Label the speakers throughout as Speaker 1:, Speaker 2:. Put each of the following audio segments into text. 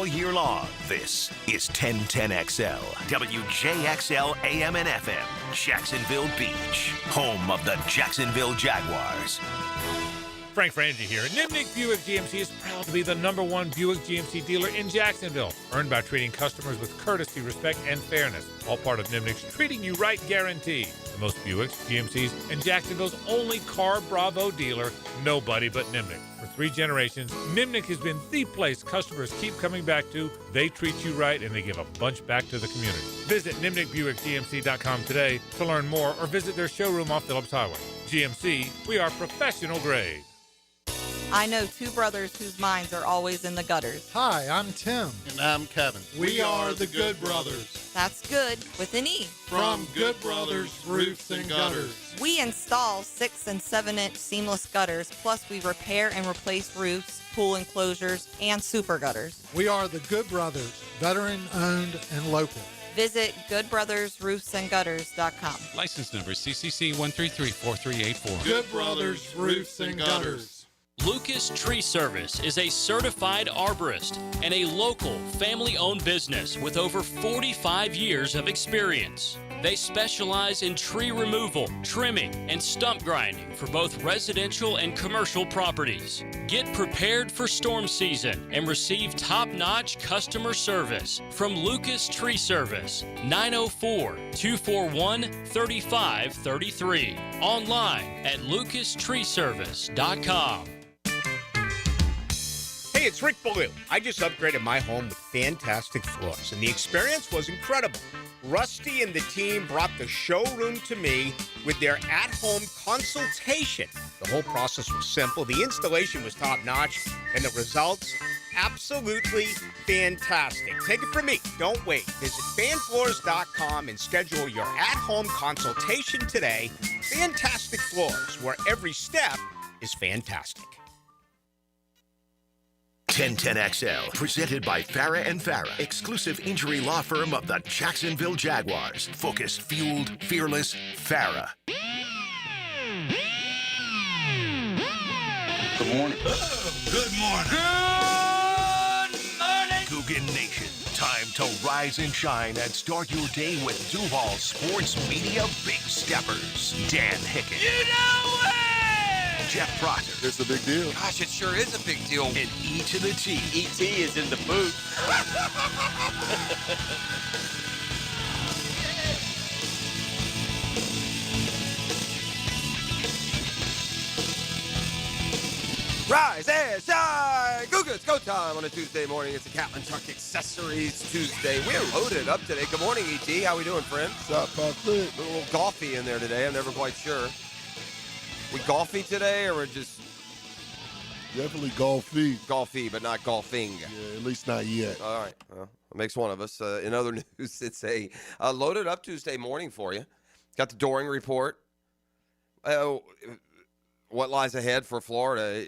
Speaker 1: year long. This is 1010XL, WJXL AM and FM, Jacksonville Beach, home of the Jacksonville Jaguars.
Speaker 2: Frank Frangie here. Nimnik Buick GMC is proud to be the #1 Buick GMC dealer in Jacksonville. Earned by treating customers with courtesy, respect, and fairness. All part of Nimnik's Treating You Right guarantee. The most Buicks, GMCs, and Jacksonville's only Car Bravo dealer. Nobody but Nimnik. For 3 generations, Nimnik has been the place customers keep coming back to. They treat you right, and they give a bunch back to the community. Visit NimnikBuickGMC.com today to learn more, or visit their showroom off Phillips Highway. GMC, we are professional grade.
Speaker 3: I know 2 brothers whose minds are always in the gutters.
Speaker 4: Hi, I'm Tim.
Speaker 5: And I'm Kevin.
Speaker 4: We are the Good Brothers.
Speaker 3: That's good with an E.
Speaker 4: From Good Brothers Roofs and Gutters.
Speaker 3: We install 6 and 7-inch seamless gutters, plus we repair and replace roofs, pool enclosures, and super gutters.
Speaker 4: We are the Good Brothers, veteran-owned and local.
Speaker 3: Visit goodbrothersroofsandgutters.com.
Speaker 6: License number CCC 1334384.
Speaker 4: Good Brothers Roofs and Gutters.
Speaker 7: Lucas Tree Service is a certified arborist and a local family-owned business with over 45 years of experience. They specialize in tree removal, trimming, and stump grinding for both residential and commercial properties. Get prepared for storm season and receive top-notch customer service from Lucas Tree Service, 904-241-3533. Online at lucastreeservice.com.
Speaker 8: Hey, it's Rick Ballou. I just upgraded my home with fantastic floors, and the experience was incredible. Rusty and the team brought the showroom to me with their at-home consultation. The whole process was simple, the installation was top-notch, and the results, absolutely fantastic. Take it from me. Don't wait. Visit fanfloors.com and schedule your at-home consultation today. Fantastic Floors, where every step is fantastic.
Speaker 1: 1010XL, presented by Farah & Farah, exclusive injury law firm of the Jacksonville Jaguars. Focused, fueled, fearless, Farah.
Speaker 9: Good morning.
Speaker 1: Good morning.
Speaker 9: Good morning.
Speaker 1: Coogan Nation, time to rise and shine and start your day with Duval Sports Media Big Steppers. Dan Hicken.
Speaker 9: You know it!
Speaker 1: Jeff Proctor.
Speaker 5: It's a big deal.
Speaker 9: Gosh, it sure is a big deal.
Speaker 1: And E to the T.
Speaker 9: E.T. is in the booth.
Speaker 10: Rise and shine! Google, it's go time on a Tuesday morning. It's a Catlin Truck Accessories Tuesday. We're loaded up today. Good morning, E.T. How we doing, friend?
Speaker 5: What's up, Patrick?
Speaker 10: A little golfy in there today. I'm never quite sure. We golfy today, or we're just
Speaker 5: Definitely golfy.
Speaker 10: golfy, but not golfing?
Speaker 5: Yeah, at least not yet.
Speaker 10: All right. Well, it makes one of us. In other news, it's a loaded up Tuesday morning for you. Got the Doering report. What lies ahead for Florida?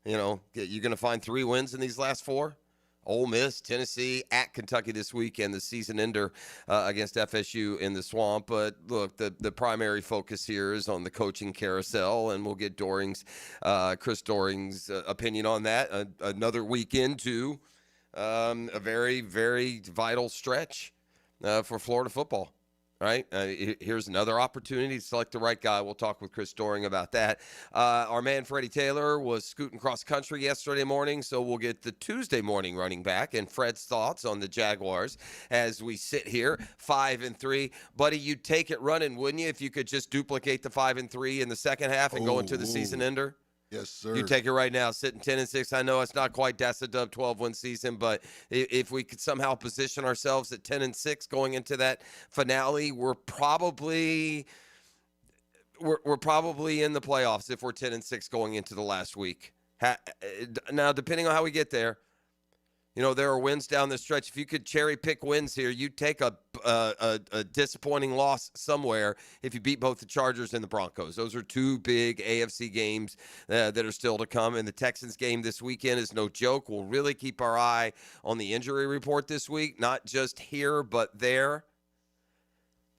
Speaker 10: You're going to find 3 wins in these last 4. Ole Miss, Tennessee, at Kentucky this weekend, the season ender against FSU in the Swamp. But look, the primary focus here is on the coaching carousel, and we'll get Chris Doering's opinion on that. Another week into a very, very vital stretch for Florida football. Right? Here's another opportunity to select the right guy. We'll talk with Chris Doering about that. Our man Freddie Taylor was scooting cross country yesterday morning, so we'll get the Tuesday morning running back and Fred's thoughts on the Jaguars as we sit here 5-3. Buddy, you'd take it running, wouldn't you, if you could just duplicate the 5-3 in the second half and go into the season ender?
Speaker 5: Yes, sir.
Speaker 10: You take it right now, sitting 10-6. I know it's not quite that's a dub 12-win season, but if we could somehow position ourselves at 10-6 going into that finale, we're probably in the playoffs if we're 10-6 going into the last week. Now, depending on how we get there, there are wins down the stretch. If you could cherry pick wins here, you'd take a disappointing loss somewhere if you beat both the Chargers and the Broncos. Those are 2 big AFC games that are still to come. And the Texans game this weekend is no joke. We'll really keep our eye on the injury report this week, not just here, but there.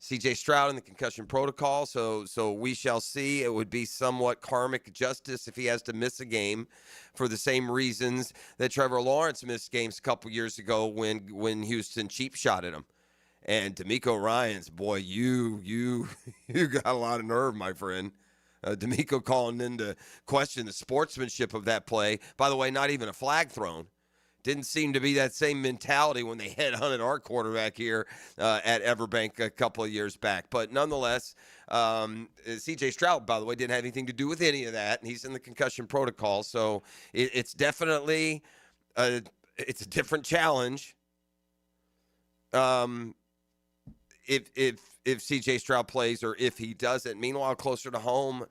Speaker 10: C.J. Stroud in the concussion protocol, so we shall see. It would be somewhat karmic justice if he has to miss a game for the same reasons that Trevor Lawrence missed games a couple years ago when Houston cheap shotted him. And D'Amico Ryans, boy, you got a lot of nerve, my friend. D'Amico calling into question the sportsmanship of that play. By the way, not even a flag thrown. Didn't seem to be that same mentality when they headhunted our quarterback here at Everbank a couple of years back. But nonetheless, C.J. Stroud, by the way, didn't have anything to do with any of that, and he's in the concussion protocol. So it's definitely it's a different challenge. If C.J. Stroud plays or if he doesn't. Meanwhile, closer to home,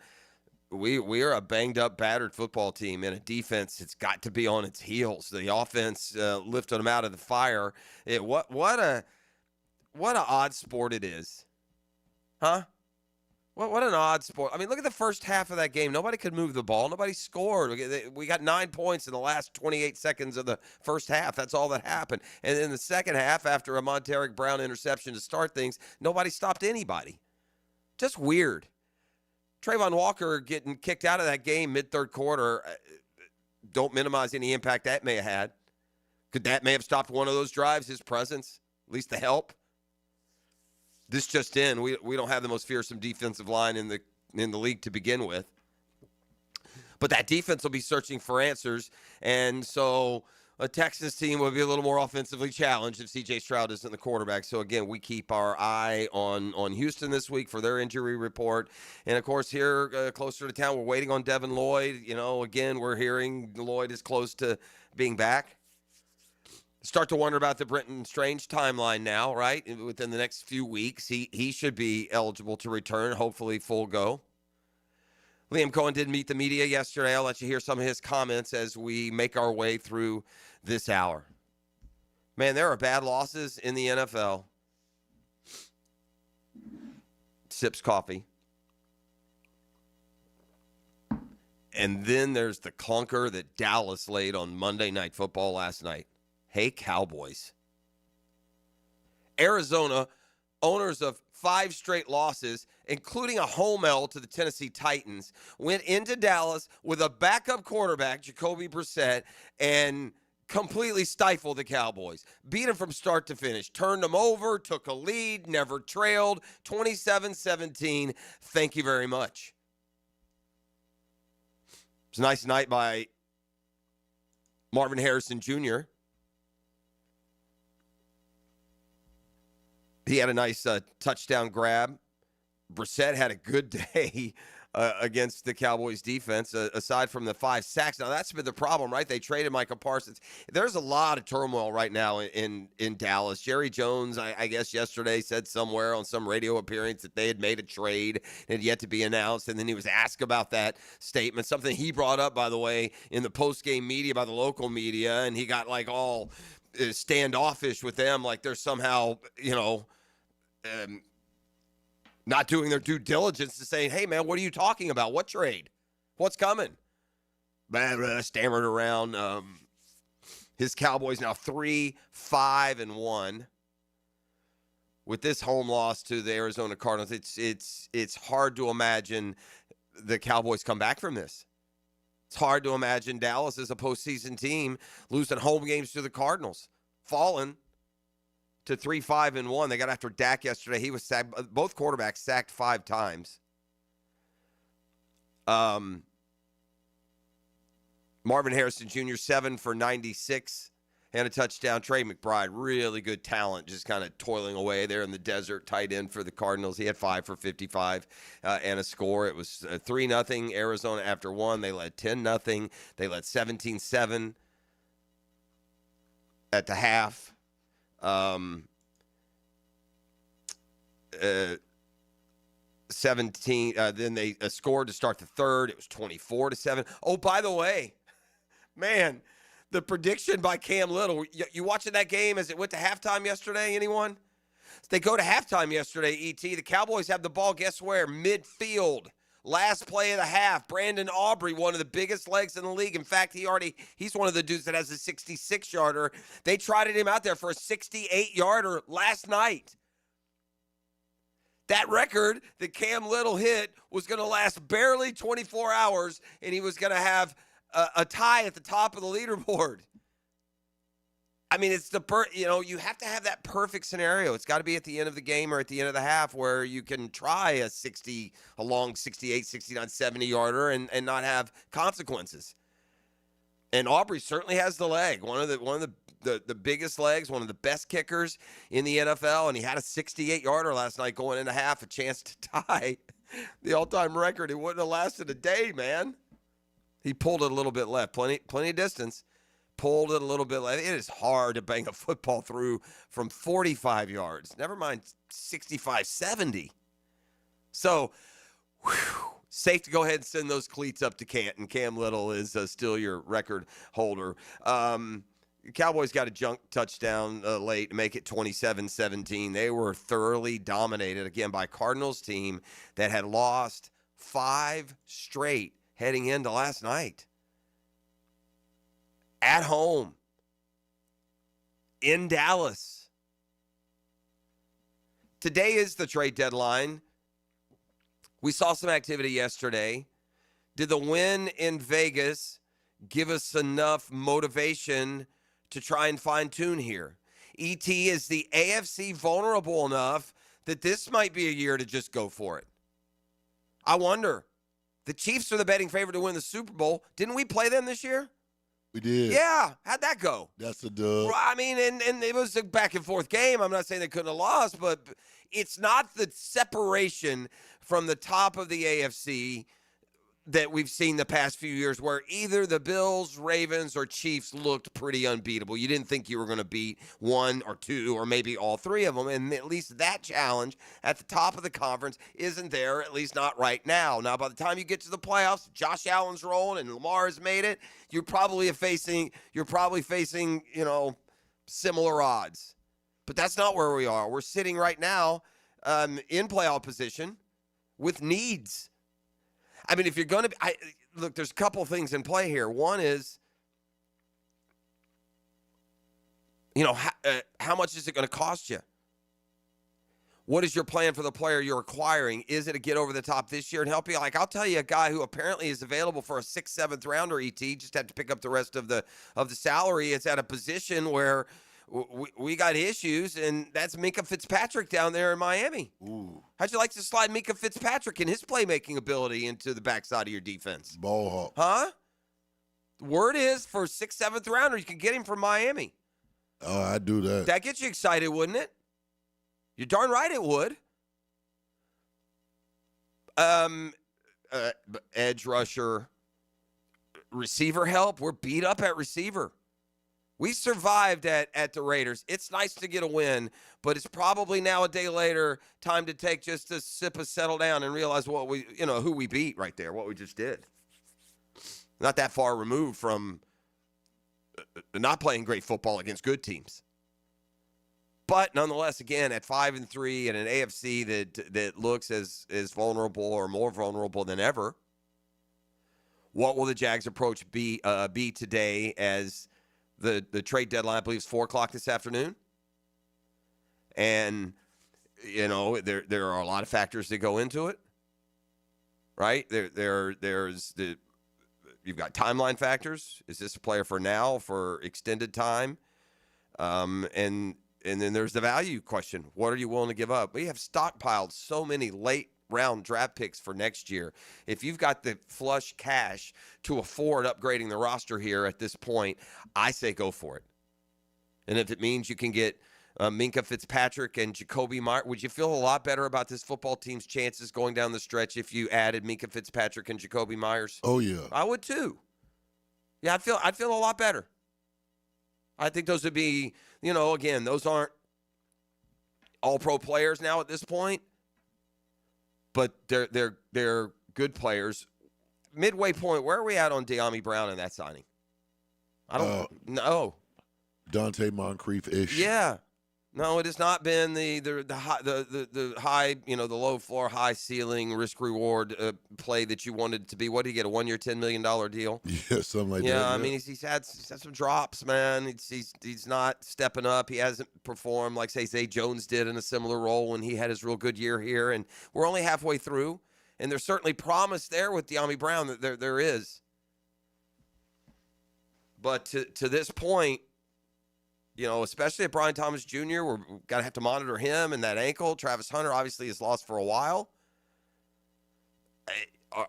Speaker 10: we are a banged-up, battered football team, and a defense that's got to be on its heels. The offense lifted them out of the fire. What an odd sport it is. Huh? What an odd sport. I mean, look at the first half of that game. Nobody could move the ball. Nobody scored. We got 9 points in the last 28 seconds of the first half. That's all that happened. And in the second half, after a Monteric Brown interception to start things, nobody stopped anybody. Just weird. Trayvon Walker getting kicked out of that game mid-third quarter, don't minimize any impact that may have had. That may have stopped one of those drives, his presence, at least the help. This just in, we don't have the most fearsome defensive line in the league to begin with. But that defense will be searching for answers, and so a Texas team will be a little more offensively challenged if C.J. Stroud isn't the quarterback. So, again, we keep our eye on Houston this week for their injury report. And, of course, here closer to town, we're waiting on Devin Lloyd. You know, again, we're hearing Lloyd is close to being back. Start to wonder about the Brenton Strange timeline now, right? Within the next few weeks, he should be eligible to return, hopefully full go. Liam Cohen did meet the media yesterday. I'll let you hear some of his comments as we make our way through this hour. Man, there are bad losses in the NFL. Sips coffee. And then there's the clunker that Dallas laid on Monday Night Football last night. Hey, Cowboys. Arizona, owners of 5 straight losses, including a home L to the Tennessee Titans, went into Dallas with a backup quarterback, Jacoby Brissett, and completely stifled the Cowboys. Beat them from start to finish. Turned them over, took a lead, never trailed. 27-17. Thank you very much. It was a nice night by Marvin Harrison Jr. He had a nice touchdown grab. Brissett had a good day against the Cowboys defense, aside from the 5 sacks. Now, that's been the problem, right? They traded Micah Parsons. There's a lot of turmoil right now in Dallas. Jerry Jones, I guess yesterday, said somewhere on some radio appearance that they had made a trade and had yet to be announced, and then he was asked about that statement, something he brought up, by the way, in the post-game media by the local media, and he got like all standoffish with them, like they're somehow, not doing their due diligence to saying, hey, man, what are you talking about? What trade? What's coming? Stammered around. His Cowboys now 3-5-1 with this home loss to the Arizona Cardinals. It's hard to imagine the Cowboys come back from this. It's hard to imagine Dallas as a postseason team losing home games to the Cardinals, falling to 3-5-1. They got after Dak yesterday. He was sacked. Both quarterbacks sacked 5 times. Marvin Harrison Jr., 7 for 96 and a touchdown. Trey McBride, really good talent, just kind of toiling away there in the desert, tight end for the Cardinals. He had 5 for 55 and a score. It was 3-0 Arizona after 1. They led 10-0. They led 17-7 at the half. 17. Then they scored to start the third. It was 24-7. Oh, by the way, man, the prediction by Cam Little. You watching that game as it went to halftime yesterday? Anyone? They go to halftime yesterday. The Cowboys have the ball. Guess where? Midfield. Last play of the half, Brandon Aubrey, one of the biggest legs in the league. In fact, he's one of the dudes that has a 66-yarder. They trotted him out there for a 68-yarder last night. That record that Cam Little hit was going to last barely 24 hours, and he was going to have a tie at the top of the leaderboard. I mean, it's you have to have that perfect scenario. It's got to be at the end of the game or at the end of the half where you can try a long 68, 69, 70-yarder and not have consequences. And Aubrey certainly has the leg. One of the biggest legs, one of the best kickers in the NFL, and he had a 68-yarder last night going into half, a chance to tie the all-time record. It wouldn't have lasted a day, man. He pulled it a little bit left, plenty of distance. Pulled it a little bit left. It is hard to bang a football through from 45 yards. Never mind 65, 70. So, safe to go ahead and send those cleats up to Canton. Cam Little is still your record holder. Cowboys got a junk touchdown late to make it 27-17. They were thoroughly dominated, again, by a Cardinals team that had lost 5 straight heading into last night. At home in Dallas. Today is the trade deadline. We saw some activity yesterday. Did the win in Vegas give us enough motivation to try and fine-tune here? ET, is the AFC vulnerable enough that this might be a year to just go for it? I wonder. The Chiefs are the betting favorite to win the Super Bowl. Didn't we play them this year?
Speaker 5: We did.
Speaker 10: Yeah. How'd that go?
Speaker 5: That's a dub.
Speaker 10: Well, I mean, and it was a back-and-forth game. I'm not saying they couldn't have lost, but it's not the separation from the top of the AFC that we've seen the past few years where either the Bills, Ravens, or Chiefs looked pretty unbeatable. You didn't think you were going to beat one or two or maybe all three of them, and at least that challenge at the top of the conference isn't there, at least not right now. Now, by the time you get to the playoffs, Josh Allen's rolling and Lamar has made it, you're probably facing, similar odds. But that's not where we are. We're sitting right now in playoff position with needs. I mean, if you're going to look, there's a couple things in play here. One is, how much is it going to cost you? What is your plan for the player you're acquiring? Is it a get over the top this year and help you? Like, I'll tell you a guy who apparently is available for a 6th, 7th rounder, ET, just have to pick up the rest of the salary. It's at a position where we got issues, and that's Minkah Fitzpatrick down there in Miami.
Speaker 5: Ooh.
Speaker 10: How'd you like to slide Minkah Fitzpatrick and his playmaking ability into the backside of your defense?
Speaker 5: Ball hawk.
Speaker 10: Huh? Word is for 6th, 7th rounder, you can get him from Miami.
Speaker 5: Oh, I'd do that.
Speaker 10: That gets you excited, wouldn't it? You're darn right it would. Edge rusher, receiver help. We're beat up at receiver. We survived at the Raiders. It's nice to get a win, but it's probably now a day later time to take just a sip of settle down and realize who we beat right there, what we just did. Not that far removed from not playing great football against good teams. But nonetheless, again, at 5-3 and an AFC that looks as vulnerable or more vulnerable than ever, what will the Jags' approach be today as the trade deadline, I believe, is 4 o'clock this afternoon? And, there are a lot of factors that go into it, right? There's you've got timeline factors. Is this a player for now, for extended time? And then there's the value question. What are you willing to give up? We have stockpiled so many late-round draft picks for next year. If you've got the flush cash to afford upgrading the roster here at this point, I say go for it. And if it means you can get Minkah Fitzpatrick and Jacoby Myers, would you feel a lot better about this football team's chances going down the stretch if you added Minkah Fitzpatrick and Jacoby Myers?
Speaker 5: Oh, yeah.
Speaker 10: I would too. Yeah, I'd feel a lot better. I think those would be, again, those aren't all-pro players now at this point, but they're good players. Midway point, where are we at on De'Ami Brown in that signing? I don't know.
Speaker 5: Dante Moncrief-ish.
Speaker 10: Yeah. No, it has not been the high, the low floor, high ceiling, risk reward play that you wanted it to be. What did he get? A 1-year, $10 million deal?
Speaker 5: Yeah, something like that.
Speaker 10: Yeah, I mean, he's had some drops, man. He's not stepping up. He hasn't performed like, say, Zay Jones did in a similar role when he had his real good year here. And we're only halfway through, and there's certainly promise there with De'Ami Brown. There is. But to this point, especially at Brian Thomas Jr., we're going to have to monitor him and that ankle. Travis Hunter obviously is lost for a while.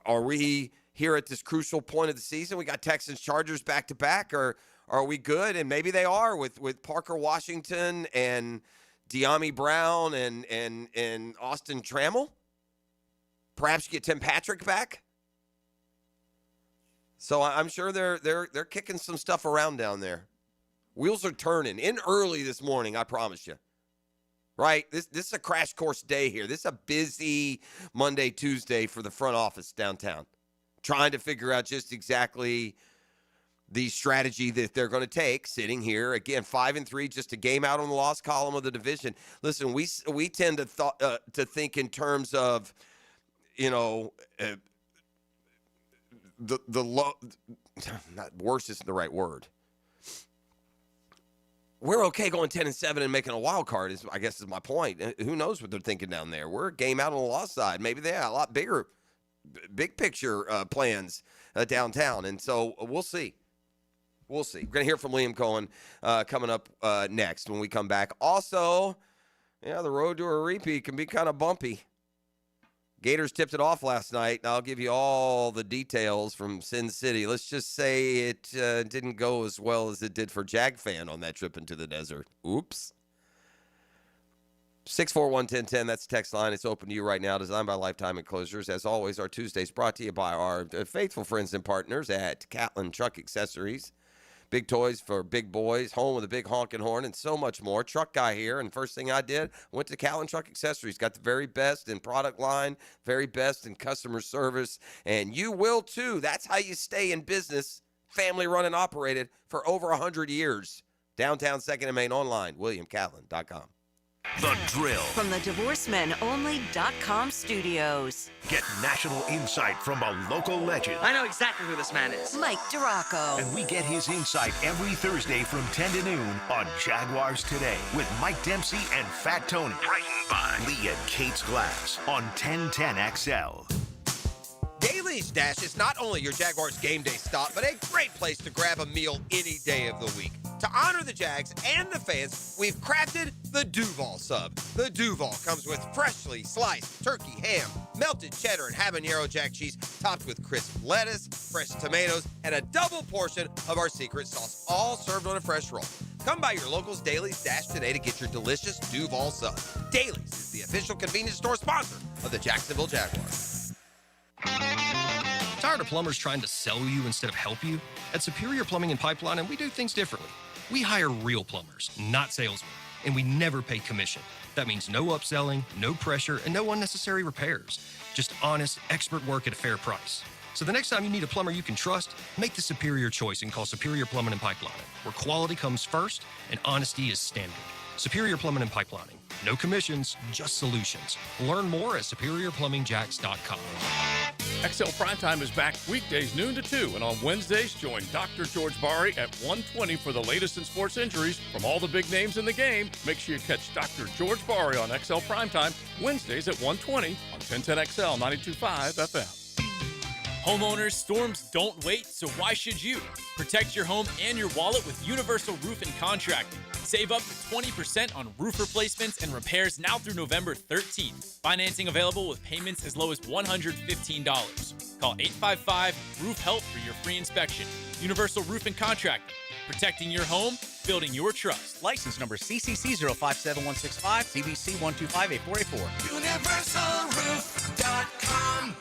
Speaker 10: Are we here at this crucial point of the season? We got Texans, Chargers back-to-back. Or are we good? And maybe they are with Parker Washington and De'Ami Brown and Austin Trammell. Perhaps you get Tim Patrick back. So I'm sure they're kicking some stuff around down there. Wheels are turning in early this morning, I promise you. Right? This is a crash course day here. This is a busy Monday, Tuesday for the front office downtown. Trying to figure out just exactly the strategy that they're going to take sitting here. Again, 5-3, just a game out on the loss column of the division. Listen, we tend to think in terms of, the low, not worse isn't the right word. We're okay going 10-7 and making a wild card, I guess is my point. Who knows what they're thinking down there? We're a game out on the loss side. Maybe they have a lot big picture plans downtown. And so we'll see. We'll see. We're going to hear from Liam Cohen coming up next when we come back. Also, the road to a repeat can be kind of bumpy. Gators tipped it off last night. I'll give you all the details from Sin City. Let's just say it didn't go as well as it did for Jag fan on that trip into the desert. Oops. 641-1010, that's the text line. It's open to you right now, designed by Lifetime Enclosures. As always, our Tuesdays brought to you by our faithful friends and partners at Catlin Truck Accessories. Big toys for big boys, home with a big honking horn, and so much more. Truck guy here, and first thing I did, went to Catlin Truck Accessories. Got the very best in product line, very best in customer service, and you will too. That's how you stay in business, family run and operated for over 100 years. Downtown 2nd and Main, online, WilliamCatlin.com.
Speaker 1: The Drill.
Speaker 11: From the DivorceMenOnly.com studios.
Speaker 1: Get national insight from a local legend.
Speaker 9: I know exactly who this man is.
Speaker 11: Mike Duraco.
Speaker 1: And we get his insight every Thursday from 10 to noon on Jaguars Today with Mike Dempsey and Fat Tony. Brightened by Lee and Kate's Glass on 1010XL.
Speaker 8: Daly's Dash is not only your Jaguars game day stop, but a great place to grab a meal any day of the week. To honor the Jags and the fans, we've crafted the Duval Sub. The Duval comes with freshly sliced turkey, ham, melted cheddar, and habanero jack cheese, topped with crisp lettuce, fresh tomatoes, and a double portion of our secret sauce, all served on a fresh roll. Come by your local's Daly's Dash today to get your delicious Duval Sub. Daly's is the official convenience store sponsor of the Jacksonville Jaguars.
Speaker 12: Tired of plumbers trying to sell you instead of help you? At Superior Plumbing and Pipeline, and we do things differently. We hire real plumbers, not salesmen, and we never pay commission. That means no upselling, no pressure, and no unnecessary repairs. Just honest, expert work at a fair price. So the next time you need a plumber you can trust, make the superior choice and call Superior Plumbing and Pipelining, where quality comes first and honesty is standard. Superior Plumbing and Pipelining. No commissions, just solutions. Learn more at SuperiorPlumbingJacks.com.
Speaker 13: XL Primetime is back weekdays noon to 2, and on Wednesdays, join Dr. George Bari at 1:20 for the latest in sports injuries from all the big names in the game. Make sure you catch Dr. George Bari on XL Primetime Wednesdays at 1:20 on 1010XL 92.5 FM.
Speaker 14: Homeowners, storms don't wait, so why should you? Protect your home and your wallet with Universal Roof and Contracting. Save up to 20% on roof replacements and repairs now through November 13th. Financing available with payments as low as $115. Call 855-ROOF-HELP for your free inspection. Universal Roof and Contracting. Protecting your home, building your trust.
Speaker 15: License number CCC 057165, CBC 1258484.
Speaker 16: UniversalRoof.com.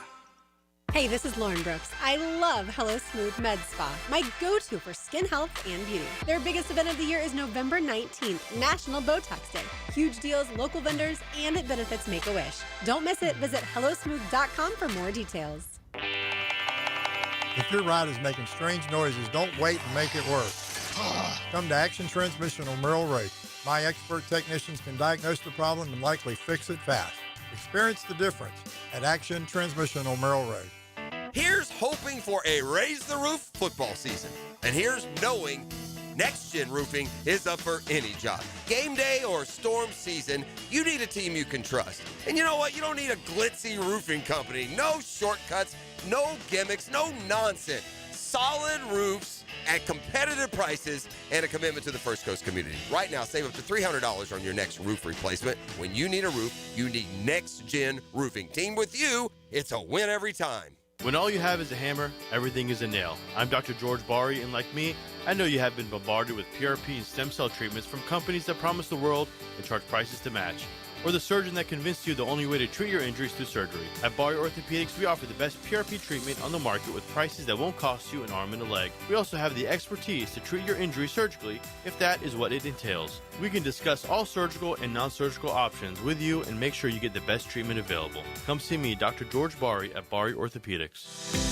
Speaker 16: Hey, this is Lauren Brooks. I love Hello Smooth Med Spa, my go-to for skin health and beauty. Their biggest event of the year is November 19th, National Botox Day. Huge deals, local vendors, and it benefits Make-A-Wish. Don't miss it. Visit HelloSmooth.com for more details.
Speaker 17: If your ride is making strange noises, don't wait and make it work. Come to Action Transmission on Merrill Road. My expert technicians can diagnose the problem and likely fix it fast. Experience the difference at Action Transmission on Merrill Road.
Speaker 10: Here's hoping for a Raise the Roof football season. And here's knowing Next Gen Roofing is up for any job. Game day or storm season, you need a team you can trust. And you know what? You don't need a glitzy roofing company. No shortcuts, no gimmicks, no nonsense. Solid roofs at competitive prices and a commitment to the First Coast community. Right now, save up to $300 on your next roof replacement. When you need a roof, you need Next Gen Roofing. Team with you, it's a win every time.
Speaker 18: When all you have is a hammer, everything is a nail. I'm Dr. George Bari, and like me, I know you have been bombarded with PRP and stem cell treatments from companies that promise the world and charge prices to match. Or the surgeon that convinced you the only way to treat your injuries through surgery. At Bari Orthopedics, we offer the best PRP treatment on the market with prices that won't cost you an arm and a leg. We also have the expertise to treat your injury surgically, if that is what it entails. We can discuss all surgical and non-surgical options with you and make sure you get the best treatment available. Come see me, Dr. George Bari at Bari Orthopedics.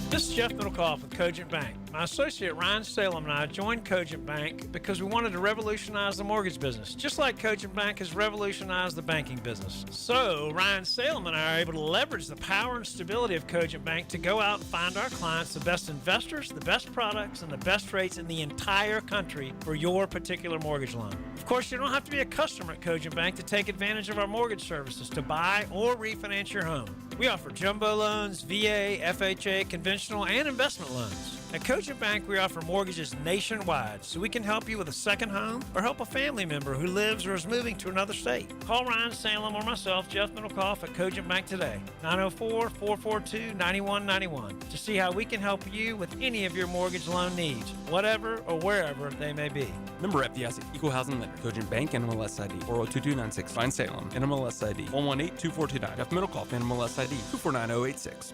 Speaker 19: This is Jeff Middlecoff with Cogent Bank. My associate Ryan Salem and I joined Cogent Bank because we wanted to revolutionize the mortgage business, just like Cogent Bank has revolutionized the banking business. So Ryan Salem and I are able to leverage the power and stability of Cogent Bank to go out and find our clients the best investors, the best products, and the best rates in the entire country for your particular mortgage loan. Of course, you don't have to be a customer at Cogent Bank to take advantage of our mortgage services to buy or refinance your home. We offer jumbo loans, VA, FHA, conventional, and investment loans. At Cogent Bank, we offer mortgages nationwide, so we can help you with a second home or help a family member who lives or is moving to another state. Call Ryan Salem or myself, Jeff Middlecoff, at Cogent Bank today, 904-442-9191, to see how we can help you with any of your mortgage loan needs, whatever or wherever they may be.
Speaker 20: Member FDIC, Equal Housing Lender, Cogent Bank, NMLS ID 402296, Ryan Salem, NMLS ID 1182429, Jeff Middlecoff, NMLS ID 249086.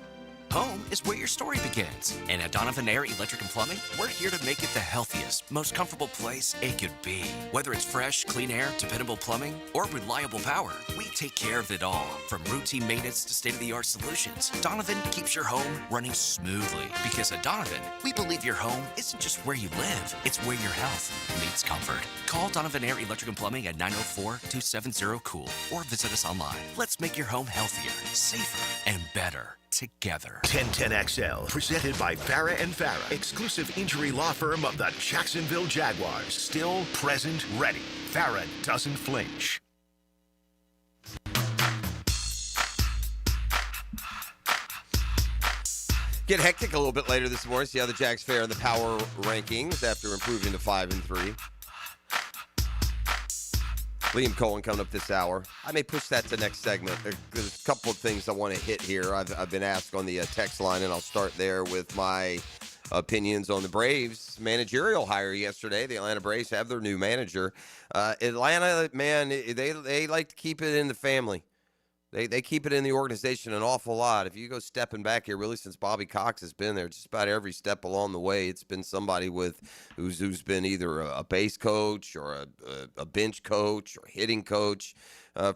Speaker 21: Home is where your story begins. And at Donovan Air Electric and Plumbing, we're here to make it the healthiest, most comfortable place it could be. Whether it's fresh, clean air, dependable plumbing, or reliable power, we take care of it all. From routine maintenance to state-of-the-art solutions, Donovan keeps your home running smoothly. Because at Donovan, we believe your home isn't just where you live, it's where your health meets comfort. Call Donovan Air Electric and Plumbing at 904-270-COOL or visit us online. Let's make your home healthier, safer, and better together.
Speaker 1: 1010XL, presented by Farah and Farah, exclusive injury law firm of the Jacksonville Jaguars. Still, present, ready. Farah doesn't flinch.
Speaker 10: Get hectic a little bit later this morning. See how the Jags fare in the power rankings after improving to 5-3. Liam Cohen coming up this hour. I may push that to next segment. There's a couple of things I want to hit here. I've been asked on the text line, and I'll start there with my opinions on the Braves managerial hire yesterday. The Atlanta Braves have their new manager. Atlanta, man, they like to keep it in the family. They keep it in the organization an awful lot. If you go stepping back here, really since Bobby Cox has been there, just about every step along the way, it's been somebody who's been either a base coach or a bench coach or hitting coach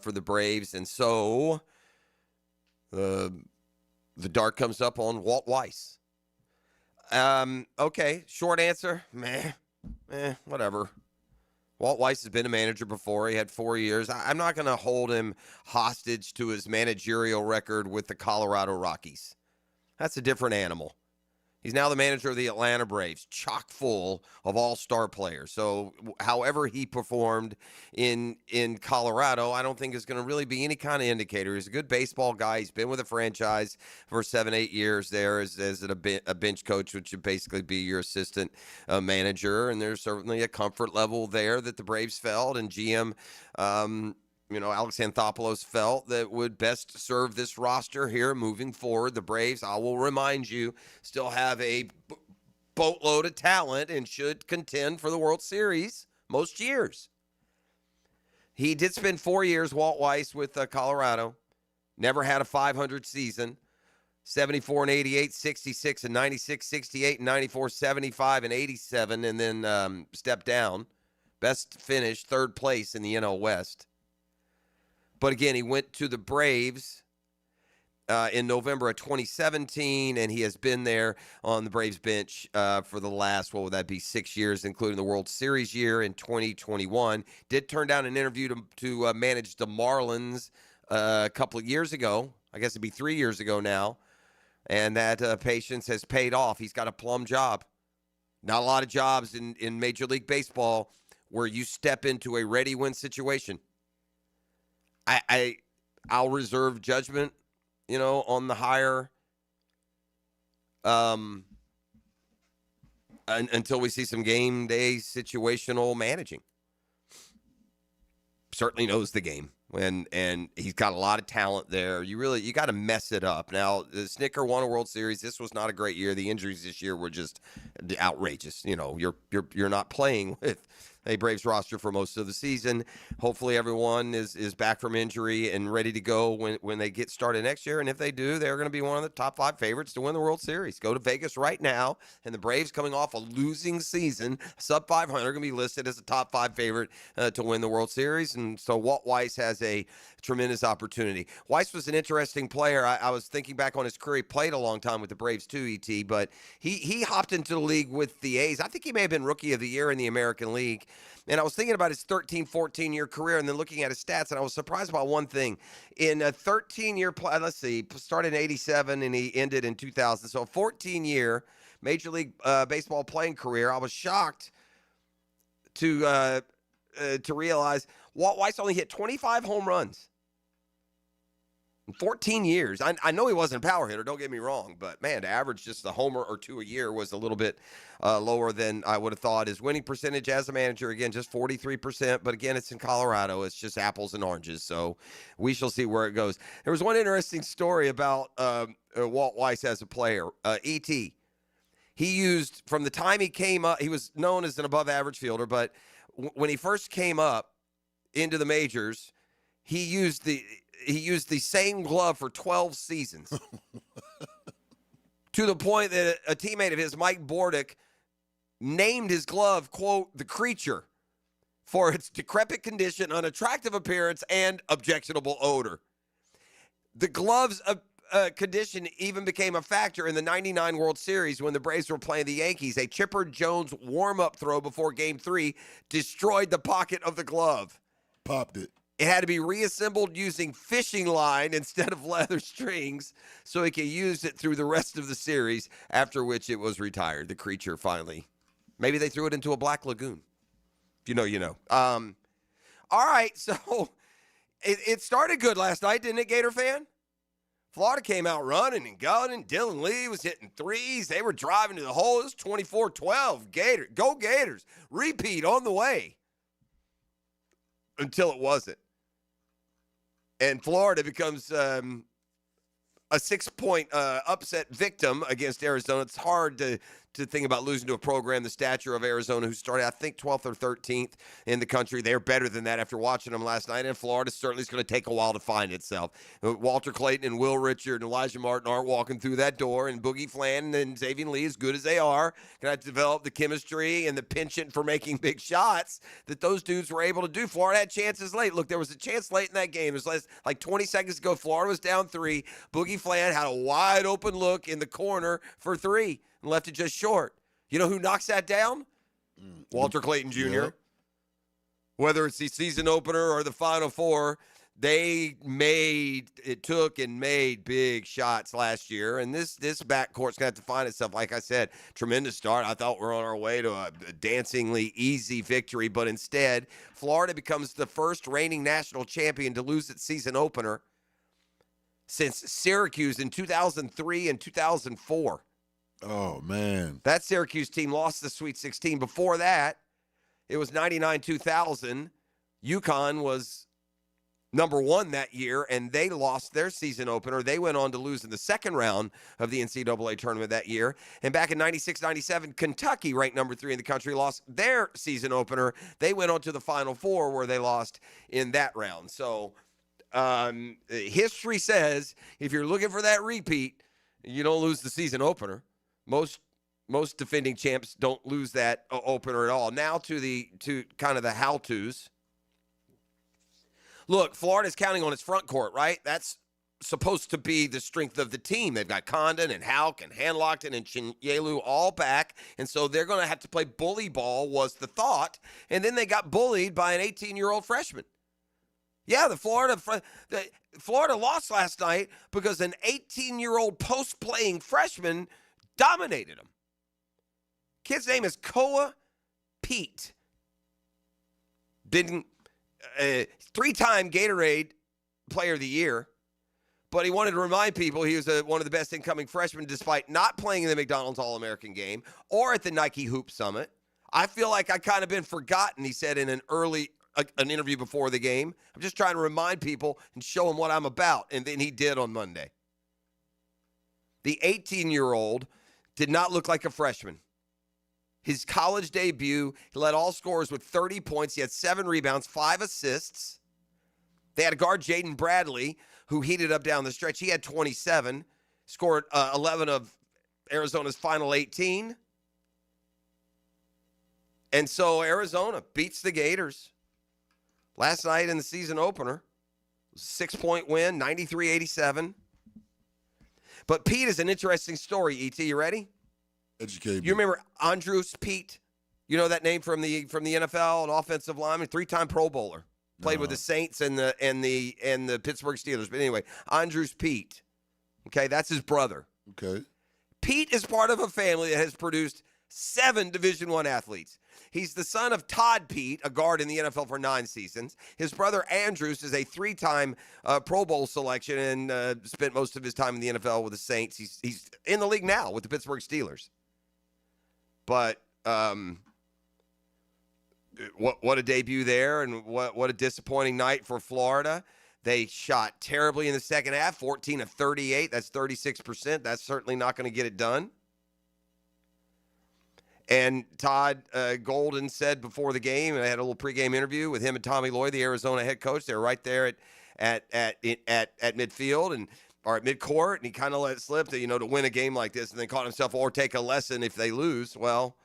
Speaker 10: for the Braves. And so the dart comes up on Walt Weiss. Okay, short answer, whatever. Walt Weiss has been a manager before. He had 4 years. I'm not going to hold him hostage to his managerial record with the Colorado Rockies. That's a different animal. He's now the manager of the Atlanta Braves, chock full of all-star players. So however he performed in Colorado, I don't think is going to really be any kind of indicator. He's a good baseball guy. He's been with a franchise for 7-8 years there as a bench coach, which would basically be your assistant manager. And there's certainly a comfort level there that the Braves felt, and GM Alex Anthopoulos felt that would best serve this roster here moving forward. The Braves, I will remind you, still have a boatload of talent and should contend for the World Series most years. He did spend 4 years, Walt Weiss, with Colorado. Never had a 500 season. 74 and 88, 66 and 96, 68 and 94, 75 and 87, and then stepped down. Best finish, third place in the NL West. But again, he went to the Braves in November of 2017, and he has been there on the Braves bench for the last, 6 years, including the World Series year in 2021. Did turn down an interview to manage the Marlins a couple of years ago. I guess it'd be 3 years ago now. And that patience has paid off. He's got a plum job. Not a lot of jobs in Major League Baseball where you step into a ready-win situation. I'll reserve judgment, on the hire until we see some game day situational managing. Certainly knows the game. And he's got a lot of talent there. You got to mess it up. Now, the Snicker won a World Series. This was not a great year. The injuries this year were just outrageous. You're not playing with a Braves roster for most of the season. Hopefully everyone is back from injury and ready to go when they get started next year. And if they do, they're going to be one of the top 5 favorites to win the World Series. Go to Vegas right now, and the Braves, coming off a losing season, sub 500, are going to be listed as a top 5 favorite to win the World Series. And so Walt Weiss has a tremendous opportunity. Weiss was an interesting player. I was thinking back on his career. He played a long time with the Braves too, ET, but he hopped into the league with the A's. I think he may have been Rookie of the Year in the American League. And I was thinking about his 13, 14-year career and then looking at his stats, and I was surprised about one thing. In a 13-year play, started in 87 and he ended in 2000. So a 14-year Major League Baseball playing career. I was shocked to realize Walt Weiss only hit 25 home runs in 14 years. I know he wasn't a power hitter, don't get me wrong, but, man, to average just a homer or two a year was a little bit lower than I would have thought. His winning percentage as a manager, again, just 43%, but, again, it's in Colorado. It's just apples and oranges, so we shall see where it goes. There was one interesting story about Walt Weiss as a player. E.T., he used, from the time he came up, he was known as an above-average fielder, but when he first came up into the majors, he used the same glove for 12 seasons. To the point that a teammate of his, Mike Bordick, named his glove, quote, the creature, for its decrepit condition, unattractive appearance, and objectionable odor. The glove's condition even became a factor in the 99 World Series when the Braves were playing the Yankees. A Chipper Jones warm-up throw before Game 3 destroyed the pocket of the glove.
Speaker 5: Popped it.
Speaker 10: It had to be reassembled using fishing line instead of leather strings so he could use it through the rest of the series, after which it was retired. The creature finally. Maybe they threw it into a black lagoon. If you know, you know. All right, so it started good last night, didn't it, Gator fan? Florida came out running and gunning. Dylan Lee was hitting threes. They were driving to the hole. It was 24-12. Gator, go Gators. Repeat on the way. Until it wasn't. And Florida becomes a 6-point upset victim against Arizona. It's hard to think about losing to a program the stature of Arizona, who started, I think, 12th or 13th in the country. They're better than that after watching them last night. And Florida certainly is going to take a while to find itself. Walter Clayton and Will Richard and Elijah Martin aren't walking through that door. And Boogie Flan and Xavier Lee, as good as they are, going to develop the chemistry and the penchant for making big shots that those dudes were able to do. Florida had chances late. Look, there was a chance late in that game. It was like 20 seconds ago. Florida was down 3. Boogie Flan had a wide open look in the corner for 3. And left it just short. You know who knocks that down? Walter Clayton Jr. Yeah. Whether it's the season opener or the Final Four, they made big shots last year. And this backcourt's going to have to find itself. Like I said, tremendous start. I thought we're on our way to a dancingly easy victory. But instead, Florida becomes the first reigning national champion to lose its season opener since Syracuse in 2003 and 2004.
Speaker 5: Oh, man.
Speaker 10: That Syracuse team lost the Sweet 16. Before that, it was 99-2000. UConn was number 1 that year, and they lost their season opener. They went on to lose in the second round of the NCAA tournament that year. And back in 96-97, Kentucky, ranked number 3 in the country, lost their season opener. They went on to the Final Four, where they lost in that round. So history says if you're looking for that repeat, you don't lose the season opener. Most defending champs don't lose that opener at all. Now to kind of the how-tos. Look, Florida's counting on its front court, right? That's supposed to be the strength of the team. They've got Condon and Houck and Hanlockton and Chinyelu all back, and so they're going to have to play bully ball was the thought, and then they got bullied by an 18-year-old freshman. Yeah, Florida lost last night because an 18-year-old post-playing freshman dominated them. Kid's name is Koa Pete. Been three-time Gatorade Player of the Year, but he wanted to remind people he was one of the best incoming freshmen despite not playing in the McDonald's All-American game or at the Nike Hoop Summit. I feel like I kind of been forgotten, he said in an interview before the game. I'm just trying to remind people and show them what I'm about, and then he did on Monday. The 18-year-old did not look like a freshman. His college debut, he led all scorers with 30 points. He had 7 rebounds, 5 assists. They had a guard, Jaden Bradley, who heated up down the stretch. He had 27, scored 11 of Arizona's final 18. And so Arizona beats the Gators last night in the season opener. It was a 6-point win, 93-87. But Pete is an interesting story, E.T. You ready?
Speaker 5: Educate me.
Speaker 10: You remember Andrews Pete? You know that name from the NFL, an offensive lineman, 3-time Pro Bowler. Played with the Saints and the Pittsburgh Steelers. But anyway, Andrews Pete. Okay, that's his brother.
Speaker 5: Okay.
Speaker 10: Pete is part of a family that has produced 7 Division I athletes. He's the son of Todd Pete, a guard in the NFL for 9 seasons. His brother Andrews is a 3-time Pro Bowl selection and spent most of his time in the NFL with the Saints. He's in the league now with the Pittsburgh Steelers. But what a debut there, and what a disappointing night for Florida. They shot terribly in the second half, 14 of 38. That's 36%. That's certainly not going to get it done. And Todd Golden said before the game, and I had a little pregame interview with him and Tommy Lloyd, the Arizona head coach. They were right there at midfield or at midcourt, and he kind of let it slip that, to win a game like this, and then caught himself, or take a lesson if they lose. Well,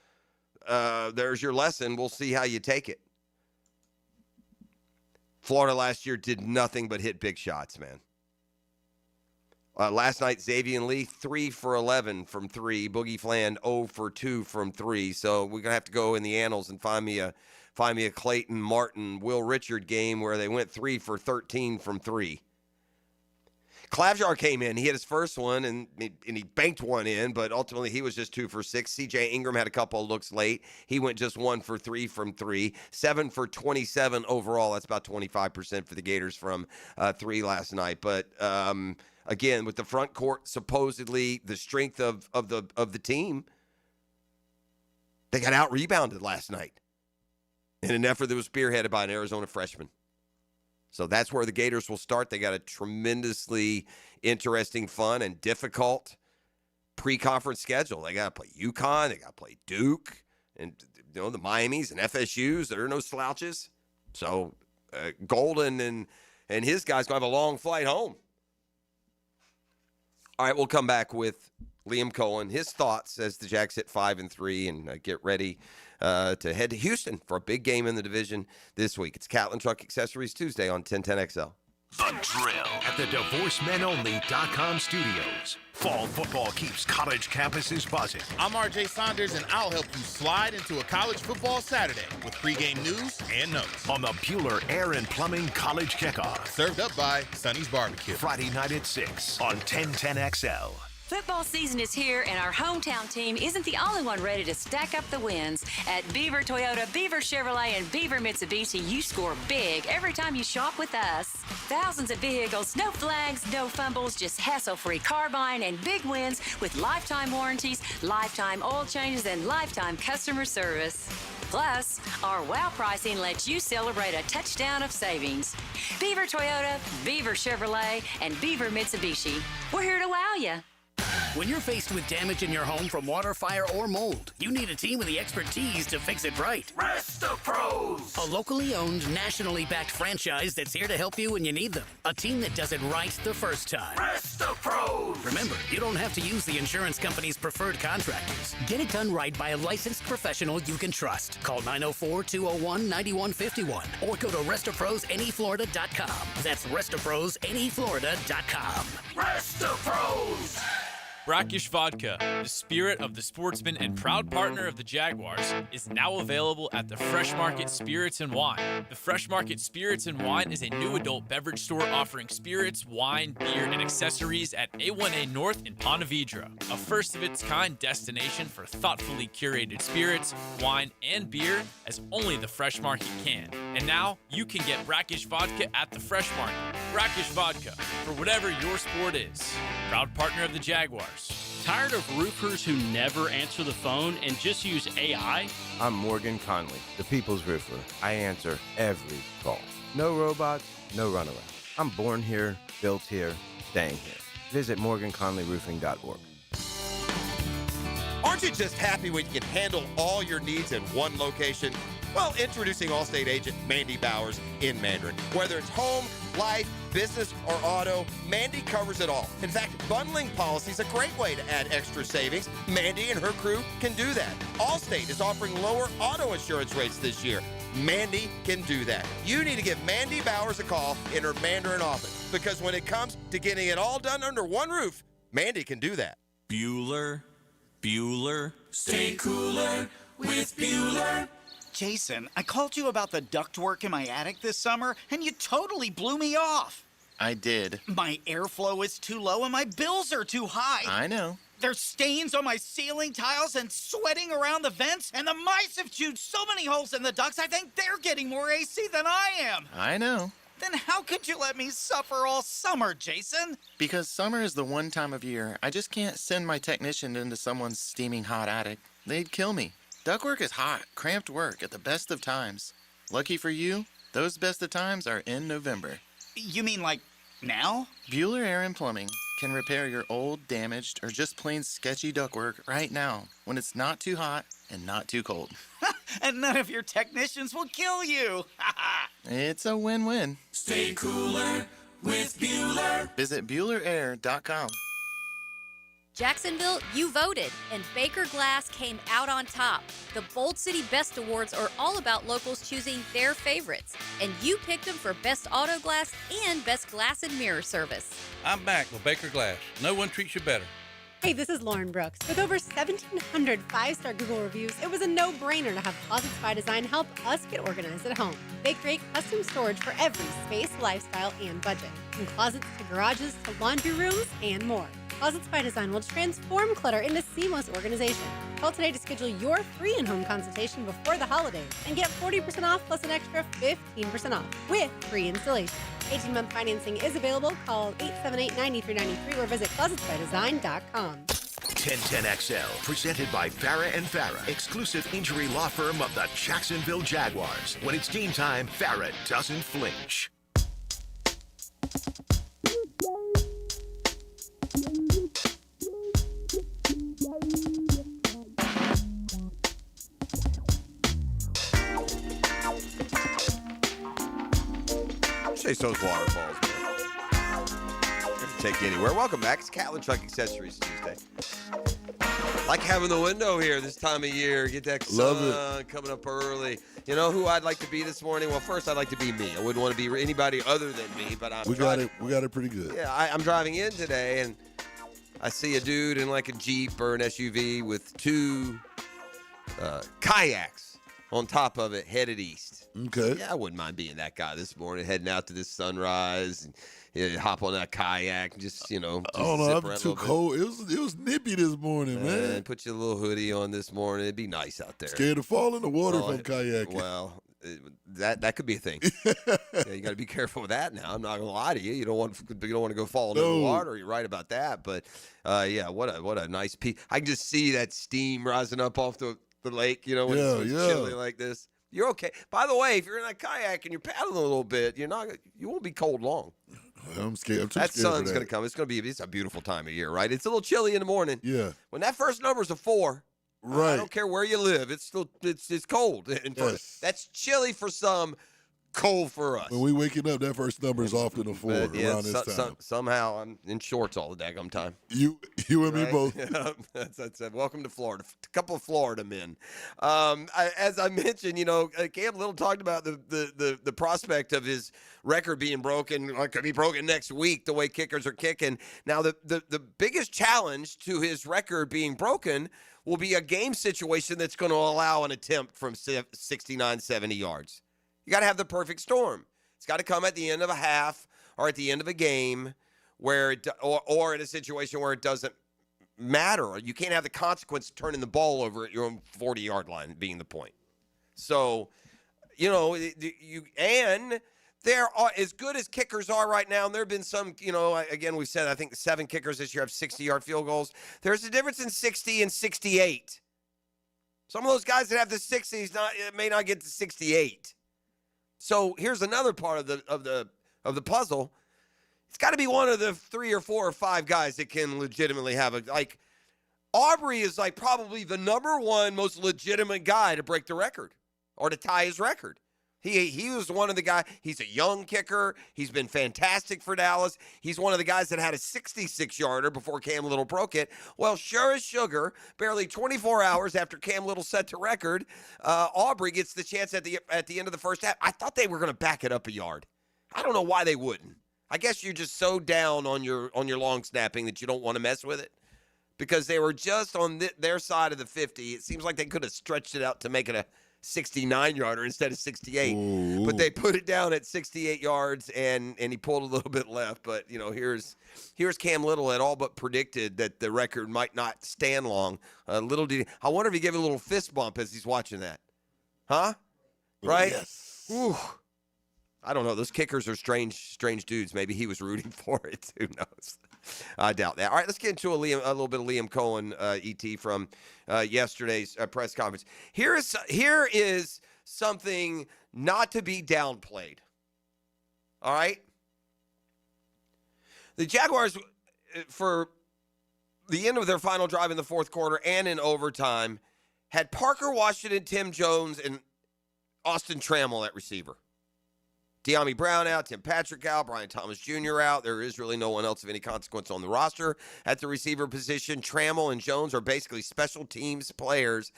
Speaker 10: there's your lesson. We'll see how you take it. Florida last year did nothing but hit big shots, man. Last night, Xavier Lee, 3 for 11 from 3. Boogie Fland, 0 for 2 from 3. So we're going to have to go in the annals and find me a Clayton Martin, Will Richard game where they went 3 for 13 from 3. Klavjar came in. He hit his first one, and he banked one in, but ultimately he was just 2 for 6. C.J. Ingram had a couple of looks late. He went just 1 for 3 from 3. 7 for 27 overall. That's about 25% for the Gators from 3 last night. But again, with the front court supposedly the strength of the team, they got out-rebounded last night in an effort that was spearheaded by an Arizona freshman. So that's where the Gators will start. They got a tremendously interesting, fun, and difficult pre-conference schedule. They got to play UConn. They got to play Duke, and the Miamis and FSUs. There are no slouches. So Golden and his guys going to have a long flight home. All right, we'll come back with Liam Cohen, his thoughts as the Jags hit 5-3 and get ready to head to Houston for a big game in the division this week. It's Catlin Truck Accessories Tuesday on 1010XL.
Speaker 1: The Drill at the DivorceMenOnly.com studios. Fall football keeps college campuses buzzing.
Speaker 2: I'm RJ Saunders, and I'll help you slide into a college football Saturday with pregame news and notes.
Speaker 1: On the Bueller Air and Plumbing College Kickoff.
Speaker 2: Served up by Sonny's Barbecue.
Speaker 1: Friday night at 6 on 1010XL.
Speaker 11: Football season is here, and our hometown team isn't the only one ready to stack up the wins. At Beaver Toyota, Beaver Chevrolet, and Beaver Mitsubishi, you score big every time you shop with us. Thousands of vehicles, no flags, no fumbles, just hassle-free car buying and big wins with lifetime warranties, lifetime oil changes, and lifetime customer service. Plus, our wow pricing lets you celebrate a touchdown of savings. Beaver Toyota, Beaver Chevrolet, and Beaver Mitsubishi. We're here to wow you.
Speaker 3: When you're faced with damage in your home from water, fire, or mold, you need a team with the expertise to fix it right.
Speaker 9: Resto Pros!
Speaker 3: A locally owned, nationally backed franchise that's here to help you when you need them. A team that does it right the first time.
Speaker 9: Resto Pros!
Speaker 3: Remember, you don't have to use the insurance company's preferred contractors. Get it done right by a licensed professional you can trust. Call 904-201-9151 or go to RestoProsNEFlorida.com. That's RestoProsNEFlorida.com.
Speaker 9: Resto Pros!
Speaker 14: Brackish Vodka, the spirit of the sportsman and proud partner of the Jaguars, is now available at the Fresh Market Spirits and Wine. The Fresh Market Spirits and Wine is a new adult beverage store offering spirits, wine, beer, and accessories at A1A North in Ponte Vedra, a first-of-its-kind destination for thoughtfully curated spirits, wine, and beer as only the Fresh Market can. And now, you can get Brackish Vodka at the Fresh Market. Brackish Vodka, for whatever your sport is. Proud partner of the Jaguars.
Speaker 22: Tired of roofers who never answer the phone and just use AI?
Speaker 23: I'm Morgan Conley, the People's Roofer. I answer every call. No robots, no runaround. I'm born here, built here, staying here. Visit MorganConleyRoofing.org.
Speaker 10: Aren't you just happy when you can handle all your needs in one location? Well, introducing Allstate agent Mandy Bowers in Mandarin. Whether it's home, life, business, or auto, Mandy covers it all. In fact, bundling policy is a great way to add extra savings. Mandy and her crew can do that. Allstate is offering lower auto insurance rates this year. Mandy can do that. You need to give Mandy Bowers a call in her Mandarin office, because when it comes to getting it all done under one roof, Mandy can do that.
Speaker 24: Bueller,
Speaker 9: Stay cooler with Bueller.
Speaker 25: Jason, I called you about the ductwork in my attic this summer, and you totally blew me off.
Speaker 24: I did.
Speaker 25: My airflow is too low and my bills are too high.
Speaker 24: I know.
Speaker 25: There's stains on my ceiling tiles and sweating around the vents, and the mice have chewed so many holes in the ducts, I think they're getting more AC than I am.
Speaker 24: I know.
Speaker 25: Then how could you let me suffer all summer, Jason?
Speaker 24: Because summer is the one time of year I just can't send my technician into someone's steaming hot attic. They'd kill me. Ductwork is hot, cramped work at the best of times. Lucky for you, those best of times are in November.
Speaker 25: You mean like now?
Speaker 24: Bueller Air and Plumbing can repair your old, damaged, or just plain sketchy ductwork right now when it's not too hot and not too cold.
Speaker 25: And none of your technicians will kill you.
Speaker 24: It's a win-win.
Speaker 9: Stay cooler with Bueller.
Speaker 24: Visit BuellerAir.com.
Speaker 26: Jacksonville, you voted, and Baker Glass came out on top. The Bold City Best Awards are all about locals choosing their favorites, and you picked them for Best Auto Glass and Best Glass and Mirror Service.
Speaker 27: I'm back with Baker Glass. No one treats you better.
Speaker 16: Hey, this is Lauren Brooks. With over 1,700 five-star Google reviews, it was a no-brainer to have Closets by Design help us get organized at home. They create custom storage for every space, lifestyle, and budget. From closets to garages to laundry rooms and more. Closets by Design will transform clutter into seamless organization. Call today to schedule your free in-home consultation before the holidays and get 40% off plus an extra 15% off with free installation. 18-month financing is available. Call 878-9393 or visit closetsbydesign.com.
Speaker 1: 1010XL, presented by Farah & Farah, exclusive injury law firm of the Jacksonville Jaguars. When it's team time, Farah doesn't flinch.
Speaker 10: Chase those waterfalls, man. Take you anywhere. Welcome back. It's Catlin Truck Accessories Tuesday. Like having the window here this time of year. Get that sun coming up early. You know who I'd like to be this morning? Well, first I'd like to be me. I wouldn't want to be anybody other than me, but
Speaker 5: we got it pretty good.
Speaker 10: Yeah, I'm driving in today and I see a dude in like a Jeep or an SUV with two kayaks on top of it headed east.
Speaker 5: Okay.
Speaker 10: Yeah, I wouldn't mind being that guy this morning, heading out to this sunrise and hop on that kayak and just,
Speaker 5: I don't know, I'm too cold. It was nippy this morning, man.
Speaker 10: Put your little hoodie on this morning. It'd be nice out there.
Speaker 5: Scared to fall in the water from kayaking.
Speaker 10: Well, that could be a thing. You got to be careful with that now. I'm not gonna lie to you. You don't want to go fall into the water. You're right about that. But what a nice piece. I can just see that steam rising up off the lake. When it's chilly like this. You're okay. By the way, if you're in that kayak and you're paddling a little bit, you won't be cold long.
Speaker 5: I'm scared. I'm too
Speaker 10: That
Speaker 5: scared for
Speaker 10: sun's
Speaker 5: that.
Speaker 10: going to come. It's a beautiful time of year, right? It's a little chilly in the morning.
Speaker 5: Yeah.
Speaker 10: When that first number's a 4,
Speaker 5: Right.
Speaker 10: I don't care where you live. It's still it's cold. And
Speaker 5: Yes.
Speaker 10: that's chilly for some, cold for us.
Speaker 5: When we waking up, that first number is often a 4 around this time.
Speaker 10: Somehow I'm in shorts all the daggum time.
Speaker 5: You and me
Speaker 10: Right?
Speaker 5: both.
Speaker 10: That's it. Welcome to Florida. A couple of Florida men. As I mentioned, Cam Little talked about the prospect of his record being broken. It could be broken next week, the way kickers are kicking. Now, the biggest challenge to his record being broken will be a game situation that's going to allow an attempt from 69, 70 yards. You got to have the perfect storm. It's got to come at the end of a half or at the end of a game where or in a situation where it doesn't matter. You can't have the consequence of turning the ball over at your own 40-yard line being the point. So, and there are, as good as kickers are right now, and there have been some, again, we've said, I think 7 kickers this year have 60-yard field goals. There's a difference in 60 and 68. Some of those guys that have the 60s may not get to 68. So here's another part of the puzzle. It's got to be one of the 3 or 4 or 5 guys that can legitimately have Aubrey is probably the number one most legitimate guy to break the record or to tie his record. He was one of the guys. He's a young kicker. He's been fantastic for Dallas. He's one of the guys that had a 66-yarder before Cam Little broke it. Well, sure as sugar, barely 24 hours after Cam Little set the record, Aubrey gets the chance at the end of the first half. I thought they were going to back it up a yard. I don't know why they wouldn't. I guess you're just so down on your long snapping that you don't want to mess with it because they were just on their side of the 50. It seems like they could have stretched it out to make it a 69-yarder instead of 68. Ooh. But they put it down at 68 yards, and he pulled a little bit left. But, here's Cam Little had all but predicted that the record might not stand long. I wonder if he gave a little fist bump as he's watching that. Huh? Right?
Speaker 5: Yes.
Speaker 10: Ooh. I don't know. Those kickers are strange dudes. Maybe he was rooting for it. Who knows? I doubt that. All right, let's get into a little bit of Liam Cohen, ET, from yesterday's press conference. Here is something not to be downplayed. All right? The Jaguars, for the end of their final drive in the fourth quarter and in overtime, had Parker Washington, Tim Jones, and Austin Trammell at receiver. De'Ami Brown out, Tim Patrick out, Brian Thomas Jr. out. There is really no one else of any consequence on the roster at the receiver position. Trammell and Jones are basically special teams players.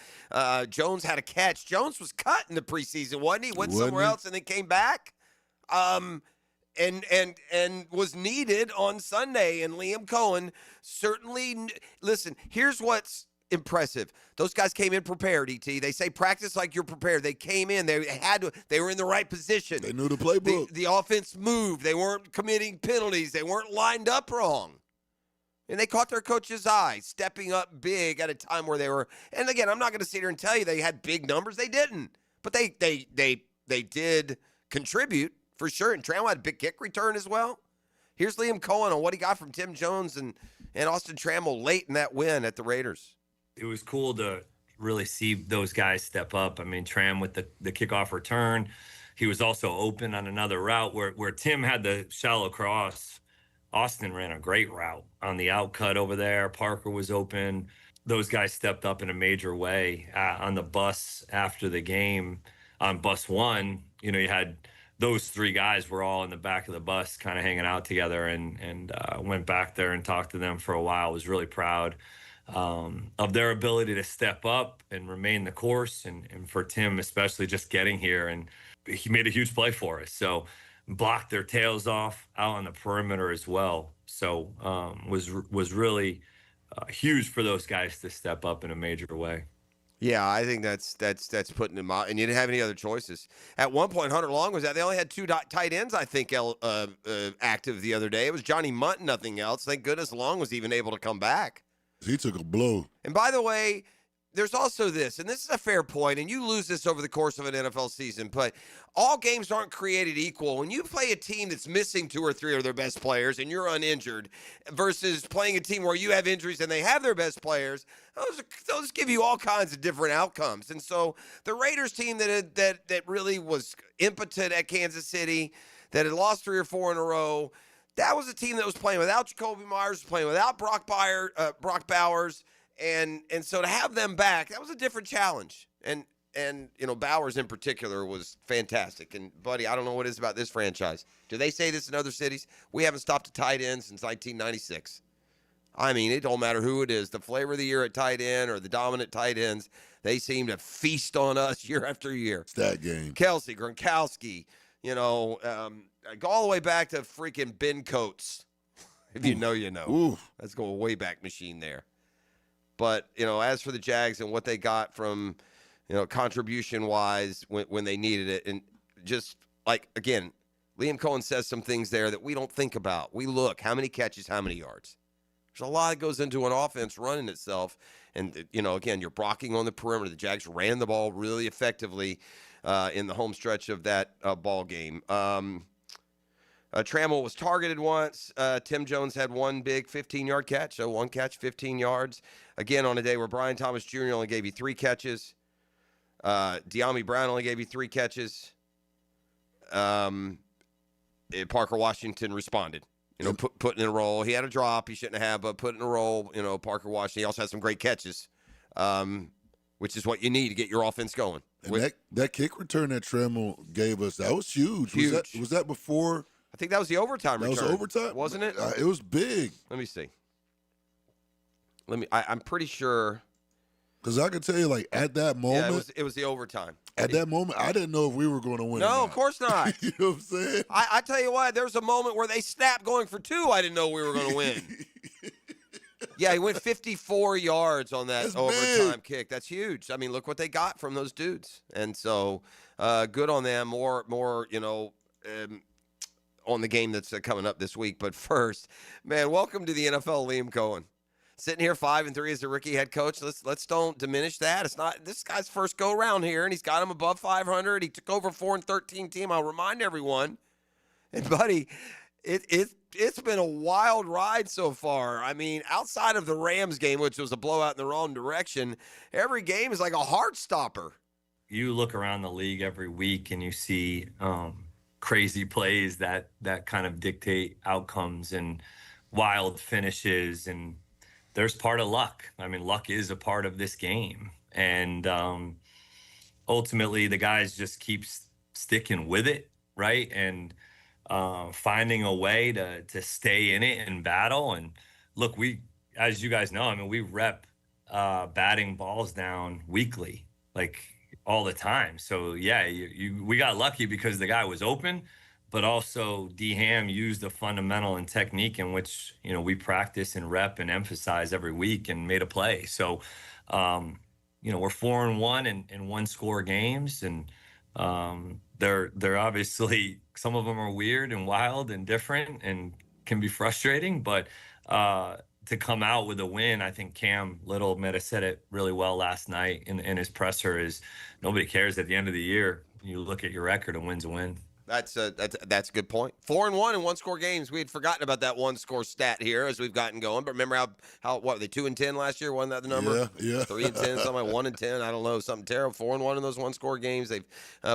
Speaker 10: Jones had a catch. Jones was cut in the preseason, wasn't he? Went somewhere else and then came back. And was needed on Sunday. And Liam Cohen certainly, listen, here's what's impressive. Those guys came in prepared, ET. They say practice like you're prepared. They came in. They were in the right position.
Speaker 5: They knew the playbook.
Speaker 10: The offense moved. They weren't committing penalties. They weren't lined up wrong. And they caught their coach's eye, stepping up big at a time where they were. And again, I'm not going to sit here and tell you they had big numbers. They didn't. But they did contribute for sure. And Trammell had a big kick return as well. Here's Liam Cohen on what he got from Tim Jones and Austin Trammell late in that win at the Raiders.
Speaker 4: It was cool to really see those guys step up. I mean, Tram with the kickoff return. He was also open on another route where Tim had the shallow cross. Austin ran a great route on the out cut over there. Parker was open. Those guys stepped up in a major way on the bus after the game. On bus 1, you had those 3 guys were all in the back of the bus kind of hanging out together and went back there and talked to them for a while. I was really proud of their ability to step up and remain the course. And for Tim, especially just getting here, and he made a huge play for us. So blocked their tails off out on the perimeter as well. So was really huge for those guys to step up in a major way.
Speaker 10: Yeah, I think that's putting them out, and you didn't have any other choices. At one point, Hunter Long was out. They only had 2 tight ends, I think, active the other day. It was Johnny Munt, nothing else. Thank goodness Long was even able to come back.
Speaker 5: He took a blow.
Speaker 10: And by the way, there's also this, and this is a fair point, and you lose this over the course of an NFL season, but all games aren't created equal. When you play a team that's missing 2 or 3 of their best players and you're uninjured versus playing a team where you have injuries and they have their best players, those give you all kinds of different outcomes. And so the Raiders team that really was impotent at Kansas City, that had lost 3 or 4 in a row, that was a team that was playing without Jacoby Myers, playing without Brock Bowers, and so to have them back, that was a different challenge. And Bowers in particular was fantastic. And buddy, I don't know what it is about this franchise. Do they say this in other cities? We haven't stopped a tight end since 1996. I mean, it don't matter who it is. The flavor of the year at tight end or the dominant tight ends, they seem to feast on us year after year.
Speaker 5: It's that game.
Speaker 10: Kelsey, Gronkowski, go all the way back to freaking Ben Coates. If you know, you know.
Speaker 5: Ooh.
Speaker 10: Let's go a way back machine there. But, as for the Jags and what they got from, contribution-wise when they needed it, and just, again, Liam Cohen says some things there that we don't think about. We look, how many catches, how many yards? There's a lot that goes into an offense running itself. And, again, you're blocking on the perimeter. The Jags ran the ball really effectively in the home stretch of that ball game. Trammell was targeted once. Tim Jones had one big 15-yard catch. So one catch, 15 yards. Again, on a day where Brian Thomas Jr. only gave you 3 catches. De'Ami Brown only gave you 3 catches. Parker Washington responded. Put in a roll. He had a drop he shouldn't have, but put in a roll. Parker Washington. He also had some great catches, which is what you need to get your offense going.
Speaker 5: And that kick return that Trammell gave us, that was huge. Was that before?
Speaker 10: I think that was the overtime return.
Speaker 5: That was overtime?
Speaker 10: Wasn't it?
Speaker 5: It was big.
Speaker 10: Let me see. I'm pretty sure.
Speaker 5: Because I could tell you, at that moment.
Speaker 10: Yeah, it was the overtime.
Speaker 5: At that moment, I didn't know if we were going to win.
Speaker 10: No, of course not.
Speaker 5: You know what I'm saying?
Speaker 10: I tell you what, there was a moment where they snapped going for 2. I didn't know we were going to win. Yeah, he went 54 yards on that overtime kick. That's huge. I mean, look what they got from those dudes. And so, good on them. More, on the game that's coming up this week. But first, man, welcome to the NFL, Liam Cohen. Sitting here 5-3 as a rookie head coach. Let's don't diminish that. It's not this guy's first go around here, and he's got him above 500. He took over 4-13 team. I'll remind everyone. And buddy, it's been a wild ride so far. I mean, outside of the Rams game, which was a blowout in the wrong direction, every game is like a heart stopper.
Speaker 4: You look around the league every week and you see crazy plays that kind of dictate outcomes and wild finishes, and there's part of luck. I mean, luck is a part of this game. And ultimately, the guys just keep sticking with it, right? And finding a way to stay in it and battle. And look, as you guys know, I mean, we rep batting balls down weekly, all the time. So, yeah, we got lucky because the guy was open, but also D. Ham used the fundamental and technique in which, we practice and rep and emphasize every week and made a play. So, we're 4-1 in one-score games, and they're obviously, some of them are weird and wild and different and can be frustrating, but to come out with a win, I think Cam Little might have said it really well last night in his presser, is nobody cares at the end of the year. You look at your record, a win's a win.
Speaker 10: That's a good point. 4-1 in one-score games. We had forgotten about that one-score stat here as we've gotten going. But remember how what were they 2-10 last year? Wasn't that the number?
Speaker 5: Yeah.
Speaker 10: 3-10, something like 1-10. I don't know, something terrible. 4-1 in those one-score games. They've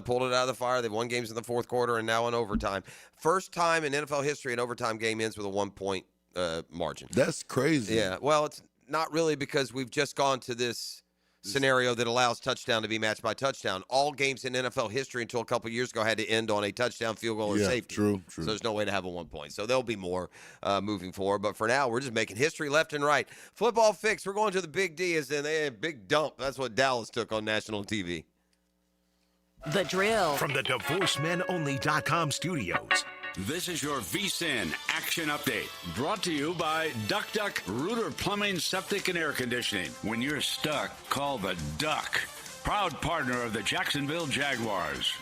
Speaker 10: pulled it out of the fire. They've won games in the fourth quarter and now in overtime. First time in NFL history an overtime game ends with a 1-point margin.
Speaker 5: That's crazy.
Speaker 10: Yeah. Well, it's not really, because we've just gone to this scenario that allows touchdown to be matched by touchdown. All games in NFL history until a couple years ago had to end on a touchdown, field goal, or safety.
Speaker 5: True.
Speaker 10: So there's no way to have a 1 point. So there'll be more moving forward. But for now, we're just making history left and right. Football fix. We're going to the Big D, as in a big dump. That's what Dallas took on national TV.
Speaker 1: The Drill. From the DivorceMenOnly.com studios.
Speaker 6: This is your VSIN Action Update, brought to you by Duck Duck Rooter Plumbing, Septic, and Air Conditioning. When you're stuck, call the Duck. Proud partner of the Jacksonville Jaguars.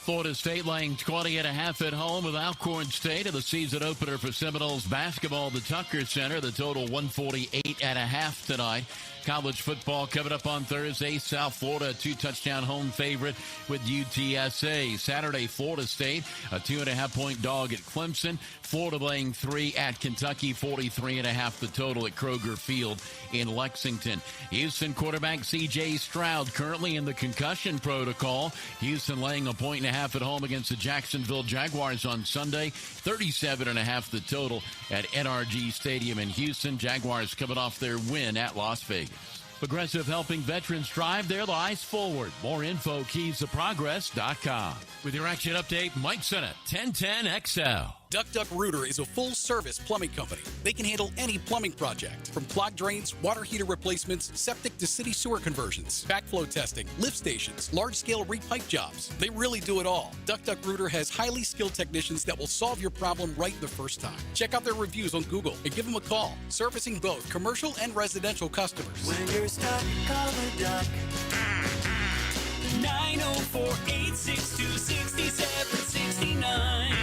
Speaker 7: Florida State laying 20.5 at home with Alcorn State in the season opener for Seminoles basketball, the Tucker Center. The total 148.5 tonight. College football coming up on Thursday. South Florida, a 2-touchdown home favorite with UTSA. Saturday, Florida State, a 2.5-point dog at Clemson. Florida laying 3 at Kentucky, 43.5 the total at Kroger Field in Lexington. Houston quarterback C.J. Stroud currently in the concussion protocol. Houston laying 1.5 at home against the Jacksonville Jaguars on Sunday, 37.5 the total at NRG Stadium in Houston. Jaguars coming off their win at Las Vegas. Progressive helping veterans drive their lives forward. More info, keystoprogress.com. With your action update, Mike Sennett, 1010XL.
Speaker 8: Duck Rooter is a full-service plumbing company. They can handle any plumbing project, from clogged drains, water heater replacements, septic to city sewer conversions, backflow testing, lift stations, large-scale repipe jobs. They really do it all. Duck Rooter has highly skilled technicians that will solve your problem right the first time. Check out their reviews on Google and give them a call. Servicing both commercial and residential customers.
Speaker 9: When you're stuck, call the Duck. 904-862-6769.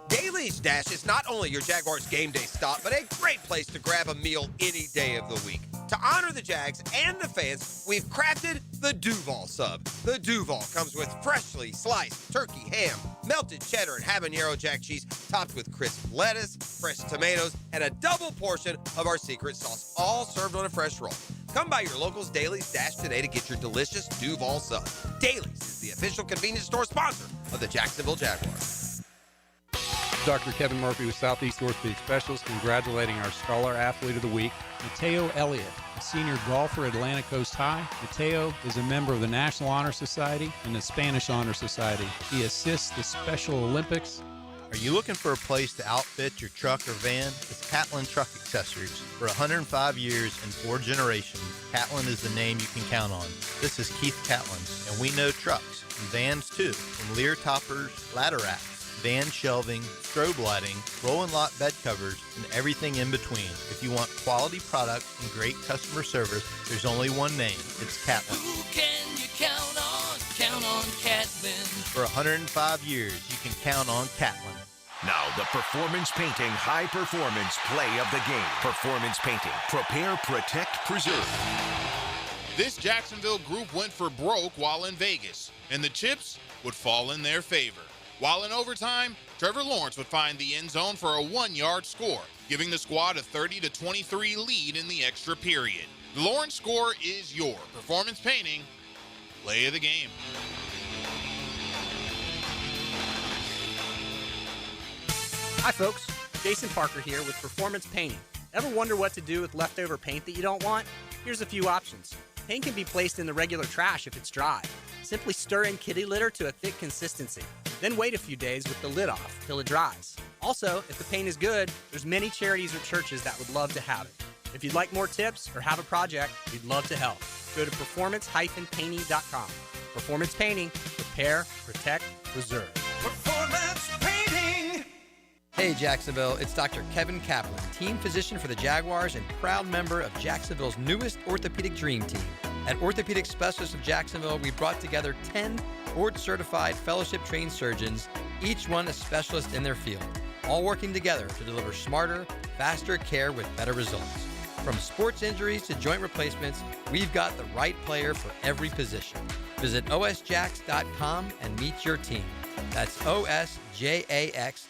Speaker 10: Daly's Dash is not only your Jaguars game day stop, but a great place to grab a meal any day of the week. To honor the Jags and the fans, we've crafted the Duval Sub. The Duval comes with freshly sliced turkey ham, melted cheddar and habanero jack cheese, topped with crisp lettuce, fresh tomatoes, and a double portion of our secret sauce, all served on a fresh roll. Come by your local's Daly's Dash today to get your delicious Duval Sub. Daly's is the official convenience store sponsor of the Jacksonville Jaguars.
Speaker 12: Dr. Kevin Murphy with Southeast Orthopedic Specialists congratulating our Scholar Athlete of the Week, Mateo Elliott, a senior golfer at Atlantic Coast High. Mateo is a member of the National Honor Society and the Spanish Honor Society. He assists the Special Olympics.
Speaker 13: Are you looking for a place to outfit your truck or van? It's Catlin Truck Accessories. For 105 years and 4 generations, Catlin is the name you can count on. This is Keith Catlin, and we know trucks and vans too, from Lear toppers, ladder racks, van shelving, strobe lighting, roll and lot bed covers, and everything in between. If you want quality products and great customer service, there's only one name. It's Catlin.
Speaker 9: Who can you count on? Count on Catlin.
Speaker 13: For 105 years, you can count on Catlin.
Speaker 1: Now the Performance Painting High Performance Play of the Game. Performance Painting. Prepare, protect, preserve.
Speaker 2: This Jacksonville group went for broke while in Vegas, and the chips would fall in their favor. While in overtime, Trevor Lawrence would find the end zone for a 1-yard score, giving the squad a 30-23 lead in the extra period. The Lawrence score is your Performance Painting Play of the Game.
Speaker 15: Hi folks, Jason Parker here with Performance Painting. Ever wonder what to do with leftover paint that you don't want? Here's a few options. Paint can be placed in the regular trash if it's dry. Simply stir in kitty litter to a thick consistency. Then wait a few days with the lid off till it dries. Also, if the paint is good, there's many charities or churches that would love to have it. If you'd like more tips or have a project, we'd love to help. Go to performance-painting.com. Performance Painting. Repair, protect, preserve.
Speaker 9: Performance Painting.
Speaker 17: Hey Jacksonville, it's Dr. Kevin Kaplan, team physician for the Jaguars and proud member of Jacksonville's newest orthopedic dream team. At Orthopedic Specialists of Jacksonville, we brought together 10 board-certified fellowship-trained surgeons, each one a specialist in their field, all working together to deliver smarter, faster care with better results. From sports injuries to joint replacements, we've got the right player for every position. Visit osjax.com and meet your team. That's osjax.com.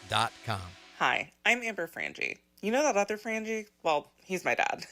Speaker 18: Hi, I'm Amber Frangie. You know that other Frangie? Well, he's my dad.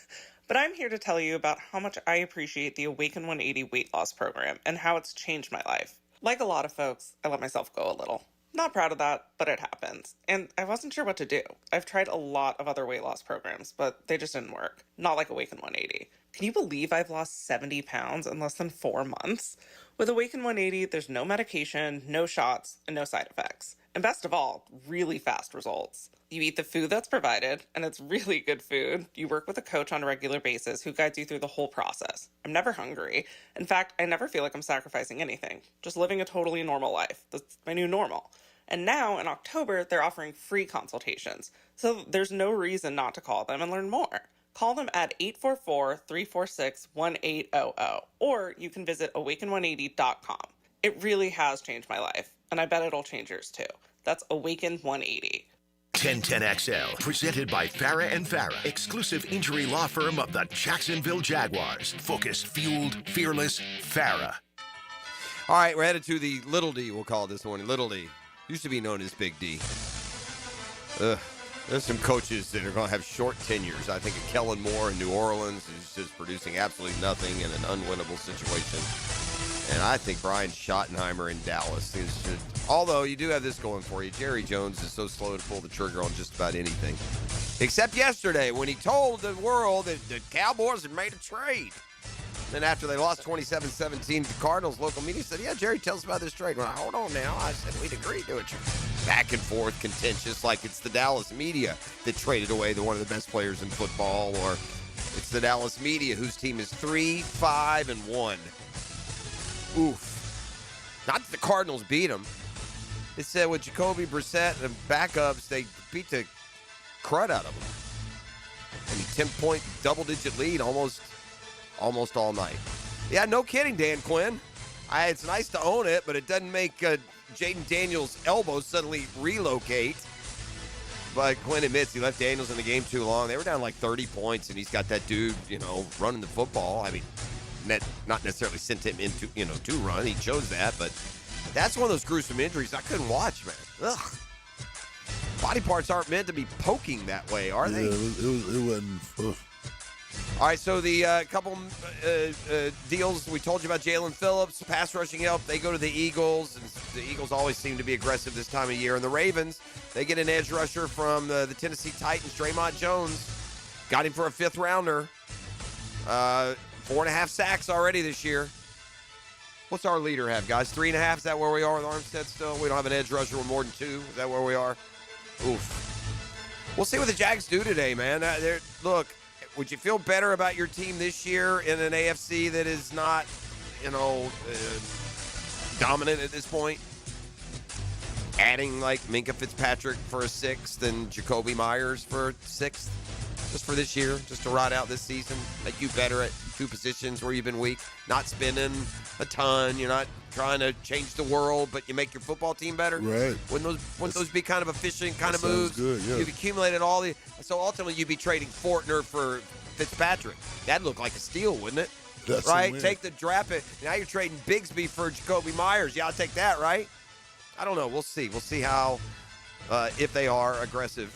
Speaker 18: But I'm here to tell you about how much I appreciate the Awaken 180 weight loss program and how it's changed my life. Like a lot of folks, I let myself go a little. Not proud of that, but it happens. And I wasn't sure what to do. I've tried a lot of other weight loss programs, but they just didn't work. Not like Awaken 180. Can you believe I've lost 70 pounds in less than 4 months? With Awaken 180, there's no medication, no shots, and no side effects. And best of all, really fast results. You eat the food that's provided, and it's really good food. You work with a coach on a regular basis who guides you through the whole process. I'm never hungry. In fact, I never feel like I'm sacrificing anything. Just living a totally normal life. That's my new normal. And now, in October, they're offering free consultations. So there's no reason not to call them and learn more. Call them at 844-346-1800, or you can visit awaken180.com. It really has changed my life, and I bet it'll change yours too. That's Awaken 180.
Speaker 1: 1010XL, presented by Farah and Farah, exclusive injury law firm of the Jacksonville Jaguars. Focused, fueled, fearless, Farah.
Speaker 10: All right, we're headed to the Little D, we'll call it this morning. Little D. Used to be known as Big D. There's some coaches that are going to have short tenures. I think of Kellen Moore in New Orleans, who's just producing absolutely nothing in an unwinnable situation. And I think Brian Schottenheimer in Dallas is just, although you do have this going for you. Jerry Jones is so slow to pull the trigger on just about anything. Except yesterday when he told the world that the Cowboys had made a trade. Then after they lost 27-17 to the Cardinals, local media said, yeah, Jerry, tell us about this trade. Well, hold on now. I said we'd agreed to it. Back and forth, contentious, like it's the Dallas media that traded away one of the best players in football, or it's the Dallas media whose team is 3-5-1. Oof. Not that the Cardinals beat them. They said with Jacoby Brissett and backups, they beat the crud out of them. I mean, 10-point double-digit lead almost all night. Yeah, no kidding, Dan Quinn. It's nice to own it, but it doesn't make Jaden Daniels' elbow suddenly relocate. But Quinn admits he left Daniels in the game too long. They were down like 30 points, and he's got that dude, running the football. I mean, not necessarily sent him into, to run. He chose that, but that's one of those gruesome injuries I couldn't watch, man. Ugh. Body parts aren't meant to be poking that way, are they?
Speaker 5: Yeah, it wasn't. Ugh.
Speaker 10: All right, so the couple deals we told you about, Jalen Phillips, pass rushing help, they go to the Eagles. And the Eagles always seem to be aggressive this time of year. And the Ravens, they get an edge rusher from the Tennessee Titans, Draymond Jones. Got him for a fifth-rounder. 4.5 sacks already this year. What's our leader have, guys? 3.5? Is that where we are with Armstead still? We don't have an edge rusher with more than 2. Is that where we are? Oof. We'll see what the Jags do today, man. Look, would you feel better about your team this year in an AFC that is not, dominant at this point? Adding, like, Minkah Fitzpatrick for a 6th and Jacoby Myers for 6th just for this year, just to ride out this season, make you better at 2 positions where you've been weak, not spending a ton, you're not trying to change the world, but you make your football team better.
Speaker 5: Right.
Speaker 10: Wouldn't those be kind of efficient kind of moves?
Speaker 5: Good, yeah.
Speaker 10: You've accumulated so ultimately you'd be trading Fortner for Fitzpatrick. That'd look like a steal, wouldn't it?
Speaker 5: That's
Speaker 10: right? Take the draft pick. Now you're trading Bigsby for Jacoby Myers. Yeah, I'll take that, right? I don't know. We'll see. We'll see how, if they are aggressive.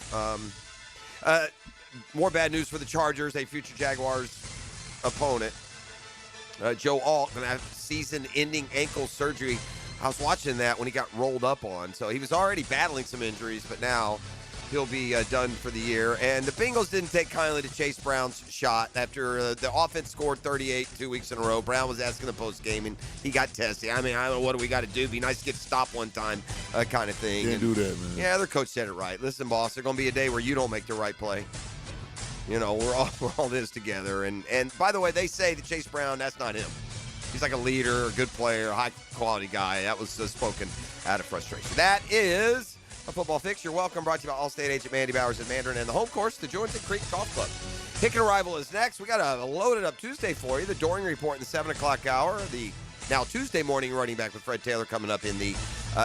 Speaker 10: More bad news for the Chargers, a future Jaguars opponent. Joe Alt going to have season-ending ankle surgery. I was watching that when he got rolled up on. So he was already battling some injuries, but now he'll be done for the year. And the Bengals didn't take kindly to Chase Brown's shot after the offense scored 38 2 weeks in a row. Brown was asking the post-game, and he got testy. I mean, I don't know, what do we got to do? Be nice to get stopped one time kind of thing.
Speaker 5: Can't do that, man.
Speaker 10: Yeah, their coach said it right. Listen, boss, there's going to be a day where you don't make the right play. We're all this together. And by the way, they say that Chase Brown, that's not him. He's like a leader, a good player, high-quality guy. That was spoken out of frustration. That is a Football Fix. You're welcome. Brought to you by Allstate agent Mandy Bowers at Mandarin and the home course, the Jointon Creek Golf Club. Pick and Arrival is next. We got a loaded-up Tuesday for you. The Doering Report in the 7 o'clock hour. The now Tuesday morning running back with Fred Taylor coming up in the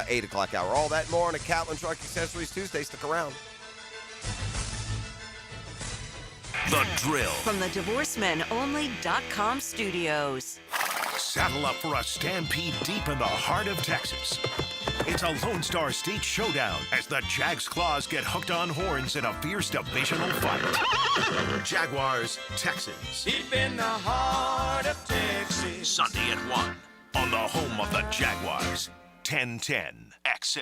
Speaker 10: 8 o'clock hour. All that and more on a Catlin Truck Accessories Tuesday. Stick around.
Speaker 1: The Drill.
Speaker 3: From the DivorceMenOnly.com studios.
Speaker 1: Saddle up for a stampede deep in the heart of Texas. It's a Lone Star State showdown as the Jags Claws get hooked on horns in a fierce divisional fight. Jaguars, Texans.
Speaker 9: Deep in the heart of Texas.
Speaker 1: Sunday at 1 on the home of the Jaguars. 1010 XL.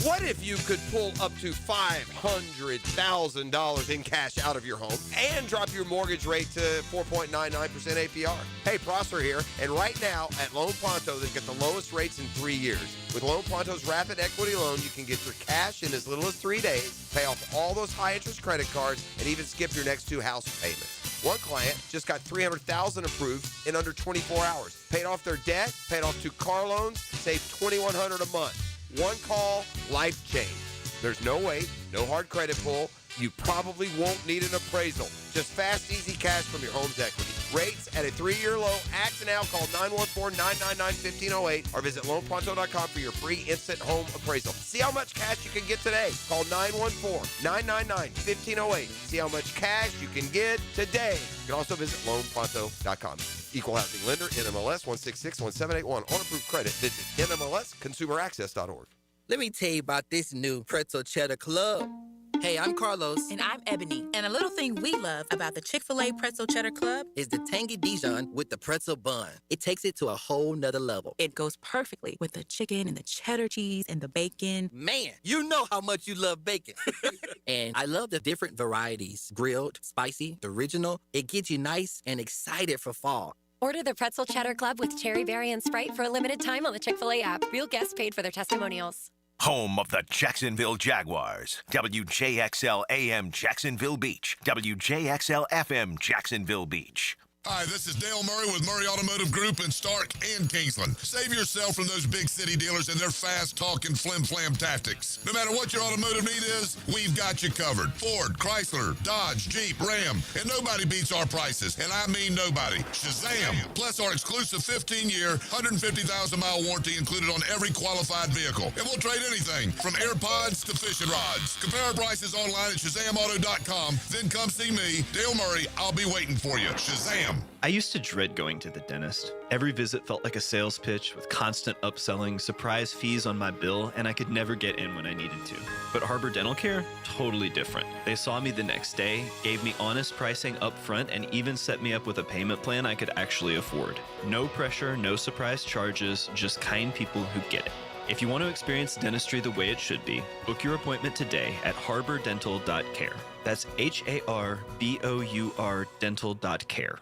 Speaker 10: What if you could pull up to $500,000 in cash out of your home and drop your mortgage rate to 4.99% APR? Hey, Prosser here, and right now at Lone Pronto, they've got the lowest rates in 3 years. With Lone Pronto's rapid equity loan, you can get your cash in as little as 3 days, pay off all those high-interest credit cards, and even skip your next 2 house payments. One client just got $300,000 approved in under 24 hours. Paid off their debt, paid off 2 car loans, saved $2,100 a month. One call, life change. There's no wait, no hard credit pull. You probably won't need an appraisal. Just fast, easy cash from your home's equity. Rates at a 3-year low. Act now. Call 914-999-1508 or visit loanpronto.com for your free instant home appraisal. See how much cash you can get today. Call 914-999-1508. See how much cash you can get today. You can also visit loanpronto.com. Equal housing lender, NMLS 1661781. On approved credit, visit NMLSconsumeraccess.org.
Speaker 11: Let me tell you about this new Pretzel Cheddar Club. Hey, I'm Carlos.
Speaker 14: And I'm Ebony. And a little thing we love about the Chick-fil-A Pretzel Cheddar Club
Speaker 11: is the tangy Dijon with the pretzel bun. It takes it to a whole nother level.
Speaker 14: It goes perfectly with the chicken and the cheddar cheese and the bacon.
Speaker 11: Man, you know how much you love bacon. And I love the different varieties. Grilled, spicy, original. It gets you nice and excited for fall.
Speaker 19: Order the Pretzel Cheddar Club with Cherry Berry and Sprite for a limited time on the Chick-fil-A app. Real guests paid for their testimonials.
Speaker 1: Home of the Jacksonville Jaguars. WJXL AM Jacksonville Beach. WJXL FM Jacksonville Beach.
Speaker 20: Hi, this is Dale Murray with Murray Automotive Group in Stark and Kingsland. Save yourself from those big city dealers and their fast-talking flim-flam tactics. No matter what your automotive need is, we've got you covered. Ford, Chrysler, Dodge, Jeep, Ram, and nobody beats our prices, and I mean nobody. Shazam! Plus our exclusive 15-year, 150,000-mile warranty included on every qualified vehicle. And we'll trade anything from AirPods to fishing rods. Compare our prices online at ShazamAuto.com. Then come see me, Dale Murray. I'll be waiting for you. Shazam!
Speaker 21: I used to dread going to the dentist. Every visit felt like a sales pitch with constant upselling, surprise fees on my bill, and I could never get in when I needed to. But Harbor Dental Care? Totally different. They saw me the next day, gave me honest pricing up front, and even set me up with a payment plan I could actually afford. No pressure, no surprise charges, just kind people who get it. If you want to experience dentistry the way it should be, book your appointment today at harbordental.care. That's HARBOUR dental.care.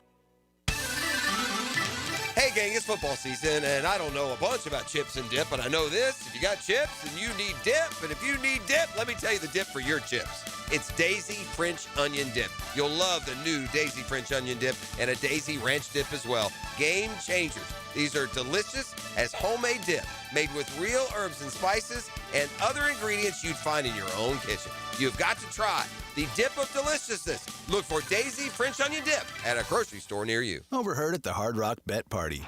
Speaker 10: Hey, gang, it's football season, and I don't know a bunch about chips and dip, but I know this. If you got chips and you need dip, and if you need dip, let me tell you the dip for your chips. It's Daisy French Onion Dip. You'll love the new Daisy French Onion Dip and a Daisy Ranch Dip as well. Game changers. These are delicious as homemade dip, made with real herbs and spices and other ingredients you'd find in your own kitchen. You've got to try the dip of deliciousness. Look for Daisy French Onion Dip at a grocery store near you.
Speaker 22: Overheard at the Hard Rock Bet Party.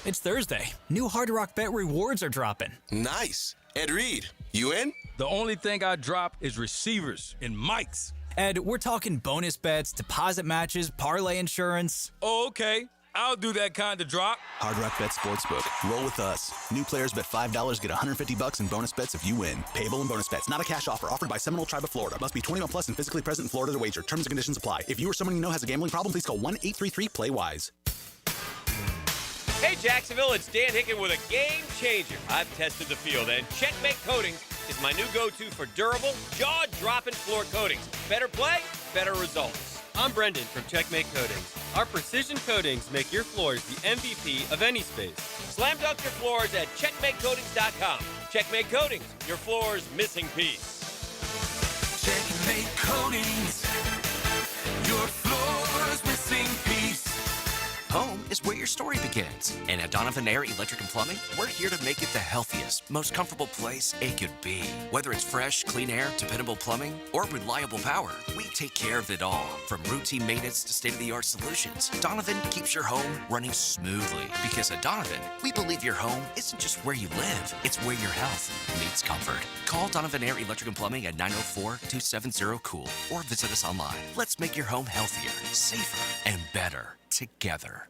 Speaker 22: It's Thursday. New Hard Rock Bet rewards are dropping.
Speaker 23: Nice. Ed Reed, you in?
Speaker 28: The only thing I drop is receivers and mics.
Speaker 22: Ed, we're talking bonus bets, deposit matches, parlay insurance.
Speaker 28: Oh, okay. I'll do that kind of drop.
Speaker 22: Hard Rock Bet Sportsbook. Roll with us. New players bet $5, get $150 in bonus bets if you win. Payable in bonus bets. Not a cash offer. Offered by Seminole Tribe of Florida. Must be 21 plus and physically present in Florida to wager. Terms and conditions apply. If you or someone you know has a gambling problem, please call 1-833-PLAY-WISE.
Speaker 29: Hey, Jacksonville, it's Dan Hicken with a game changer. I've tested the field, and Checkmate Coatings is my new go-to for durable, jaw-dropping floor coatings. Better play, better results. I'm Brendan from Checkmate Coatings. Our precision coatings make your floors the MVP of any space. Slam dunk your floors at checkmatecoatings.com. Checkmate Coatings, your floor's missing piece.
Speaker 9: Checkmate Coatings, your floor's missing piece.
Speaker 30: Home is where your story begins. And at Donovan Air Electric and Plumbing, we're here to make it the healthiest, most comfortable place it could be. Whether it's fresh, clean air, dependable plumbing, or reliable power, we take care of it all. From routine maintenance to state-of-the-art solutions, Donovan keeps your home running smoothly. Because at Donovan, we believe your home isn't just where you live, it's where your health meets comfort. Call Donovan Air Electric and Plumbing at 904-270-COOL or visit us online. Let's make your home healthier, safer, and better together.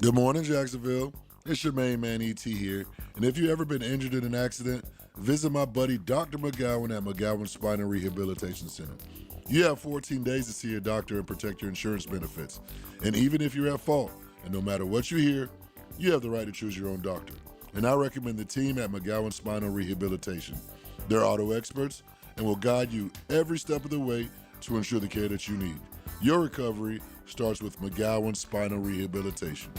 Speaker 5: Good morning, Jacksonville. It's your main man, E.T. here. And if you've ever been injured in an accident, visit my buddy Dr. McGowan at McGowan Spine and Rehabilitation Center. You have 14 days to see your doctor and protect your insurance benefits. And even if you're at fault, and no matter what you hear, you have the right to choose your own doctor. And I recommend the team at McGowan Spine and Rehabilitation. They're auto experts and will guide you every step of the way to ensure the care that you need. Your recovery starts with McGowan Spinal Rehabilitation.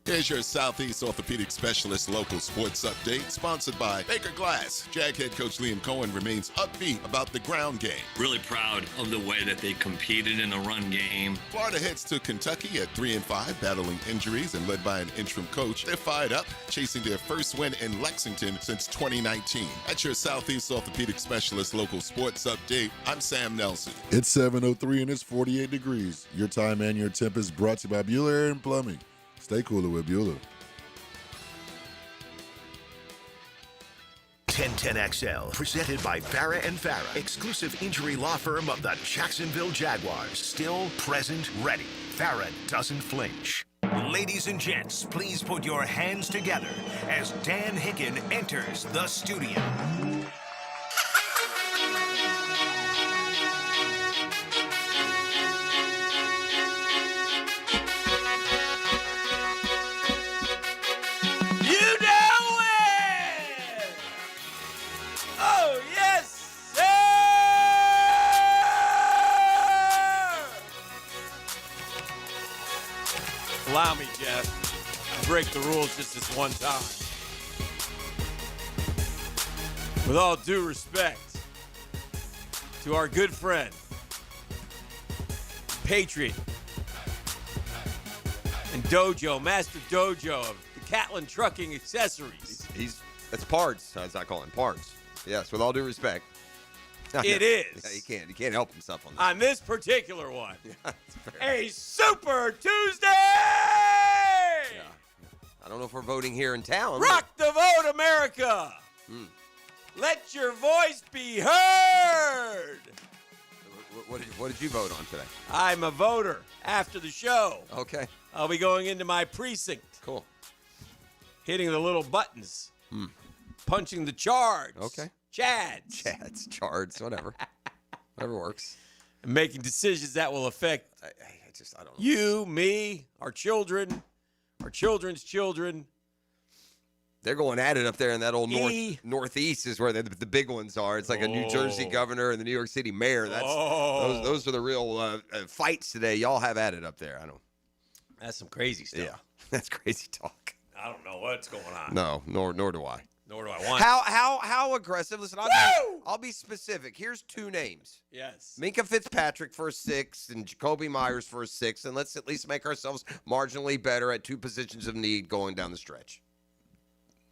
Speaker 20: Here's your Southeast Orthopedic Specialist local sports update, sponsored by Baker Glass. Jag head coach Liam Cohen remains upbeat about the ground game.
Speaker 4: Really proud of the way that they competed in the run game.
Speaker 20: Florida heads to Kentucky at 3-5, battling injuries and led by an interim coach. They're fired up, chasing their first win in Lexington since 2019. That's your Southeast Orthopedic Specialist local sports update. I'm Sam Nelson.
Speaker 5: It's 7:03 and it's 48 degrees. Your time and your temp is brought to you by Bueller Air and Plumbing. Stay cooler with Bueller.
Speaker 1: 1010XL, presented by Farah and Farah, exclusive injury law firm of the Jacksonville Jaguars. Still, present, ready. Farah doesn't flinch. Ladies and gents, please put your hands together as Dan Hicken enters the studio.
Speaker 29: Allow me, Jeff. I'll break the rules just this one time. With all due respect to our good friend, Patriot, and Dojo, Master Dojo of the Catlin Trucking Accessories.
Speaker 10: That's Pards, as I call him, Pards. Yes, with all due respect.
Speaker 29: It is.
Speaker 10: Yeah, he can't help himself on this.
Speaker 29: On this particular one. A Super Tuesday!
Speaker 10: Yeah. I don't know if we're voting here in town.
Speaker 29: Rock the vote, America! Let your voice be heard!
Speaker 10: What did you vote on today?
Speaker 29: I'm a voter after the show.
Speaker 10: Okay.
Speaker 29: I'll be going into my precinct.
Speaker 10: Cool.
Speaker 29: Hitting the little buttons. Punching the charts.
Speaker 10: Okay.
Speaker 29: Chads,
Speaker 10: chards, whatever. Whatever works.
Speaker 29: And making decisions that will affect
Speaker 10: I don't know.
Speaker 29: You, me, our children, our children's children.
Speaker 10: They're going at it up there in that old northeast is where the big ones are. It's like a New Jersey governor and the New York City mayor. Those are the real fights today. Y'all have at it up there. I don't.
Speaker 29: That's some crazy stuff.
Speaker 10: Yeah, that's crazy talk.
Speaker 29: I don't know what's going on.
Speaker 10: No, nor do I.
Speaker 29: Nor do I want.
Speaker 10: How aggressive? Listen, I'll be specific. Here's two names.
Speaker 29: Yes.
Speaker 10: Minka Fitzpatrick for a 6 and Jacoby Myers for a 6, and let's at least make ourselves marginally better at two positions of need going down the stretch.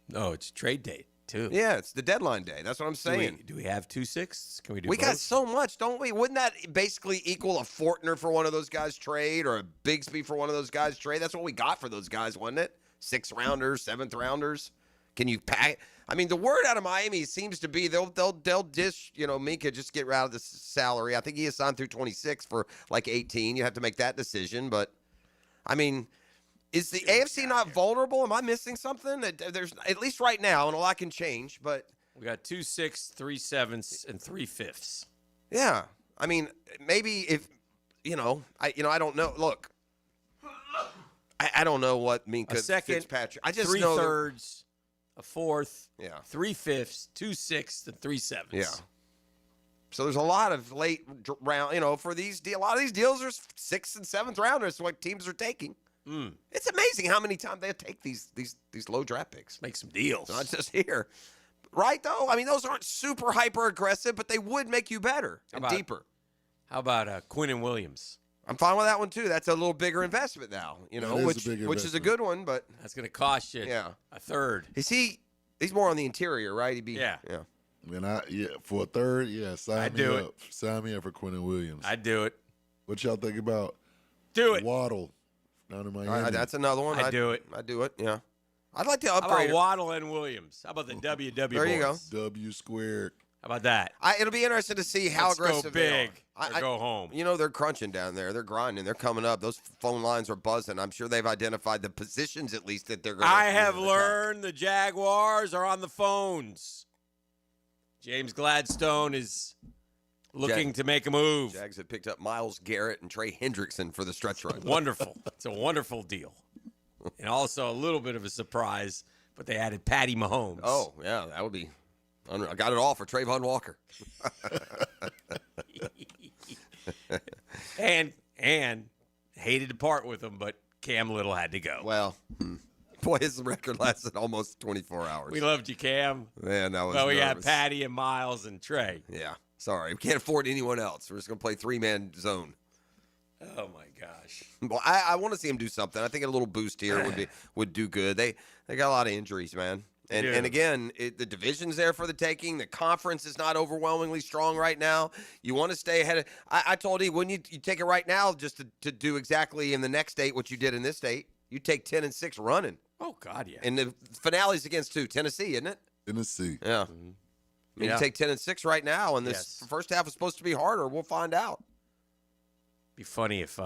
Speaker 29: No, it's trade date too.
Speaker 10: Yeah, it's the deadline day. That's what I'm saying.
Speaker 29: Do we have 2 6s? Can we do?
Speaker 10: We
Speaker 29: both?
Speaker 10: got so much, don't we? Wouldn't that basically equal a Fortner for one of those guys trade or a Bigsby for one of those guys trade? That's what we got for those guys, wasn't it? 6th rounders, 7th rounders. Can you pack? I mean, the word out of Miami seems to be they'll dish, Minka, just get out of the salary. I think he is signed through 26 for like 18. You have to make that decision. But, I mean, is the AFC not vulnerable? Am I missing something? There's at least right now, and a lot can change. But
Speaker 29: we got 2 6s, 3 7s, and 3 5s.
Speaker 10: Yeah, I mean, maybe if I don't know. Look, I don't know what Minka Fitzpatrick. I just
Speaker 29: 3
Speaker 10: know
Speaker 29: thirds. A 4th,
Speaker 10: yeah,
Speaker 29: 3 5s, 2 6s, and 3 7s.
Speaker 10: Yeah. So there's a lot of late round, for these a lot of these deals are 6th and 7th rounders. What teams are taking? It's amazing how many times they take these low draft picks.
Speaker 29: Make some deals,
Speaker 10: not just here, right? Though I mean, those aren't super hyper aggressive, but they would make you better and deeper.
Speaker 29: How about Quinnen Williams?
Speaker 10: I'm fine with that one too. That's a little bigger investment now, which is a good one, but
Speaker 29: that's going to cost you a third.
Speaker 10: Is he? He's more on the interior, right? He'd be
Speaker 29: yeah.
Speaker 5: And for a third, sign me up. Sign me up for Quinnen Williams.
Speaker 29: I'd do it.
Speaker 5: What y'all think about?
Speaker 29: Do it.
Speaker 5: Waddle down in Miami.
Speaker 10: That's another one.
Speaker 29: I'd do it.
Speaker 10: I'd do it. Yeah. I'd like to upgrade.
Speaker 29: How about Waddle and Williams? How about the WW?
Speaker 10: There you go.
Speaker 5: W squared.
Speaker 29: How about that?
Speaker 10: It'll be interesting to see how aggressive
Speaker 29: they
Speaker 10: are.
Speaker 29: Or go home.
Speaker 10: They're crunching down there. They're grinding. They're coming up. Those phone lines are buzzing. I'm sure they've identified the positions at least that they're going to
Speaker 29: I have learned the Jaguars are on the phones. James Gladstone is looking to make a move.
Speaker 10: Jags have picked up Myles Garrett and Trey Hendrickson for the stretch run.
Speaker 29: Wonderful. It's a wonderful deal. And also a little bit of a surprise, but they added Patty Mahomes.
Speaker 10: Oh, yeah, that would be unreal. I got it all for Trayvon Walker.
Speaker 29: and hated to part with him, but Cam Little had to go.
Speaker 10: Well, Boy, his record lasted almost 24 hours.
Speaker 29: We loved you, Cam.
Speaker 10: Man, that was
Speaker 29: Well, we got
Speaker 10: nervous.
Speaker 29: Patty and Miles and Trey.
Speaker 10: Yeah, sorry. We can't afford anyone else. We're just going to play 3-man zone.
Speaker 29: Oh, my gosh.
Speaker 10: Well, I want to see him do something. I think a little boost here would do good. They got a lot of injuries, man. And again, the division's there for the taking. The conference is not overwhelmingly strong right now. You want to stay ahead. I told you, wouldn't you take it right now just to do exactly in the next state what you did in this state? You take 10-6 running.
Speaker 29: Oh, God, yeah.
Speaker 10: And the finale's agained Tennessee, isn't it?
Speaker 5: Tennessee.
Speaker 10: Yeah.
Speaker 29: Mm-hmm.
Speaker 10: I mean, you take 10-6 right now, and this first half is supposed to be harder. We'll find out.
Speaker 29: Be funny if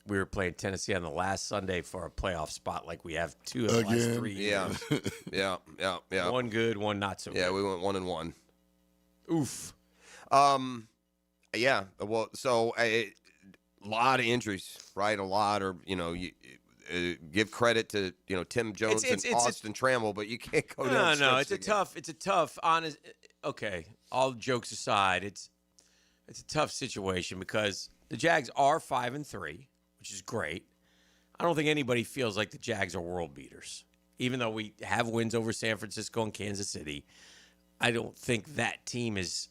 Speaker 29: we were playing Tennessee on the last Sunday for a playoff spot like we have 2 of the last 3 years.
Speaker 10: Yeah.
Speaker 29: One good, one not so good.
Speaker 10: Yeah, we went 1-1.
Speaker 29: Oof.
Speaker 10: Yeah. Well, so a lot of injuries, right? A lot, or you give credit to Tim Jones and Austin Trammell, but you can't go down.
Speaker 29: No, it's a tough. Honest. Okay, all jokes aside, it's a tough situation because the Jags are 5-3, which is great. I don't think anybody feels like the Jags are world beaters, even though we have wins over San Francisco and Kansas City. I don't think that team is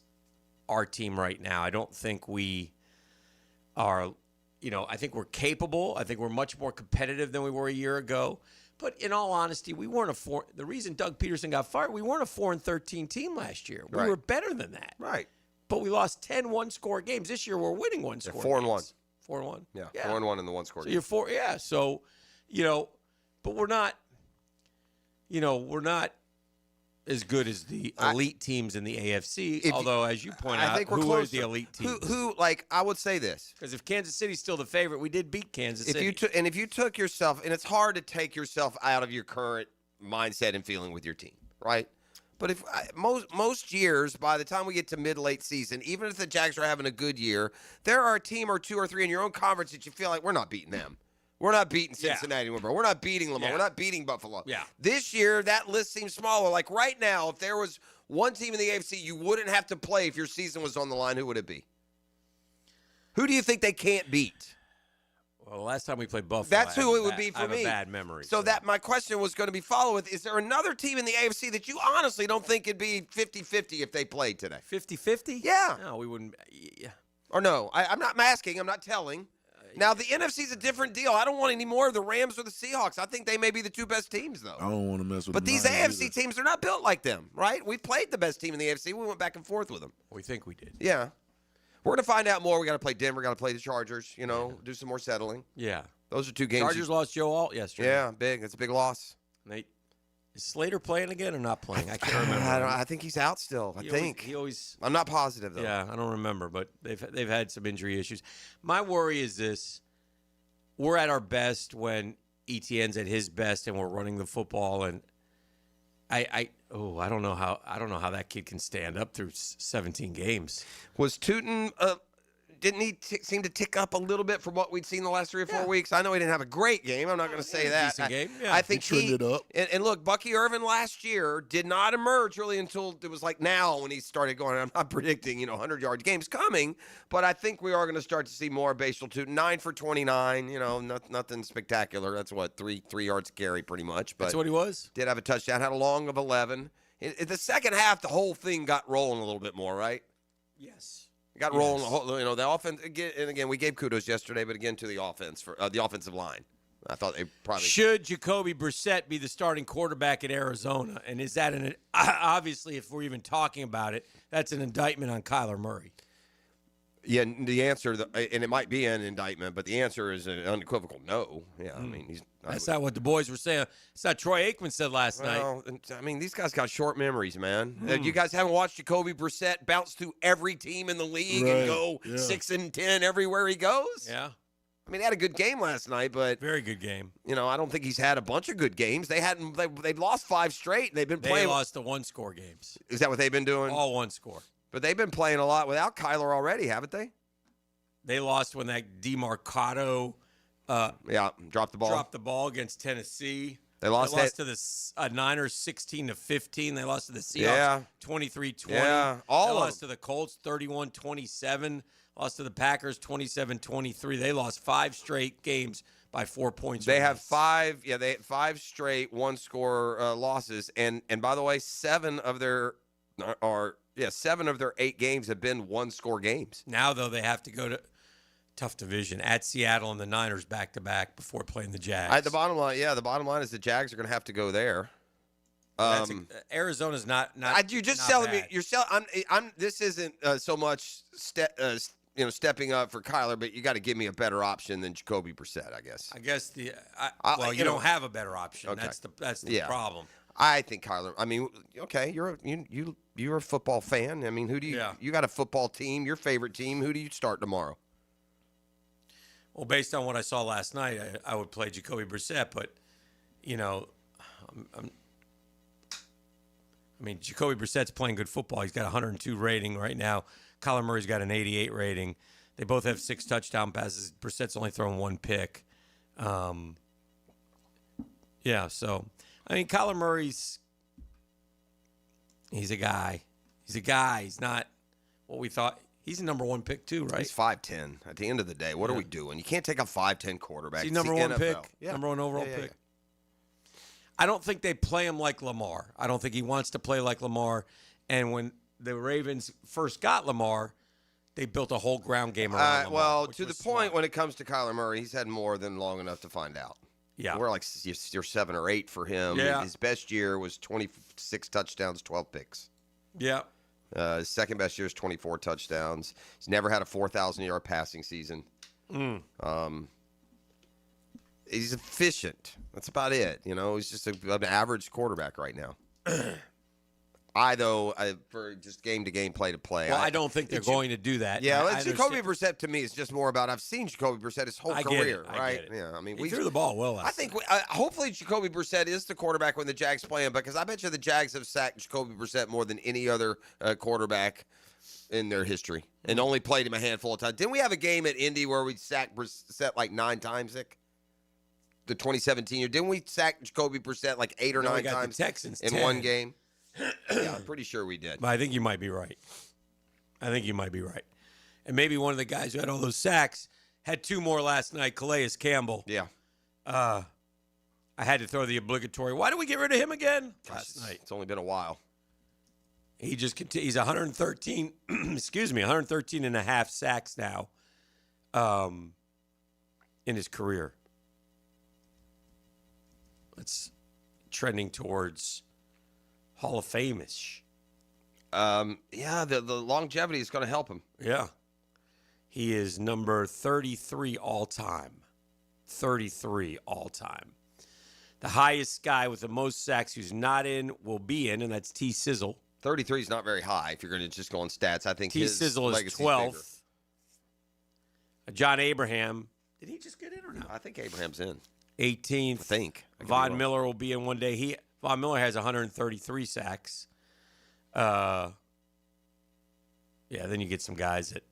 Speaker 29: our team right now. I don't think we are. I think we're capable. I think we're much more competitive than we were a year ago. But in all honesty, we weren't the reason Doug Peterson got fired, we weren't a 4-13 team last year. We were better than that.
Speaker 10: Right.
Speaker 29: But we lost 10 one-score games. This year we're winning one-score games.
Speaker 10: 4-1.
Speaker 29: 4-1.
Speaker 10: Yeah, 4-1 in the one-score
Speaker 29: So
Speaker 10: game.
Speaker 29: you're 4, yeah. So, but we're not, we're not as good as the elite teams in the AFC. Although, as you point out,
Speaker 10: think we're
Speaker 29: who
Speaker 10: closer.
Speaker 29: is the elite team?
Speaker 10: Who? I would say this.
Speaker 29: Because if Kansas City's still the favorite, we did beat Kansas City.
Speaker 10: If you took yourself, and it's hard to take yourself out of your current mindset and feeling with your team, right? But if most years, by the time we get to mid-late season, even if the Jags are having a good year, there are a team or 2 or 3 in your own conference that you feel like we're not beating them. We're not beating Cincinnati. We're not beating Lamar. We're not beating Buffalo.
Speaker 29: Yeah.
Speaker 10: This year, that list seems smaller. Like right now, if there was one team in the AFC you wouldn't have to play if your season was on the line, who would it be? Who do you think they can't beat?
Speaker 29: Well, the last time we played Buffalo,
Speaker 10: That's who it would be for
Speaker 29: I have
Speaker 10: me.
Speaker 29: a bad memory.
Speaker 10: So that my question was going to be followed with, is there another team in the AFC that you honestly don't think it'd be 50-50 if they played today?
Speaker 29: 50-50?
Speaker 10: Yeah.
Speaker 29: No, we wouldn't. Yeah.
Speaker 10: Or no, I'm not asking. I'm not telling. Now, the NFC's a different deal. I don't want any more of the Rams or the Seahawks. I think they may be the 2 best teams, though.
Speaker 5: I don't want to mess with
Speaker 10: But
Speaker 5: the
Speaker 10: these
Speaker 5: Niners
Speaker 10: AFC
Speaker 5: either.
Speaker 10: teams are not built like them, right? We played the best team in the AFC. We went back and forth with them.
Speaker 29: We think we did.
Speaker 10: Yeah. We're going to find out more. We got to play Denver. Got to play the Chargers, do some more settling.
Speaker 29: Yeah.
Speaker 10: Those are 2 games.
Speaker 29: Chargers lost Joe Alt yesterday.
Speaker 10: Yeah, big. That's a big loss.
Speaker 29: Is Slater playing again or not playing? I can't remember.
Speaker 10: I think he's out still.
Speaker 29: He always.
Speaker 10: I'm not positive, though.
Speaker 29: Yeah, I don't remember, but they've had some injury issues. My worry is this. We're at our best when ETN's at his best and we're running the football, and I don't know how that kid can stand up through 17 games.
Speaker 10: Was Tootin didn't he seem to tick up a little bit from what we'd seen the last 3 or 4 weeks? I know he didn't have a great game. I'm not going to say that.
Speaker 29: Decent game. Yeah.
Speaker 10: I think
Speaker 5: he trended up.
Speaker 10: And look, Bucky Irvin last year did not emerge really until it was like now when he started going. I'm not predicting 100-yard games coming, but I think we are going to start to see more Bashal Tootin. 9 for 29. Nothing spectacular. That's what 3 yards carry pretty much. But
Speaker 29: that's what he was.
Speaker 10: Did have a touchdown. Had a long of 11. In the second half, the whole thing got rolling a little bit more, right?
Speaker 29: Yes.
Speaker 10: Got rolling, the offense. Again, we gave kudos yesterday, but again to the offense for the offensive line. I thought they probably
Speaker 29: should. Jacoby Brissett be the starting quarterback at Arizona, and is that obviously, if we're even talking about it, that's an indictment on Kyler Murray.
Speaker 10: Yeah, the answer, and it might be an indictment, but the answer is an unequivocal no. Yeah, I mean,
Speaker 29: that's not what the boys were saying. It's not Troy Aikman said last night.
Speaker 10: I mean, these guys got short memories, man. You guys haven't watched Jacoby Brissett bounce through every team in the league and go 6-10 everywhere he goes?
Speaker 29: Yeah.
Speaker 10: I mean, he had a good game last night, but
Speaker 29: very good game.
Speaker 10: I don't think he's had a bunch of good games. They've lost 5 straight, and they've been playing.
Speaker 29: They lost the 1-score games.
Speaker 10: Is that what they've been doing?
Speaker 29: All 1-score.
Speaker 10: But they've been playing a lot without Kyler already, haven't they?
Speaker 29: They lost when that DeMarcado
Speaker 10: dropped the ball
Speaker 29: against Tennessee.
Speaker 10: They lost
Speaker 29: to the Niners 16-15. They lost to the Seahawks 23-20.
Speaker 10: Yeah,
Speaker 29: they lost to the Colts 31-27. Lost to the Packers 27-23. They lost 5 straight games
Speaker 6: by 4 points.
Speaker 10: They have 5. Yeah, they had 5 straight one-score losses, and by the way, 7 of their 8 games have been one-score games.
Speaker 6: Now though, they have to go to tough division at Seattle and the Niners back-to-back before playing the Jags.
Speaker 10: The bottom line is the Jags are going to have to go there.
Speaker 6: Arizona's not.
Speaker 10: You just
Speaker 6: not
Speaker 10: telling
Speaker 6: bad.
Speaker 10: me. You're selling. This isn't so much stepping up for Kyler, but you got to give me a better option than Jacoby Brissett, I guess.
Speaker 6: I guess you don't have a better option.
Speaker 10: Okay.
Speaker 6: That's the problem.
Speaker 10: I think Kyler. I mean, okay, you're a football fan. I mean, who do you?
Speaker 6: Yeah.
Speaker 10: You got a football team. Your favorite team. Who do you start tomorrow?
Speaker 6: Well, based on what I saw last night, I would play Jacoby Brissett, but I mean, Jacoby Brissett's playing good football. He's got a 102 rating right now. Kyler Murray's got an 88 rating. They both have 6 touchdown passes. Brissett's only thrown 1 pick. So, I mean, Kyler Murray's he's a guy. He's not what we thought. He's a number 1 pick too, right?
Speaker 10: He's 5'10". At the end of the day, what are we doing? You can't take a 5'10" quarterback.
Speaker 6: He's
Speaker 10: It's
Speaker 6: number
Speaker 10: the
Speaker 6: 1
Speaker 10: NFL.
Speaker 6: pick.
Speaker 10: Yeah.
Speaker 6: Number 1 overall
Speaker 10: Yeah.
Speaker 6: pick. I don't think they play him like Lamar. I don't think he wants to play like Lamar. And when the Ravens first got Lamar, they built a whole ground game around Lamar.
Speaker 10: Well, to the point when it comes to Kyler Murray, he's had more than long enough to find out.
Speaker 6: Yeah.
Speaker 10: We're like you're 7 or 8 for him.
Speaker 6: Yeah.
Speaker 10: His best year was 26 touchdowns, 12 picks.
Speaker 6: Yeah.
Speaker 10: His second best year is 24 touchdowns. He's never had a 4,000-yard passing season. He's efficient. That's about it. He's just an average quarterback right now. For just game-to-game, play-to-play.
Speaker 6: Well, I don't think they're going to do that.
Speaker 10: Yeah, Jacoby Brissett to me is just more about I've seen Jacoby Brissett his whole career, right?
Speaker 6: Get it.
Speaker 10: Yeah, I mean,
Speaker 6: he threw the ball well.
Speaker 10: I think hopefully Jacoby Brissett is the quarterback when the Jags play him, because I bet you the Jags have sacked Jacoby Brissett more than any other quarterback in their history, and only played him a handful of times. Didn't we have a game at Indy where we sacked Brissett like 9 times, Nick? The 2017 year. Didn't we sack Jacoby Brissett like 8 or 9 times
Speaker 6: Texans
Speaker 10: in
Speaker 6: 10.
Speaker 10: one game? Yeah, I'm pretty sure we did.
Speaker 6: But I think you might be right. And maybe one of the guys who had all those sacks had 2 more last night, Calais Campbell.
Speaker 10: Yeah.
Speaker 6: I had to throw the obligatory. Why did we get rid of him again? Last night.
Speaker 10: It's only been a while.
Speaker 6: He just he's 113, 113 and a half sacks now in his career. It's trending towards Hall of Fame-ish.
Speaker 10: The longevity is going to help him.
Speaker 6: Yeah. He is number 33 all-time. 33 all-time. The highest guy with the most sacks who's not in will be in, and that's T. Sizzle.
Speaker 10: 33 is not very high if you're going to just go on stats. I think
Speaker 6: T.
Speaker 10: his
Speaker 6: Sizzle is
Speaker 10: legacy's
Speaker 6: 12th. John Abraham. Did he just get in or no?
Speaker 10: I think Abraham's in.
Speaker 6: 18th.
Speaker 10: I think.
Speaker 6: Von Miller will be in one day. Von Miller has 133 sacks. Then you get some guys that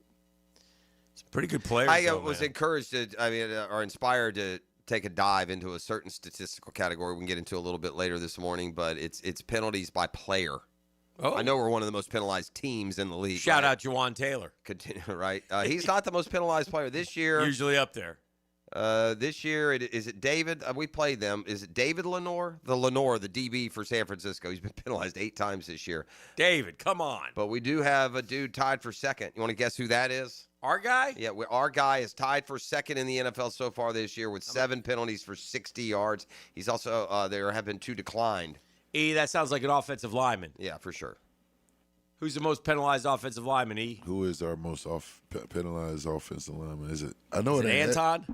Speaker 6: some pretty good players.
Speaker 10: I was encouraged or inspired to take a dive into a certain statistical category we can get into a little bit later this morning, but it's penalties by player.
Speaker 6: Oh.
Speaker 10: I know we're one of the most penalized teams in the league.
Speaker 6: Shout out Juwan Taylor.
Speaker 10: Continue, right? He's not the most penalized player this year.
Speaker 6: Usually up there.
Speaker 10: This year, is it David? We played them. Is it David Lenore? The DB for San Francisco. He's been penalized 8 times this year.
Speaker 6: David, come on.
Speaker 10: But we do have a dude tied for second. You want to guess who that is?
Speaker 6: Our guy?
Speaker 10: Yeah, our guy is tied for second in the NFL so far this year with 7 penalties for 60 yards. He's also, there have been 2 declined.
Speaker 6: That sounds like an offensive lineman.
Speaker 10: Yeah, for sure.
Speaker 6: Who's the most penalized offensive lineman, E?
Speaker 5: Who is our most penalized offensive lineman? Is it? I know
Speaker 6: is it Anton?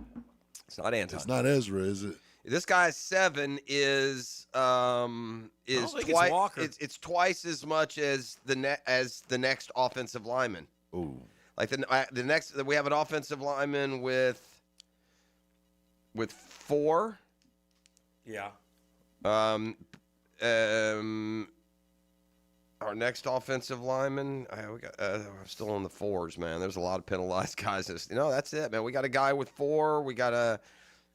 Speaker 10: It's not Anton.
Speaker 5: It's not Ezra, is it?
Speaker 10: This guy's 7 is twice. It's twice as much as the next offensive lineman.
Speaker 5: Ooh.
Speaker 10: Like the next, we have an offensive lineman with 4.
Speaker 6: Yeah.
Speaker 10: Our next offensive lineman, we're still on the 4s, man. There's a lot of penalized guys. That's it, man. We got a guy with 4.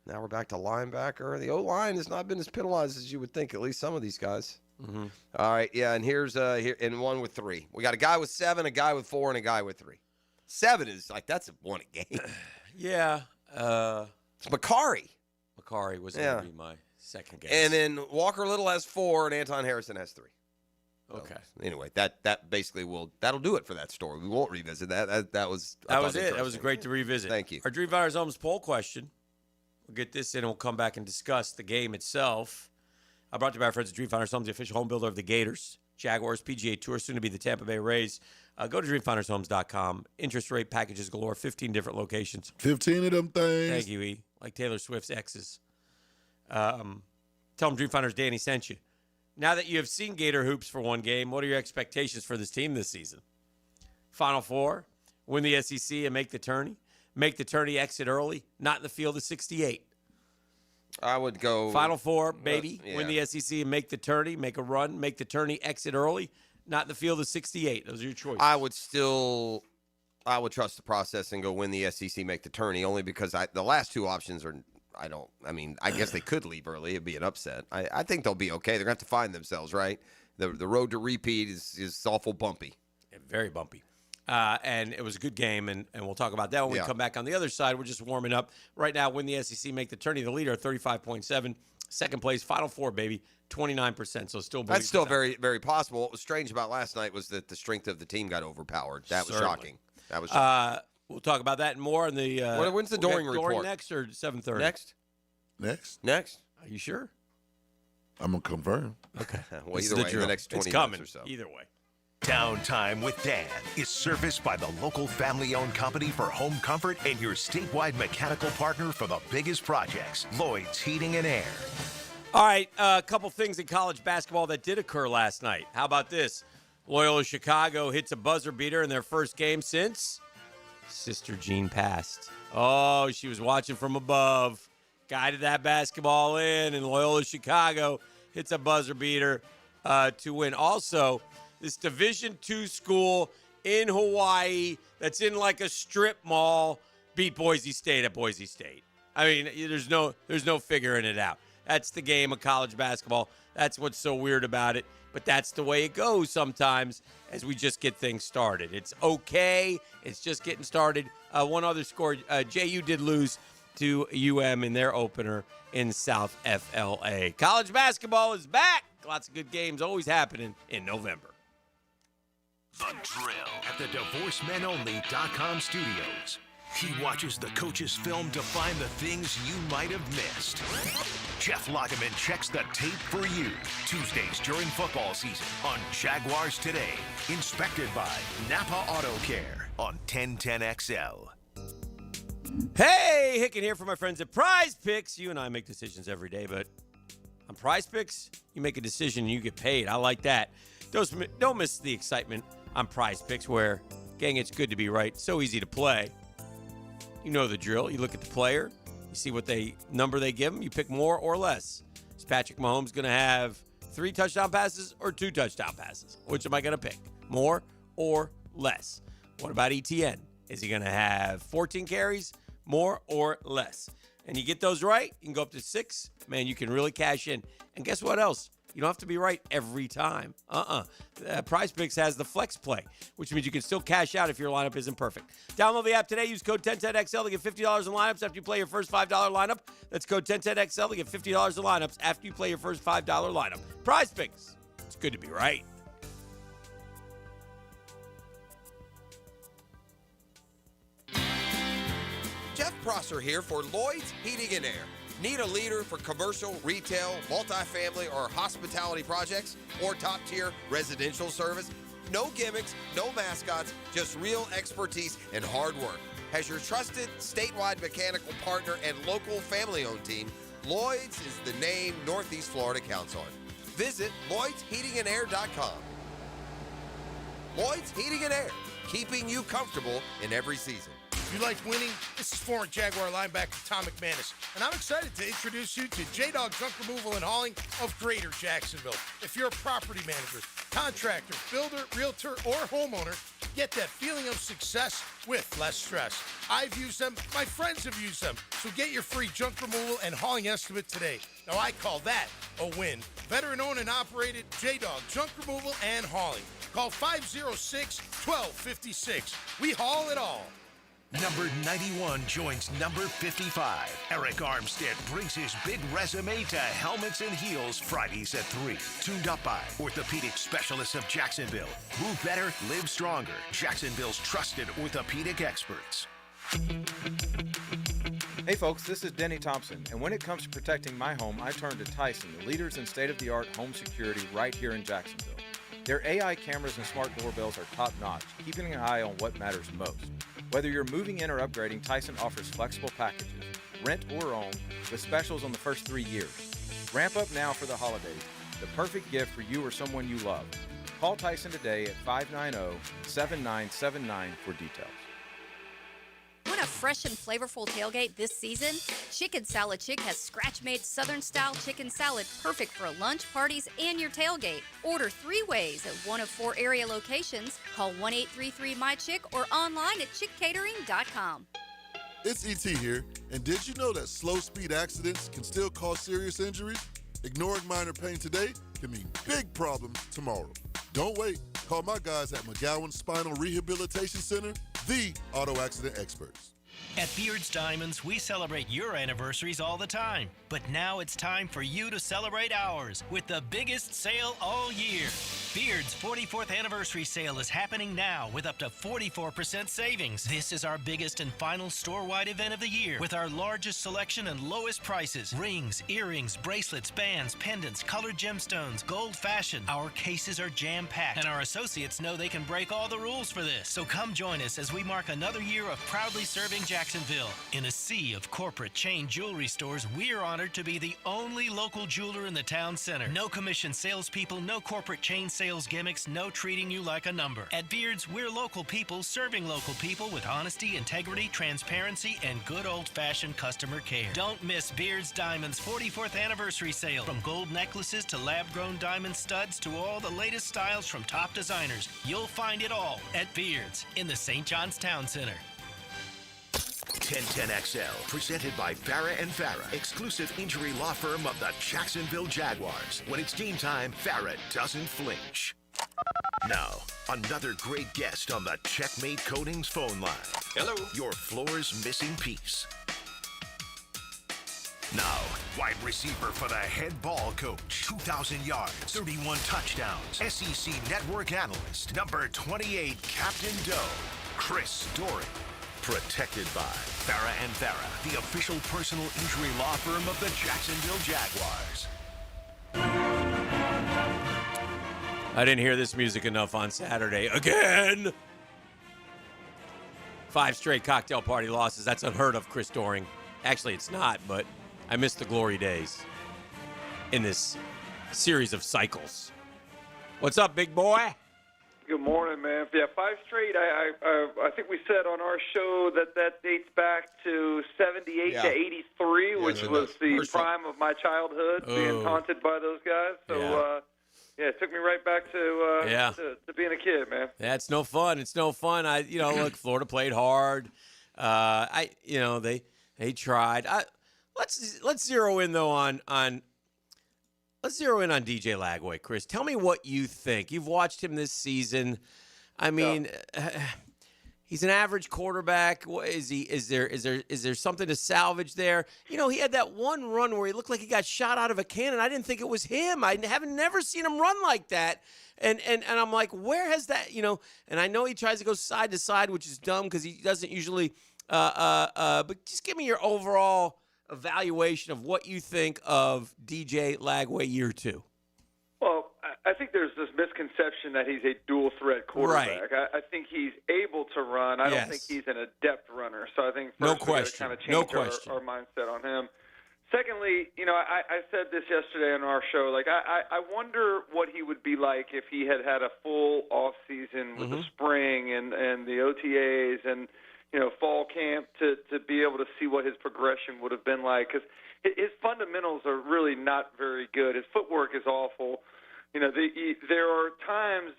Speaker 10: Now we're back to linebacker. The O-line has not been as penalized as you would think, at least some of these guys.
Speaker 6: Mm-hmm.
Speaker 10: All right, yeah, and here's one with 3. We got a guy with 7, a guy with 4, and a guy with 3. 7 is that's one a game.
Speaker 6: Yeah.
Speaker 10: It's Macari.
Speaker 6: Makari was going to be my second guess.
Speaker 10: And then Walker Little has 4, and Anton Harrison has 3.
Speaker 6: Okay.
Speaker 10: So, anyway, that basically that'll do it for that story. We won't revisit that. That was
Speaker 6: it. That was great to revisit.
Speaker 10: Thank you.
Speaker 6: Our Dream Finders Homes poll question. We'll get this in, and we'll come back and discuss the game itself. I brought to you by our friends at Dream Finders Homes, the official home builder of the Gators, Jaguars, PGA Tour, soon to be the Tampa Bay Rays. Go to dreamfindershomes.com. Interest rate packages galore, 15 different locations.
Speaker 5: 15 of them things.
Speaker 6: Thank you, E. Like Taylor Swift's exes. Tell them Dream Finders Danny sent you. Now that you have seen Gator hoops for one game, what are your expectations for this team this season? Final Four, win the SEC and make the tourney. Make the tourney, exit early, not in the field of 68.
Speaker 10: I would go
Speaker 6: Final Four, baby. Win the SEC and make the tourney, make a run, make the tourney, exit early, not in the field of 68. Those are your choices.
Speaker 10: I would trust the process and go win the SEC, make the tourney, only because the last two options are. I guess they could leave early. It'd be an upset. I think they'll be okay. They're going to have to find themselves, right? The road to repeat is awful bumpy.
Speaker 6: Yeah, very bumpy. And it was a good game, and we'll talk about that when we come back on the other side. We're just warming up. Right now, win the SEC, make the tourney. The leader, 35.7. Second place, Final Four, baby, 29%. So still
Speaker 10: That's still very, very possible. What was strange about last night was that the strength of the team got overpowered. That was shocking. That was shocking.
Speaker 6: We'll talk about that and more in the
Speaker 10: when's the Doering report?
Speaker 6: Doering next or 7:30?
Speaker 10: Next.
Speaker 6: Are you sure?
Speaker 5: I'm going to confirm.
Speaker 6: Okay.
Speaker 10: Well, either way, in the next 20 minutes or so.
Speaker 6: Either way.
Speaker 1: Downtime with Dan is serviced by the local family-owned company for home comfort and your statewide mechanical partner for the biggest projects, Lloyd's Heating and Air.
Speaker 6: All right, a couple things in college basketball that did occur last night. How about this? Loyola Chicago hits a buzzer beater in their first game since Sister Jean passed. Oh, she was watching from above, guided that basketball in, and Loyola Chicago hits a buzzer beater to win. Also, this Division II school in Hawaii that's in like a strip mall beat Boise State at Boise State. I mean, there's no figuring it out. That's the game of college basketball. That's what's so weird about it. But that's the way it goes sometimes as we just get things started. It's okay. It's just getting started. One other score, JU did lose to UM in their opener in South FLA. College basketball is back. Lots of good games always happening in November.
Speaker 1: The Drill at the DivorceMenOnly.com studios. He watches the coach's film to find the things you might have missed. Jeff Lockeman checks the tape for you. Tuesdays during football season on Jaguars Today. Inspected by Napa Auto Care on 1010XL.
Speaker 6: Hey, Hicken here for my friends at Prize Picks. You and I make decisions every day, but on Prize Picks, you make a decision and you get paid. I like that. Don't miss the excitement on Prize Picks where, gang, it's good to be right. So easy to play. You know the drill. You look at the player. You see what number they give him. You pick more or less. Is Patrick Mahomes going to have 3 touchdown passes or 2 touchdown passes? Which am I going to pick? More or less? What about ETN? Is he going to have 14 carries? More or less? And you get those right, you can go up to 6. Man, you can really cash in. And guess what else? You don't have to be right every time. Prize Picks has the flex play, which means you can still cash out if your lineup isn't perfect. Download the app today. Use code 1010XL to get $50 in lineups after you play your first $5 lineup. That's code 1010XL to get $50 in lineups after you play your first $5 lineup. Prize Picks. It's good to be right.
Speaker 10: Jeff Prosser here for Lloyd's Heating and Air. Need a leader for commercial, retail, multifamily, or hospitality projects? Or top-tier residential service? No gimmicks, no mascots, just real expertise and hard work. As your trusted statewide mechanical partner and local family-owned team, Lloyd's is the name Northeast Florida counts on. Visit Lloyd'sHeatingandAir.com. Lloyd's Heating and Air, keeping you comfortable in every season.
Speaker 2: You like winning? This is former Jaguar linebacker Tom McManus, and I'm excited to introduce you to J-Dog Junk Removal and Hauling of Greater Jacksonville. If you're a property manager, contractor, builder, realtor, or homeowner, get that feeling of success with less stress. I've used them. My friends have used them. So get your free junk removal and hauling estimate today. Now, I call that a win. Veteran-owned and operated J-Dog Junk Removal and Hauling. Call 506-1256. We haul it all.
Speaker 1: Number 91 joins number 55. Eric Armstead brings his big resume to Helmets and Heels Fridays at 3. Tuned up by orthopedic specialists of Jacksonville. Move better, live stronger. Jacksonville's trusted orthopedic experts.
Speaker 7: Hey folks, this is Denny Thompson, and when it comes to protecting my home, I turn to Tyson, the leaders in state-of-the-art home security right here in Jacksonville. Their AI cameras and smart doorbells are top-notch, keeping an eye on what matters most. Whether you're moving in or upgrading, Tyson offers flexible packages, rent or own, with specials on the first 3 years. Ramp up now for the holidays, the perfect gift for you or someone you love. Call Tyson today at 590-7979 for details.
Speaker 8: Want a fresh and flavorful tailgate this season? Chicken Salad Chick has scratch-made Southern-style chicken salad perfect for lunch, parties, and your tailgate. Order 3 ways at one of 4 area locations. Call 1-833-MY-CHICK or online at chickcatering.com.
Speaker 5: It's ET here, and did you know that slow-speed accidents can still cause serious injuries? Ignoring minor pain today can mean big problems tomorrow. Don't wait. Call my guys at McGowan Spinal Rehabilitation Center, the auto accident experts.
Speaker 12: At Beard's Diamonds, we celebrate your anniversaries all the time. But now it's time for you to celebrate ours with the biggest sale all year. Beard's 44th anniversary sale is happening now with up to 44% savings. This is our biggest and final store-wide event of the year with our largest selection and lowest prices. Rings, earrings, bracelets, bands, pendants, colored gemstones, gold fashion. Our cases are jam-packed, and our associates know they can break all the rules for this. So come join us as we mark another year of proudly serving Jacksonville. In a sea of corporate chain jewelry stores, we're honored to be the only local jeweler in the town center. No commission salespeople, no corporate chain sales gimmicks, no treating you like a number. At Beard's, we're local people serving local people with honesty, integrity, transparency, and good old-fashioned customer care. Don't miss Beard's Diamonds 44th anniversary sale. From gold necklaces to lab-grown diamond studs to all the latest styles from top designers. You'll find it all at Beard's in the St. John's Town Center.
Speaker 1: 1010XL, presented by Farrah & Farrah, exclusive injury law firm of the Jacksonville Jaguars. When it's game time, Farrah doesn't flinch. Now, another great guest on the Checkmate Coatings phone line. Hello. Your floor's missing piece. Now, wide receiver for the head ball coach. 2,000 yards, 31 touchdowns. SEC Network analyst, number 28, Captain Doe, Chris Doering. Protected by Farrah & Farrah, the official personal injury law firm of the Jacksonville Jaguars.
Speaker 6: I didn't hear this music enough on Saturday. Again! 5 straight cocktail party losses. That's unheard of, Chris Doering. Actually, it's not, but I miss the glory days in this series of cycles. What's up, big boy?
Speaker 13: Good morning, man. Yeah, 5 straight. I think we said on our show that dates back to 78 to 83, which was the prime of my childhood, being haunted by those guys. So, it took me right back to being a kid, man.
Speaker 6: Yeah, it's no fun. It's no fun. Look, Florida played hard. They tried. Let's zero in though on. Let's zero in on DJ Lagway, Chris. Tell me what you think. You've watched him this season. I mean, he's an average quarterback. Is there something to salvage there? He had that one run where he looked like he got shot out of a cannon. I didn't think it was him. I haven't never seen him run like that. And I'm like, where has that? And I know he tries to go side to side, which is dumb because he doesn't usually. But just give me your overall evaluation of what you think of DJ Lagway year 2.
Speaker 13: Well, I think there's this misconception that he's a dual-threat quarterback.
Speaker 6: Right.
Speaker 13: I think he's able to run. I don't think he's an adept runner. So I think first we got to kind of change our mindset on him. Secondly, I said this yesterday on our show. Like, I wonder what he would be like if he had a full off season with the spring and the OTAs and fall camp to be able to see what his progression would have been like. Because his fundamentals are really not very good. His footwork is awful. There are times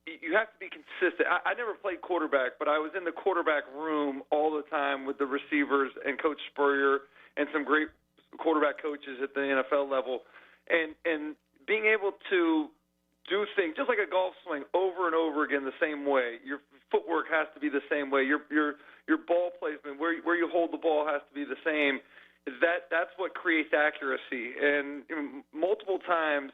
Speaker 13: you have to be consistent. I never played quarterback, but I was in the quarterback room all the time with the receivers and Coach Spurrier and some great quarterback coaches at the NFL level. And being able to do things just like a golf swing over and over again the same way. Your footwork has to be the same way. Your ball placement, where you hold the ball, has to be the same. That's what creates accuracy. And multiple times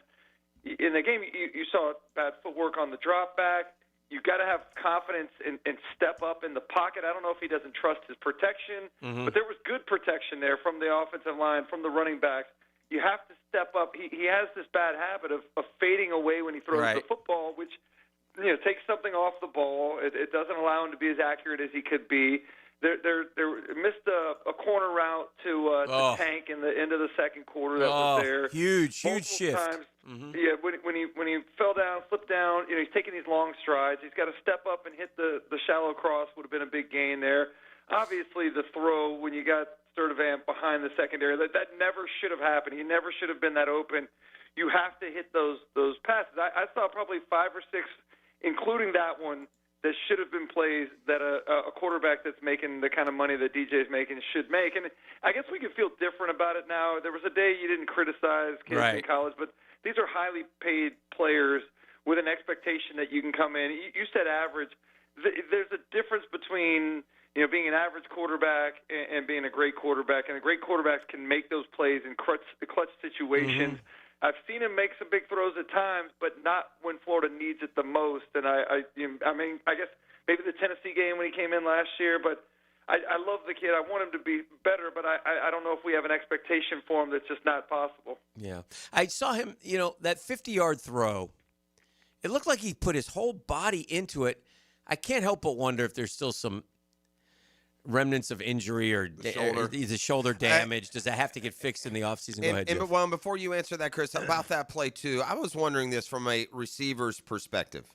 Speaker 13: in the game, you saw bad footwork on the drop back. You've got to have confidence and step up in the pocket. I don't know if he doesn't trust his protection, but there was good protection there from the offensive line, from the running backs. You have to step up. He has this bad habit of fading away when he throws the football, which takes something off the ball. It doesn't allow him to be as accurate as he could be. There missed a corner route to Tank in the end of the second quarter that was there.
Speaker 6: Huge shift.
Speaker 13: Times, yeah, when he fell down, slipped down, he's taking these long strides. He's got to step up and hit the shallow cross. Would have been a big gain there. Obviously, the throw when you got Sturdivant behind the secondary, that never should have happened. He never should have been that open. You have to hit those passes. I saw probably 5 or 6, including that one, that should have been plays that a quarterback that's making the kind of money that DJ's making should make. And I guess we can feel different about it now. There was a day you didn't criticize kids in college, but these are highly paid players with an expectation that you can come in. You said average. There's a difference between being an average quarterback and being a great quarterback. And the great quarterbacks can make those plays in clutch situations. I've seen him make some big throws at times, but not when Florida needs it the most. And I mean, I guess maybe the Tennessee game when he came in last year, but I love the kid. I want him to be better, but I don't know if we have an expectation for him that's just not possible.
Speaker 6: Yeah. I saw him, that 50-yard throw. It looked like he put his whole body into it. I can't help but wonder if there's still some remnants of injury or the shoulder damage. Does that have to get fixed in the offseason? Go ahead, Jeff.
Speaker 10: Well, before you answer that, Chris, about that play, too, I was wondering this from a receiver's perspective.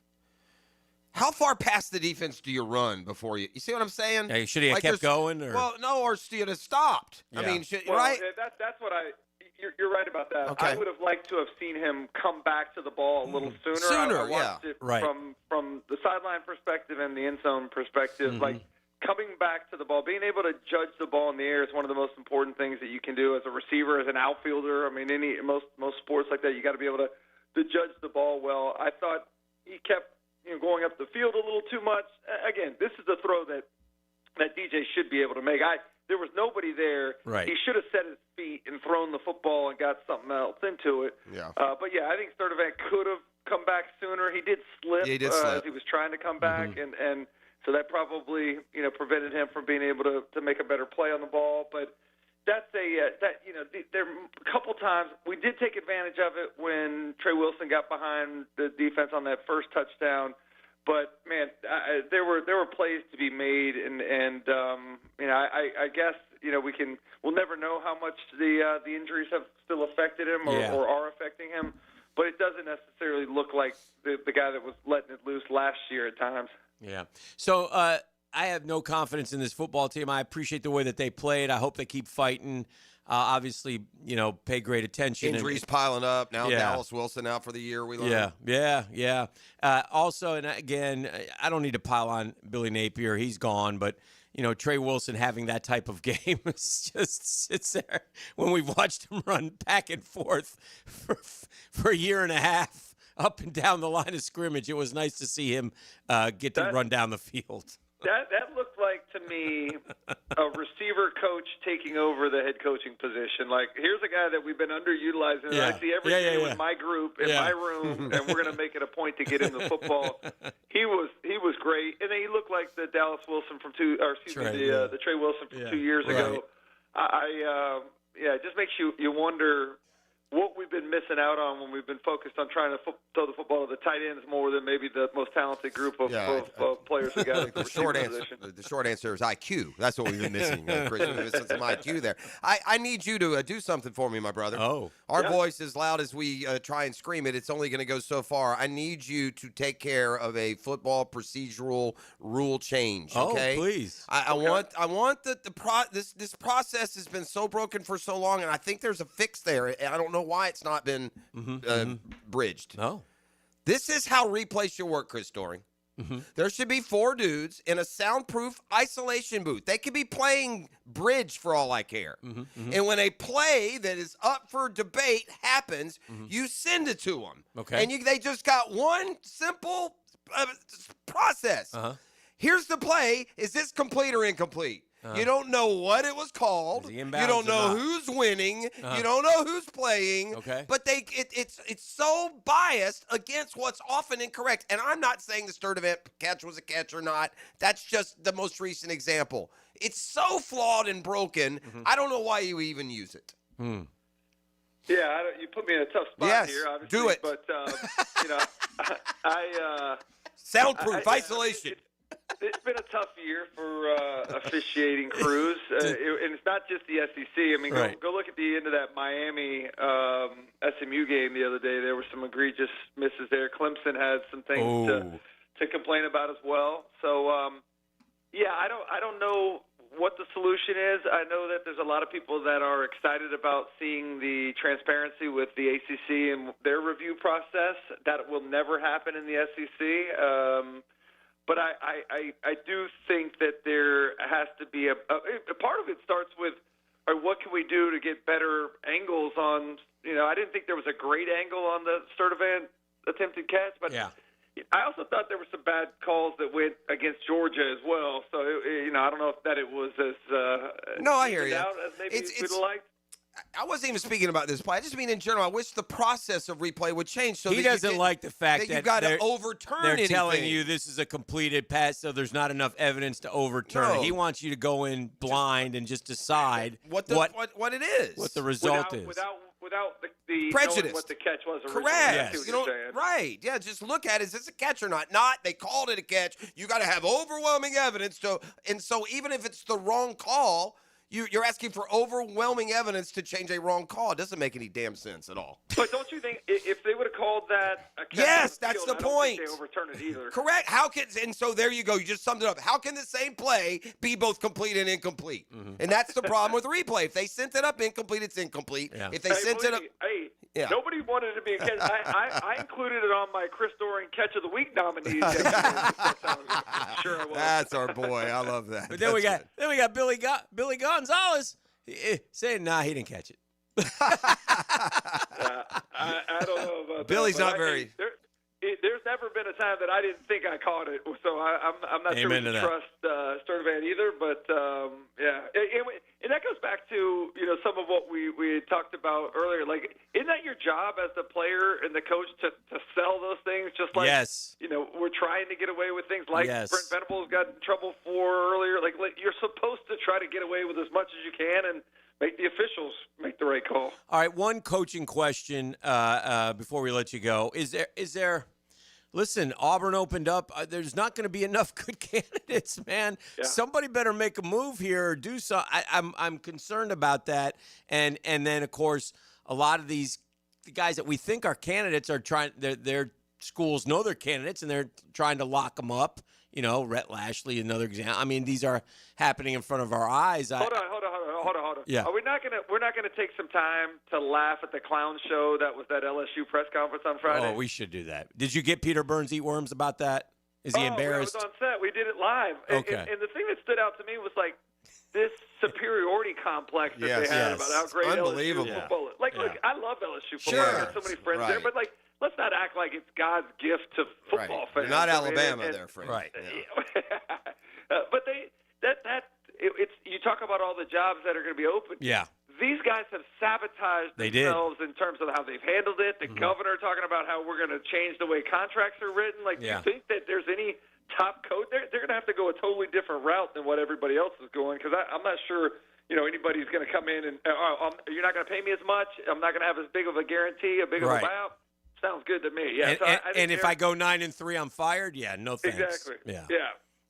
Speaker 10: How far past the defense do you run before you see what I'm saying?
Speaker 6: Yeah, should he have kept going? Or?
Speaker 10: Well, no, or should he have stopped?
Speaker 6: Yeah.
Speaker 10: I mean,
Speaker 13: right? That's what you're right about that.
Speaker 10: Okay.
Speaker 13: I would have liked to have seen him come back to the ball a little sooner. I watched it from the sideline perspective and the end zone perspective. Like, coming back to the ball, being able to judge the ball in the air is one of the most important things that you can do as a receiver, as an outfielder. I mean, most sports like that, you got to be able to judge the ball well. I thought he kept going up the field a little too much. Again, this is a throw that DJ should be able to make. There was nobody there.
Speaker 6: Right.
Speaker 13: He should have set his feet and thrown the football and got something else into it.
Speaker 10: Yeah.
Speaker 13: But yeah, I think Sturdivant could have come back sooner. He did slip, as he was trying to come back, and so that probably prevented him from being able to make a better play on the ball. But that's there a couple times we did take advantage of it when Trey Wilson got behind the defense on that first touchdown. But man, there were plays to be made, and I guess we'll never know how much the injuries have still affected him or are affecting him. But it doesn't necessarily look like the guy that was letting it loose last year at times.
Speaker 6: Yeah. So I have no confidence in this football team. I appreciate the way that they played. I hope they keep fighting. Obviously, pay great attention.
Speaker 10: Injuries piling up. Now Dallas Wilson out for the year. We learned.
Speaker 6: Yeah. Also, and again, I don't need to pile on Billy Napier. He's gone. But, Trey Wilson having that type of game just sits there when we've watched him run back and forth for a year and a half up and down the line of scrimmage. It was nice to see him get to run down the field.
Speaker 13: That looked like, to me, a receiver coach taking over the head coaching position. Like, here's a guy that we've been underutilizing. I see every day with my group in my room, and we're going to make it a point to get him the football. He was great, and then he looked like the Dallas Wilson from the Trey Wilson from 2 years ago. It just makes you wonder what we've been missing out on when we've been focused on trying to throw the football to the tight ends more than maybe the most talented group of players we got.
Speaker 10: The short answer is IQ. That's what we've been missing. Chris, we've been missing some IQ there. I need you to do something for me, my brother. Our voice, as loud as we try and scream it, it's only going to go so far. I need you to take care of a football procedural rule change. Okay,
Speaker 6: please.
Speaker 10: I want this process has been so broken for so long, and I think there's a fix there. I don't know why it's not been bridged.
Speaker 6: No.
Speaker 10: This is how replay should work, Chris Doering. There should be 4 dudes in a soundproof isolation booth. They could be playing bridge for all I care. And when a play that is up for debate happens, you send it to them.
Speaker 6: Okay.
Speaker 10: And they just got one simple process. Here's the play. Is this complete or incomplete? You don't know what it was called. You don't know who's winning. You don't know who's playing.
Speaker 6: Okay.
Speaker 10: But it's so biased against what's often incorrect. And I'm not saying the Sturdivant catch was a catch or not. That's just the most recent example. It's so flawed and broken. I don't know why you even use it.
Speaker 13: Yeah, you put me in a tough spot here, obviously.
Speaker 10: Do it.
Speaker 13: But, I
Speaker 10: soundproof isolation.
Speaker 13: It's been a tough year for officiating crews, and it's not just the SEC. I mean, go look at the end of that Miami SMU game the other day. There were some egregious misses there. Clemson had some things to complain about as well. So, I don't know what the solution is. I know that there's a lot of people that are excited about seeing the transparency with the ACC and their review process. That will never happen in the SEC. But I do think that there has to be a part of it starts with, what can we do to get better angles on, I didn't think there was a great angle on the Sturdivant attempted catch, but I also thought there were some bad calls that went against Georgia as well. So, I don't know if that it was as
Speaker 10: no, I hear you.
Speaker 13: As maybe we'd liked.
Speaker 10: I wasn't even speaking about this play. I just mean in general. I wish the process of replay would change. So
Speaker 6: he doesn't like the fact
Speaker 10: that you got to overturn anything.
Speaker 6: They're telling you this is a completed pass, so there's not enough evidence to overturn.
Speaker 10: No.
Speaker 6: He wants you to go in blind and just decide
Speaker 10: what it is,
Speaker 6: what the result is.
Speaker 13: Without the
Speaker 10: prejudice,
Speaker 13: knowing what the catch was originally.
Speaker 10: Correct.
Speaker 13: Yes.
Speaker 10: Right. Yeah, just look at it. Is this a catch or not? Not. They called it a catch. You got to have overwhelming evidence. And so even if it's the wrong call, you're asking for overwhelming evidence to change a wrong call. It doesn't make any damn sense at all.
Speaker 13: But don't you think if they would have called that a catch
Speaker 10: yes, that's the point.
Speaker 13: They overturn it either.
Speaker 10: Correct. And so there you go. You just summed it up. How can the same play be both complete and incomplete? And that's the problem with replay. If they sent it up incomplete, it's incomplete. Yeah. If they sent it up,
Speaker 13: nobody wanted it to be a catch. I included it on my Chris Doering Catch of the Week nominees. Sure, I was.
Speaker 10: That's our boy. I love that.
Speaker 6: But then we got Billy Gonzalez saying, "Nah, he didn't catch it."
Speaker 13: I don't know about
Speaker 10: Billy's
Speaker 13: that.
Speaker 10: not very.
Speaker 13: There's never been a time that I didn't think I caught it, so I'm not sure we can trust Sturdivant either. But and that goes back to some of what we had talked about earlier. Like, isn't that your job as the player and the coach to sell those things? Just like we're trying to get away with things like Brent Venables got in trouble for earlier. Like you're supposed to try to get away with as much as you can and make the officials make the right call.
Speaker 6: All right, one coaching question before we let you go. Is there listen, Auburn opened up. There's not going to be enough good candidates, man. Yeah. Somebody better make a move here or do so. I'm concerned about that. And then, of course, a lot of the guys that we think are candidates are trying. Their schools know they're candidates, and they're trying to lock them up. Rhett Lashley, another example. I mean, these are happening in front of our eyes.
Speaker 13: Hold on.
Speaker 6: Yeah.
Speaker 13: We're not gonna take some time to laugh at the clown show that was that LSU press conference on Friday?
Speaker 6: Oh, we should do that. Did you get Peter Burns eat worms about that? Is he embarrassed?
Speaker 13: I was on set. We did it live.
Speaker 6: Okay.
Speaker 13: And the thing that stood out to me was like this superiority complex that they had about how great LSU football is. Like, look, I love LSU football. I got so many friends there, but let's not act like it's God's gift to football fans.
Speaker 10: You're not Alabama, there, friend.
Speaker 6: Right.
Speaker 13: Yeah. But you talk about all the jobs that are going to be open.
Speaker 6: Yeah.
Speaker 13: These guys have sabotaged themselves in terms of how they've handled it. The governor talking about how we're going to change the way contracts are written. Like, do you think that there's any top coach? They're going to have to go a totally different route than what everybody else is going, because I'm not sure anybody's going to come in and you're not going to pay me as much. I'm not going to have as big of a guarantee, a big of a buyout. Sounds good to me. Yeah.
Speaker 6: And if I go 9-3, I'm fired. Yeah. No thanks.
Speaker 13: Exactly.
Speaker 6: Yeah.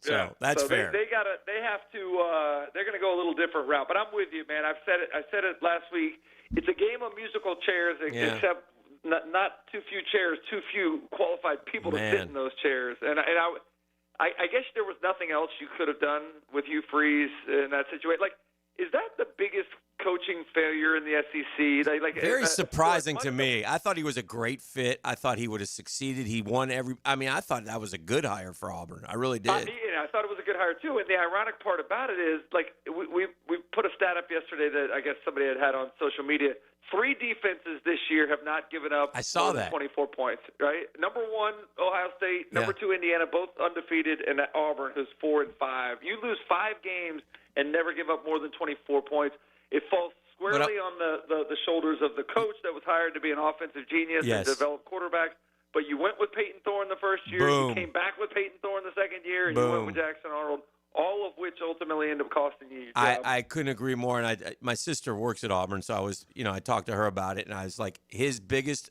Speaker 13: So
Speaker 6: that's fair.
Speaker 13: They're going to go a little different route. But I'm with you, man. I said it last week. It's a game of musical chairs, except not too few chairs, too few qualified people to sit in those chairs. And I guess there was nothing else you could have done with Hugh Freeze in that situation. Like, is that the biggest coaching failure in the SEC.
Speaker 6: Very surprising to me. I thought he was a great fit. I thought he would have succeeded. He won I thought that was a good hire for Auburn. I really did.
Speaker 13: I thought it was a good hire too. And the ironic part about it is, we put a stat up yesterday that I guess somebody had on social media. 3 defenses this year have not given up more than 24 points, right? Number 1, Ohio State. Number 2, Indiana, both undefeated, and Auburn, who's 4-5. You lose 5 games and never give up more than 24 points. It falls squarely on the shoulders of the coach that was hired to be an offensive genius and develop quarterbacks. But you went with Peyton Thorne the first year.
Speaker 6: Boom.
Speaker 13: You came back with Peyton Thorne the second year, and you went with Jackson Arnold. All of which ultimately end up costing you your job.
Speaker 6: I couldn't agree more. And my sister works at Auburn, so I was, I talked to her about it, and I was like, his biggest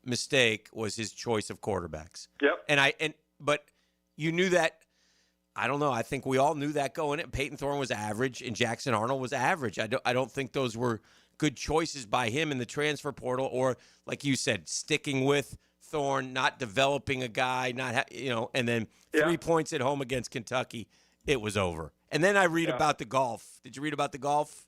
Speaker 6: mistake was his choice of quarterbacks.
Speaker 13: Yep.
Speaker 6: But you knew that. I don't know. I think we all knew that going in. Peyton Thorne was average, and Jackson Arnold was average. I don't think those were good choices by him in the transfer portal, or like you said, sticking with Thorne, not developing a guy, and then 3 points at home against Kentucky. It was over. And then I read about the golf. Did you read about the golf?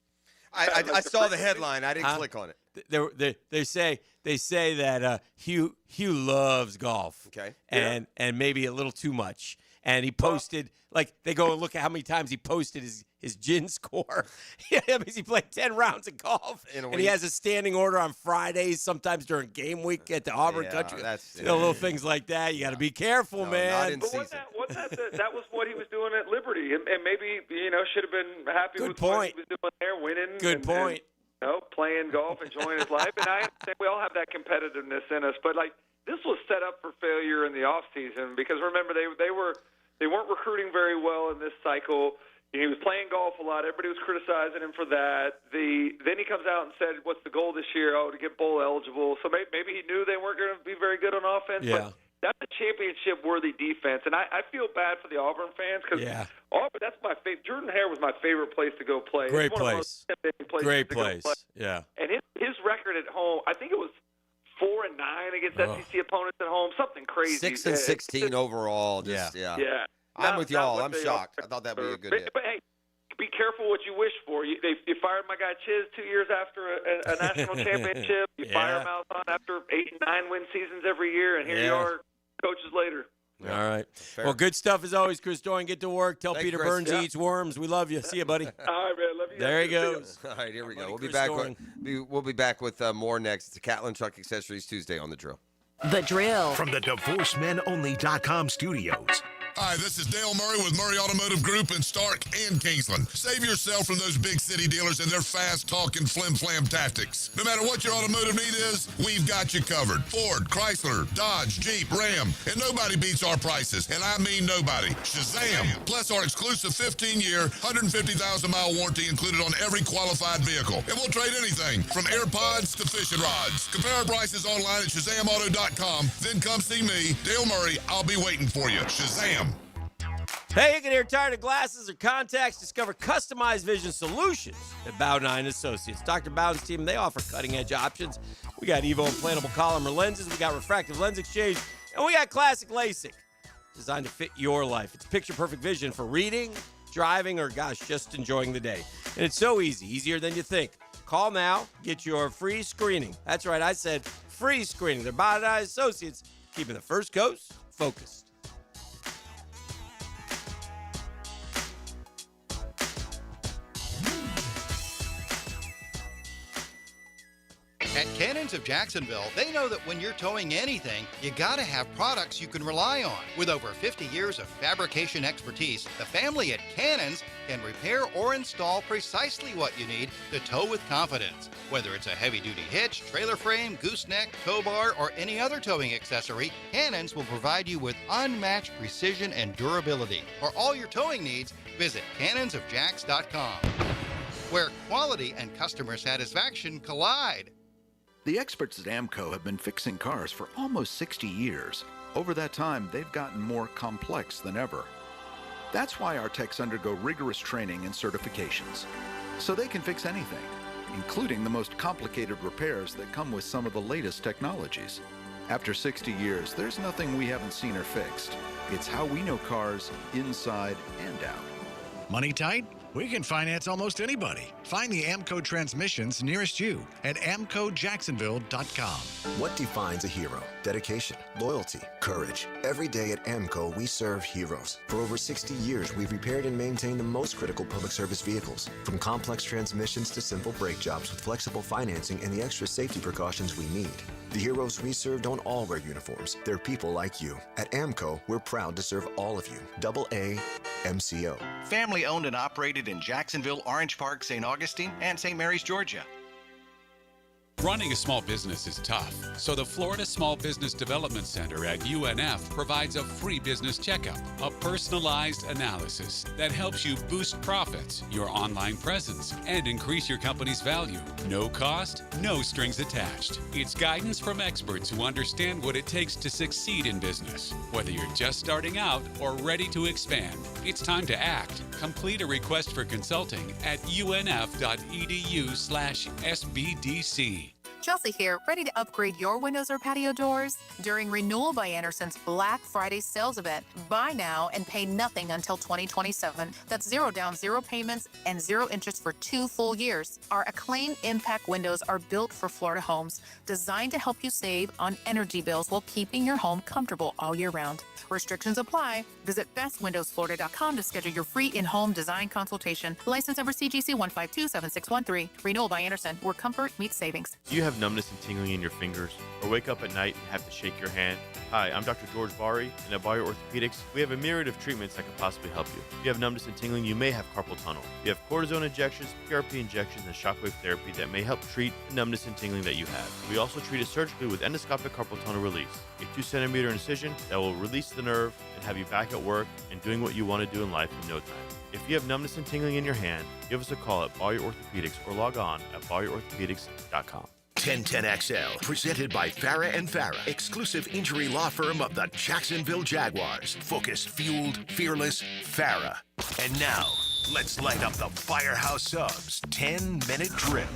Speaker 10: I saw the headline. I didn't click on it.
Speaker 6: They say that Hugh loves golf.
Speaker 10: Okay.
Speaker 6: And maybe a little too much. And he posted, they go and look at how many times he posted his gin score. Because he played 10 rounds of golf. And he has a standing order on Fridays, sometimes during game week at the Auburn Country. Little things like that. You got to be careful, man.
Speaker 13: But that was what he was doing at Liberty. And maybe, should have been happy with what he was doing there, winning.
Speaker 6: Good point.
Speaker 13: Playing golf, enjoying his life. And I think we all have that competitiveness in us. But, this was set up for failure in the offseason because, remember, they weren't recruiting very well in this cycle. He was playing golf a lot. Everybody was criticizing him for that. Then he comes out and said, what's the goal this year? To get bowl eligible. So maybe he knew they weren't going to be very good on offense.
Speaker 6: Yeah.
Speaker 13: But that's a championship-worthy defense. And I feel bad for the Auburn fans because Auburn, that's my favorite. Jordan-Hare was my favorite place to go play.
Speaker 6: Great place. Great place. Yeah.
Speaker 13: And his record at home, I think it was 4-9 against SEC opponents at home, something crazy.
Speaker 10: 6-16 overall.
Speaker 13: Yeah.
Speaker 10: I'm with y'all. I'm shocked. I thought that would be a good hit.
Speaker 13: But hey, be careful what you wish for. You fired my guy Chiz 2 years after a national championship. You fire Malzahn after 8 and 9 win seasons every year, and here you are, coaches later.
Speaker 6: All right. Fair. Well, good stuff as always, Chris Doering. Get to work. Tell Peter Burns he eats worms. We love you. See you, buddy.
Speaker 13: All right, man. Love you.
Speaker 6: There he goes.
Speaker 10: All right, here we go. We'll be back with more next. It's Catlin Truck Accessories Tuesday on The Drill.
Speaker 19: The Drill.
Speaker 1: From the DivorceMenOnly.com studios.
Speaker 20: Hi, this is Dale Murray with Murray Automotive Group in Stark and Kingsland. Save yourself from those big city dealers and their fast-talking flim-flam tactics. No matter what your automotive need is, we've got you covered. Ford, Chrysler, Dodge, Jeep, Ram, and nobody beats our prices, and I mean nobody. Shazam! Plus our exclusive 15-year, 150,000-mile warranty included on every qualified vehicle. And we'll trade anything from AirPods to fishing rods. Compare our prices online at ShazamAuto.com. Then come see me, Dale Murray. I'll be waiting for you. Shazam!
Speaker 6: Hey, you get tired of glasses or contacts? Discover customized vision solutions at Bowdine Associates. Dr. Bowden's team, they offer cutting-edge options. We got Evo implantable Collamer lenses. We got refractive lens exchange. And we got classic LASIK, designed to fit your life. It's picture-perfect vision for reading, driving, or, just enjoying the day. And it's so easy, easier than you think. Call now, get your free screening. That's right, I said free screening. They're Bowdine Associates, keeping the First Coast focused.
Speaker 3: At Cannons of Jacksonville, they know that when you're towing anything, you gotta have products you can rely on. With over 50 years of fabrication expertise, the family at Cannons can repair or install precisely what you need to tow with confidence. Whether it's a heavy-duty hitch, trailer frame, gooseneck, tow bar, or any other towing accessory, Cannons will provide you with unmatched precision and durability. For all your towing needs, visit cannonsofjacks.com, where quality and customer satisfaction collide.
Speaker 14: The experts at AMCO have been fixing cars for almost 60 years. Over that time, they've gotten more complex than ever. That's why our techs undergo rigorous training and certifications, so they can fix anything, including the most complicated repairs that come with some of the latest technologies. After 60 years, there's nothing we haven't seen or fixed. It's how we know cars inside and out.
Speaker 15: Money tight?
Speaker 11: We can finance almost anybody. Find the AMCO transmissions nearest you at amcojacksonville.com.
Speaker 15: What defines a hero? Dedication, loyalty, courage. Every day at AMCO, we serve heroes. For over 60 years, we've repaired and maintained the most critical public service vehicles. From complex transmissions to simple brake jobs with flexible financing and the extra safety precautions we need. The heroes we serve don't all wear uniforms. They're people like you. At AMCO, we're proud to serve all of you. AA MCO.
Speaker 16: Family owned and operated in Jacksonville, Orange Park, St. Augustine, and St. Mary's, Georgia.
Speaker 17: Running a small business is tough, so the Florida Small Business Development Center at UNF provides a free business checkup, a personalized analysis that helps you boost profits, your online presence, and increase your company's value. No cost, no strings attached. It's guidance from experts who understand what it takes to succeed in business. Whether you're just starting out or ready to expand, it's time to act. Complete a request for consulting at unf.edu/SBDC.
Speaker 18: Chelsea here, ready to upgrade your windows or patio doors? During Renewal by Anderson's Black Friday sales event, buy now and pay nothing until 2027. That's 0 down, 0 payments, and 0 interest for 2 full years. Our Acclaim Impact windows are built for Florida homes, designed to help you save on energy bills while keeping your home comfortable all year round. Restrictions apply. Visit bestwindowsflorida.com to schedule your free in-home design consultation. License number CGC 1527613. Renewal by Anderson, where comfort meets savings.
Speaker 21: Do you have numbness and tingling in your fingers, or wake up at night and have to shake your hand? Hi, I'm Dr. George Bari, and at Bari Orthopedics, we have a myriad of treatments that could possibly help you. If you have numbness and tingling, you may have carpal tunnel. You have cortisone injections, PRP injections, and shockwave therapy that may help treat the numbness and tingling that you have. We also treat it surgically with endoscopic carpal tunnel release, a 2-centimeter incision that will release the nerve and have you back at work and doing what you want to do in life in no time. If you have numbness and tingling in your hand, give us a call at Bari Orthopedics or log on at bariorthopedics.com.
Speaker 24: 1010XL, presented by Farah and Farah, exclusive injury law firm of the Jacksonville Jaguars. Focused, fueled, fearless, Farah. And now, let's light up the Firehouse Subs 10-minute drill.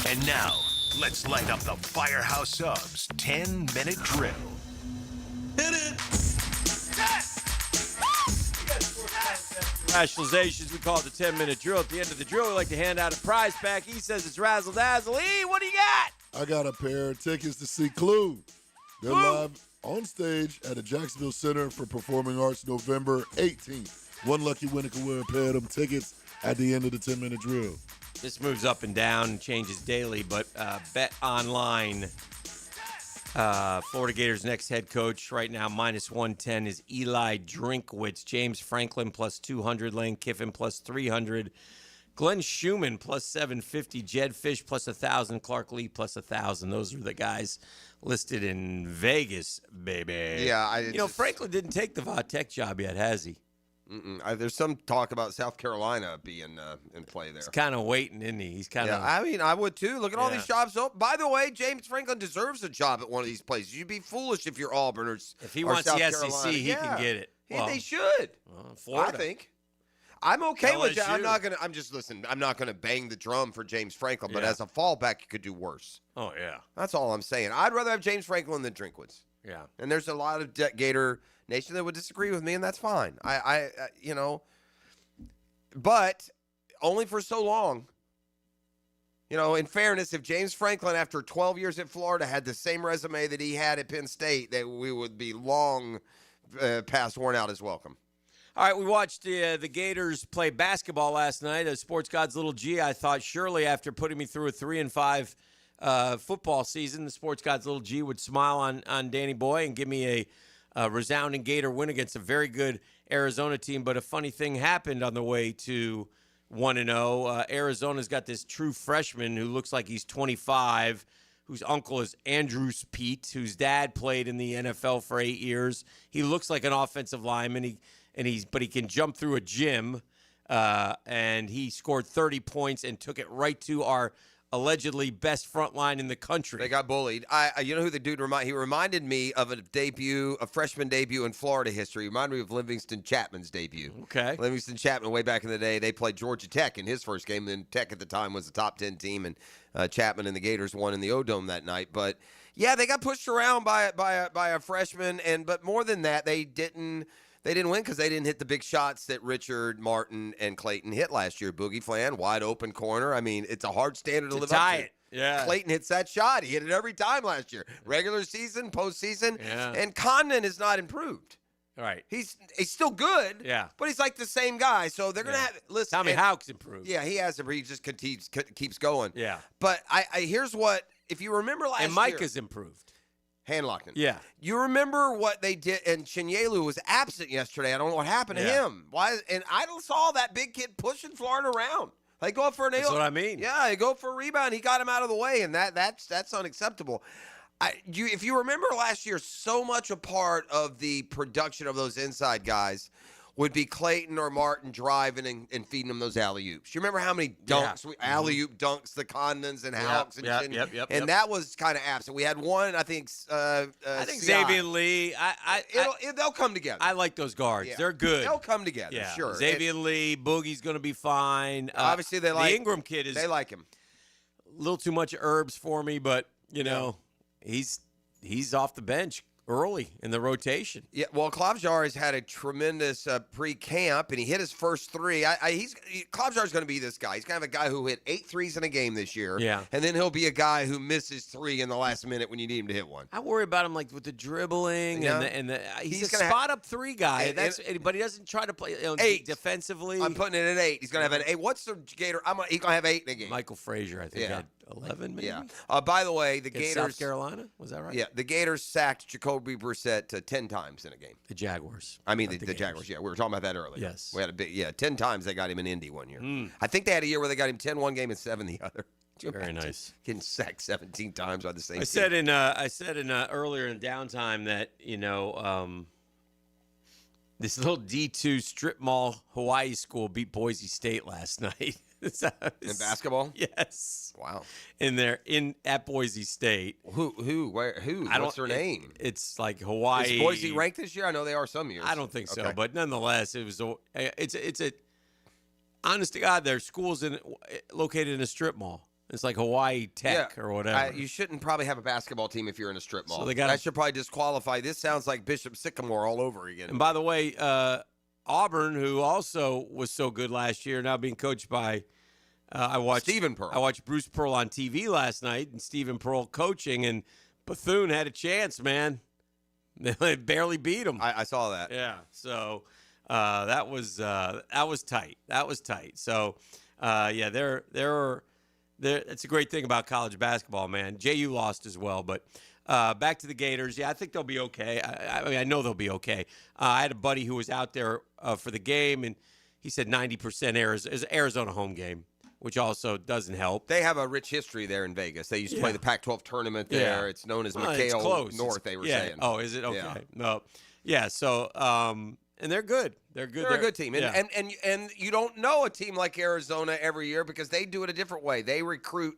Speaker 24: And now, let's light up the Firehouse Subs 10-minute drill.
Speaker 6: Hit it! Rationalizations, we call it the 10-minute drill. At the end of the drill, we like to hand out a prize pack. He says it's razzle dazzle. E, what do you got?
Speaker 5: I got a pair of tickets to see Clue. They're live on stage at the Jacksonville Center for Performing Arts November 18th. One lucky winner can win a pair of them tickets at the end of the 10-minute drill.
Speaker 6: This moves up and down and changes daily, but Bet Online. Florida Gators' next head coach right now, minus 110, is Eli Drinkwitz. James Franklin, plus 200. Lane Kiffin, plus 300. Glenn Schumann, plus 750. Jed Fish, plus 1,000. Clark Lee, plus 1,000. Those are the guys listed in Vegas, baby.
Speaker 10: Yeah.
Speaker 6: Franklin didn't take the Vautech job yet, has he?
Speaker 10: There's some talk about South Carolina being in play there.
Speaker 6: He's kind of waiting, isn't he? He's kind of.
Speaker 10: Yeah, I mean, I would too. Look at all these jobs. Oh, by the way, James Franklin deserves a job at one of these places. You'd be foolish if you're Auburn or
Speaker 6: if he
Speaker 10: or
Speaker 6: wants
Speaker 10: South
Speaker 6: the
Speaker 10: Carolina.
Speaker 6: SEC, he can get it.
Speaker 10: They should.
Speaker 6: Florida.
Speaker 10: I think. I'm okay with that.
Speaker 6: LSU.
Speaker 10: I'm not gonna bang the drum for James Franklin, but as a fallback, you could do worse.
Speaker 6: Oh yeah.
Speaker 10: That's all I'm saying. I'd rather have James Franklin than Drinkwitz.
Speaker 6: Yeah.
Speaker 10: And there's a lot of Gator Nation that would disagree with me, and that's fine. I but only for so long. In fairness, if James Franklin, after 12 years at Florida, had the same resume that he had at Penn State, that we would be long past worn out his welcome.
Speaker 6: All right, we watched the Gators play basketball last night. Sports God's little G, I thought surely after putting me through a 3-5 football season, the Sports God's little G would smile on Danny Boy and give me a resounding Gator win against a very good Arizona team. But a funny thing happened on the way to 1-0. Arizona's got this true freshman who looks like he's 25, whose uncle is Andrews Pete, whose dad played in the NFL for 8 years. He looks like an offensive lineman, but he can jump through a gym, and he scored 30 points and took it right to our allegedly best front line in the country.
Speaker 10: They got bullied. You know who the dude reminded? He reminded me of a freshman debut in Florida history. He reminded me of Livingston Chapman's debut.
Speaker 6: Okay.
Speaker 10: Livingston Chapman, way back in the day, they played Georgia Tech in his first game. Then Tech at the time was a top 10 team, and Chapman and the Gators won in the O-Dome that night. But yeah, they got pushed around by a freshman, but more than that, they didn't They didn't win because they didn't hit the big shots that Richard, Martin, and Clayton hit last year. Boogie Flan, wide open corner. I mean, it's a hard standard to live up to.
Speaker 6: Yeah.
Speaker 10: Clayton hits that shot. He hit it every time last year. Regular season, postseason.
Speaker 6: Yeah.
Speaker 10: And Condon is not improved.
Speaker 6: Right.
Speaker 10: He's still good.
Speaker 6: Yeah.
Speaker 10: But he's like the same guy. So they're going to have – listen.
Speaker 6: Tommy Houck's improved.
Speaker 10: Yeah, he has. He just keeps going.
Speaker 6: Yeah.
Speaker 10: But here's what – if you remember last year –
Speaker 6: And Mike has improved.
Speaker 10: Handlockton.
Speaker 6: Yeah.
Speaker 10: You remember what they did, and Chinyelu was absent yesterday. I don't know what happened to him. Why? And I saw that big kid pushing Florida around. They go up for a nail.
Speaker 6: That's what I mean.
Speaker 10: Yeah, they go for a rebound. He got him out of the way, and that's unacceptable. If you remember last year, so much a part of the production of those inside guys would be Clayton or Martin driving and feeding them those alley-oops. You remember how many dunks, alley-oop dunks, the Condons and Houcks and and that was kind of absent. We had one, I think. I
Speaker 6: think Xavier Lee.
Speaker 10: They'll come together.
Speaker 6: I like those guards. They're good.
Speaker 10: They'll come together.
Speaker 6: Yeah.
Speaker 10: Sure.
Speaker 6: Xavier Lee, Boogie's going to be fine.
Speaker 10: Obviously, they like
Speaker 6: the Ingram kid.
Speaker 10: They like him.
Speaker 6: A little too much herbs for me, but you know, he's off the bench early in the rotation.
Speaker 10: Yeah, well, Klobjar has had a tremendous pre-camp, and he hit his first three. Klobjar's going to be this guy. He's kind of a guy who hit 8 threes in a game this year.
Speaker 6: Yeah.
Speaker 10: And then he'll be a guy who misses 3 in the last minute when you need him to hit one.
Speaker 6: I worry about him like with the dribbling and the he's a spot-up 3 guy. But he doesn't try to play
Speaker 10: 8
Speaker 6: defensively.
Speaker 10: I'm putting it at 8. He's going to have an 8. What's the Gator? He's going to have 8 in a game.
Speaker 6: Michael Frazier, I think, had 11 maybe.
Speaker 10: Yeah. By the way, the Gators.
Speaker 6: South Carolina? Was that right?
Speaker 10: Yeah. The Gators sacked Jacoby Brissett 10 times in a game.
Speaker 6: The Jaguars.
Speaker 10: I mean, the Jaguars. Yeah, we were talking about that earlier.
Speaker 6: Yes.
Speaker 10: We had a big, 10 times they got him in Indy one year. I think they had a year where they got him 10 one game and 7 the other.
Speaker 6: Very nice.
Speaker 10: Getting sacked 17 times by the same team.
Speaker 6: I said in earlier in downtime that, this little D2 strip mall Hawaii school beat Boise State last night.
Speaker 10: In basketball?
Speaker 6: Yes.
Speaker 10: Wow.
Speaker 6: At Boise State.
Speaker 10: Who? Where? Who? What's their name?
Speaker 6: It's like Hawaii.
Speaker 10: Is Boise ranked this year? I know they are some years.
Speaker 6: I don't think so, but nonetheless, it's a honest to God, their school's located in a strip mall. It's like Hawaii Tech or whatever.
Speaker 10: You shouldn't probably have a basketball team if you're in a strip mall.
Speaker 6: So
Speaker 10: that should probably disqualify. This sounds like Bishop Sycamore all over again.
Speaker 6: And by the way, Auburn, who also was so good last year, now being coached by I watched
Speaker 10: Stephen Pearl.
Speaker 6: I watched Bruce Pearl on TV last night, and Stephen Pearl coaching, and Bethune had a chance, man. They barely beat him.
Speaker 10: I saw that.
Speaker 6: Yeah, so that was tight. That was tight. So it's a great thing about college basketball, man. JU lost as well, but. Back to the Gators. Yeah, I think they'll be okay. I know they'll be okay. I had a buddy who was out there for the game, and he said 90% Arizona home game, which also doesn't help.
Speaker 10: They have a rich history there in Vegas. They used to play the Pac-12 tournament there. Yeah. It's known as McHale North, they were saying.
Speaker 6: Oh, is it? Okay. Yeah. No. Yeah, so and they're good. They're good.
Speaker 10: They're a good team. And you don't know a team like Arizona every year because they do it a different way. They recruit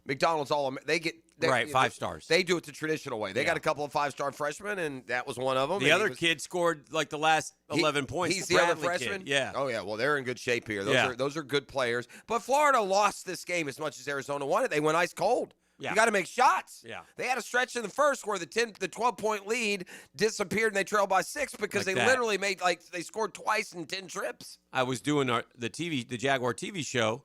Speaker 10: McDonald's they get
Speaker 6: right, 5 stars.
Speaker 10: They do it the traditional way. They got a couple of 5-star freshmen, and that was one of them.
Speaker 6: The other kid scored like the last 11 points.
Speaker 10: He's the other freshman?
Speaker 6: Kid. Yeah.
Speaker 10: Oh, yeah. Well, they're in good shape here. Those are good players. But Florida lost this game as much as Arizona won it. They went ice cold. Yeah. You got to make shots.
Speaker 6: Yeah.
Speaker 10: They had a stretch in the first where the 12-point lead disappeared and they trailed by 6 because they literally made they scored twice in 10 trips.
Speaker 6: I was doing the Jaguar TV show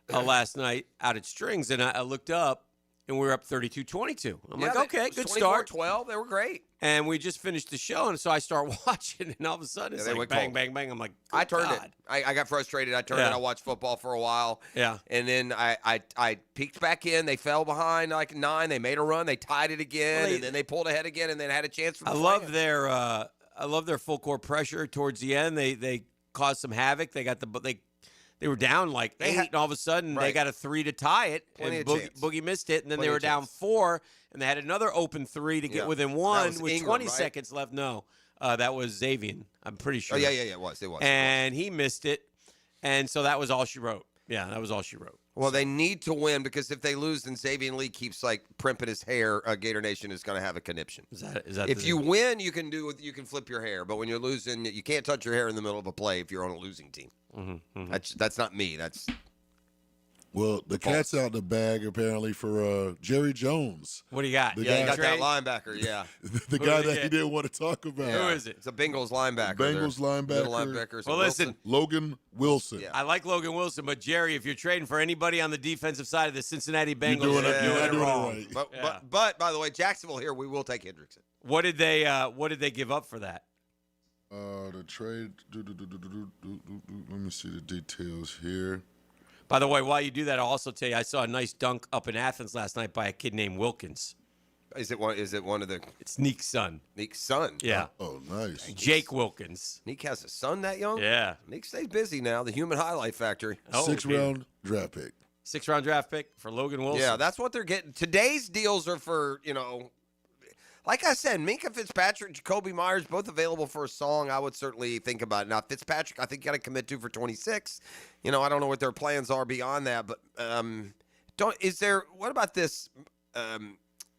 Speaker 6: last night out at Strings, and I looked up. And we were up 32-22. I'm like, okay, good start.
Speaker 10: 24-12, they were great.
Speaker 6: And we just finished the show, and so I start watching, and all of a sudden it's like bang, bang, bang. I'm like,
Speaker 10: I turned it. I got frustrated. I turned it. I watched football for a while.
Speaker 6: Yeah.
Speaker 10: And then I peeked back in. They fell behind like 9. They made a run. They tied it again, and then they pulled ahead again, and then had a chance for the
Speaker 6: I love their full court pressure towards the end. They caused some havoc. They were down like 8, and all of a sudden they got a 3 to tie it, and Boogie missed it, and then they were down 4, and they had another open 3 to get within 1 with
Speaker 10: Ingram,
Speaker 6: 20 seconds left. No, that was Xavier, I'm pretty sure.
Speaker 10: Oh, yeah, it was.
Speaker 6: And he missed it, and so that was all she wrote. Yeah, that was all she wrote.
Speaker 10: Well, they need to win because if they lose, then Xavier Lee keeps primping his hair. Gator Nation is going to have a conniption.
Speaker 6: Is that
Speaker 10: if you win, you can flip your hair, but when you're losing, you can't touch your hair in the middle of a play if you're on a losing team.
Speaker 6: Mm-hmm.
Speaker 10: That's not me.
Speaker 5: Well, the cat's out the bag apparently for Jerry Jones.
Speaker 6: What do you got?
Speaker 10: You got that linebacker, yeah.
Speaker 5: the guy that he didn't want to talk about.
Speaker 6: Who is it?
Speaker 10: It's a Bengals linebacker.
Speaker 5: Bengals linebacker.
Speaker 10: Middle linebacker.
Speaker 6: Well, listen.
Speaker 5: Logan Wilson.
Speaker 6: I like Logan Wilson, but Jerry, if you're trading for anybody on the defensive side of the Cincinnati Bengals,
Speaker 5: You're doing
Speaker 6: it wrong.
Speaker 5: right.
Speaker 10: But by the way, Jacksonville here, we will take Hendrickson.
Speaker 6: What did they give up for that?
Speaker 5: The trade. Let me see the details here.
Speaker 6: By the way, while you do that, I'll also tell you I saw a nice dunk up in Athens last night by a kid named Wilkins.
Speaker 10: Is it one of the?
Speaker 6: It's Neek's son.
Speaker 10: Neek's son.
Speaker 6: Yeah.
Speaker 5: Oh, nice.
Speaker 6: Jake Wilkins.
Speaker 10: Neek has a son that young?
Speaker 6: Yeah.
Speaker 10: Neek stays busy now. The Human Highlight Factory.
Speaker 5: Sixth-round draft pick.
Speaker 6: 6th-round draft pick for Logan Wilson.
Speaker 10: Yeah, that's what they're getting. Today's deals are for, like I said, Minkah Fitzpatrick, Jacoby Myers, both available for a song. I would certainly think about it. Now, Fitzpatrick, I think you got to commit to for 26. I don't know what their plans are beyond that, but what about this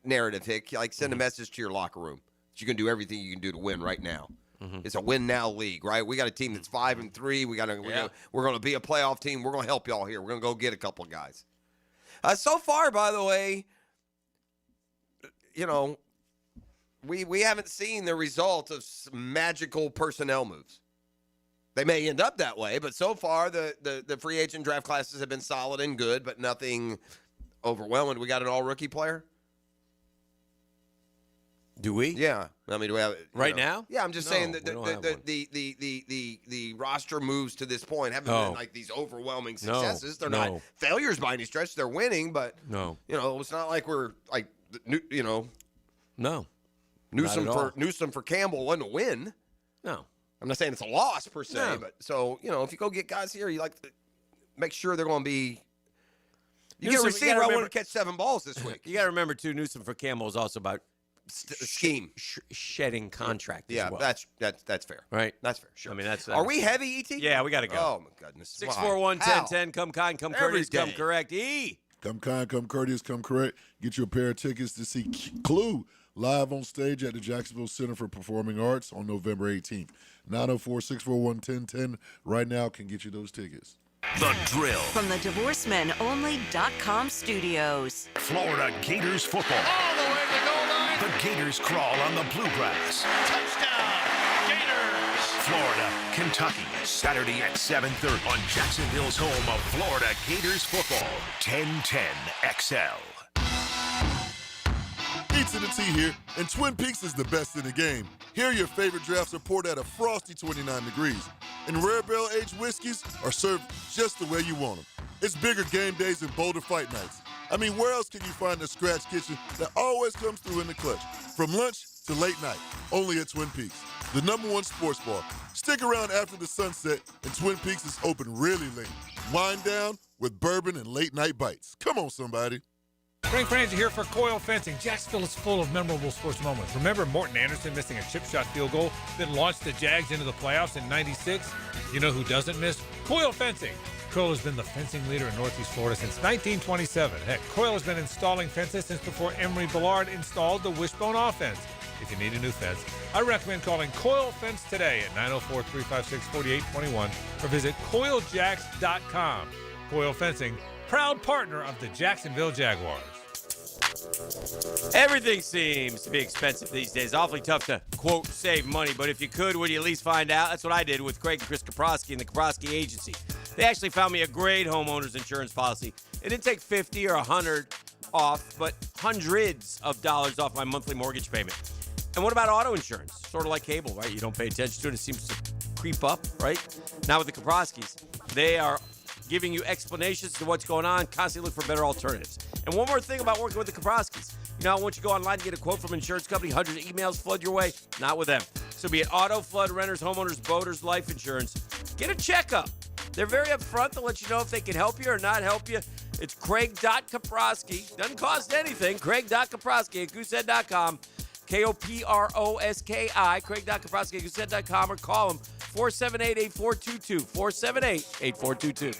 Speaker 10: narrative, Hick? Like, send a message to your locker room that you can do everything you can do to win right now. Mm-hmm. It's a win now league, right? We got a team that's 5-3. We're going to be a playoff team. We're going to help y'all here. We're going to go get a couple of guys. So far, by the way, we haven't seen the result of magical personnel moves. They may end up that way, but so far the free agent draft classes have been solid and good, but nothing overwhelming. We got an all-rookie player?
Speaker 6: Do we?
Speaker 10: Yeah. I mean, do we have it
Speaker 6: right now?
Speaker 10: Yeah, I'm just saying that the roster moves to this point haven't been like these overwhelming successes. They're not failures by any stretch. They're winning, but it's not like we're like
Speaker 6: No.
Speaker 10: Newsome for Campbell wasn't a win.
Speaker 6: No.
Speaker 10: I'm not saying it's a loss per se, but so, if you go get guys here, you like to make sure they're going to be. You get a receiver, I want to catch 7 balls this week.
Speaker 6: You got to remember, too, Newsome for Campbell is also about
Speaker 10: scheme.
Speaker 6: Shedding contract as well.
Speaker 10: That's fair.
Speaker 6: Right?
Speaker 10: That's fair. Sure.
Speaker 6: I mean, that's
Speaker 10: Are we heavy, E.T.?
Speaker 6: Yeah, we got to go.
Speaker 10: Oh, my goodness.
Speaker 6: 641-1010. Come kind, come courteous, come correct. E!
Speaker 5: Come kind, come courteous, come correct. Get you a pair of tickets to see Clue live on stage at the Jacksonville Center for Performing Arts on November 18th. 904-641-1010 right now can get you those tickets.
Speaker 1: The Drill.
Speaker 4: From the DivorceMenOnly.com studios.
Speaker 1: Florida Gators football.
Speaker 9: All the way to the goal line.
Speaker 1: The Gators crawl on the bluegrass.
Speaker 9: Touchdown, Gators.
Speaker 1: Florida, Kentucky, Saturday at 7:30 on Jacksonville's home of Florida Gators football. 1010 XL.
Speaker 5: E to the T here, and Twin Peaks is the best in the game. Here, your favorite drafts are poured at a frosty 29 degrees, and rare barrel-aged whiskeys are served just the way you want them. It's bigger game days and bolder fight nights. I mean, where else can you find a scratch kitchen that always comes through in the clutch? From lunch to late night, only at Twin Peaks, the #1 sports bar. Stick around after the sunset, and Twin Peaks is open really late. Wind down with bourbon and late-night bites. Come on, somebody.
Speaker 22: Frank Franzi here for Coyle Fencing. Jacksonville is full of memorable sports moments. Remember Morton Anderson missing a chip shot field goal that launched the Jags into the playoffs in '96? You know who doesn't miss? Coyle Fencing. Coyle has been the fencing leader in Northeast Florida since 1927. Heck, Coyle has been installing fences since before Emery Bellard installed the wishbone offense. If you need a new fence, I recommend calling Coyle Fence today at 904-356-4821 or visit CoyleJacks.com. Coyle Fencing, proud partner of the Jacksonville Jaguars.
Speaker 6: Everything seems to be expensive these days. Awfully tough to, quote, save money. But if you could, would you at least find out? That's what I did with Craig and Chris Kaprosky and the Kaprosky Agency. They actually found me a great homeowner's insurance policy. It didn't take $50 or $100 off, but hundreds of dollars off my monthly mortgage payment. And what about auto insurance? Sort of like cable, right? You don't pay attention to it. It seems to creep up, right? Now with the Kaproskys, they are giving you explanations to what's going on, constantly look for better alternatives. And one more thing about working with the Kaproskys. You know, once you go online to get a quote from an insurance company, hundreds of emails flood your way. Not with them. So be it auto, flood, renters, homeowners, boaters, life insurance, get a checkup. They're very upfront to let you know if they can help you or not help you. It's Craig.Kaprosky. Doesn't cost anything. Craig.Kaprosky at goosehead.com. K-O-P-R-O-S-K-I. Craig.Kaprosky at goosehead.com or call them 478-8422. 478-8422.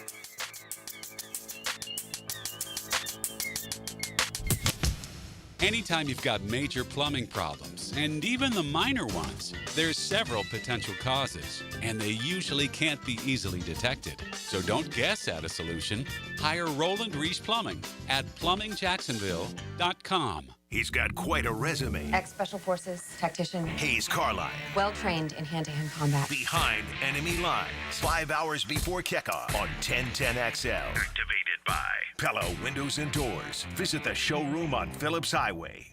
Speaker 17: Anytime you've got major plumbing problems, and even the minor ones, there's several potential causes, and they usually can't be easily detected. So don't guess at a solution. Hire Roland Reese Plumbing at plumbingjacksonville.com.
Speaker 1: He's got quite a resume.
Speaker 2: Ex-Special Forces technician.
Speaker 1: Hayes Carline.
Speaker 2: Well-trained in hand-to-hand combat.
Speaker 1: Behind enemy lines. 5 hours before kickoff on 1010XL. Activated by Pella Windows and Doors. Visit the showroom on Phillips Highway.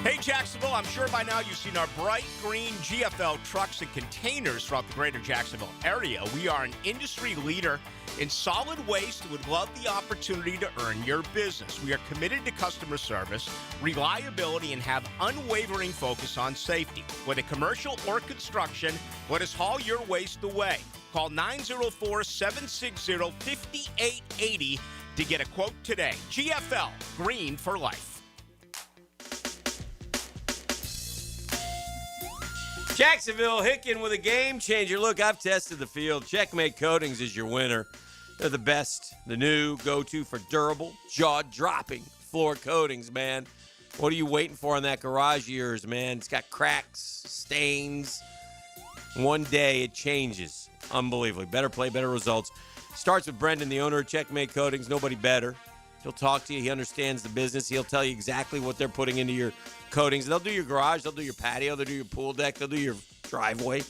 Speaker 7: Hey, Jacksonville, I'm sure by now you've seen our bright green GFL trucks and containers throughout the greater Jacksonville area. We are an industry leader in solid waste and would love the opportunity to earn your business. We are committed to customer service, reliability, and have unwavering focus on safety. Whether commercial or construction, let us haul your waste away. Call 904-760-5880 to get a quote today. GFL, green for life.
Speaker 6: Jacksonville Hicken with a game changer. Look, I've tested the field. Checkmate Coatings is your winner. They're the best, the new go-to for durable, jaw-dropping floor coatings, man. What are you waiting for on that garage of yours, man? It's got cracks, stains. One day it changes. Unbelievably. Better play, better results. Starts with Brendan, the owner of Checkmate Coatings. Nobody better. He'll talk to you. He understands the business. He'll tell you exactly what they're putting into your coatings. They'll do your garage. They'll do your patio. They'll do your pool deck. They'll do your driveway.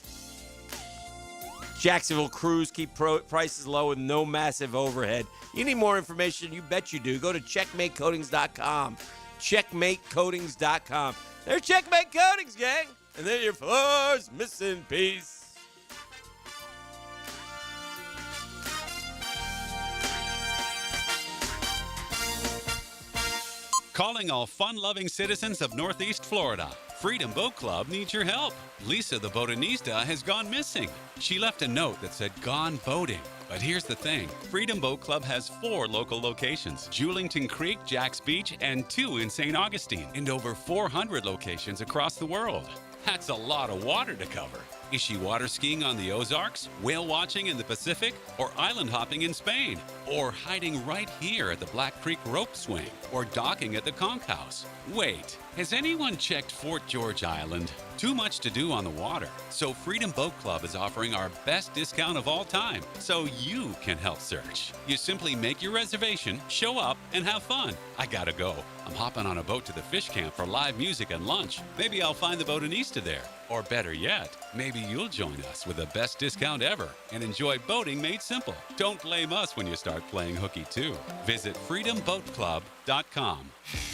Speaker 6: Jacksonville crews keep prices low with no massive overhead. You need more information? You bet you do. Go to checkmatecoatings.com. Checkmatecoatings.com. They're Checkmate Coatings, gang. And they're your floor's missing piece.
Speaker 17: Calling all fun-loving citizens of Northeast Florida. Freedom Boat Club needs your help. Lisa the Botanista has gone missing. She left a note that said, "Gone boating." But here's the thing. Freedom Boat Club has 4 local locations. Julington Creek, Jack's Beach, and 2 in St. Augustine. And over 400 locations across the world. That's a lot of water to cover. Is she water skiing on the Ozarks, whale watching in the Pacific, or island hopping in Spain? Or hiding right here at the Black Creek Rope Swing? Or docking at the Conch House? Wait, has anyone checked Fort George Island? Too much to do on the water. So Freedom Boat Club is offering our best discount of all time, so you can help search. You simply make your reservation, show up, and have fun. I gotta go. I'm hopping on a boat to the fish camp for live music and lunch. Maybe I'll find the Botanista there. Or better yet, maybe you'll join us with the best discount ever and enjoy boating made simple. Don't blame us when you start playing hooky too. Visit freedomboatclub.com.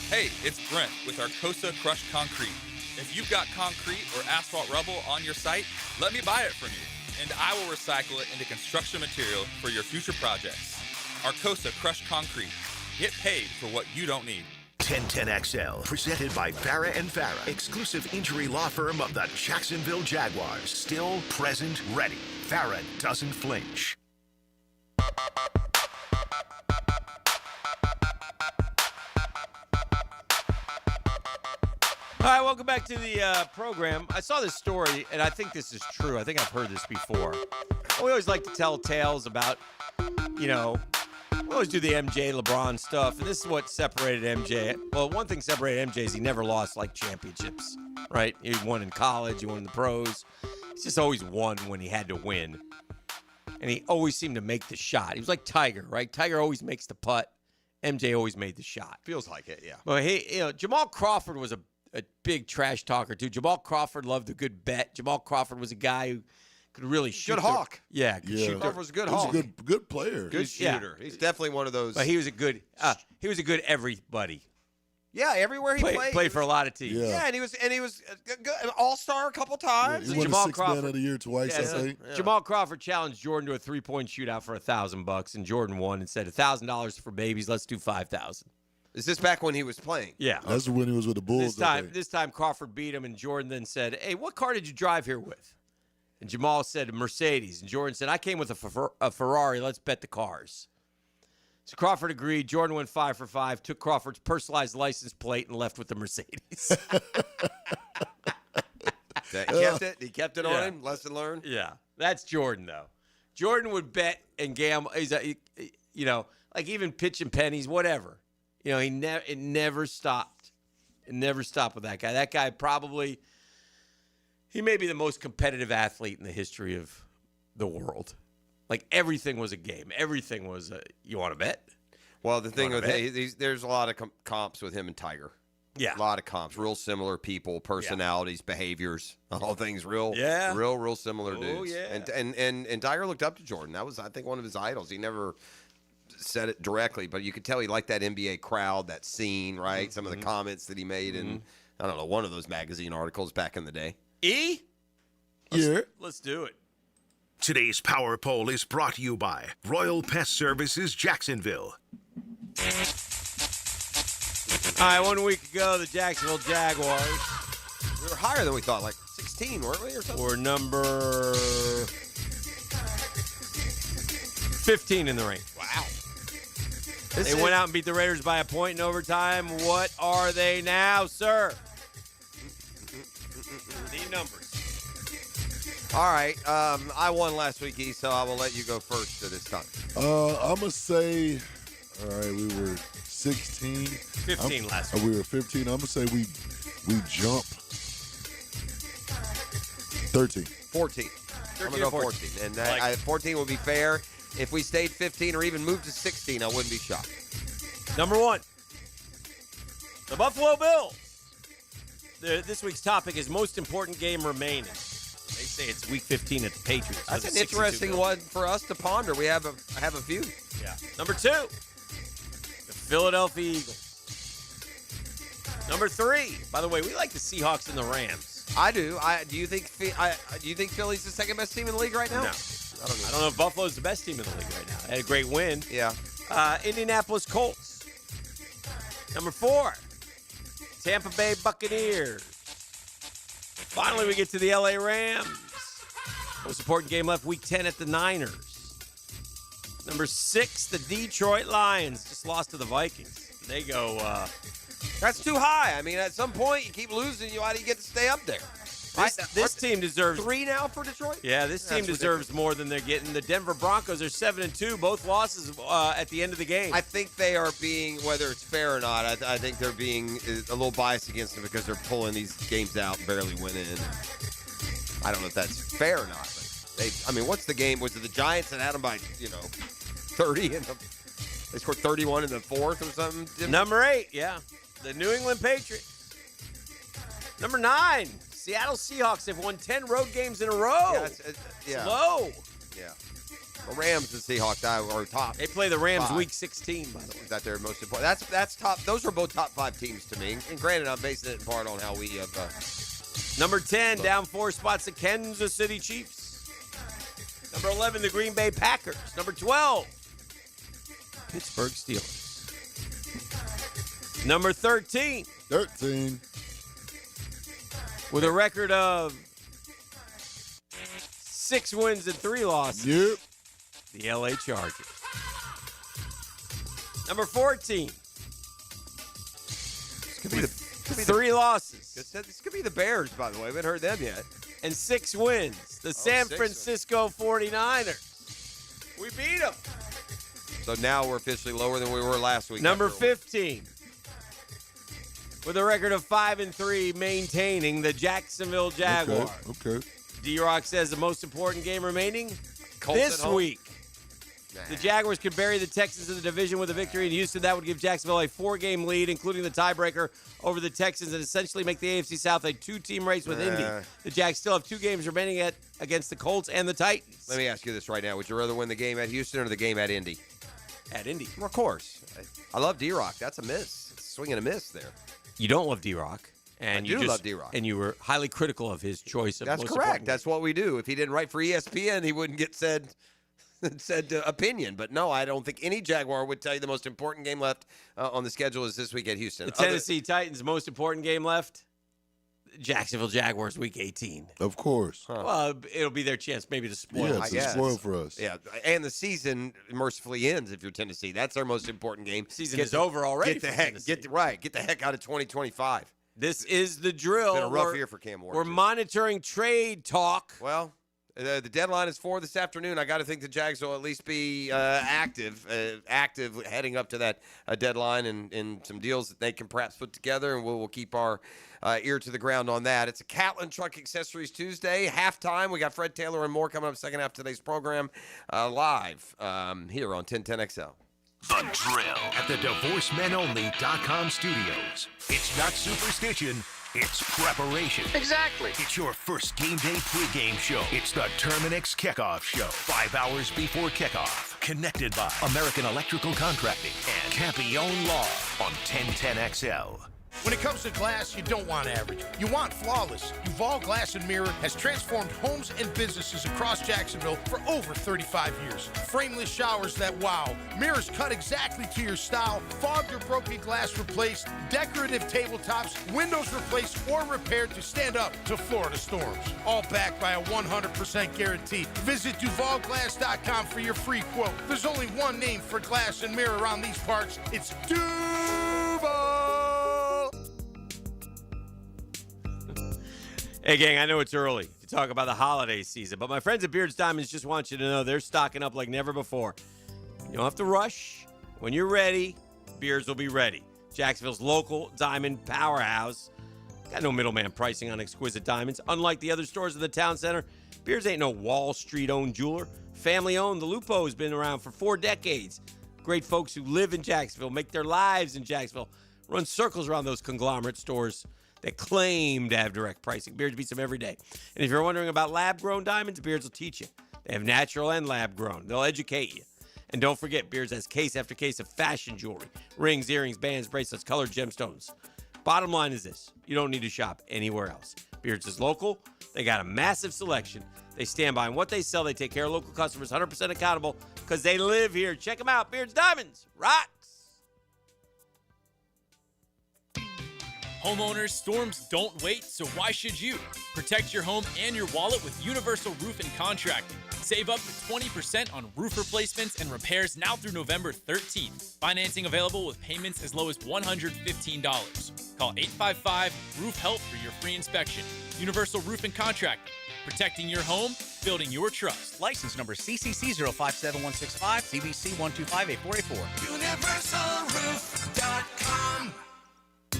Speaker 8: Hey, it's Brent with Arcosa Crushed Concrete. If you've got concrete or asphalt rubble on your site, let me buy it from you, and I will recycle it into construction material for your future projects. Arcosa Crushed Concrete. Get paid for what you don't need.
Speaker 24: 1010XL, presented by Farah & Farah, exclusive injury law firm of the Jacksonville Jaguars. Still, present, ready. Farah doesn't flinch.
Speaker 6: All right, welcome back to the program. I saw this story, and I think this is true. I think I've heard this before. We always like to tell tales about, we always do the MJ, LeBron stuff, and this is what separated MJ. Well, one thing separated MJ is he never lost, championships, right? He won in college, he won in the pros. He's just always won when he had to win. And he always seemed to make the shot. He was like Tiger, right? Tiger always makes the putt. MJ always made the shot.
Speaker 10: Feels like it, yeah.
Speaker 6: Well, Jamal Crawford was a big trash talker, too. Jamal Crawford loved a good bet. Jamal Crawford was a guy who could really shoot.
Speaker 10: Good hawk.
Speaker 6: Shoot.
Speaker 10: Crawford was a good hawk.
Speaker 5: He's a good player.
Speaker 10: Good shooter.
Speaker 6: Yeah.
Speaker 10: He's definitely one of those.
Speaker 6: But he was a good everybody.
Speaker 10: Yeah, everywhere he played.
Speaker 6: Played for a lot of teams.
Speaker 10: Yeah, and he was good, an all-star a couple times.
Speaker 5: Yeah, he won
Speaker 6: Jamal
Speaker 5: the 6th man of the year twice, I think.
Speaker 6: Yeah. Jamal Crawford challenged Jordan to a 3-point shootout for $1,000, and Jordan won and said, $1,000 for babies. Let's do $5,000.
Speaker 10: Is this back when he was playing?
Speaker 6: Yeah.
Speaker 5: That's when he was with the Bulls.
Speaker 6: This time Crawford beat him, and Jordan then said, "Hey, what car did you drive here with?" And Jamal said, "A Mercedes." And Jordan said, "I came with a Ferrari. Let's bet the cars." So Crawford agreed. Jordan went 5 for 5, took Crawford's personalized license plate, and left with the Mercedes.
Speaker 10: He kept it on him. Lesson learned.
Speaker 6: Yeah. That's Jordan, though. Jordan would bet and gamble. He's even pitching pennies, whatever. You know, it never stopped. It never stopped with that guy. That guy probably, he may be the most competitive athlete in the history of the world. Like, everything was a game. Everything was you want to bet?
Speaker 10: Well, the thing with there's a lot of comps with him and Tiger.
Speaker 6: Yeah.
Speaker 10: A lot of comps. Real similar people, personalities, behaviors, all things real similar dudes.
Speaker 6: Yeah.
Speaker 10: And Tiger looked up to Jordan. That was, I think, one of his idols. He never said it directly, but you could tell he liked that NBA crowd, that scene, right?
Speaker 6: Mm-hmm.
Speaker 10: Some of the comments that he made in, I don't know, one of those magazine articles back in the day.
Speaker 6: Let's do it.
Speaker 24: Today's Power Poll is brought to you by Royal Pest Services Jacksonville.
Speaker 6: All right, 1 week ago, the Jacksonville Jaguars.
Speaker 10: We were higher than we thought, like 16, weren't we, or something?
Speaker 6: We're number 15 in the rank.
Speaker 10: Wow.
Speaker 6: They went out and beat the Raiders by a point in overtime. What are they now, sir? The numbers.
Speaker 10: All right. I won last week, E, so I will let you go first this time.
Speaker 5: I'm going to say, all right, we were 16.
Speaker 6: 15 last week.
Speaker 5: We were 15. I'm going to say we jump 13.
Speaker 10: 14. I'm going to go 14. And 14 would be fair. If we stayed 15 or even moved to 16, I wouldn't be shocked.
Speaker 6: Number 1, the Buffalo Bills. This week's topic is most important game remaining. They say it's week 15 at the Patriots.
Speaker 10: That's an interesting one for us to ponder. I have a few.
Speaker 6: Yeah. Number 2, the Philadelphia Eagles. Number 3, by the way, we like the Seahawks and the Rams.
Speaker 10: I do. Do you think Philly's the second best team in the league right now?
Speaker 6: No. I don't know if Buffalo's the best team in the league right now. They had a great win.
Speaker 10: Yeah.
Speaker 6: Indianapolis Colts. Number 4, Tampa Bay Buccaneers. Finally, we get to the LA Rams. Most important game left, week 10 at the Niners. Number 6, the Detroit Lions. Just lost to the Vikings. They go...
Speaker 10: That's too high. I mean, at some point, you keep losing. How do you get to stay up there?
Speaker 6: This team deserves
Speaker 10: 3 now for Detroit.
Speaker 6: Yeah, this team deserves more than they're getting. The Denver Broncos are 7-2, both losses at the end of the game.
Speaker 10: I think they are being, whether it's fair or not, I think they're being a little biased against them because they're pulling these games out and barely winning. I don't know if that's fair or not. But what's the game? Was it the Giants that had them by 30 and they scored 31 in the fourth or something?
Speaker 6: Number 8, yeah, the New England Patriots. Number 9. Seattle Seahawks have won 10 road games in a row.
Speaker 10: Yeah.
Speaker 6: Low.
Speaker 10: Yeah. The Rams and Seahawks are top.
Speaker 6: They play the Rams
Speaker 10: 5.
Speaker 6: week 16, by the way.
Speaker 10: Is that their most important? That's top. Those are both top 5 teams to me. And granted, I'm basing it in part on how we have.
Speaker 6: Number 10, down 4 spots, the Kansas City Chiefs. Number 11, the Green Bay Packers. Number 12, Pittsburgh Steelers. Number 13. With a record of 6 wins and 3 losses.
Speaker 5: Yep.
Speaker 6: The LA Chargers. Number 14. With 3 losses.
Speaker 10: This could be the Bears, by the way. We haven't heard them yet.
Speaker 6: And 6 wins. The San Francisco 49ers. We beat them.
Speaker 10: So now we're officially lower than we were last week.
Speaker 6: Number 15. With a record of 5-3, maintaining the Jacksonville Jaguars.
Speaker 5: Okay.
Speaker 6: D-Rock says the most important game remaining
Speaker 10: Colts
Speaker 6: this
Speaker 10: at home?
Speaker 6: week. The Jaguars could bury the Texans in the division with a victory in Houston. That would give Jacksonville a 4-game lead, including the tiebreaker over the Texans, and essentially make the AFC South a 2-team race with Indy. The Jags still have 2 games remaining against the Colts and the Titans.
Speaker 10: Let me ask you this right now. Would you rather win the game at Houston or the game at Indy?
Speaker 6: At Indy.
Speaker 10: Well, of course. I love D-Rock. That's a miss. It's a swing and a miss there.
Speaker 6: You don't love D-Rock. And
Speaker 10: I do love D-Rock.
Speaker 6: And you were highly critical of his choice of
Speaker 10: That's
Speaker 6: most
Speaker 10: correct.
Speaker 6: important.
Speaker 10: That's what we do. If he didn't write for ESPN, he wouldn't get said opinion. But no, I don't think any Jaguar would tell you the most important game left on the schedule is this week at Houston.
Speaker 6: The Tennessee Titans' most important game left? Jacksonville Jaguars week 18.
Speaker 5: Of course.
Speaker 6: Well, it'll be their chance maybe to spoil.
Speaker 5: Yeah, it's a spoil for us.
Speaker 10: Yeah, and the season mercifully ends if you're Tennessee. That's our most important game.
Speaker 6: Season is over already.
Speaker 10: Get the heck out of 2025.
Speaker 6: This is the drill.
Speaker 10: It's been a rough year for Cam Ward.
Speaker 6: We're monitoring trade talk.
Speaker 10: Well, The deadline is 4 this afternoon. I got to think the Jags will at least be active heading up to that deadline and some deals that they can perhaps put together, and we'll keep our ear to the ground on that. It's a Catlin Truck Accessories Tuesday, halftime. We got Fred Taylor and more coming up second half of today's program live here on 1010XL.
Speaker 1: The Drill at the DivorceMenOnly.com studios. It's not superstition, it's preparation.
Speaker 9: Exactly.
Speaker 1: It's your first game day pregame show. It's the Terminix Kickoff Show. 5 hours before kickoff. Connected by American Electrical Contracting and Campione Law on 1010XL.
Speaker 9: When it comes to glass, you don't want average. You want flawless. Duval Glass and Mirror has transformed homes and businesses across Jacksonville for over 35 years. Frameless showers that wow. Mirrors cut exactly to your style. Fogged or broken glass replaced. Decorative tabletops. Windows replaced or repaired to stand up to Florida storms. All backed by a 100% guarantee. Visit DuvalGlass.com for your free quote. There's only one name for glass and mirror around these parts. It's Duval.
Speaker 6: Hey, gang, I know it's early to talk about the holiday season, but my friends at Beards Diamonds just want you to know they're stocking up like never before. You don't have to rush. When you're ready, Beards will be ready. Jacksonville's local diamond powerhouse. Got no middleman pricing on exquisite diamonds. Unlike the other stores in the town center, Beards ain't no Wall Street-owned jeweler. Family-owned, the Lupo has been around for 4 decades. Great folks who live in Jacksonville, make their lives in Jacksonville, run circles around those conglomerate stores that claim to have direct pricing. Beards beats them every day. And if you're wondering about lab-grown diamonds, Beards will teach you. They have natural and lab-grown. They'll educate you. And don't forget, Beards has case after case of fashion jewelry. Rings, earrings, bands, bracelets, colored gemstones. Bottom line is this. You don't need to shop anywhere else. Beards is local. They got a massive selection. They stand by what they sell. They take care of local customers, 100% accountable, because they live here. Check them out. Beards Diamonds. Rocks.
Speaker 12: Homeowners, storms don't wait, so why should you? Protect your home and your wallet with Universal Roof and Contracting. Save up to 20% on roof replacements and repairs now through November 13th. Financing available with payments as low as $115. Call 855-ROOF-HELP for your free inspection. Universal Roof and Contracting. Protecting your home, building your trust.
Speaker 16: License number CCC 057165, CBC 1258484.
Speaker 1: UniversalRoof.com.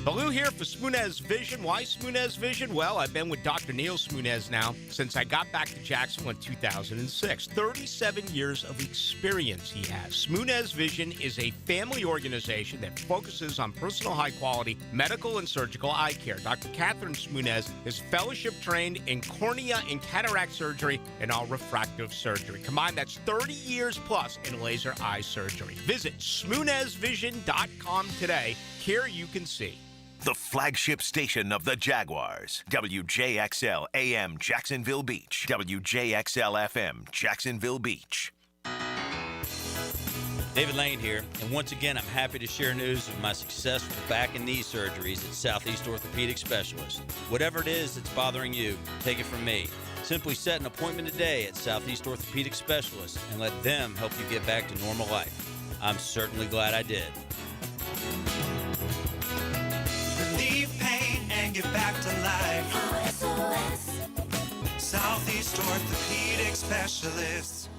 Speaker 7: Baloo here for Smunez Vision. Why Smunez Vision? Well, I've been with Dr. Neil Smunez now since I got back to Jacksonville in 2006. 37 years of experience he has. Smunez Vision is a family organization that focuses on personal high-quality medical and surgical eye care. Dr. Catherine Smunez is fellowship-trained in cornea and cataract surgery and all refractive surgery. Combined, that's 30 years plus in laser eye surgery. Visit SmunezVision.com today. Here you can see.
Speaker 1: The flagship station of the Jaguars. WJXL AM Jacksonville Beach. WJXL FM Jacksonville Beach.
Speaker 13: David Lane here, and once again, I'm happy to share news of my success with back and knee surgeries at Southeast Orthopedic Specialists. Whatever it is that's bothering you, take it from me. Simply set an appointment today at Southeast Orthopedic Specialists and let them help you get back to normal life. I'm certainly glad I did.
Speaker 19: Relieve pain and get back to life. SOS. Southeast Orthopedic Specialists.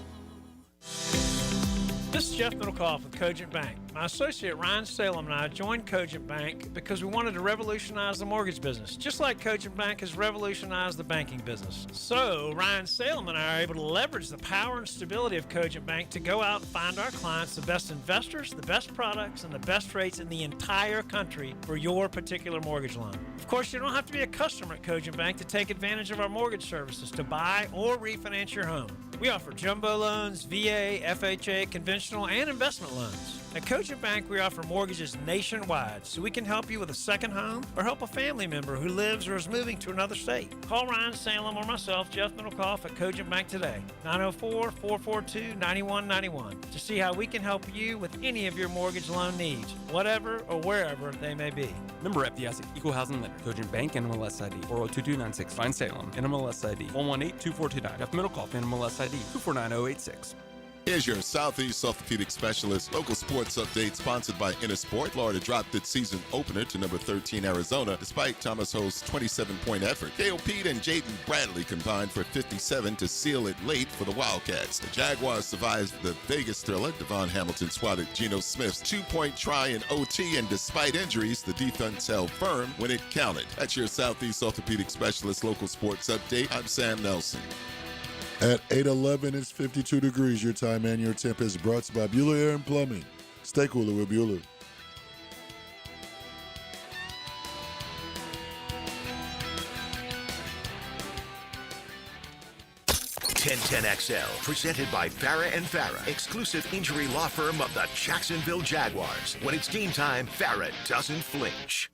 Speaker 23: This is Jeff Middlecoff with Cogent Bank. My associate Ryan Salem and I joined Cogent Bank because we wanted to revolutionize the mortgage business, just like Cogent Bank has revolutionized the banking business. So Ryan Salem and I are able to leverage the power and stability of Cogent Bank to go out and find our clients the best investors, the best products, and the best rates in the entire country for your particular mortgage loan. Of course, you don't have to be a customer at Cogent Bank to take advantage of our mortgage services to buy or refinance your home. We offer jumbo loans, VA, FHA, conventional, and investment loans. At Cogent Bank, we offer mortgages nationwide, so we can help you with a second home or help a family member who lives or is moving to another state. Call Ryan Salem or myself, Jeff Middlecoff, at Cogent Bank today, 904-442-9191, to see how we can help you with any of your mortgage loan needs, whatever or wherever they may be.
Speaker 25: Member FDIC, Equal Housing Lender, Cogent Bank, NMLS ID 402296, Ryan Salem, NMLS ID 1182429, Jeff Middlecoff, NMLS ID 249086.
Speaker 3: Here's your Southeast Orthopedic Specialist local sports update sponsored by Intersport. Florida dropped its season opener to number 13 Arizona despite Thomas Ho's 27-point effort. Dale Pete and Jaden Bradley combined for 57 to seal it late for the Wildcats. The Jaguars survived the Vegas thriller. Devon Hamilton swatted Geno Smith's 2-point try in OT, and despite injuries, the defense held firm when it counted. That's your Southeast Orthopedic Specialist local sports update. I'm Sam Nelson.
Speaker 5: At 8:11, it's 52 degrees. Your time and your temp is brought to you by Bueller Air and Plumbing. Stay cooler with Bueller.
Speaker 24: XL, presented by Farah and Farah, exclusive injury law firm of the Jacksonville Jaguars. When it's game time, Farah doesn't flinch.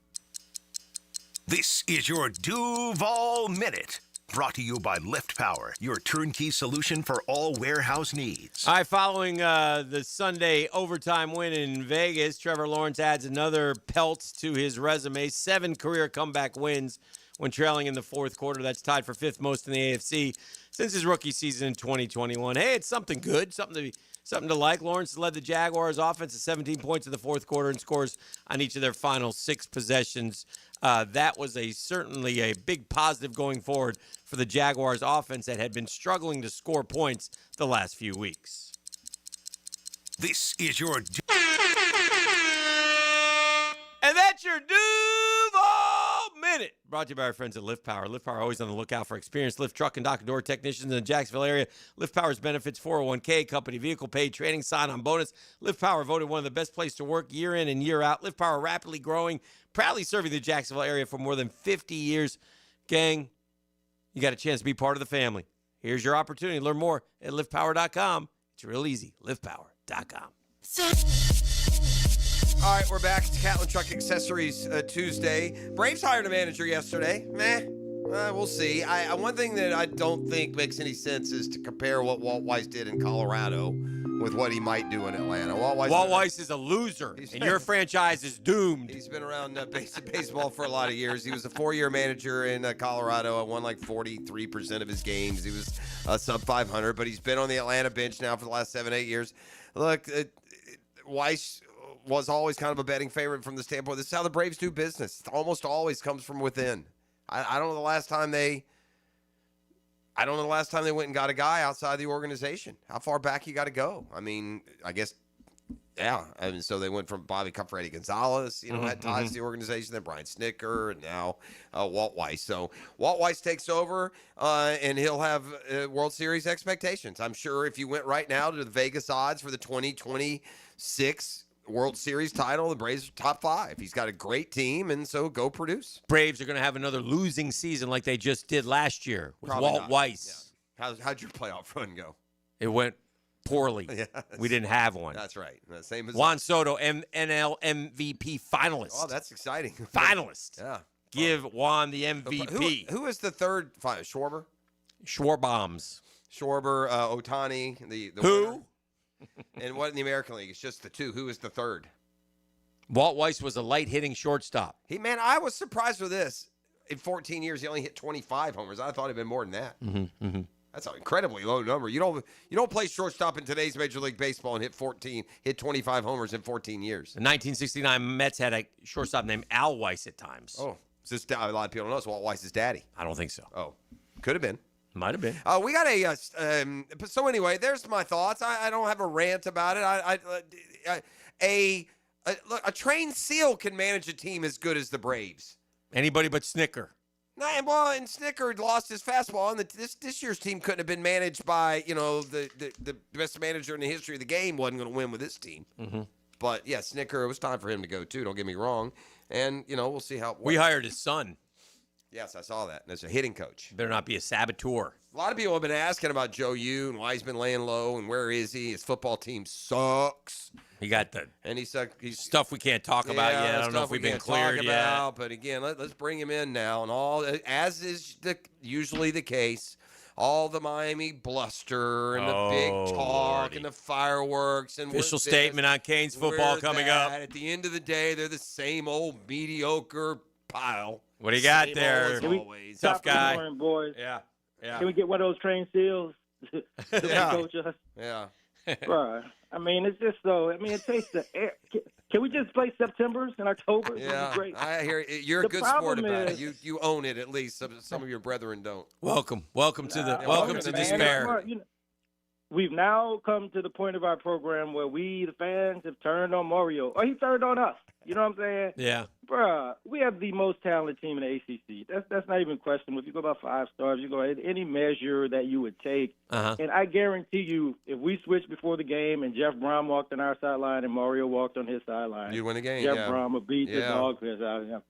Speaker 24: This is your Duval Minute. Brought to you by Lift Power, your turnkey solution for all warehouse needs.
Speaker 6: All right, following the Sunday overtime win in Vegas, Trevor Lawrence adds another pelt to his resume. 7 career comeback wins when trailing in the fourth quarter. That's tied for 5th most in the AFC since his rookie season in 2021. Hey, it's something good, something to like. Lawrence led the Jaguars offense to 17 points in the fourth quarter and scores on each of their final 6 possessions. That was certainly a big positive going forward for the Jaguars offense that had been struggling to score points the last few weeks.
Speaker 24: This is your...
Speaker 6: And that's your Duval Minute. Brought to you by our friends at Lift Power. Lift Power always on the lookout for experienced lift truck and dock and door technicians in the Jacksonville area. Lift Power's benefits, 401k, company vehicle pay, training sign-on bonus. Lift Power voted one of the best places to work year in and year out. Lift Power rapidly growing, proudly serving the Jacksonville area for more than 50 years. Gang, you got a chance to be part of the family. Here's your opportunity. Learn more at liftpower.com. It's real easy. liftpower.com.
Speaker 10: All right, we're back. It's Catlin Truck Accessories Tuesday. Braves hired a manager yesterday. We'll see. One thing that I don't think makes any sense is to compare what Walt Weiss did in Colorado with what he might do in Atlanta. Walt
Speaker 6: Weiss is a loser, and your franchise is doomed.
Speaker 10: He's been around baseball for a lot of years. He was a 4-year manager in Colorado. I won like 43% of his games. He was sub 500, but he's been on the Atlanta bench now for the last 7-8 years. Look, Weiss was always kind of a betting favorite from the standpoint. This is how the Braves do business. It almost always comes from within. I don't know the last time they went and got a guy outside the organization. How far back you got to go? I mean, I guess, yeah. I mean, so they went from Bobby Freddie Gonzalez, had ties to the organization, then Brian Snicker, and now Walt Weiss. So Walt Weiss takes over, and he'll have World Series expectations. I'm sure if you went right now to the Vegas odds for the 2026 World Series title, the Braves are top 5. He's got a great team, and so go produce.
Speaker 6: Braves are going to have another losing season like they just did last year with
Speaker 10: Probably
Speaker 6: Walt
Speaker 10: not.
Speaker 6: Weiss.
Speaker 10: Yeah. How'd your playoff run go?
Speaker 6: It went poorly.
Speaker 10: Yeah,
Speaker 6: we didn't have one.
Speaker 10: That's right. Same as
Speaker 6: Juan Soto, NL MVP finalist.
Speaker 10: Oh, that's exciting.
Speaker 6: Finalist.
Speaker 10: Yeah.
Speaker 6: Give Juan the MVP.
Speaker 10: Who is the third? Schwarber?
Speaker 6: Schwarbombs.
Speaker 10: Schwarber, Ohtani. The
Speaker 6: who?
Speaker 10: Winner. And what in the American League? It's just the 2. Who is the third?
Speaker 6: Walt Weiss was a light-hitting shortstop.
Speaker 10: I was surprised with this. In 14 years, he only hit 25 homers. I thought it'd been more than that.
Speaker 6: Mm-hmm.
Speaker 10: That's an incredibly low number. You don't play shortstop in today's Major League Baseball and hit 25 homers in 14 years.
Speaker 6: The 1969 Mets had a shortstop named Al Weiss at times.
Speaker 10: Oh, a lot of people don't know it's Walt Weiss's daddy.
Speaker 6: I don't think so.
Speaker 10: Oh, could have been.
Speaker 6: Might have been.
Speaker 10: We got so anyway, there's my thoughts. I don't have a rant about it. Look, a trained SEAL can manage a team as good as the Braves.
Speaker 6: Anybody but Snicker.
Speaker 10: And Snicker lost his fastball, and this year's team couldn't have been managed by, the best manager in the history of the game wasn't going to win with this team.
Speaker 6: Mm-hmm.
Speaker 10: But, yeah, Snicker, it was time for him to go, too. Don't get me wrong. And, we'll see how it works.
Speaker 6: We hired his son.
Speaker 10: Yes, I saw that. As a hitting coach.
Speaker 6: Better not be a saboteur.
Speaker 10: A lot of people have been asking about Joe Yu and why he's been laying low and where is he. His football team sucks.
Speaker 6: He got the
Speaker 10: he's
Speaker 6: stuff we can't talk about yet. I don't know if we've been cleared yet.
Speaker 10: But again, let's bring him in now. And all, as is usually the case, all the Miami bluster and the big talk and the fireworks and
Speaker 6: official statement on Canes football coming up.
Speaker 10: At the end of the day, they're the same old mediocre pile.
Speaker 6: What do you got there? Tough guy.
Speaker 11: Morning, boys.
Speaker 6: Yeah.
Speaker 11: Can we get one of those trained SEALs?
Speaker 10: Yeah.
Speaker 11: Coach us?
Speaker 10: Yeah.
Speaker 11: Bruh, I mean, it's just so. I mean, it takes the air. Can we just play September's and October's?
Speaker 10: Yeah,
Speaker 11: Great.
Speaker 10: I hear it. You're
Speaker 11: The
Speaker 10: a good sport
Speaker 11: problem
Speaker 10: about
Speaker 11: is-
Speaker 10: it. You own it at least. Some of your brethren don't.
Speaker 6: Welcome to the
Speaker 10: Nah,
Speaker 6: welcome to
Speaker 10: man.
Speaker 6: despair.
Speaker 11: You know, we've now come to the point of our program where we, the fans, have turned on Mario, or he turned on us. You know what I'm saying?
Speaker 6: Yeah.
Speaker 11: Bruh, we have the most talented team in the ACC. That's not even a question. If you go about 5 stars, you go at any measure that you would take. And I guarantee you, if we switched before the game and Jeff Brom walked on our sideline and Mario walked on his sideline,
Speaker 10: You'd win the game,
Speaker 11: Jeff
Speaker 10: yeah.
Speaker 11: Brom would beat the
Speaker 10: Yeah.
Speaker 11: dog piss out of him.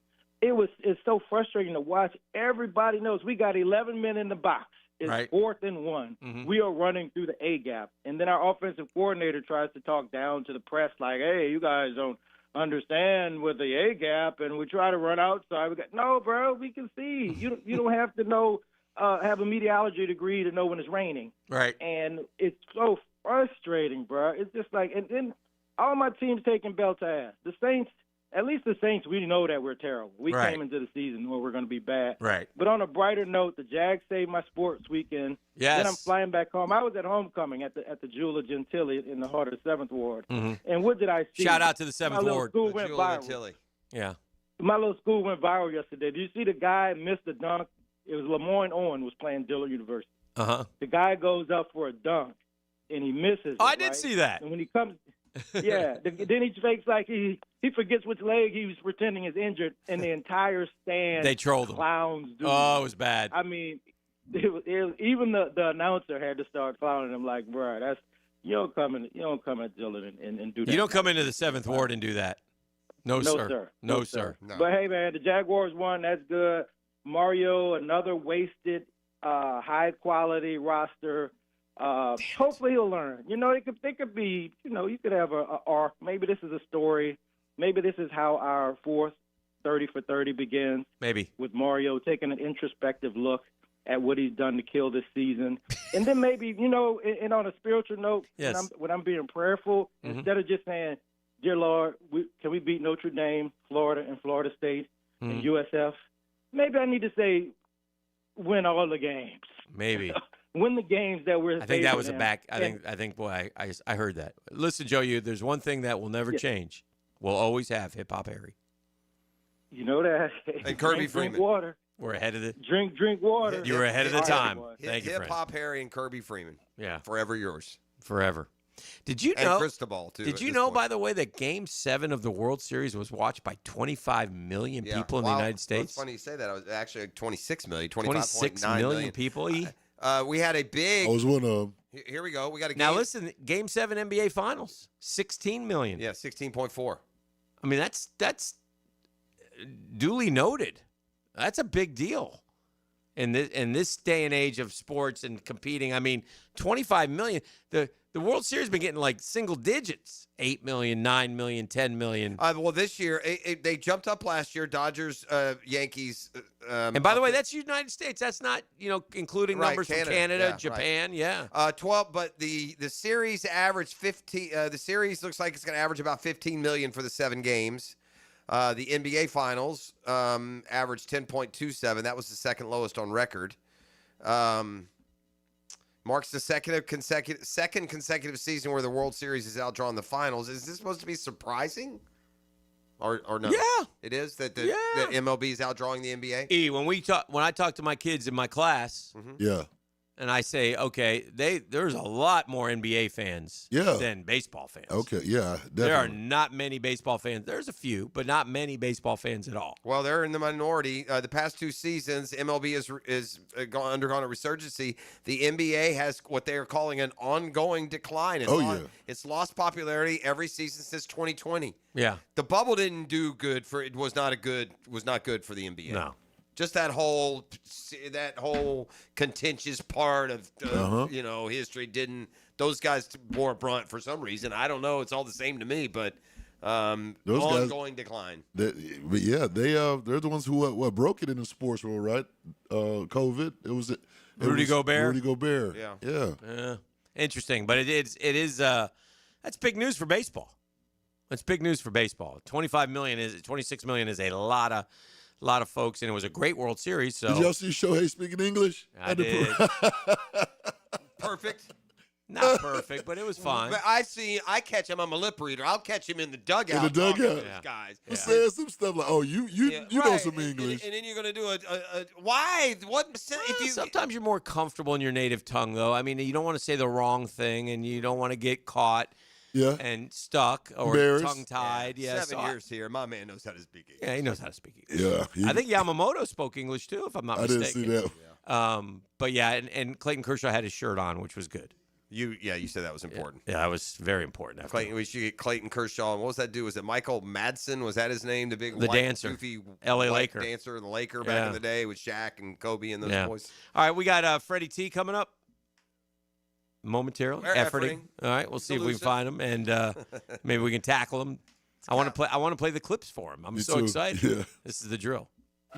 Speaker 11: It's so frustrating to watch. Everybody knows we got 11 men in the box. It's
Speaker 6: Right.
Speaker 11: 4th and 1. We are running through the A gap. And then our offensive coordinator tries to talk down to the press like, hey, you guys don't understand with the A gap, and we try to run outside. No, bro, we can see. You don't have to know, have a meteorology degree to know when it's raining.
Speaker 6: Right.
Speaker 11: And it's so frustrating, bro. It's just like, and then all my teams taking belt to ass. The Saints, at least the Saints, we know that we're terrible. We
Speaker 6: Right.
Speaker 11: came into the season knowing we're going to be bad.
Speaker 6: Right.
Speaker 11: But on a brighter note, the Jags saved my sports weekend.
Speaker 6: Yes.
Speaker 11: Then I'm flying back home. I was at homecoming at the Jewel of Gentilly in the heart of the 7th Ward.
Speaker 6: Mhm.
Speaker 11: And what did I see?
Speaker 6: Shout out to the 7th
Speaker 11: My little
Speaker 6: Ward.
Speaker 11: school
Speaker 6: The
Speaker 11: went
Speaker 6: Jewel of
Speaker 11: viral.
Speaker 10: Gentilly.
Speaker 6: Yeah.
Speaker 11: My little school went viral yesterday. Did you see the guy missed the dunk? It was Lemoyne Owen was playing Dillard University.
Speaker 6: Uh-huh.
Speaker 11: The guy goes up for a dunk, and he misses.
Speaker 6: Oh,
Speaker 11: it,
Speaker 6: I did
Speaker 11: right?
Speaker 6: see that.
Speaker 11: And when he comes, yeah, then he fakes like he forgets which leg he was pretending is injured, and the entire stand
Speaker 6: They trolled him.
Speaker 11: clowns. Dude.
Speaker 6: Oh, it was bad.
Speaker 11: I mean, even the announcer had to start clowning him like, bro, that's you don't come at Dillard and do that.
Speaker 6: You don't come into the 7th Ward and do that. No, sir. No, sir.
Speaker 11: But hey, man, the Jaguars won. That's good. Mario, another wasted, high quality roster. Hopefully he'll learn. You know, it could be. You know, you could have a arc. Maybe this is a story. Maybe this is how our 4th 30 for 30 begins.
Speaker 6: Maybe
Speaker 11: with Mario taking an introspective look at what he's done to kill this season, and then maybe and on a spiritual note,
Speaker 6: Yes.
Speaker 11: when I'm being prayerful, instead of just saying, "Dear Lord, can we beat Notre Dame, Florida, and Florida State and USF?" Maybe I need to say, "Win all the games."
Speaker 6: Maybe.
Speaker 11: Win the games that we're.
Speaker 6: I think that was a
Speaker 11: favored in.
Speaker 6: back. I think, boy, I heard that. Listen, Joe, there's one thing that will never change. We'll always have Hip Hop Harry.
Speaker 11: You know that.
Speaker 10: And Kirby
Speaker 11: Drink
Speaker 10: Freeman.
Speaker 11: water.
Speaker 6: We're ahead of the.
Speaker 11: Drink water.
Speaker 6: You were ahead of the time. Thank you,
Speaker 10: Hip
Speaker 6: friend.
Speaker 10: Hop Harry and Kirby Freeman.
Speaker 6: Yeah.
Speaker 10: Forever yours.
Speaker 6: Forever. Did you
Speaker 10: And
Speaker 6: know?
Speaker 10: Cristobal, too,
Speaker 6: Did
Speaker 10: at
Speaker 6: you
Speaker 10: this
Speaker 6: know,
Speaker 10: point.
Speaker 6: by the way, that Game 7 of the World Series was watched by 25 million
Speaker 10: Yeah.
Speaker 6: people in
Speaker 10: Wow.
Speaker 6: the United
Speaker 10: Well,
Speaker 6: States?
Speaker 10: it's funny you say that. It was actually like 26 million,
Speaker 6: 26
Speaker 10: 25.9
Speaker 6: million people.
Speaker 10: We had a big.
Speaker 5: I was one of them.
Speaker 10: Here we go. We got a game.
Speaker 6: Now listen, Game 7 NBA Finals, 16 million.
Speaker 10: Yeah, 16.4.
Speaker 6: I mean, that's duly noted. That's a big deal in this day and age of sports and competing. I mean, 25 million. The World Series has been getting like single digits, 8 million, 9 million, 10 million.
Speaker 10: Well, this year they jumped up last year. Dodgers, Yankees.
Speaker 6: And by the way, that's United States. That's not including
Speaker 10: Right,
Speaker 6: numbers
Speaker 10: Canada.
Speaker 6: from Canada,
Speaker 10: Yeah, right.
Speaker 6: Japan. Yeah.
Speaker 10: 12, but the series averaged 15. The series looks like it's going to average about 15 million for the 7 games. The NBA Finals averaged 10.27. That was the second lowest on record. Marks the second consecutive season where the World Series has outdrawn the finals. Is this supposed to be surprising? Or no?
Speaker 6: Yeah.
Speaker 10: It is that that MLB is outdrawing the NBA?
Speaker 6: When I talk to my kids in my class,
Speaker 5: Yeah.
Speaker 6: and I say, okay, there's a lot more NBA fans than baseball fans.
Speaker 5: Okay, yeah, definitely.
Speaker 6: There are not many baseball fans. There's a few, but not many baseball fans at all.
Speaker 10: Well, they're in the minority. The past 2 seasons, MLB has undergone a resurgency. The NBA has what they are calling an ongoing decline. It's lost popularity every season since 2020.
Speaker 6: Yeah.
Speaker 10: The bubble didn't do good for it. Was not good for the NBA.
Speaker 6: No.
Speaker 10: Just that whole contentious part of history didn't. Those guys bore a brunt for some reason. I don't know. It's all the same to me, but
Speaker 5: Those
Speaker 10: ongoing decline.
Speaker 5: But yeah, they're the ones who broke it in the sports world, right? COVID. It was
Speaker 6: Rudy Gobert.
Speaker 5: Rudy Gobert.
Speaker 6: Yeah. Interesting, but it is that's big news for baseball. That's big news for baseball. 26 million is a lot of folks, and it was a great World Series. So
Speaker 5: did y'all see Shohei speaking English?
Speaker 6: I did.
Speaker 10: Perfect.
Speaker 6: Not perfect, but it was fine.
Speaker 10: But I catch him. I'm a lip reader. I'll catch him in the dugout.
Speaker 5: In the dugout?
Speaker 10: talking to those guys.
Speaker 5: He said some stuff like, "Oh, you know
Speaker 10: right.
Speaker 5: some English."
Speaker 10: And then you're going to do a why? What? If you
Speaker 6: Sometimes you're more comfortable in your native tongue, though. I mean, you don't want to say the wrong thing, and you don't want to get caught and stuck or tongue-tied. Yeah,
Speaker 10: 7 years here. My man knows how to speak English.
Speaker 6: Yeah, he knows how to speak English.
Speaker 5: Yeah.
Speaker 6: I think Yamamoto spoke English, too, if I'm not mistaken.
Speaker 5: I didn't see that.
Speaker 6: But, yeah, and Clayton Kershaw had his shirt on, which was good.
Speaker 10: You said that was important.
Speaker 6: Yeah, that was very important.
Speaker 10: We should get Clayton Kershaw. And what was that dude? Was it Michael Madsen? Was that his name? The big white,
Speaker 6: dancer.
Speaker 10: goofy
Speaker 6: L.A.
Speaker 10: white
Speaker 6: Laker.
Speaker 10: dancer, the Laker back in the day with Shaq and Kobe and those boys.
Speaker 6: All right, we got Freddie T coming up momentarily.
Speaker 10: We're efforting.
Speaker 6: All right, we'll see if we can
Speaker 10: Elusive.
Speaker 6: find him, and maybe we can tackle him. I want to play the clips for him. I'm
Speaker 5: Me
Speaker 6: so
Speaker 5: too.
Speaker 6: excited.
Speaker 5: Yeah.
Speaker 6: This is the drill.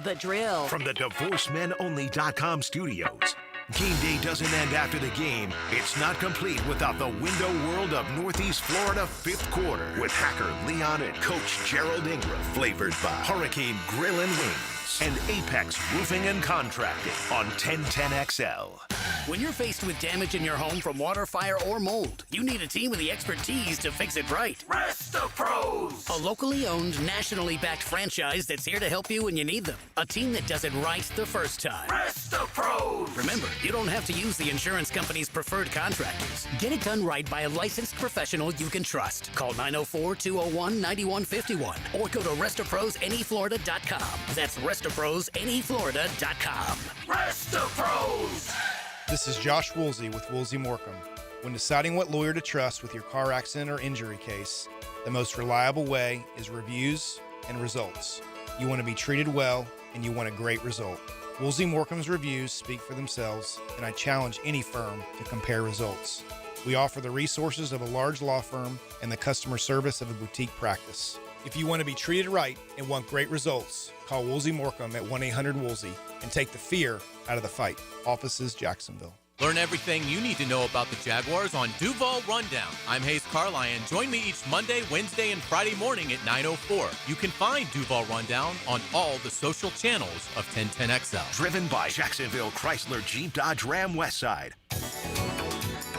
Speaker 4: The drill.
Speaker 1: From the DivorceMenOnly.com studios. Game day doesn't end after the game. It's not complete without the window world of Northeast Florida fifth quarter with hacker Leon and Coach Gerald Ingram. Flavored by Hurricane Grill and Wings and Apex Roofing and Contracting on 1010XL.
Speaker 14: When you're faced with damage in your home from water, fire, or mold, you need a team with the expertise to fix it right.
Speaker 19: Resto Pros!
Speaker 14: A locally owned, nationally backed franchise that's here to help you when you need them. A team that does it right the first time.
Speaker 19: Resto Pros!
Speaker 14: Remember, you don't have to use the insurance company's preferred contractors. Get it done right by a licensed professional you can trust. Call 904-201-9151 or go to RestoProsNEFlorida.com. That's RestoProsNEFlorida.com.
Speaker 19: Resto Pros!
Speaker 15: This is Josh Woolsey with Woolsey Morecambe. When deciding what lawyer to trust with your car accident or injury case, the most reliable way is reviews and results. You want to be treated well, and you want a great result. Woolsey Morecambe's reviews speak for themselves, and I challenge any firm to compare results. We offer the resources of a large law firm and the customer service of a boutique practice. If you want to be treated right and want great results, call Woolsey Morecambe at 1-800-WOOLSEY and take the fear out of the fight. Offices, Jacksonville.
Speaker 12: Learn everything you need to know about the Jaguars on Duval Rundown. I'm Hayes Carlyon. Join me each Monday, Wednesday, and Friday morning at 9:04. You can find Duval Rundown on all the social channels of 1010XL.
Speaker 1: Driven by Jacksonville Chrysler Jeep Dodge Ram Westside.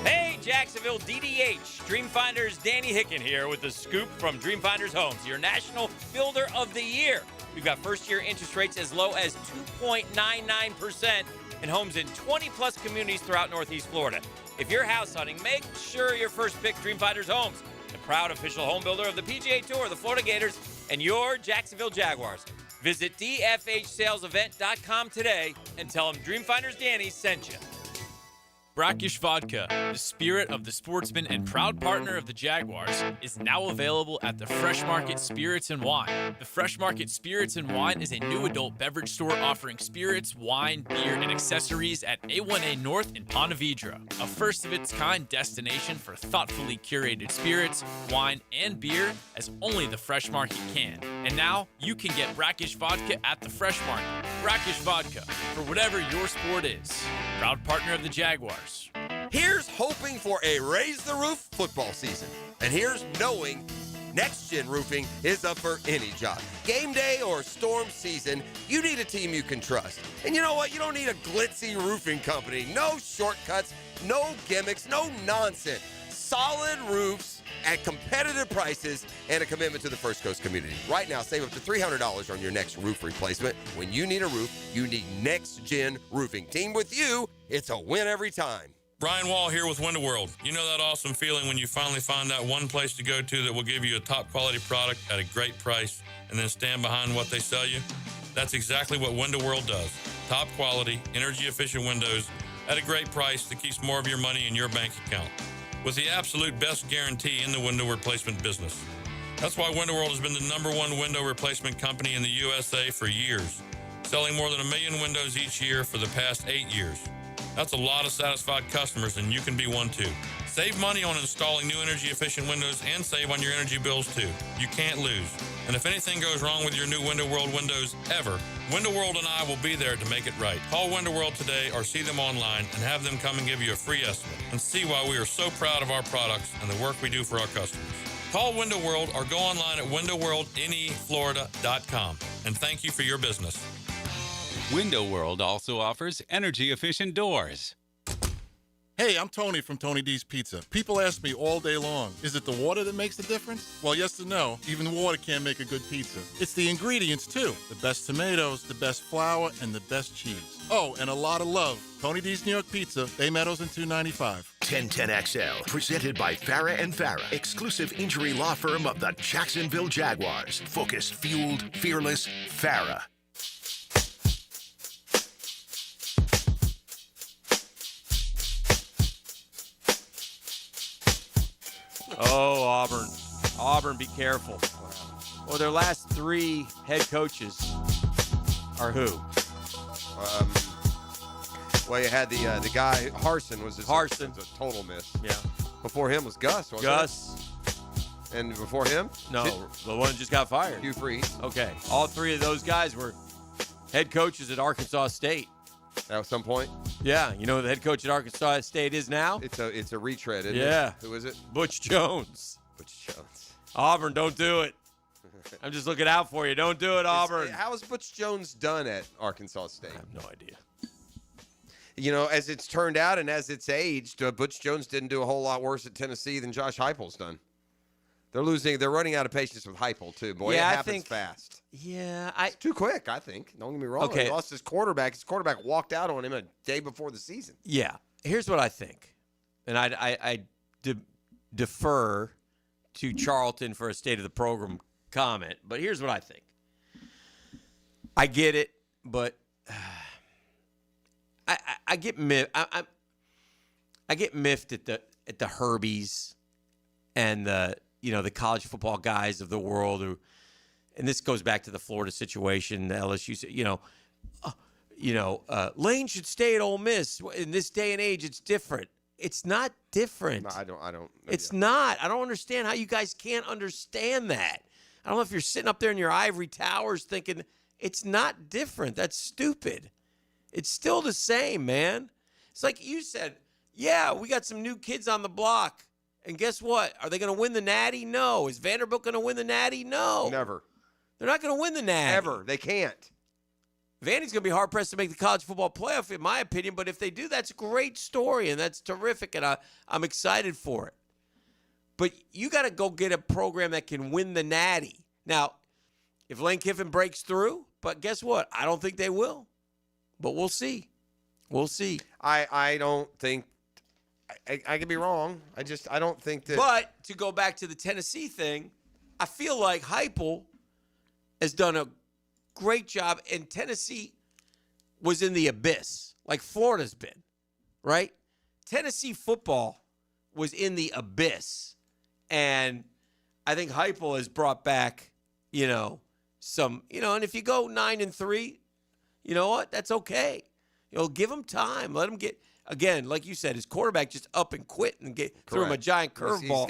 Speaker 18: Hey, Jacksonville DDH. Dreamfinders Danny Hicken here with the scoop from Dreamfinders Homes, your National Builder of the Year. We've got first-year interest rates as low as 2.99% and homes in 20-plus communities throughout Northeast Florida. If you're house hunting, make sure your first pick Dreamfinders Homes, the proud official home builder of the PGA Tour, the Florida Gators, and your Jacksonville Jaguars. Visit DFHSalesEvent.com today and tell them Dreamfinders Danny sent you.
Speaker 12: Brackish Vodka, the spirit of the sportsman and proud partner of the Jaguars, is now available at the Fresh Market Spirits and Wine. The Fresh Market Spirits and Wine is a new adult beverage store offering spirits, wine, beer, and accessories at A1A North in Ponte Vedra, a first-of-its-kind destination for thoughtfully curated spirits, wine, and beer as only the Fresh Market can. And now, you can get Brackish Vodka at the Fresh Market. Brackish Vodka, for whatever your sport is. Proud partner of the Jaguars.
Speaker 10: Here's hoping for a raise the roof football season. And here's knowing Next Gen Roofing is up for any job. Game day or storm season, you need a team you can trust. And you know what? You don't need a glitzy roofing company. No shortcuts, no gimmicks, no nonsense. Solid roofs at competitive prices and a commitment to the First Coast community. Right now, save up to $300 on your next roof replacement. When you need a roof, you need Next Gen Roofing. Team with you, it's a win every time.
Speaker 20: Brian Wall here with Window World. You know that awesome feeling when you finally find that one place to go to that will give you a top quality product at a great price and then stand behind what they sell you? That's exactly what Window World does. Top quality, energy efficient windows at a great price that keeps more of your money in your bank account. With the absolute best guarantee in the window replacement business. That's why Window World has been the #1 window replacement company in the USA for years, selling more than 1 million windows each year for the past 8 years. That's a lot of satisfied customers, and you can be one too. Save money on installing new energy-efficient windows and save on your energy bills too. You can't lose. And if anything goes wrong with your new Window World windows ever, Window World and I will be there to make it right. Call Window World today or see them online and have them come and give you a free estimate and see why we are so proud of our products and the work we do for our customers. Call Window World or go online at windowworldneflorida.com. And thank you for your business.
Speaker 17: Window World also offers energy-efficient doors.
Speaker 2: Hey, I'm Tony from Tony D's Pizza. People ask me all day long, is it the water that makes the difference? Well, yes and no. Even water can't make a good pizza. It's the ingredients, too. The best tomatoes, the best flour, and the best cheese. Oh, and a lot of love. Tony D's New York Pizza, Bay Meadows and 295.
Speaker 24: 1010XL, presented by Farah and Farah, exclusive injury law firm of the Jacksonville Jaguars. Focused, fueled, fearless, Farah.
Speaker 6: Oh, Auburn. Auburn, be careful. Well, their last 3 head coaches are who?
Speaker 10: Well, you had the guy, Harsin was
Speaker 6: Harsin.
Speaker 10: Was a total miss.
Speaker 6: Yeah.
Speaker 10: Before him was Gus, wasn't
Speaker 6: Gus.
Speaker 10: it? And before him?
Speaker 6: No, the one that just got fired.
Speaker 10: Hugh Freeze.
Speaker 6: Okay. All 3 of those guys were head coaches at Arkansas State.
Speaker 10: At some point?
Speaker 6: Yeah. You know who the head coach at Arkansas State is now?
Speaker 10: It's a retread, isn't it?
Speaker 6: Yeah.
Speaker 10: Who is it?
Speaker 6: Butch Jones.
Speaker 10: Butch Jones.
Speaker 6: Auburn, don't do it. I'm just looking out for you. Don't do it, Auburn.
Speaker 10: How is Butch Jones done at Arkansas State?
Speaker 6: I have no idea.
Speaker 10: You know, as it's turned out and as it's aged, Butch Jones didn't do a whole lot worse at Tennessee than Josh Heupel's done. They're running out of patience with Heupel, too. Boy,
Speaker 6: Yeah,
Speaker 10: it
Speaker 6: I
Speaker 10: happens
Speaker 6: think-
Speaker 10: fast.
Speaker 6: Yeah,
Speaker 10: It's too quick, I think. Don't get me wrong.
Speaker 6: Okay.
Speaker 10: He lost his quarterback. His quarterback walked out on him a day before the season.
Speaker 6: Yeah. Here's what I think. And I defer to Charlton for a state of the program comment, but here's what I think. I get it, but I get miffed. I get miffed at the Herbies and the college football guys of the world who, and this goes back to the Florida situation, the LSU, Lane should stay at Ole Miss. In this day and age, it's different. It's not different.
Speaker 10: No, I don't.
Speaker 6: It's not. I don't understand how you guys can't understand that. I don't know if you're sitting up there in your ivory towers thinking it's not different. That's stupid. It's still the same, man. It's like you said, yeah, we got some new kids on the block. And guess what? Are they going to win the Natty? No. Is Vanderbilt going to win the Natty? No.
Speaker 10: Never.
Speaker 6: They're not going to win the Natty.
Speaker 10: Ever. They can't.
Speaker 6: Vandy's going to be hard-pressed to make the college football playoff, in my opinion. But if they do, that's a great story, and that's terrific, and I'm excited for it. But you got to go get a program that can win the Natty. Now, if Lane Kiffin breaks through, but guess what? I don't think they will. But we'll see. We'll see.
Speaker 10: I don't think I could be wrong. I don't think that.
Speaker 6: But to go back to the Tennessee thing, I feel like Heupel has done a great job, and Tennessee was in the abyss, like Florida's been, right? Tennessee football was in the abyss, and I think Heupel has brought back, some, and if you go 9-3, you know what? That's okay. Give him time. Let him get, again, like you said, his quarterback just up and quit and threw him a giant curveball.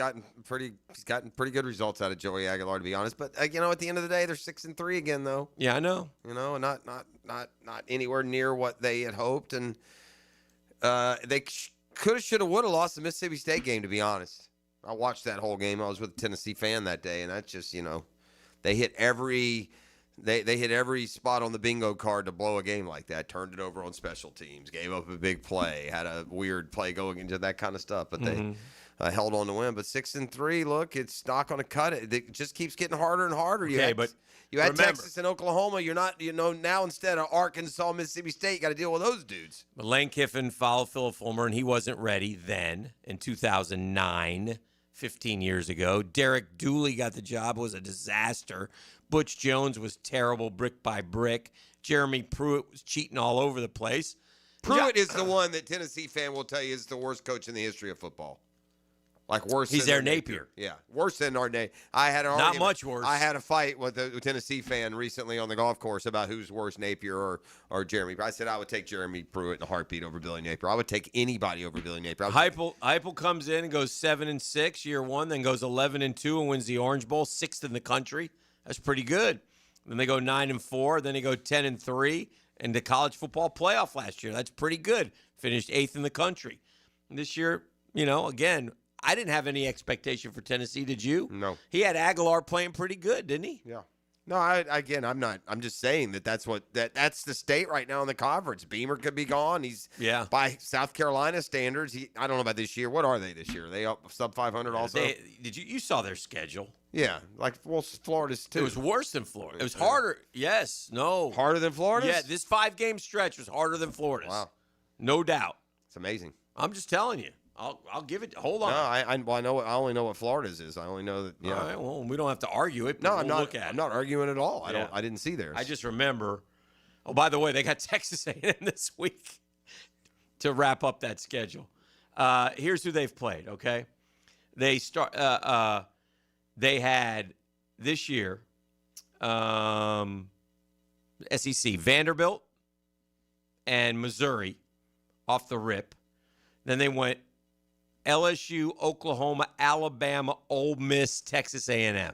Speaker 10: He's gotten pretty good results out of Joey Aguilar, to be honest. But at the end of the day, they're 6-3 again, though.
Speaker 6: Yeah, I know.
Speaker 10: And not anywhere near what they had hoped, and they could have, should have, would have lost the Mississippi State game, to be honest. I watched that whole game. I was with a Tennessee fan that day, and that's just they hit every. They hit every spot on the bingo card to blow a game like that. Turned it over on special teams. Gave up a big play. Had a weird play going into that kind of stuff. But they held on to win. But 6-3, look, it's not going to cut it. It just keeps getting harder and harder. You had Texas and Oklahoma. You're not, now instead of Arkansas, Mississippi State, you got to deal with those dudes.
Speaker 6: But Lane Kiffin followed Philip Fulmer, and he wasn't ready then in 2009, 15 years ago. Derek Dooley got the job. It was a disaster. Butch Jones was terrible brick by brick. Jeremy Pruitt was cheating all over the place.
Speaker 10: Pruitt is the one that Tennessee fan will tell you is the worst coach in the history of football. Like worse
Speaker 6: He's
Speaker 10: than
Speaker 6: their Napier.
Speaker 10: Yeah, worse than our Napier. I had an
Speaker 6: Not
Speaker 10: argument.
Speaker 6: much worse.
Speaker 10: I had a fight with a Tennessee fan recently on the golf course about who's worse, Napier or Jeremy. I said I would take Jeremy Pruitt in a heartbeat over Billy Napier. I would take anybody over Billy Napier.
Speaker 6: Heupel comes in and goes 7-6 year one, then goes 11-2 and wins the Orange Bowl, 6th in the country. That's pretty good. Then they go 9-4. Then they go 10-3 in the college football playoff last year. That's pretty good. Finished 8th in the country. And this year, again, I didn't have any expectation for Tennessee. Did you?
Speaker 10: No.
Speaker 6: He had Aguilar playing pretty good, didn't he?
Speaker 10: Yeah. No, I'm not. I'm just saying that's the state right now in the conference. Beamer could be gone. He's by South Carolina standards. I don't know about this year. What are they this year? Are they up sub 500 also?
Speaker 6: You saw their schedule?
Speaker 10: Yeah, Florida's too.
Speaker 6: It was worse than Florida. It was harder. Yes, no.
Speaker 10: Harder than Florida's?
Speaker 6: Yeah, this 5-game stretch was harder than Florida's.
Speaker 10: Wow,
Speaker 6: no doubt.
Speaker 10: It's amazing.
Speaker 6: I'm just telling you. I'll give it. Hold on.
Speaker 10: No, I know. I only know what Florida's is. I only know that. Yeah.
Speaker 6: All right. Well, we don't have to argue it.
Speaker 10: No,
Speaker 6: we'll
Speaker 10: I'm not.
Speaker 6: Look at
Speaker 10: I'm not arguing at all.
Speaker 6: Yeah.
Speaker 10: I didn't see theirs.
Speaker 6: I just remember. Oh, by the way, they got Texas A&M this week to wrap up that schedule. Here's who they've played. Okay, they start. They had this year. SEC Vanderbilt and Missouri off the rip. Then they went LSU, Oklahoma, Alabama, Ole Miss, Texas A&M.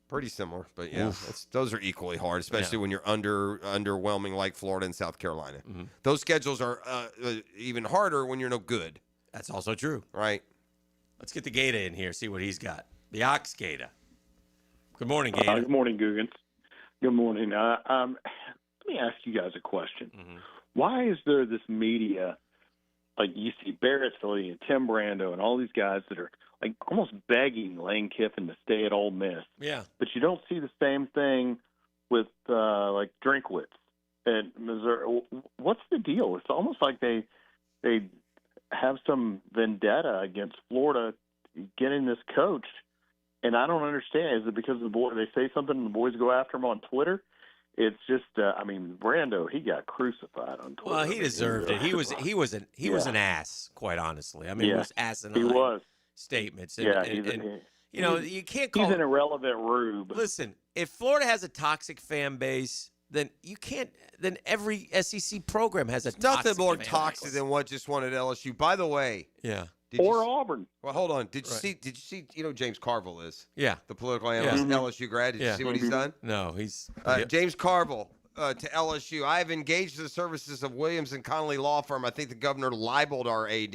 Speaker 10: Pretty similar, but yeah, those are equally hard, especially when you're underwhelming like Florida and South Carolina.
Speaker 6: Mm-hmm.
Speaker 10: Those schedules are even harder when you're no good.
Speaker 6: That's also true.
Speaker 10: Right.
Speaker 6: Let's get the Gator in here, see what he's got. The Ox Gator. Good morning, Gator.
Speaker 8: Good morning, Googans. Good morning. Let me ask you guys a question.
Speaker 6: Mm-hmm.
Speaker 8: Why is there this media, like you see Barrett Philly and Tim Brando and all these guys that are like almost begging Lane Kiffin to stay at Ole Miss?
Speaker 6: Yeah.
Speaker 8: But you don't see the same thing with like Drinkwitz at Missouri. What's the deal? It's almost like they have some vendetta against Florida getting this coach, and I don't understand. Is it because the boy they say something and the boys go after him on Twitter? It's just, Brando, he got crucified on Twitter.
Speaker 6: Well, he deserved it. He was an ass, quite honestly. I mean, he was asinine.
Speaker 8: He was
Speaker 6: statements.
Speaker 8: And,
Speaker 6: you can't call.
Speaker 8: He's an irrelevant rube.
Speaker 6: Listen, if Florida has a toxic fan base, then you can't. Then every SEC program has a
Speaker 10: Nothing more
Speaker 6: fan
Speaker 10: toxic
Speaker 6: base.
Speaker 10: than what just won at LSU. By the way,
Speaker 6: yeah.
Speaker 8: Auburn.
Speaker 10: Well, hold on. Did you see? You know, James Carville is.
Speaker 6: Yeah.
Speaker 10: The political analyst, LSU grad. Did you see what he's done?
Speaker 6: No, he's
Speaker 10: James Carville to LSU. I have engaged the services of Williams and Connolly Law Firm. I think the governor libeled our AD,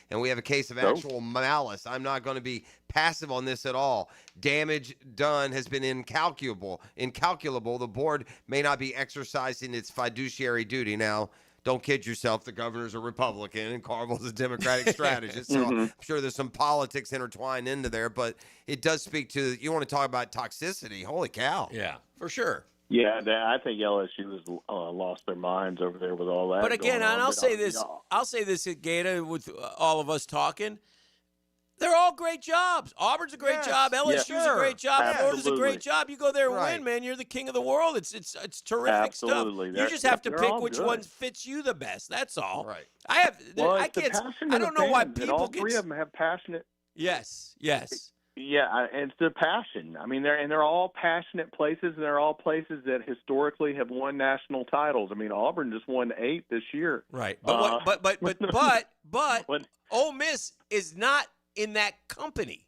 Speaker 10: and we have a case of actual malice. I'm not going to be passive on this at all. Damage done has been incalculable. The board may not be exercising its fiduciary duty now. Don't kid yourself. The governor's a Republican and Carville's a Democratic strategist. So I'm sure there's some politics intertwined into there, but it does speak to, you want to talk about toxicity. Holy cow.
Speaker 6: Yeah, for sure.
Speaker 8: Yeah, I think LSU has lost their minds over there with all that.
Speaker 6: But again,
Speaker 8: going on.
Speaker 6: and I'll say this, Gator, with all of us talking. They're all great jobs. Auburn's a great job. LSU's a great job. Florida's a great job. You go there and win, man. You're the king of the world. It's terrific stuff. You just have to pick which one fits you the best. That's all.
Speaker 10: Right.
Speaker 6: I don't know why people
Speaker 8: all three of them have passionate.
Speaker 6: Yes.
Speaker 8: Yeah, it's the passion. I mean, they're all passionate places, and they're all places that historically have won national titles. I mean, Auburn just won 8 this year.
Speaker 6: Right. But Ole Miss is not in that company.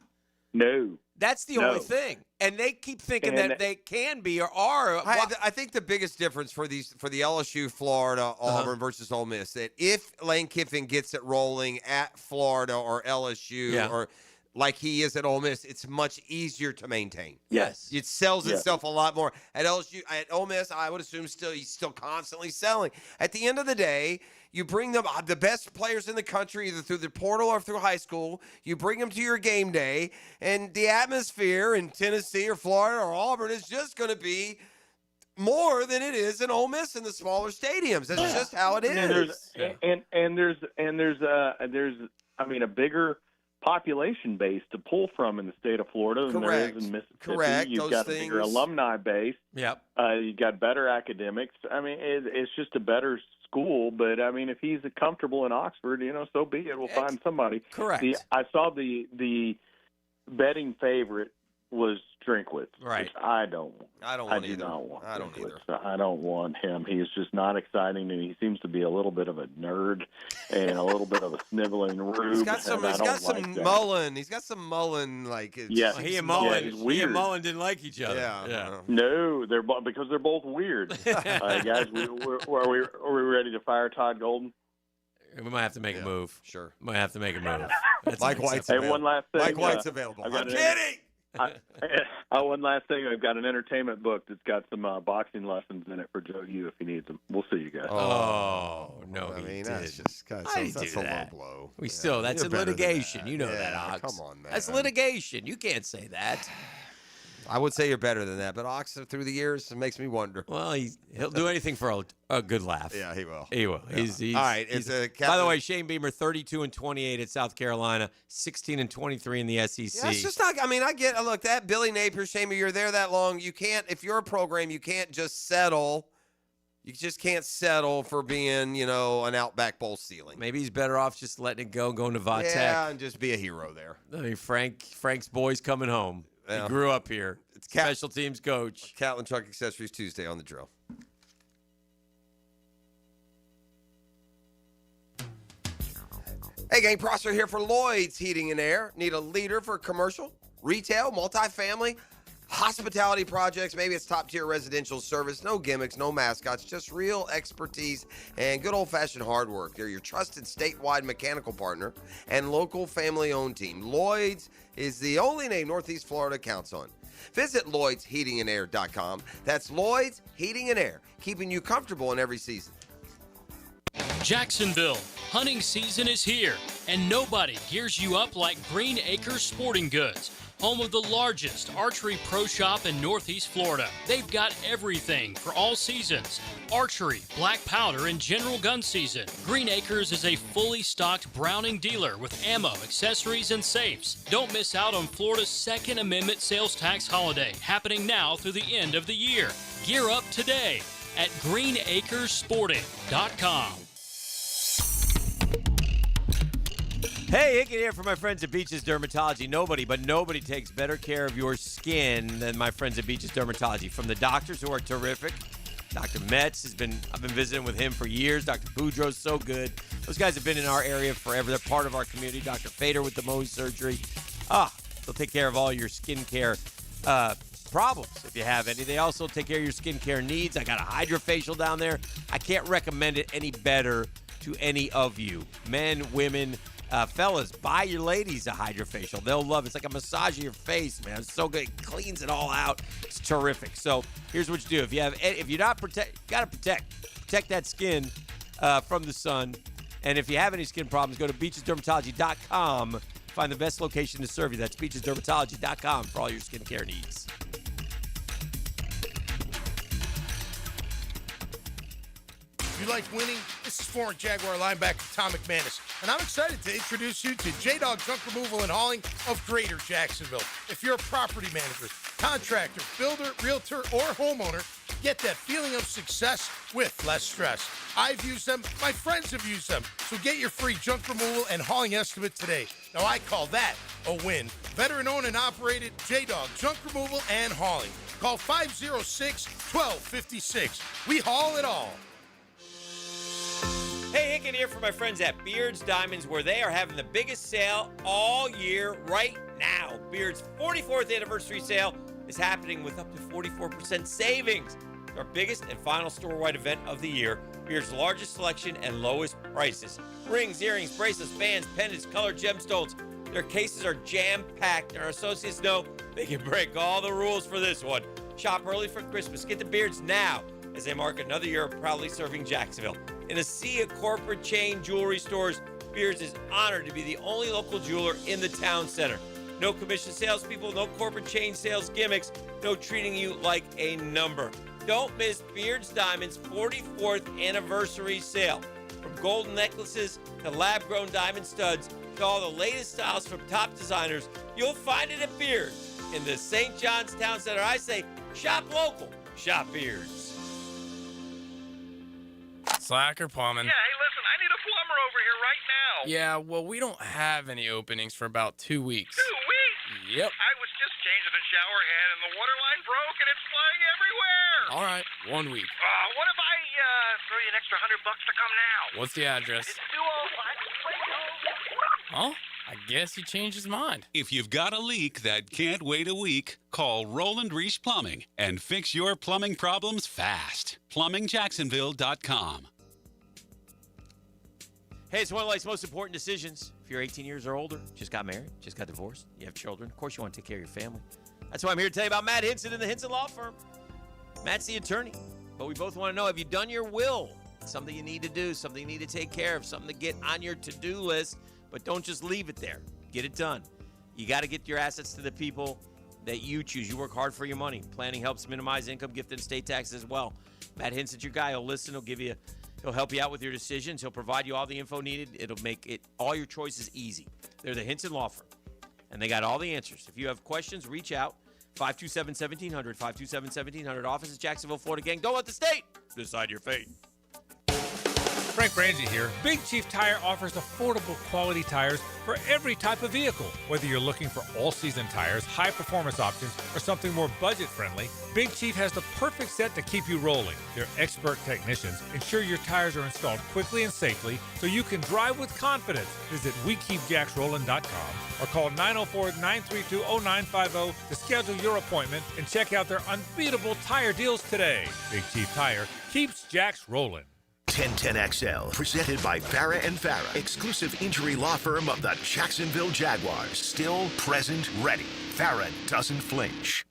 Speaker 8: No.
Speaker 6: That's the only thing. And they keep thinking that they can be or are.
Speaker 10: I think the biggest difference for the LSU, Florida, Auburn versus Ole Miss, that if Lane Kiffin gets it rolling at Florida or LSU or like he is at Ole Miss, it's much easier to maintain.
Speaker 6: Yes.
Speaker 10: It sells itself a lot more. At LSU, at Ole Miss, I would assume he's still constantly selling. At the end of the day, you bring them the best players in the country, either through the portal or through high school. You bring them to your game day, and the atmosphere in Tennessee or Florida or Auburn is just going to be more than it is in Ole Miss in the smaller stadiums. That's just how it is.
Speaker 8: And there's a bigger population base to pull from in the state of Florida than there is in Mississippi.
Speaker 10: Correct.
Speaker 8: You've got a bigger alumni base.
Speaker 6: Yep.
Speaker 8: You've got better academics. I mean, it's just a better school. But I mean, if he's comfortable in Oxford, so be it. We'll find somebody.
Speaker 6: Correct.
Speaker 8: I saw the betting favorite was Drinkwitz.
Speaker 6: Right.
Speaker 8: Which I don't want.
Speaker 10: I don't
Speaker 8: want
Speaker 10: either.
Speaker 8: Not want
Speaker 10: I don't either.
Speaker 8: I don't want him. He's just not exciting, and he seems to be a little bit of a nerd and a little bit of a sniveling rube.
Speaker 10: He's got some Mullen. He's got some Mullen
Speaker 8: Yeah,
Speaker 6: he and Mullen didn't like each other.
Speaker 10: Yeah.
Speaker 8: No, because they're both weird. Guys, are we ready to fire Todd Golden?
Speaker 6: We might have to make a move.
Speaker 10: Sure.
Speaker 6: Might have to make a move.
Speaker 10: Mike White's
Speaker 8: Hey,
Speaker 10: available.
Speaker 8: one last thing.
Speaker 10: Mike White's available.
Speaker 8: I'm
Speaker 10: kidding.
Speaker 8: One last thing. I've got an entertainment book that's got some boxing lessons in it for Joe Hugh if he needs them. We'll see you guys.
Speaker 6: Oh, no,
Speaker 10: I mean,
Speaker 6: he
Speaker 10: that's
Speaker 6: didn't.
Speaker 10: just God,
Speaker 6: I
Speaker 10: that's
Speaker 6: do
Speaker 10: a
Speaker 6: that.
Speaker 10: low blow.
Speaker 6: We still, that's
Speaker 10: you're
Speaker 6: in
Speaker 10: better than
Speaker 6: litigation.
Speaker 10: that.
Speaker 6: You know
Speaker 10: Yeah,
Speaker 6: that, Ox.
Speaker 10: come on, man.
Speaker 6: That's litigation. You can't say that.
Speaker 10: I would say you're better than that, but Ox, through the years, it makes me wonder.
Speaker 6: Well, he'll do anything for a good laugh.
Speaker 10: Yeah, he will.
Speaker 6: He will.
Speaker 10: Yeah.
Speaker 6: He's,
Speaker 10: all right.
Speaker 6: by the way, Shane Beamer, 32-28 at South Carolina, 16-23 in the SEC.
Speaker 10: Yeah, it's just not. I mean, I get. Look, that Billy Napier, Shane, you're there that long. You can't. If you're a program, you can't just settle. You just can't settle for being, an Outback Bowl ceiling.
Speaker 6: Maybe he's better off just letting it go, going to Va Tech.
Speaker 10: Yeah, and just be a hero there.
Speaker 6: I mean, Frank's boy's coming home.
Speaker 10: Yeah.
Speaker 6: He grew up here.
Speaker 10: It's
Speaker 6: Special teams coach.
Speaker 10: Catlin Truck Accessories Tuesday on the drill. Hey, gang, Prosser here for Lloyd's Heating and Air. Need a leader for commercial, retail, multifamily, hospitality projects. Maybe it's top-tier residential service. No gimmicks, no mascots, just real expertise and good old-fashioned hard work. They're your trusted statewide mechanical partner and local family-owned team. Lloyd's is the only name Northeast Florida counts on. Visit Lloyd'sHeatingandAir.com. That's Lloyd's Heating and Air, keeping you comfortable in every season.
Speaker 7: Jacksonville, hunting season is here, and nobody gears you up like Green Acres Sporting Goods, home of the largest archery pro shop in Northeast Florida. They've got everything for all seasons: archery, black powder, and general gun season. Green Acres is a fully stocked Browning dealer with ammo, accessories, and safes. Don't miss out on Florida's Second Amendment sales tax holiday, happening now through the end of the year. Gear up today at greenacresporting.com.
Speaker 6: Hey, Hickett here for my friends at Beaches Dermatology. Nobody takes better care of your skin than my friends at Beaches Dermatology. From the doctors who are terrific. Dr. Metz I've been visiting with him for years. Dr. Boudreaux's so good. Those guys have been in our area forever. They're part of our community. Dr. Fader with the Mohs surgery. They'll take care of all your skincare problems if you have any. They also take care of your skincare needs. I got a hydrofacial down there. I can't recommend it any better to any of you. Men, women, fellas, buy your ladies a hydrofacial. They'll love it. It's like a massage of your face, man. It's so good. It cleans it all out. It's terrific. So here's what you do. If you're not you gotta protect that skin from the sun. And if you have any skin problems, go to beachesdermatology.com. Find the best location to serve you. That's beachesdermatology.com for all your skincare needs.
Speaker 9: You like winning? This is former Jaguar linebacker Tom McManus, and I'm excited to introduce you to J-Dog Junk Removal and Hauling of Greater Jacksonville. If you're a property manager, contractor, builder, realtor, or homeowner, get that feeling of success with less stress. I've used them. My friends have used them. So get your free junk removal and hauling estimate today. Now, I call that a win. Veteran-owned and operated J-Dog Junk Removal and Hauling. Call 506-1256. We haul it all.
Speaker 18: Hey, Hicken here for my friends at Beard's Diamonds, where they are having the biggest sale all year right now. Beard's 44th anniversary sale is happening with up to 44% savings. It's our biggest and final store-wide event of the year. Beard's largest selection and lowest prices. Rings, earrings, bracelets, bands, pendants, colored gemstones. Their cases are jam-packed. Our associates know they can break all the rules for this one. Shop early for Christmas. Get the Beards now as they mark another year of proudly serving Jacksonville. In a sea of corporate chain jewelry stores, Beards is honored to be the only local jeweler in the town center. No commission salespeople, no corporate chain sales gimmicks, no treating you like a number. Don't miss Beards Diamonds' 44th anniversary sale. From golden necklaces to lab-grown diamond studs to all the latest styles from top designers, you'll find it at Beards. In the St. John's Town Center, I say, shop local, shop Beards.
Speaker 16: Slacker plumbing.
Speaker 21: Yeah, hey, listen, I need a plumber over here right now.
Speaker 16: Yeah, well, we don't have any openings for about 2 weeks.
Speaker 21: 2 weeks?
Speaker 16: Yep.
Speaker 21: I was just changing the shower head and the water line broke and it's flying everywhere.
Speaker 16: All right, 1 week.
Speaker 21: What if I throw you an extra $100 to come now?
Speaker 16: What's the address?
Speaker 21: It's 205.
Speaker 16: Huh? I guess he changed his mind.
Speaker 17: If you've got a leak that can't wait a week, call Roland Reich Plumbing and fix your plumbing problems fast. PlumbingJacksonville.com.
Speaker 18: Hey, it's one of life's most important decisions. If you're 18 years or older, just got married, just got divorced, you have children, of course you want to take care of your family. That's why I'm here to tell you about Matt Hinson and the Hinson Law Firm. Matt's the attorney, but we both want to know, have you done your will? Something you need to do, something you need to take care of, something to get on your to-do list, but don't just leave it there. Get it done. You got to get your assets to the people that you choose. You work hard for your money. Planning helps minimize income, gift, and estate taxes as well. Matt Hinson's your guy. He'll listen. He'll help you out with your decisions. He'll provide you all the info needed. It'll make all your choices easy. They're the Hinson Law Firm, and they got all the answers. If you have questions, reach out. 527-1700, 527-1700. Office is Jacksonville, Florida. Gang, don't let the state decide your fate.
Speaker 3: Frank Frangie here. Big Chief Tire offers affordable quality tires for every type of vehicle. Whether you're looking for all-season tires, high-performance options, or something more budget-friendly, Big Chief has the perfect set to keep you rolling. Their expert technicians ensure your tires are installed quickly and safely so you can drive with confidence. Visit WeKeepJacksRollin.com or call 904-932-0950 to schedule your appointment and check out their unbeatable tire deals today. Big Chief Tire keeps Jacks rolling.
Speaker 24: 1010XL, presented by Farah and Farah, exclusive injury law firm of the Jacksonville Jaguars. Still, present, ready. Farah doesn't flinch.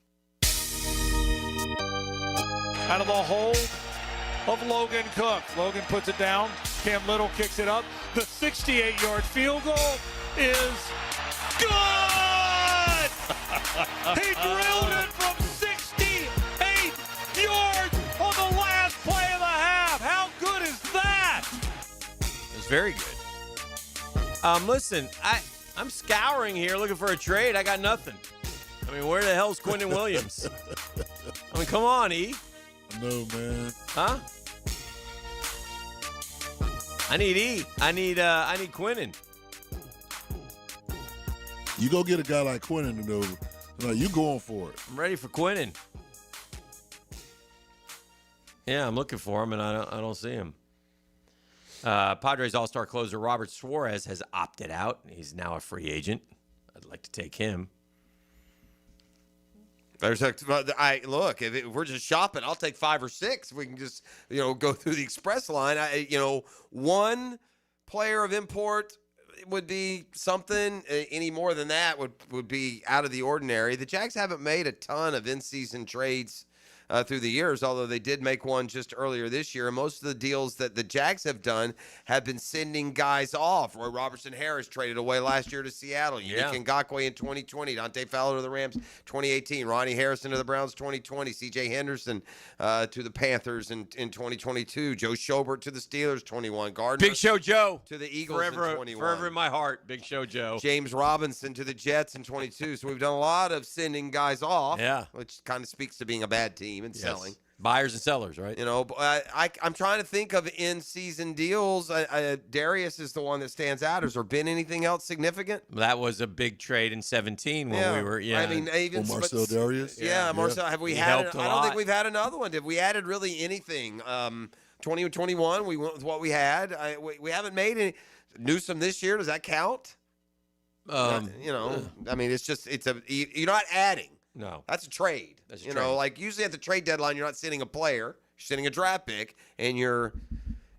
Speaker 13: Out of the hole of Logan Cook. Logan puts it down. Cam Little kicks it up. The 68-yard field goal is good! He drilled it from 68 yards on the last play of the half. How good is that?
Speaker 18: It was very good. Listen, I'm scouring here looking for a trade. I got nothing. I mean, where the hell's Quentin Williams? I mean, come on, E.
Speaker 5: No, man.
Speaker 18: Huh? I need E. I need Quentin.
Speaker 5: You go get a guy like Quentin, though. You going for it.
Speaker 18: I'm ready for Quentin. Yeah, I'm looking for him, and I don't see him. Padres All-Star closer Robert Suarez has opted out. He's now a free agent. I'd like to take him.
Speaker 10: Look, if we're just shopping, I'll take 5 or 6. We can just, go through the express line. One player of import would be something. Any more than that would be out of the ordinary. The Jags haven't made a ton of in-season trades through the years, although they did make one just earlier this year. And most of the deals that the Jags have done have been sending guys off. Roy Robertson Harris traded away last year to Seattle. Yannick Ngakoue in 2020. Dante Fowler to the Rams 2018. Ronnie Harrison to the Browns 2020. C.J. Henderson to the Panthers in 2022. Joe Schobert to the Steelers 21. Gardner
Speaker 18: Big Show Joe
Speaker 10: to the Eagles in 21.
Speaker 18: Forever in my heart, Big Show Joe.
Speaker 10: James Robinson to the Jets in 22. So we've done a lot of sending guys off, which kind of speaks to being a bad team and selling.
Speaker 18: Buyers and sellers, right?
Speaker 10: I'm trying to think of in-season deals. Darius is the one that stands out. Has there been anything else significant?
Speaker 18: That was a big trade in 17 when we were.
Speaker 10: I mean, even
Speaker 5: Marcel Darius.
Speaker 10: Yeah, Marcel. Have we had? I don't think we've had another one. Have we added really anything? 2021, we went with what we had. We haven't made any. Newsome this year. Does that count? I mean, you're not adding.
Speaker 18: No.
Speaker 10: That's a trade. Like usually at the trade deadline, you're not sending a player, you're sending a draft pick, and you're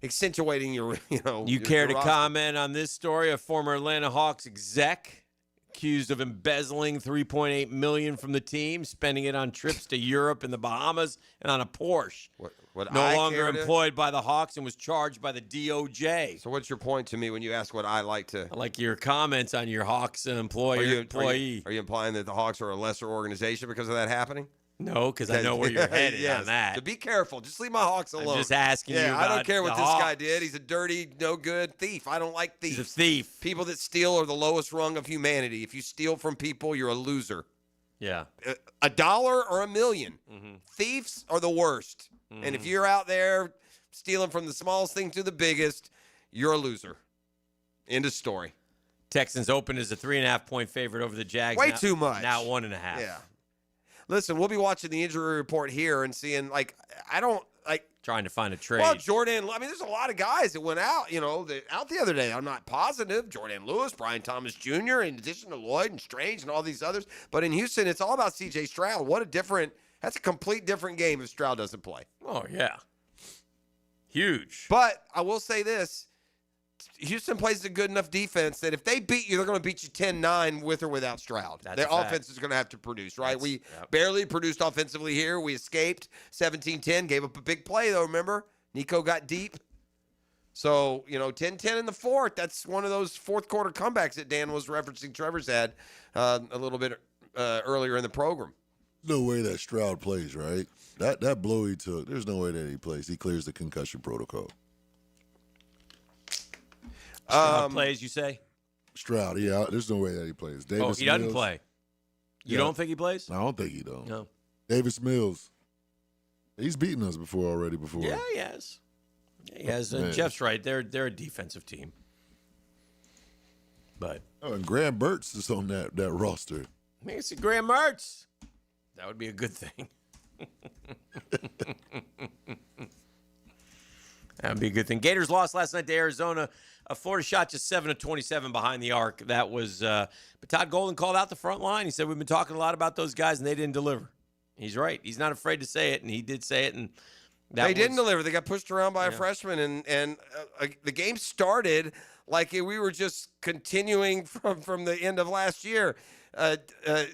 Speaker 10: accentuating your,
Speaker 18: You care to comment on this story? A former Atlanta Hawks exec accused of embezzling $3.8 million from the team, spending it on trips to Europe and the Bahamas and on a Porsche. No longer employed by the Hawks and was charged by the DOJ.
Speaker 10: So what's your point to me when you ask what I like to?
Speaker 18: I like your comments on your Hawks employee.
Speaker 10: Are you implying that the Hawks are a lesser organization because of that happening?
Speaker 18: No, because I know where you're headed on that.
Speaker 10: So be careful. Just leave my Hawks alone.
Speaker 18: I'm just asking you about
Speaker 10: I don't care what this
Speaker 18: Hawks.
Speaker 10: guy did. He's a dirty, no good thief. I don't like thieves.
Speaker 18: He's a thief.
Speaker 10: People that steal are the lowest rung of humanity. If you steal from people, you're a loser.
Speaker 18: Yeah.
Speaker 10: $1 or $1 million.
Speaker 18: Mm-hmm.
Speaker 10: Thieves are the worst. Mm-hmm. And if you're out there stealing from the smallest thing to the biggest, you're a loser. End of story.
Speaker 18: Texans open as a 3.5-point favorite over the Jags.
Speaker 10: Way too much.
Speaker 18: Now 1.5.
Speaker 10: Yeah. Listen, we'll be watching the injury report here and seeing,
Speaker 18: trying to find a trade.
Speaker 10: Well, there's a lot of guys that went out, out the other day. I'm not positive. Jordan Lewis, Brian Thomas Jr., in addition to Lloyd and Strange and all these others. But in Houston, it's all about C.J. Stroud. That's a complete different game if Stroud doesn't play.
Speaker 18: Oh, yeah. Huge.
Speaker 10: But I will say this. Houston plays a good enough defense that if they beat you, they're going to beat you 10-9 with or without Stroud. Their offense is going to have to produce, right? We barely produced offensively here. We escaped 17-10, gave up a big play, though, remember? Nico got deep. So, 10-10 in the fourth. That's one of those fourth-quarter comebacks that Dan was referencing Trevor's had a little bit earlier in the program.
Speaker 5: No way that Stroud plays, right? That blow he took, there's no way that he plays. He clears the concussion protocol.
Speaker 6: Plays, you say?
Speaker 5: Stroud, yeah. There's no way that he plays. Davis
Speaker 6: he doesn't
Speaker 5: Mills,
Speaker 6: play. You don't think he plays?
Speaker 5: I don't think he don't.
Speaker 6: No.
Speaker 5: Davis Mills. He's beaten us before.
Speaker 6: Yeah, he has. He has. Jeff's right. They're a defensive team. But
Speaker 5: and Graham Burt's is on that roster.
Speaker 6: I think it's Graham Mertz. That would be a good thing. That would be a good thing. Gators lost last night to Arizona. Florida shot just 7 of 27 behind the arc. That was, but Todd Golden called out the front line. He said, we've been talking a lot about those guys, and they didn't deliver. He's right. He's not afraid to say it, and he did say it. And
Speaker 10: they didn't deliver. They got pushed around by a freshman, and the game started like we were just continuing from the end of last year.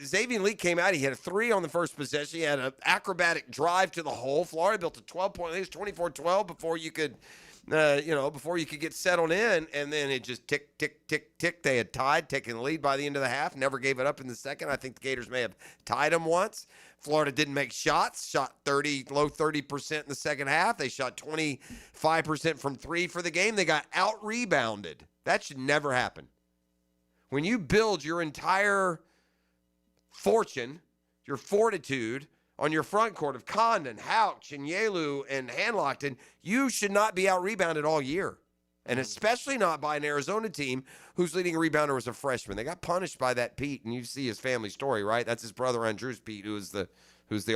Speaker 10: Xavier Lee came out. He had a 3 on the first possession. He had an acrobatic drive to the hole. Florida built a 12-point lead. It was 24-12 before you could, before you could get settled in. And then it just tick, tick, tick, tick. They had tied, taking the lead by the end of the half. Never gave it up in the second. I think the Gators may have tied them once. Florida didn't make shots. Shot low 30% in the second half. They shot 25% from 3 for the game. They got out-rebounded. That should never happen. When you build your entire fortune, your fortitude on your front court of Condon, Houch, and Yelu, and Hanlockton, you should not be out-rebounded all year. And especially not by an Arizona team whose leading rebounder was a freshman. They got punished by that Pete, and you see his family story, right? That's his brother, Andrews Pete, who's the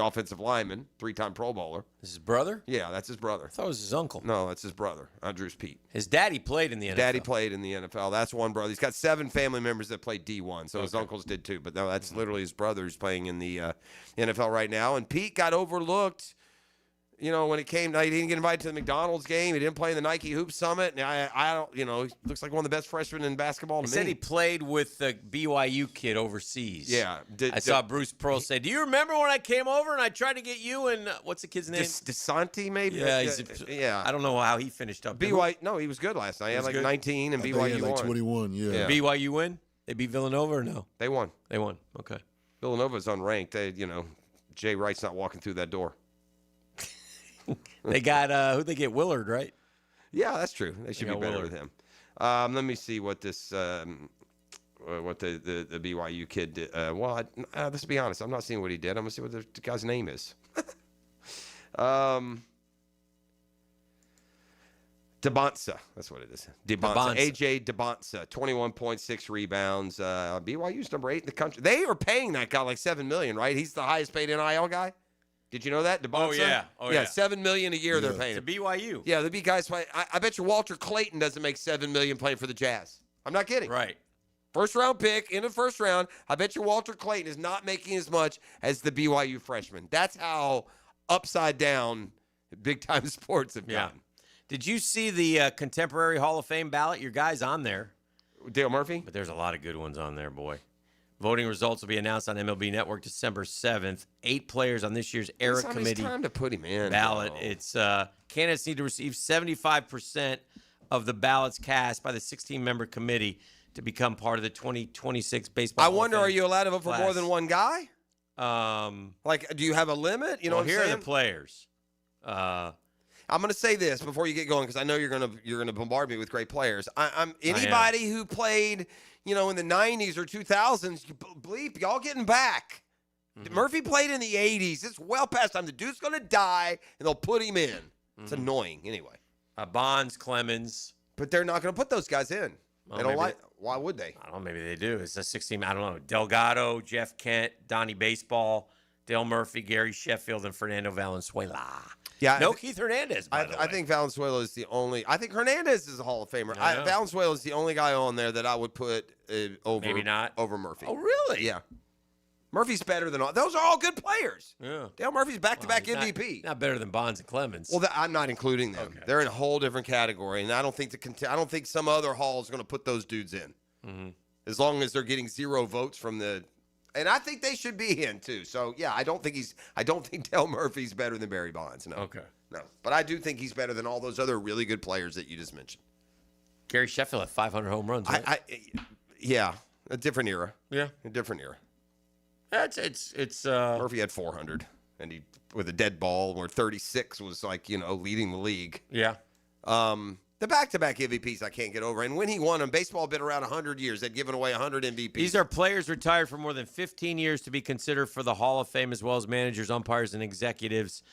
Speaker 10: offensive lineman, 3-time Pro Bowler.
Speaker 6: Is his brother?
Speaker 10: Yeah, that's his brother.
Speaker 6: I thought it was his uncle.
Speaker 10: No, that's his brother, Andrews Pete.
Speaker 6: His daddy played in the NFL.
Speaker 10: Daddy played in the NFL. That's one brother. He's got 7 family members that played D1, so his uncles did too. But no, that's literally his brother who's playing in the NFL right now. And Pete got overlooked, when it came. He didn't get invited to the McDonald's game. He didn't play in the Nike Hoop Summit. And I don't, he looks like one of the best freshmen in basketball to me.
Speaker 6: He said he played with the BYU kid overseas.
Speaker 10: Yeah.
Speaker 6: I saw Bruce Pearl say, do you remember when I came over and I tried to get you and what's the kid's name?
Speaker 10: DeSanti, maybe?
Speaker 6: Yeah. I don't know how he finished up.
Speaker 10: No, he was good last night. He had like 19 and BYU
Speaker 5: had like 21, yeah.
Speaker 6: BYU win? They beat Villanova or no?
Speaker 10: They won.
Speaker 6: Okay.
Speaker 10: Villanova's unranked. Jay Wright's not walking through that door.
Speaker 6: They got who they get? Willard, right?
Speaker 10: Yeah, that's true. They should be better with him. Let me see what this what the BYU kid did. Let's be honest. I'm not seeing what he did. I'm gonna see what the guy's name is. DeBonsa. That's what it is. DeBonsa. AJ DeBonsa. 21.6 rebounds. BYU's number 8 in the country. They are paying that guy like $7 million, right? He's the highest paid NIL guy. Did you know that? DeBonsa?
Speaker 6: Oh, yeah.
Speaker 10: $7 million a year they're paying him.
Speaker 6: To BYU.
Speaker 10: Yeah, the big guys play. I bet you Walter Clayton doesn't make $7 million playing for the Jazz. I'm not kidding.
Speaker 6: Right.
Speaker 10: First round pick in the first round. I bet you Walter Clayton is not making as much as the BYU freshman. That's how upside down big time sports have gotten.
Speaker 6: Did you see the contemporary Hall of Fame ballot? Your guy's on there.
Speaker 10: Dale Murphy?
Speaker 6: But there's a lot of good ones on there, boy. Voting results will be announced on MLB Network December 7th. 8 players on this year's Era Committee
Speaker 10: time to put him in
Speaker 6: ballot. It's candidates need to receive 75% of the ballots cast by the 16-member committee to become part of the 2026 baseball.
Speaker 10: I wonder, are you allowed to vote for more than one guy? Do you have a limit?
Speaker 6: Here are the players.
Speaker 10: I'm going to say this before you get going because I know you're going to bombard me with great players. I'm anybody who played, in the 90s or 2000s. Bleep, y'all getting back. Mm-hmm. Murphy played in the 80s. It's well past time. The dude's going to die, and they'll put him in. It's annoying anyway.
Speaker 6: Bonds, Clemens,
Speaker 10: but they're not going to put those guys in.
Speaker 6: Well,
Speaker 10: they don't like. Why would they?
Speaker 6: I don't know. Maybe they do. It's a 16. I don't know. Delgado, Jeff Kent, Donnie Baseball, Dale Murphy, Gary Sheffield, and Fernando Valenzuela.
Speaker 10: Yeah,
Speaker 6: no Keith Hernandez.
Speaker 10: I think Valenzuela is the only. I think Hernandez is a Hall of Famer. Valenzuela is the only guy on there that I would put over.
Speaker 6: Maybe not
Speaker 10: over Murphy.
Speaker 6: Oh, really?
Speaker 10: Yeah. Murphy's better than all. Those are all good players.
Speaker 6: Yeah.
Speaker 10: Dale Murphy's back-to-back
Speaker 6: Well,
Speaker 10: MVP.
Speaker 6: Not better than Bonds and Clemens.
Speaker 10: Well, I'm not including them.
Speaker 6: Okay.
Speaker 10: They're in a whole different category, and I don't think some other hall is going to put those dudes in.
Speaker 6: Mm-hmm.
Speaker 10: As long as they're getting 0 votes from the, and I think they should be in too. So yeah, I don't think Dale Murphy's better than Barry Bonds. No.
Speaker 6: Okay.
Speaker 10: No, but I do think he's better than all those other really good players that you just mentioned.
Speaker 6: Gary Sheffield had 500 home runs. Right?
Speaker 10: Yeah, a different era.
Speaker 6: Yeah,
Speaker 10: a different era.
Speaker 6: It's
Speaker 10: Murphy had 400, and he with a dead ball, where 36 was like leading the league.
Speaker 6: Yeah.
Speaker 10: The back-to-back MVPs I can't get over, and when he won them, baseball had been around 100 years. They'd given away 100 MVPs.
Speaker 6: These are players retired for more than 15 years to be considered for the Hall of Fame, as well as managers, umpires, and executives.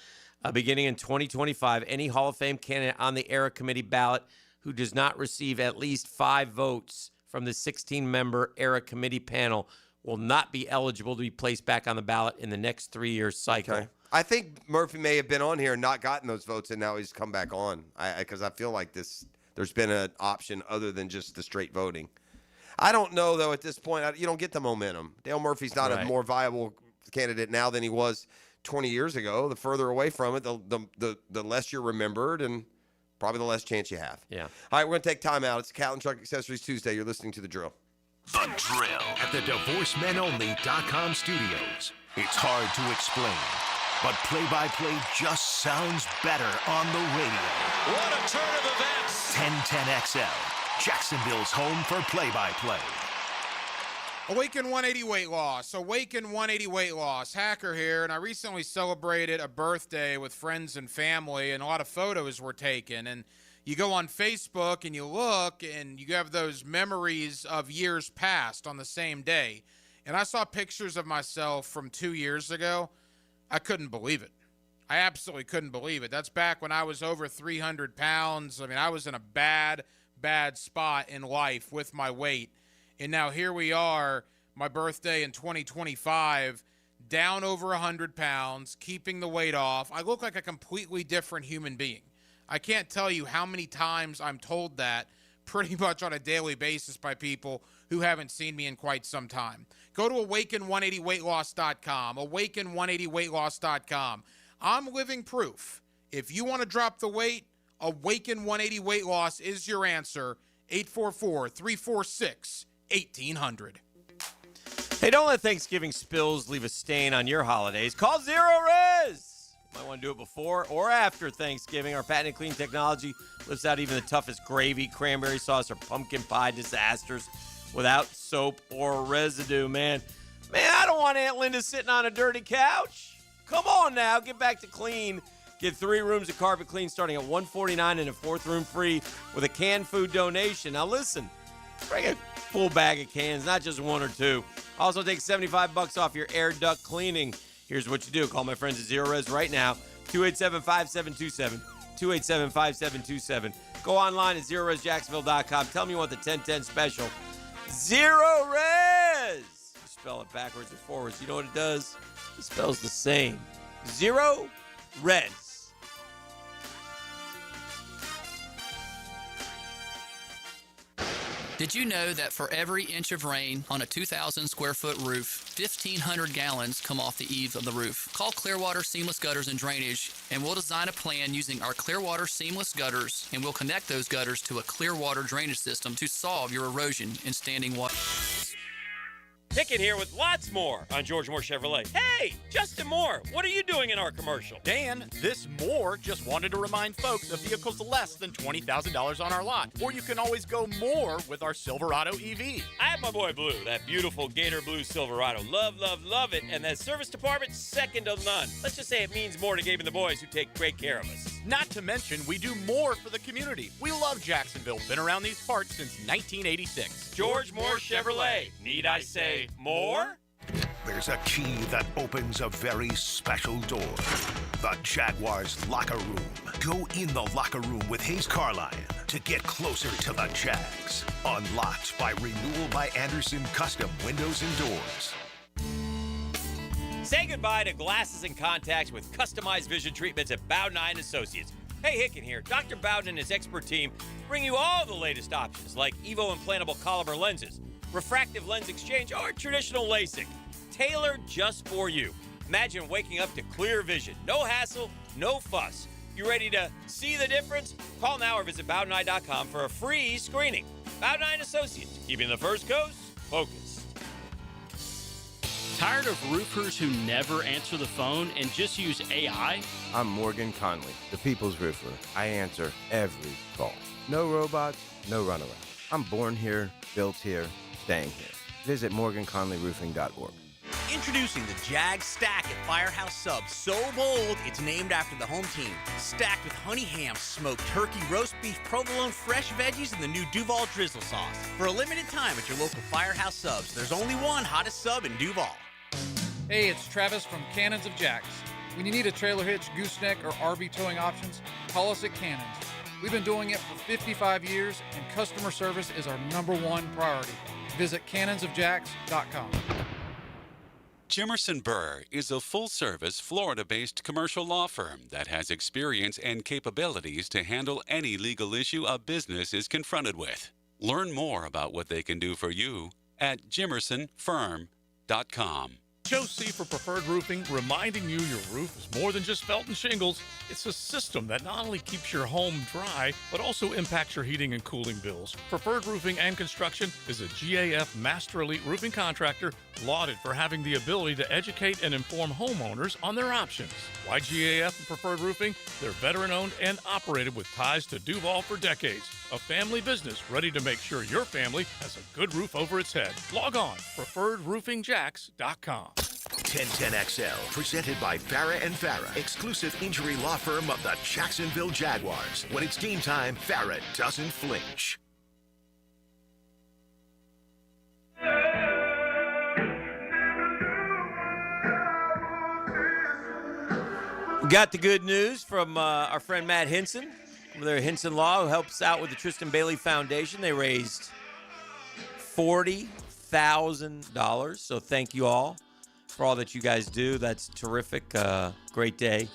Speaker 6: Beginning in 2025, any Hall of Fame candidate on the era committee ballot who does not receive at least 5 votes from the 16-member era committee panel will not be eligible to be placed back on the ballot in the next 3-year cycle.
Speaker 10: Okay. I think Murphy may have been on here and not gotten those votes, and now he's come back on. Because I feel like there's been an option other than just the straight voting. I don't know, though, at this point. You don't get the momentum. Dale Murphy's not a more viable candidate now than he was 20 years ago. The further away from it, the less you're remembered, and probably the less chance you have.
Speaker 6: Yeah.
Speaker 10: All right, we're going to take time out. It's Cat and Truck Accessories Tuesday. You're listening to The Drill.
Speaker 1: The Drill at the DivorceMenOnly.com studios. It's hard to explain, but play-by-play just sounds better on the radio.
Speaker 19: What a turn of events!
Speaker 1: 1010XL, Jacksonville's home for play-by-play.
Speaker 4: Awaken 180 weight loss. Awaken 180 weight loss. Hacker here, and I recently celebrated a birthday with friends and family, and a lot of photos were taken. And you go on Facebook and you look, and you have those memories of years past on the same day. And I saw pictures of myself from 2 years ago. I couldn't believe it. I absolutely couldn't believe it. That's back when I was over 300 pounds. I mean, I was in a bad spot in life with my weight. And now here we are, my birthday in 2025, down over 100 pounds, keeping the weight off. I look like a completely different human being. I can't tell you how many times I'm told that pretty much on a daily basis by people who haven't seen me in quite some time. Go to awaken180weightloss.com, awaken180weightloss.com. I'm living proof. If you want to drop the weight, Awaken 180 Weight Loss is your answer. 844-346-1800.
Speaker 6: Hey, don't let Thanksgiving spills leave a stain on your holidays. Call Zero Res. You might want to do it before or after Thanksgiving. Our patented clean technology lifts out even the toughest gravy, cranberry sauce, or pumpkin pie disasters without soap or residue, man. Man, I don't want Aunt Linda sitting on a dirty couch. Come on now, get back to clean. Get 3 rooms of carpet clean starting at $149 and a 4th room free with a canned food donation. Now listen, bring a full bag of cans, not just 1 or 2. Also take $75 off your air duct cleaning. Here's what you do. Call my friends at Zero Res right now, 287-5727, 287-5727. Go online at ZeroResJacksonville.com. Tell them you want the 1010 special. Zero Res! You spell it backwards and forwards. You know what it does? It spells the same. Zero Res.
Speaker 11: Did you know that for every inch of rain on a 2,000 square foot roof, 1,500 gallons come off the eaves of the roof? Call Clearwater Seamless Gutters and Drainage, and we'll design a plan using our Clearwater Seamless Gutters, and we'll connect those gutters to a Clearwater drainage system to solve your erosion and standing water.
Speaker 18: Hicken here with lots more on George Moore Chevrolet. Hey, Justin Moore, what are you doing in our commercial?
Speaker 22: Dan, this Moore just wanted to remind folks of vehicles less than $20,000 on our lot. Or you can always go more with our Silverado EV.
Speaker 18: I have my boy Blue, that beautiful Gator Blue Silverado. Love, love, love it. And that service department, second to none. Let's just say it means more to Gabe and the boys who take great care of us.
Speaker 22: Not to mention, we do more for the community. We love Jacksonville. Been around these parts since 1986.
Speaker 18: George Moore Chevrolet. Need I say more?
Speaker 1: There's a key that opens a very special door. The Jaguars locker room. Go in the locker room with Hayes Carline to get closer to the Jags. Unlocked by Renewal by Anderson Custom Windows and Doors.
Speaker 18: Say goodbye to glasses and contacts with customized vision treatments at Bowden Eye & Associates. Hey, Hicken here. Dr. Bowden and his expert team bring you all the latest options like Evo implantable Caliber lenses, refractive lens exchange, or traditional LASIK. tailored just for you. Imagine waking up to clear vision, no hassle, no fuss. You ready to see the difference? Call now or visit Bowden.com for a free screening. Bowden Associates, keeping the first coast focused.
Speaker 7: Tired of roofers who never answer the phone and just use AI?
Speaker 12: I'm Morgan Conley, the People's Roofer. I answer every call. No robots, no runaround. I'm born here, built here, staying here. Visit MorganConleyRoofing.org.
Speaker 14: Introducing the Jag Stack at Firehouse Subs. So bold, it's named after the home team. Stacked with honey ham, smoked turkey, roast beef, provolone, fresh veggies, and the new Duval drizzle sauce. For a limited time at your local Firehouse Subs, there's only one hottest sub in Duval.
Speaker 15: Hey, it's Travis from Cannons of Jacks. When you need a trailer hitch, gooseneck, or RV towing options, call us at Cannons. We've been doing it for 55 years, and customer service is our #1 priority. Visit cannonsofjacks.com.
Speaker 17: Jimerson Burr is a full-service, Florida-based commercial law firm that has experience and capabilities to handle any legal issue a business is confronted with. Learn more about what they can do for you at jimersonfirm.com.
Speaker 22: Joe C. for Preferred Roofing, reminding you your roof is more than just felt and shingles. It's a system that not only keeps your home dry, but also impacts your heating and cooling bills. Preferred Roofing and Construction is a GAF Master Elite roofing contractor lauded for having the ability to educate and inform homeowners on their options. Why GAF and Preferred Roofing? They're veteran-owned and operated with ties to Duval for decades. A family business ready to make sure your family has a good roof over its head. Log on, preferredroofingJacks.com.
Speaker 24: 1010XL, presented by Farah and Farah, exclusive injury law firm of the Jacksonville Jaguars. When it's game time, Farah doesn't flinch.
Speaker 6: We got the good news from our friend Matt Hinson over there at Hinson Law, who helps out with the Tristan Bailey Foundation. They raised $40,000. So thank you all for all that you guys do. That's terrific. Great day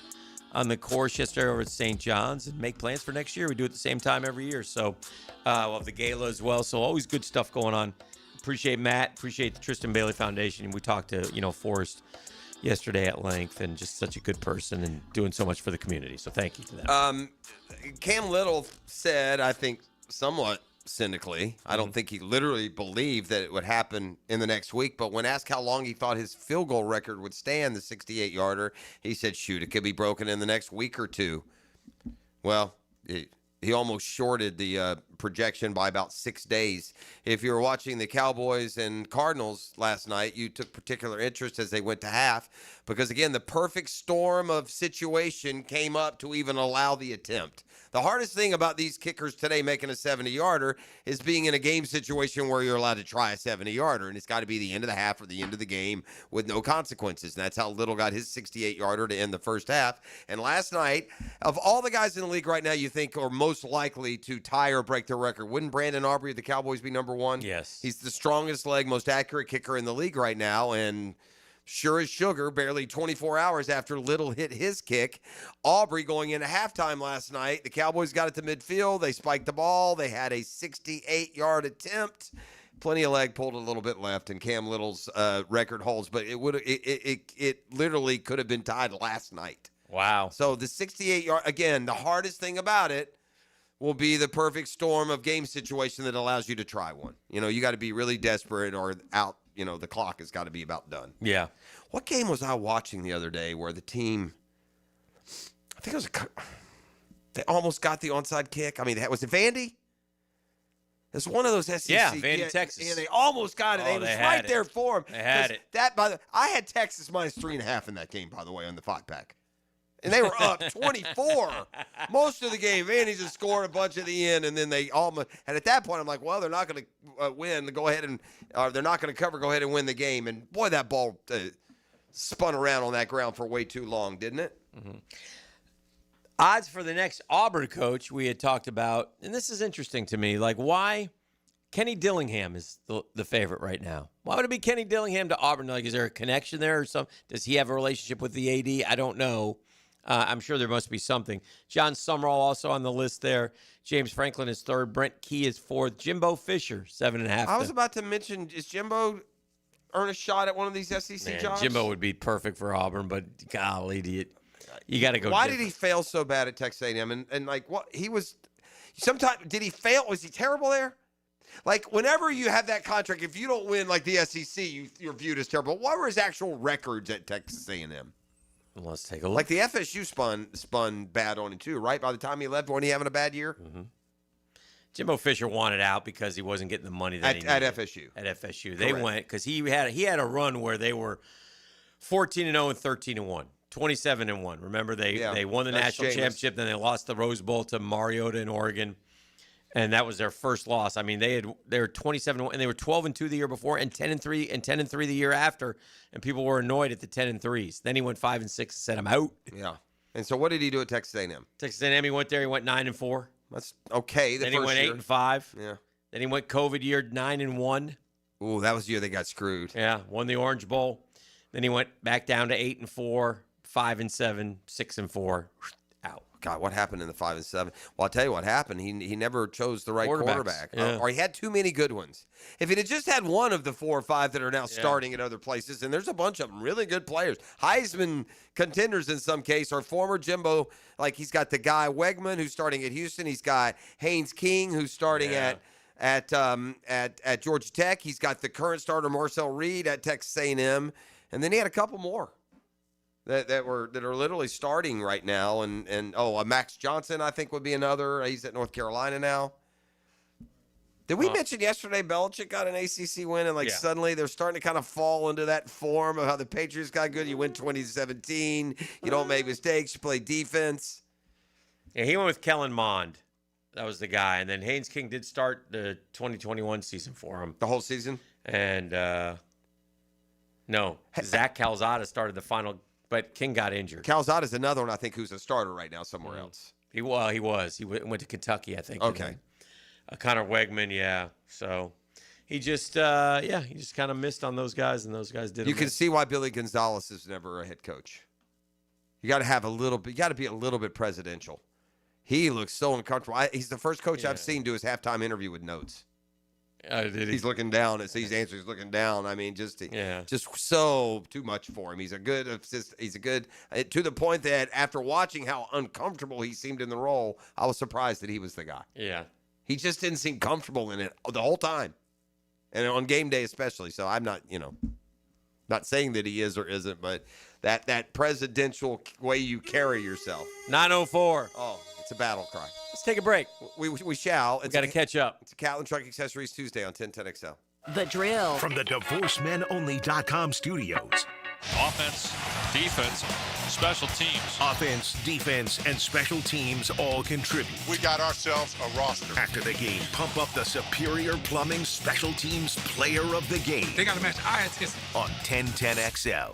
Speaker 6: on the course yesterday over at St. John's, and make plans for next year. We do it at the same time every year. So we'll have the gala as well. So always good stuff going on. Appreciate Matt. Appreciate the Tristan Bailey Foundation. We talked to, Forrest yesterday at length, and just such a good person and doing so much for the community. So thank you to them.
Speaker 10: Cam Little said, I think somewhat cynically, I don't think he literally believed that it would happen in the next week, but when asked how long he thought his field goal record would stand, the 68-yarder, he said, shoot, it could be broken in the next week or two. Well, he almost shorted the projection by about 6 days. If you were watching the Cowboys and Cardinals last night, you took particular interest as they went to half because, again, the perfect storm of situation came up to even allow the attempt. The hardest thing about these kickers today making a 70-yarder is being in a game situation where you're allowed to try a 70-yarder, and it's got to be the end of the half or the end of the game with no consequences. And that's how Little got his 68-yarder to end the first half. And last night, of all the guys in the league right now you think are most likely to tie or break their record, wouldn't Brandon Aubrey of the Cowboys be number one?
Speaker 6: Yes.
Speaker 10: He's the strongest leg, most accurate kicker in the league right now, and sure as sugar, barely 24 hours after Little hit his kick. Aubrey going into halftime last night, the Cowboys got it to midfield. They spiked the ball. They had a 68-yard attempt. Plenty of leg, pulled a little bit left, and Cam Little's record holds. But it literally could have been tied last night.
Speaker 6: Wow.
Speaker 10: So the 68-yard, again, the hardest thing about it will be the perfect storm of game situation that allows you to try one. You got to be really desperate or out. The clock has got to be about done.
Speaker 6: Yeah.
Speaker 10: What game was I watching the other day where the team, I think it was, they almost got the onside kick? I mean, was it Vandy? It's one of those SEC.
Speaker 6: Yeah, Vandy, Texas.
Speaker 10: Yeah, they almost got it. It was right there for them.
Speaker 6: They had it.
Speaker 10: I had Texas minus 3.5 in that game, by the way, on the 5-pack. And they were up 24 most of the game. Vandy just scored a bunch at the end, and then they almost. And at that point, I'm like, well, they're not going to win. Go ahead and they're not going to cover. Go ahead and win the game. And boy, that ball spun around on that ground for way too long, didn't it?
Speaker 6: Mm-hmm. Odds for the next Auburn coach we had talked about, and this is interesting to me. Like, why Kenny Dillingham is the favorite right now? Why would it be Kenny Dillingham to Auburn? Like, is there a connection there or something? Does he have a relationship with the AD? I don't know. I'm sure there must be something. John Summerall also on the list there. James Franklin is third. Brent Key is fourth. Jimbo Fisher, 7.5.
Speaker 10: I was about to mention, is Jimbo earn a shot at one of these SEC jobs?
Speaker 6: Jimbo would be perfect for Auburn, but golly, you got to go.
Speaker 10: Why did he fail so bad at Texas A&M? And like, what he was, sometimes did he fail? Was he terrible there? Like, whenever you have that contract, if you don't win like the SEC, you're viewed as terrible. What were his actual records at Texas A&M?
Speaker 6: Let's take a look.
Speaker 10: Like the FSU spun bad on him too, right? By the time he left, wasn't he having a bad year?
Speaker 6: Mm-hmm. Jimbo Fisher wanted out because he wasn't getting the money that he needed.
Speaker 10: At FSU.
Speaker 6: At FSU. They went because he had a run where they were 14-0 and 13-1. 27-1. Remember, they won the national championship, then they lost the Rose Bowl to Mariota in Oregon, and that was their first loss. I mean, they were 27-1, and they were 12-2 the year before, and 10-3 the year after, and people were annoyed at the 10-3s. Then he went 5-6 and said, "I'm out."
Speaker 10: Yeah. And so, what did he do at Texas A&M?
Speaker 6: Texas A&M, he went there. He went 9-4.
Speaker 10: That's okay.
Speaker 6: Then he went 8-5.
Speaker 10: Yeah.
Speaker 6: Then he went COVID year 9-1.
Speaker 10: Ooh, that was the year they got screwed.
Speaker 6: Yeah, won the Orange Bowl. Then he went back down to 8-4, 5-7, 6-4. Out.
Speaker 10: God, what happened in the 5 and 7? Well, I'll tell you what happened. He never chose the right quarterback, or he had too many good ones. If he'd have just had one of the 4 or 5 that are now starting at other places, and there's a bunch of them, really good players, Heisman contenders in some case, or former Jimbo. Like he's got the guy Wegman who's starting at Houston. He's got Haynes King who's starting at Georgia Tech. He's got the current starter Marcel Reed at Texas A&M, and then he had a couple more. That are literally starting right now, and Max Johnson I think would be another. He's at North Carolina now. Did we mention yesterday Belichick got an ACC win, and suddenly they're starting to kind of fall into that form of how the Patriots got good. You win 20-17, you don't make mistakes, you play defense.
Speaker 6: Yeah, he went with Kellen Mond. That was the guy, and then Haynes King did start the 2021 season for him.
Speaker 10: The whole season?
Speaker 6: And no, Zach Calzada started the final. But King got injured.
Speaker 10: Calzada's another one, I think, who's a starter right now somewhere else.
Speaker 6: He was. He went to Kentucky, I think.
Speaker 10: Okay.
Speaker 6: Connor Wegman, yeah. So he just kind of missed on those guys, and those guys did.
Speaker 10: You can see why Billy Gonzalez is never a head coach. You got to have a little bit. You got to be a little bit presidential. He looks so uncomfortable. He's the first coach I've seen do his halftime interview with notes. He's looking down as he's answering. He's looking down. I mean, just so too much for him. He's a good assist. He's a good to the point that after watching how uncomfortable he seemed in the role, I was surprised that he was the guy.
Speaker 6: Yeah,
Speaker 10: he just didn't seem comfortable in it the whole time, and on game day especially. So I'm not, not saying that he is or isn't, but that presidential way you carry yourself.
Speaker 6: 9:04.
Speaker 10: Oh, it's a battle cry.
Speaker 6: Let's take a break.
Speaker 10: We shall.
Speaker 6: We got to catch up.
Speaker 10: It's a Catlin Truck Accessories Tuesday on 1010XL.
Speaker 1: The Drill. From the DivorceMenOnly.com studios.
Speaker 2: Offense, defense, special teams.
Speaker 1: Offense, defense, and special teams all contribute.
Speaker 8: We got ourselves a roster.
Speaker 1: After the game, pump up the Superior Plumbing Special Teams Player of the Game.
Speaker 8: They got to match eye test
Speaker 1: on 1010XL.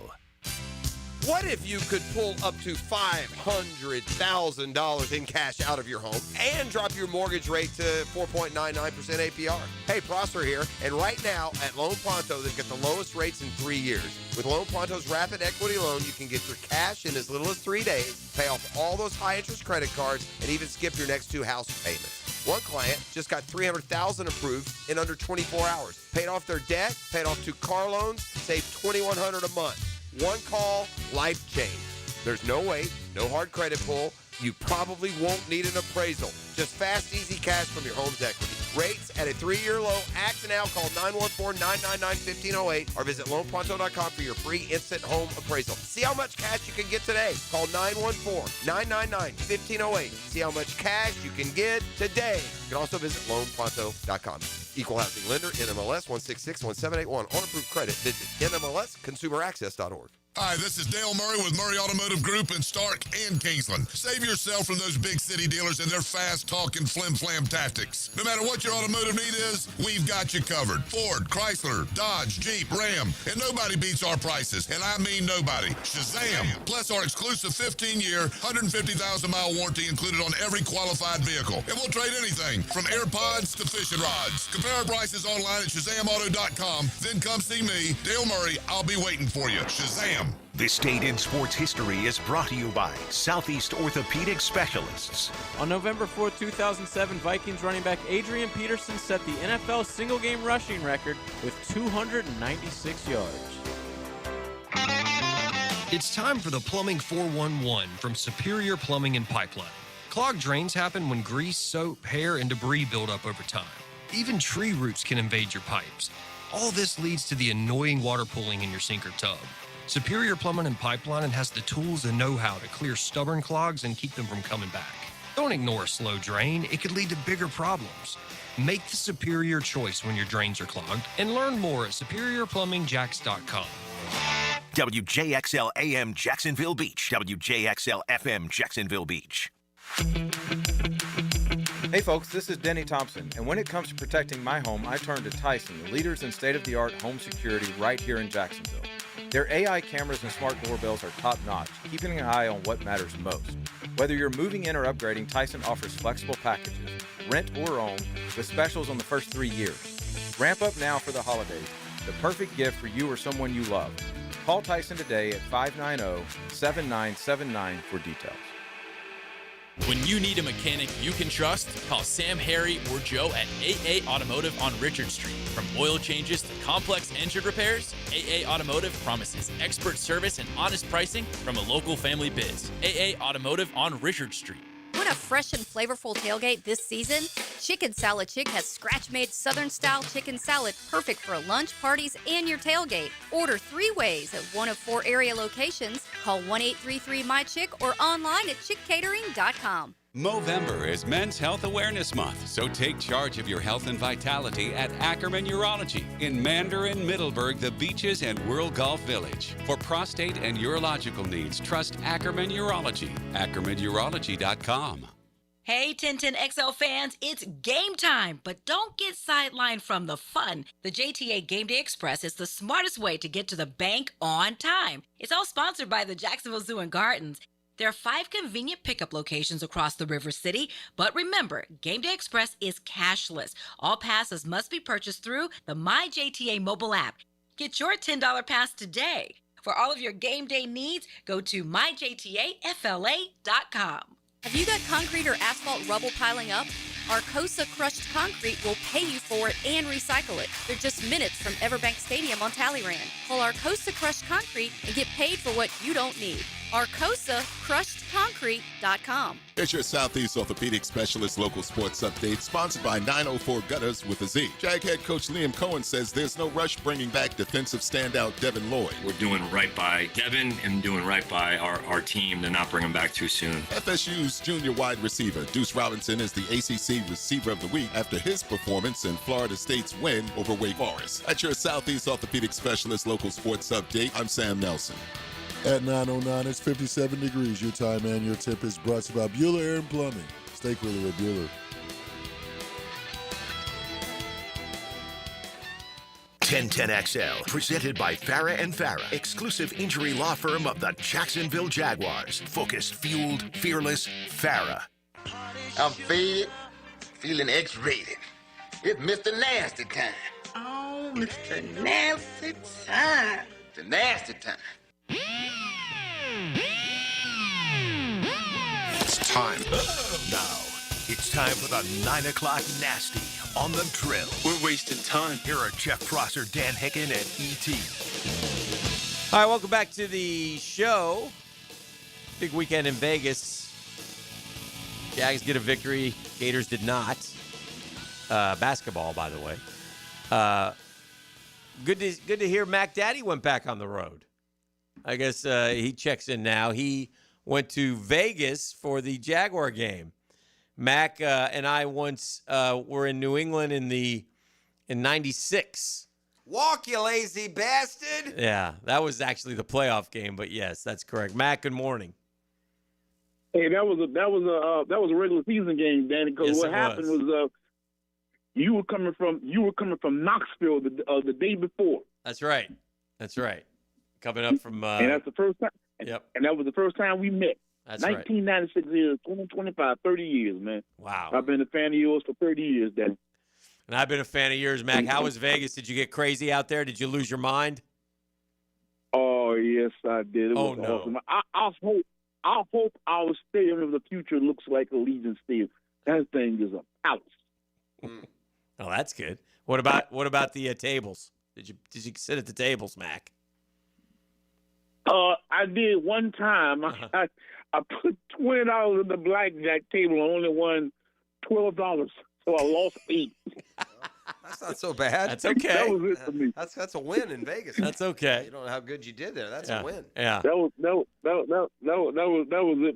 Speaker 10: What if you could pull up to $500,000 in cash out of your home and drop your mortgage rate to 4.99% APR? Hey, Prosser here, and right now at Loan Pronto, they've got the lowest rates in 3 years. With Loan Pronto's rapid equity loan, you can get your cash in as little as 3 days, pay off all those high-interest credit cards, and even skip your next 2 house payments. One client just got $300,000 approved in under 24 hours. Paid off their debt, paid off 2 car loans, saved $2,100 a month. One call, life change. There's no wait, no hard credit pull. You probably won't need an appraisal. Just fast, easy cash from your home's equity. Rates at a 3-year low. Act now. Call 914-999-1508 or visit loanpronto.com for your free instant home appraisal. See how much cash you can get today. Call 914-999-1508. See how much cash you can get today. You can also visit loanpronto.com. Equal housing lender, NMLS 1661781. On approved credit, visit NMLSconsumeraccess.org.
Speaker 8: Hi, this is Dale Murray with Murray Automotive Group in Stark and Kingsland. Save yourself from those big city dealers and their fast-talking flim-flam tactics. No matter what your automotive need is, we've got you covered. Ford, Chrysler, Dodge, Jeep, Ram, and nobody beats our prices, and I mean nobody. Shazam! Plus our exclusive 15-year, 150,000-mile warranty included on every qualified vehicle. And we'll trade anything from AirPods to fishing rods. Compare our prices online at ShazamAuto.com. Then come see me, Dale Murray. I'll be waiting for you. Shazam!
Speaker 1: This Day in Sports History is brought to you by Southeast Orthopedic Specialists.
Speaker 20: On November 4, 2007, Vikings running back Adrian Peterson set the NFL single-game rushing record with
Speaker 9: 296 yards.
Speaker 20: It's time for the Plumbing 411 from Superior Plumbing and Pipelining. Clogged drains happen when grease, soap, hair, and debris build up over time. Even tree roots can invade your pipes. All this leads to the annoying water pooling in your sink or tub. Superior Plumbing and Pipelining has the tools and know-how to clear stubborn clogs and keep them from coming back. Don't ignore a slow drain. It could lead to bigger problems. Make the superior choice when your drains are clogged and learn more at superiorplumbingjacks.com.
Speaker 24: WJXL AM Jacksonville Beach. WJXL FM Jacksonville Beach.
Speaker 21: Hey folks, this is Denny Thompson, and when it comes to protecting my home, I turn to Tyson, the leaders in state-of-the-art home security right here in Jacksonville. Their AI cameras and smart doorbells are top-notch, keeping an eye on what matters most. Whether you're moving in or upgrading, Tyson offers flexible packages, rent or own, with specials on the first 3 years. Ramp up now for the holidays, the perfect gift for you or someone you love. Call Tyson today at 590-7979 for details.
Speaker 23: When you need a mechanic you can trust, call Sam, Harry, or Joe at AA Automotive on Richard Street. From oil changes to complex engine repairs, AA Automotive promises expert service and honest pricing from a local family biz. AA Automotive on Richard Street.
Speaker 25: Want a fresh and flavorful tailgate this season? Chicken Salad Chick has scratch-made Southern-style chicken salad perfect for lunch, parties, and your tailgate. Order 3 ways at one of 4 area locations. Call 1-833-MY-CHICK or online at chickcatering.com.
Speaker 17: Movember is Men's Health Awareness Month, so take charge of your health and vitality at Ackerman Urology in Mandarin, Middleburg, the Beaches, and Whirl Golf Village. For prostate and urological needs, trust Ackerman Urology. AckermanUrology.com.
Speaker 26: Hey, 1010XL fans, it's game time, but don't get sidelined from the fun. The JTA Game Day Express is the smartest way to get to the bank on time. It's all sponsored by the Jacksonville Zoo and Gardens. There are 5 convenient pickup locations across the River City, but remember, Game Day Express is cashless. All passes must be purchased through the MyJTA mobile app. Get your $10 pass today. For all of your game day needs, go to myjtafla.com.
Speaker 25: Have you got concrete or asphalt rubble piling up? Arcosa Crushed Concrete will pay you for it and recycle it. They're just minutes from Everbank Stadium on Talleyrand. Call Arcosa Crushed Concrete and get paid for what you don't need. ArcosaCrushedConcrete.com.
Speaker 27: Here's your Southeast Orthopedic Specialist local sports update, sponsored by 904 Gutters with a Z. Jag head coach Liam Cohen says there's no rush bringing back defensive standout Devin Lloyd.
Speaker 28: We're doing right by Devin and doing right by our team to not bring him back too soon.
Speaker 27: FSU's junior wide receiver Deuce Robinson is the ACC Receiver of the Week after his performance in Florida State's win over Wake Forest. At your Southeast Orthopedic Specialist local sports update, I'm Sam Nelson.
Speaker 5: At 9:09, it's 57 degrees. Your time and your tip is brought to you by Bueller Air and Plumbing. Stay cooler with Bueller.
Speaker 24: 1010XL, presented by Farah and Farah, exclusive injury law firm of the Jacksonville Jaguars. Focused, fueled, fearless, Farah.
Speaker 29: I'm fed, feeling X-rated. It's Mr. Nasty time. Oh, Mr. Nasty time. The nasty time.
Speaker 24: It's time. Now, it's time for the 9 o'clock nasty on the drill.
Speaker 28: We're wasting time.
Speaker 24: Here are Jeff Prosser, Dan Hicken, and E.T.
Speaker 6: All right, welcome back to the show. Big weekend in Vegas. Jags get a victory. Gators did not. Basketball, by the way. Good to hear Mac Daddy went back on the road. I guess he checks in now. He went to Vegas for the Jaguar game. Mac and I once were in New England in '96.
Speaker 10: Walk, you lazy bastard.
Speaker 6: Yeah, that was actually the playoff game, but yes, that's correct. Mac, good morning.
Speaker 30: Hey, that was a regular season game, Danny. Because what happened was you were coming from Knoxville the day before.
Speaker 6: That's right. Coming up from
Speaker 30: and that's the first time.
Speaker 6: Yep.
Speaker 30: And that was the first time we met.
Speaker 6: That's
Speaker 30: 1996 years, 2025, 30 years, man.
Speaker 6: Wow.
Speaker 30: I've been a fan of yours for 30 years, Danny.
Speaker 6: And I've been a fan of yours, Mac. How was Vegas? Did you get crazy out there? Did you lose your mind?
Speaker 30: Oh yes, I did. It was awesome. I hope our stadium of the future looks like Allegiant Stadium. That thing is a palace.
Speaker 6: Oh, that's good. What about the tables? Did you sit at the tables, Mac?
Speaker 30: I did one time. I put $20 in the blackjack table and only won $12, so I lost $8.
Speaker 10: That's not so bad.
Speaker 6: That's okay.
Speaker 30: That was it for me.
Speaker 10: That's a win in Vegas.
Speaker 6: That's okay.
Speaker 10: You don't know how good you did there. That's a win.
Speaker 6: Yeah.
Speaker 30: That was it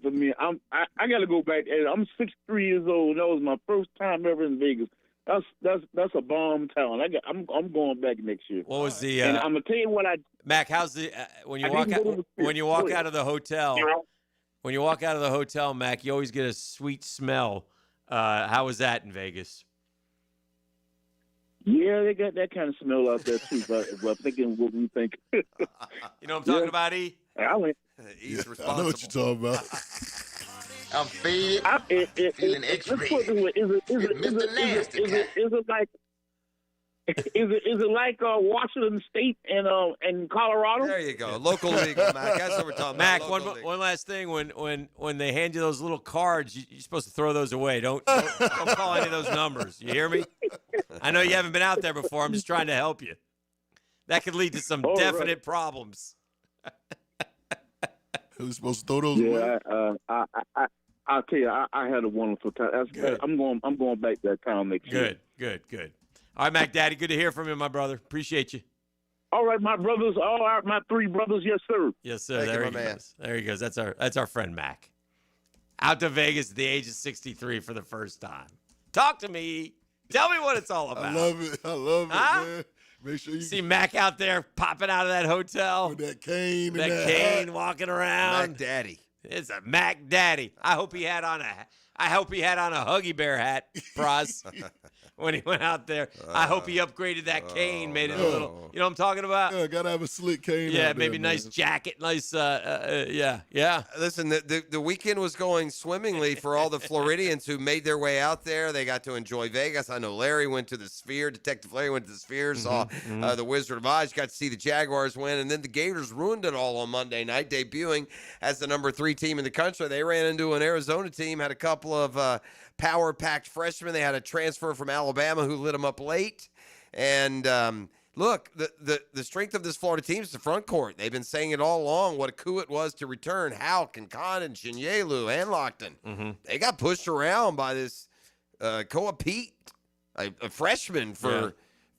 Speaker 30: for me. I got to go back. I'm 63 years old. That was my first time ever in Vegas. That's a bomb town. I'm going back next year.
Speaker 6: What was the?
Speaker 30: And I'm gonna tell you what
Speaker 6: Mac, how's the when you walk out of the hotel? When you walk out of the hotel, Mac, you always get a sweet smell. How was that in Vegas?
Speaker 30: Yeah, they got that kind of smell out there too. But I'm thinking what we think.
Speaker 6: You know what I'm talking about, E?
Speaker 30: I went.
Speaker 10: He's responsible.
Speaker 5: I know what you're talking about.
Speaker 29: I'm fed, feeling X-rated. Mr. Nasty kind.
Speaker 30: Is it like Washington State and Colorado?
Speaker 10: There you go, local legal, Mac. That's what we're talking
Speaker 6: Mac,
Speaker 10: about.
Speaker 6: one last thing. When they hand you those little cards, you're supposed to throw those away. Don't call any of those numbers. You hear me? I know you haven't been out there before. I'm just trying to help you. That could lead to some definite problems.
Speaker 5: Who's supposed to throw those away?
Speaker 30: I'll tell you, I had a wonderful time. I'm going back that town next year.
Speaker 6: Good. All right, Mac Daddy, good to hear from you, my brother. Appreciate you.
Speaker 30: All right, my brothers. All right, my three brothers. Yes, sir.
Speaker 6: Yes, sir. There he goes. There he goes. That's our friend Mac. Out to Vegas at the age of 63 for the first time. Talk to me. Tell me what it's all about.
Speaker 5: I love it, man. Make sure you
Speaker 6: see Mac out there popping out of that hotel
Speaker 5: with that cane.
Speaker 6: That cane walking around.
Speaker 10: Mac Daddy.
Speaker 6: It's a Mac Daddy. I hope he had on a Huggy Bear hat, Bros. When he went out there. I hope he upgraded that cane, made it a little. You know what I'm talking about?
Speaker 5: Yeah, gotta have a slick cane.
Speaker 6: Yeah,
Speaker 5: out
Speaker 6: maybe
Speaker 5: there,
Speaker 6: nice
Speaker 5: man.
Speaker 6: jacket, nice. Yeah.
Speaker 10: Listen, the weekend was going swimmingly for all the Floridians who made their way out there. They got to enjoy Vegas. I know Larry went to the Sphere. Detective Larry went to the Sphere, saw the Wizard of Oz. Got to see the Jaguars win, and then the Gators ruined it all on Monday night, debuting as the number 3 team in the country. They ran into an Arizona team, had a couple of power-packed freshmen. They had a transfer from Alabama who lit them up late. And look, the strength of this Florida team is the front court. They've been saying it all along, what a coup it was to return Houck and Cohen and Shinyelu and Lockton. They got pushed around by this Koa Pete, a freshman for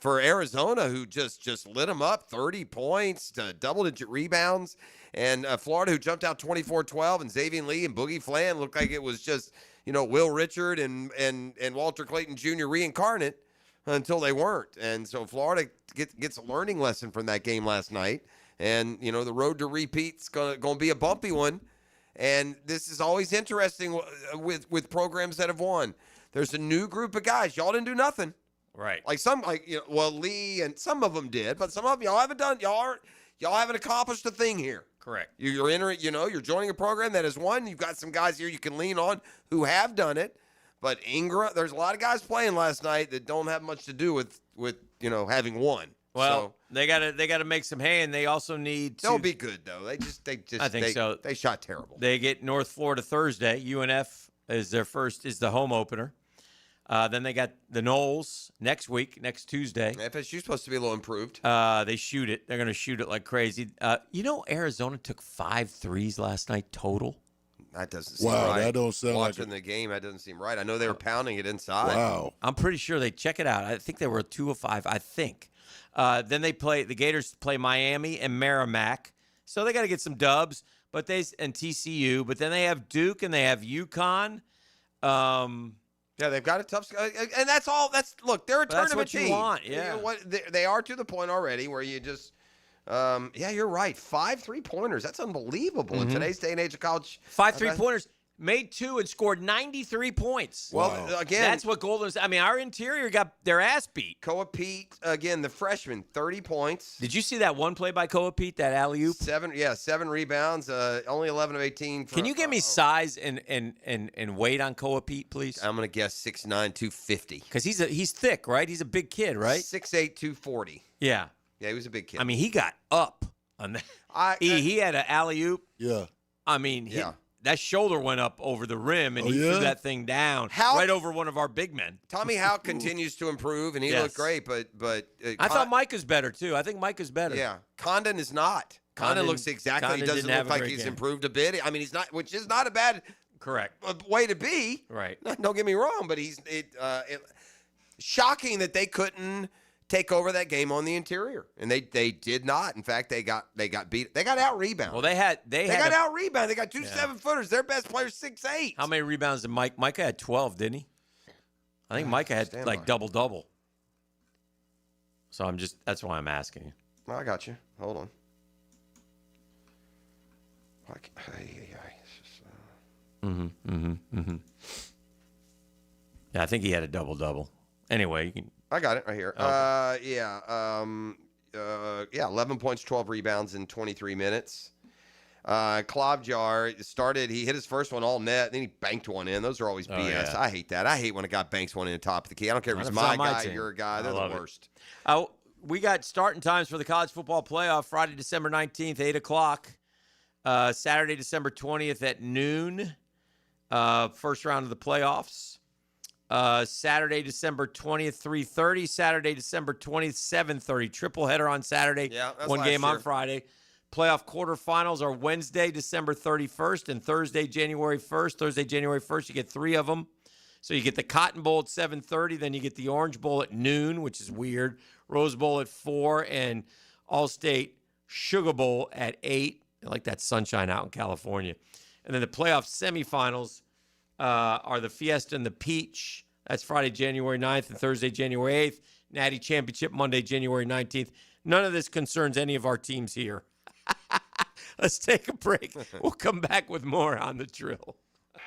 Speaker 10: Arizona, who just lit them up, 30 points, double-digit rebounds. And Florida, who jumped out 24-12, and Xavier Lee and Boogie Flan looked like it was just, Will Richard and Walter Clayton Jr. reincarnate until they weren't. And so Florida gets a learning lesson from that game last night. And, the road to repeat's going to be a bumpy one. And this is always interesting with programs that have won. There's a new group of guys. Y'all didn't do nothing.
Speaker 6: Right.
Speaker 10: Lee and some of them did, but some of them y'all haven't done. Y'all haven't accomplished a thing here.
Speaker 6: Correct.
Speaker 10: You're entering, you're joining a program that has won. You've got some guys here you can lean on who have done it. But Ingram, there's a lot of guys playing last night that don't have much to do with having won.
Speaker 6: Well, they gotta make some hay, and they also need to.
Speaker 10: They'll be good though. They just
Speaker 6: I think so.
Speaker 10: They shot terrible.
Speaker 6: They get North Florida Thursday. UNF is the home opener. Then they got the Knowles next Tuesday.
Speaker 10: FSU's supposed to be a little improved.
Speaker 6: They shoot it. They're going to shoot it like crazy. Arizona took 5 threes last night total.
Speaker 10: That doesn't seem right.
Speaker 5: That don't sound like
Speaker 10: Watching the game, that doesn't seem right. I know they were pounding it inside.
Speaker 5: Wow.
Speaker 6: I'm pretty sure they check it out. I think they were 2 of 5. I think. Then the Gators play Miami and Merrimack, so they got to get some dubs. And TCU, but then they have Duke and they have UConn.
Speaker 10: Yeah, they've got a tough, and that's all. Look, they're a tournament team.
Speaker 6: That's what you want. Yeah,
Speaker 10: they are to the point already where you just, you're right. 5 3-pointers. That's unbelievable in today's day and age of college.
Speaker 6: 5 3-pointers. Made 2 and scored 93 points.
Speaker 10: Well, again,
Speaker 6: that's what Golden's. I mean, our interior got their ass beat.
Speaker 10: Koa Pete, again, the freshman, 30 points.
Speaker 6: Did you see that one play by Koa Pete, that alley-oop?
Speaker 10: 7 rebounds, only 11 of 18.
Speaker 6: Can you give me size and weight on Koa Pete, please?
Speaker 10: I'm going to guess 6'9", 250.
Speaker 6: Because he's thick, right? He's a big kid, right?
Speaker 10: 6'8", 240.
Speaker 6: Yeah.
Speaker 10: Yeah, he was a big kid.
Speaker 6: I mean, he got up on that. He had an alley-oop.
Speaker 5: Yeah.
Speaker 6: I mean, that shoulder went up over the rim, and he threw that thing down right over one of our big men.
Speaker 10: Tommy Houck continues to improve, and he looked great, but
Speaker 6: I thought Micah's better, too. I think Micah's better.
Speaker 10: Yeah. Condon is not. Condon looks exactly. He doesn't look like he's improved a bit. I mean, he's not, which is not a bad way to be.
Speaker 6: Right.
Speaker 10: Don't get me wrong, but shocking that they couldn't take over that game on the interior, and they did not. In fact, they got beat. They got out rebounded.
Speaker 6: Well, they got
Speaker 10: out rebounded. They got two 7-footers. Their best player 6'8".
Speaker 6: How many rebounds did Micah had? 12, didn't he? I think Micah had like double. So that's why I'm asking.
Speaker 10: I got you. Hold on.
Speaker 6: Yeah, I think he had a double. Anyway, you can.
Speaker 10: I got it right here.
Speaker 6: Okay.
Speaker 10: 11 points, 12 rebounds in 23 minutes. Klobjar started. He hit his first one all net, then he banked one in. Those are always BS.
Speaker 6: Yeah.
Speaker 10: I hate that. I hate when a guy banks one in the top of the key. I don't care if it's my guy, your guy. They're the worst.
Speaker 6: We got starting times for the college football playoff Friday, December 19th, 8 o'clock. Saturday, December 20th at noon. First round of the playoffs. Saturday, December 20th, 3:30. Saturday, December 20th, 7:30. Triple header on Saturday.
Speaker 10: Yeah, that's
Speaker 6: one game
Speaker 10: last
Speaker 6: on Friday. Playoff quarterfinals are Wednesday, December 31st, and Thursday, January 1st. Thursday, January 1st, you get 3 of them. So you get the Cotton Bowl at 7:30, then you get the Orange Bowl at noon, which is weird. Rose Bowl at 4, and Allstate Sugar Bowl at 8. I like that sunshine out in California. And then the playoff semifinals are the Fiesta and the Peach. That's Friday, January 9th, and Thursday, January 8th. Natty Championship, Monday, January 19th. None of this concerns any of our teams here. Let's take a break. We'll come back with more on The Drill.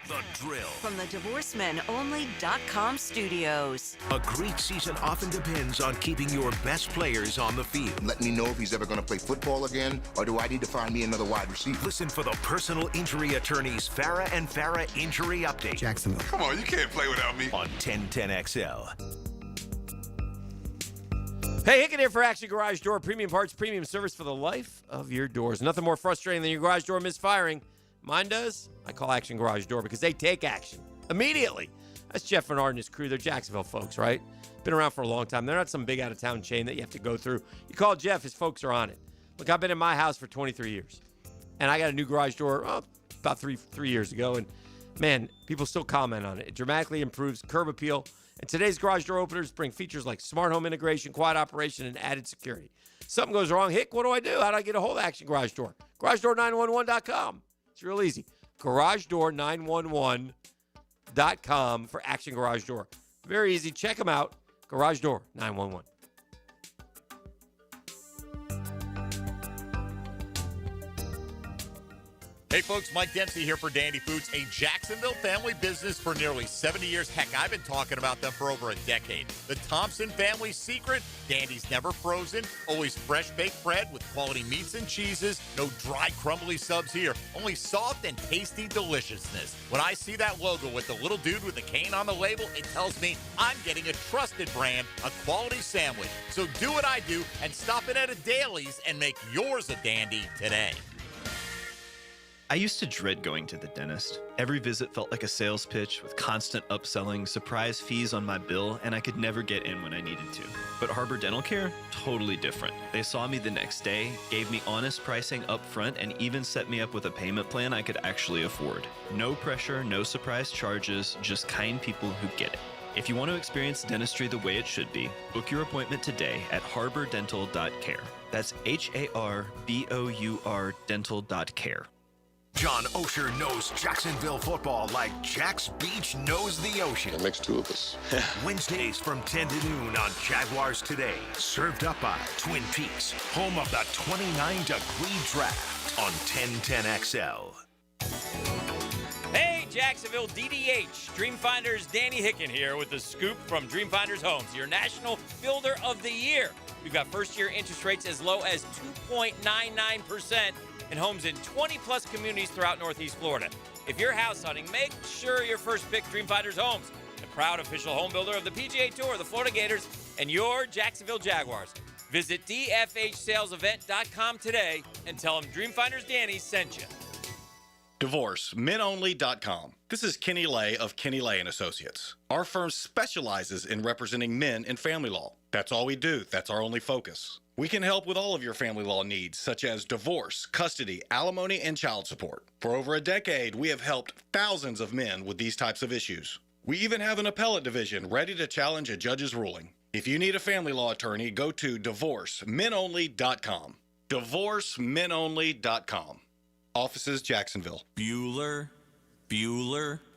Speaker 24: The Drill.
Speaker 3: From the DivorcemenOnly.com studios.
Speaker 24: A great season often depends on keeping your best players on the field.
Speaker 4: Let me know if he's ever going to play football again, or do I need to find me another wide receiver?
Speaker 24: Listen for the personal injury attorneys Farah and Farah Injury Update.
Speaker 4: Jacksonville.
Speaker 24: Come on, you can't play without me. On 1010XL.
Speaker 6: Hey, Hicken here for Action Garage Door. Premium parts, premium service for the life of your doors. Nothing more frustrating than your garage door misfiring. Mine does. I call Action Garage Door because they take action immediately. That's Jeff Bernard and his crew. They're Jacksonville folks, right? Been around for a long time. They're not some big out-of-town chain that you have to go through. You call Jeff, his folks are on it. Look, I've been in my house for 23 years. And I got a new garage door about three years ago. And, man, people still comment on it. It dramatically improves curb appeal. And today's garage door openers bring features like smart home integration, quiet operation, and added security. Something goes wrong. Hick, what do I do? How do I get a hold of Action Garage Door? GarageDoor911.com. It's real easy. GarageDoor911.com for Action Garage Door. Very easy. Check them out. Garage Door 911.
Speaker 7: Hey folks, Mike Dempsey here for Dandy Foods, a Jacksonville family business for nearly 70 years. Heck, I've been talking about them for over a decade. The Thompson family secret, Dandy's never frozen, always fresh baked bread with quality meats and cheeses, no dry crumbly subs here, only soft and tasty deliciousness. When I see that logo with the little dude with the cane on the label, it tells me I'm getting a trusted brand, a quality sandwich. So do what I do and stop in at a Daly's and make yours a dandy today.
Speaker 9: I used to dread going to the dentist. Every visit felt like a sales pitch with constant upselling, surprise fees on my bill, and I could never get in when I needed to. But Harbor Dental Care? Totally different. They saw me the next day, gave me honest pricing up front, and even set me up with a payment plan I could actually afford. No pressure, no surprise charges, just kind people who get it. If you want to experience dentistry the way it should be, book your appointment today at harbordental.care. That's HARBOUR dental.care.
Speaker 24: John Osher knows Jacksonville football like Jack's Beach knows the ocean.
Speaker 4: It makes two of us.
Speaker 24: Wednesdays from 10 to noon on Jaguars Today. Served up by Twin Peaks, home of the 29-degree draft on 1010XL.
Speaker 11: Hey, Jacksonville DDH. Dreamfinders Danny Hicken here with the scoop from Dreamfinders Homes, your national builder of the year. We've got first-year interest rates as low as 2.99%. and homes in 20-plus communities throughout Northeast Florida. If you're house hunting, make sure your first pick Dreamfinders Homes, the proud official home builder of the PGA Tour, the Florida Gators, and your Jacksonville Jaguars. Visit DFHSalesEvent.com today and tell them Dreamfinders Danny sent you.
Speaker 2: DivorceMenOnly.com. This is Kenny Lay of Kenny Lay & Associates. Our firm specializes in representing men in family law. That's all we do. That's our only focus. We can help with all of your family law needs, such as divorce, custody, alimony, and child support. For over a decade, we have helped thousands of men with these types of issues. We even have an appellate division ready to challenge a judge's ruling. If you need a family law attorney, go to DivorceMenOnly.com. DivorceMenOnly.com. Offices, Jacksonville.
Speaker 8: Bueller.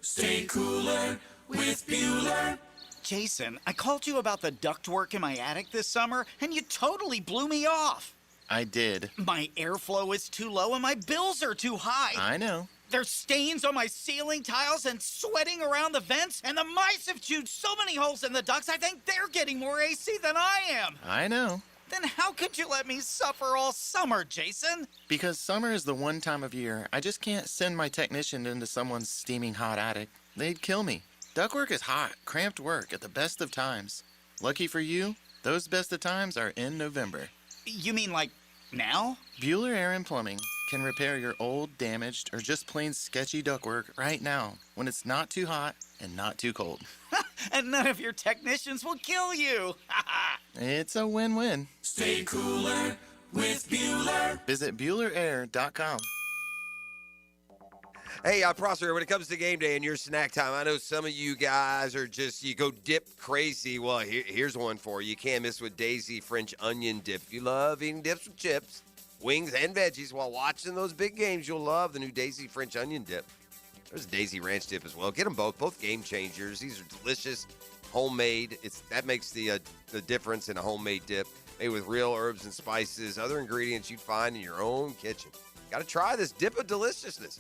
Speaker 12: Stay cooler with Bueller.
Speaker 13: Jason, I called you about the ductwork in my attic this summer, and you totally blew me off.
Speaker 12: I did.
Speaker 13: My airflow is too low and my bills are too high.
Speaker 12: I know.
Speaker 13: There's stains on my ceiling tiles and sweating around the vents, and the mice have chewed so many holes in the ducts, I think they're getting more AC than I am.
Speaker 12: I know.
Speaker 13: Then how could you let me suffer all summer, Jason?
Speaker 12: Because summer is the one time of year I just can't send my technician into someone's steaming hot attic. They'd kill me. Ductwork is hot, cramped work at the best of times. Lucky for you, those best of times are in November.
Speaker 13: You mean like now?
Speaker 12: Bueller Air and Plumbing can repair your old, damaged, or just plain sketchy ductwork right now when it's not too hot and not too cold.
Speaker 13: And none of your technicians will kill you.
Speaker 12: It's a win-win. Stay cooler with Bueller. Visit BuellerAir.com.
Speaker 10: Hey, Prosser, when it comes to game day and your snack time, I know some of you guys are just, you go dip crazy. Well, here's one for you. You can't miss with Daisy French Onion Dip. If you love eating dips with chips, wings, and veggies while watching those big games, you'll love the new Daisy French Onion Dip. There's a Daisy Ranch Dip as well. Get them both game changers. These are delicious, homemade. That makes the difference in a homemade dip. Made with real herbs and spices, other ingredients you'd find in your own kitchen. Got to try this dip of deliciousness.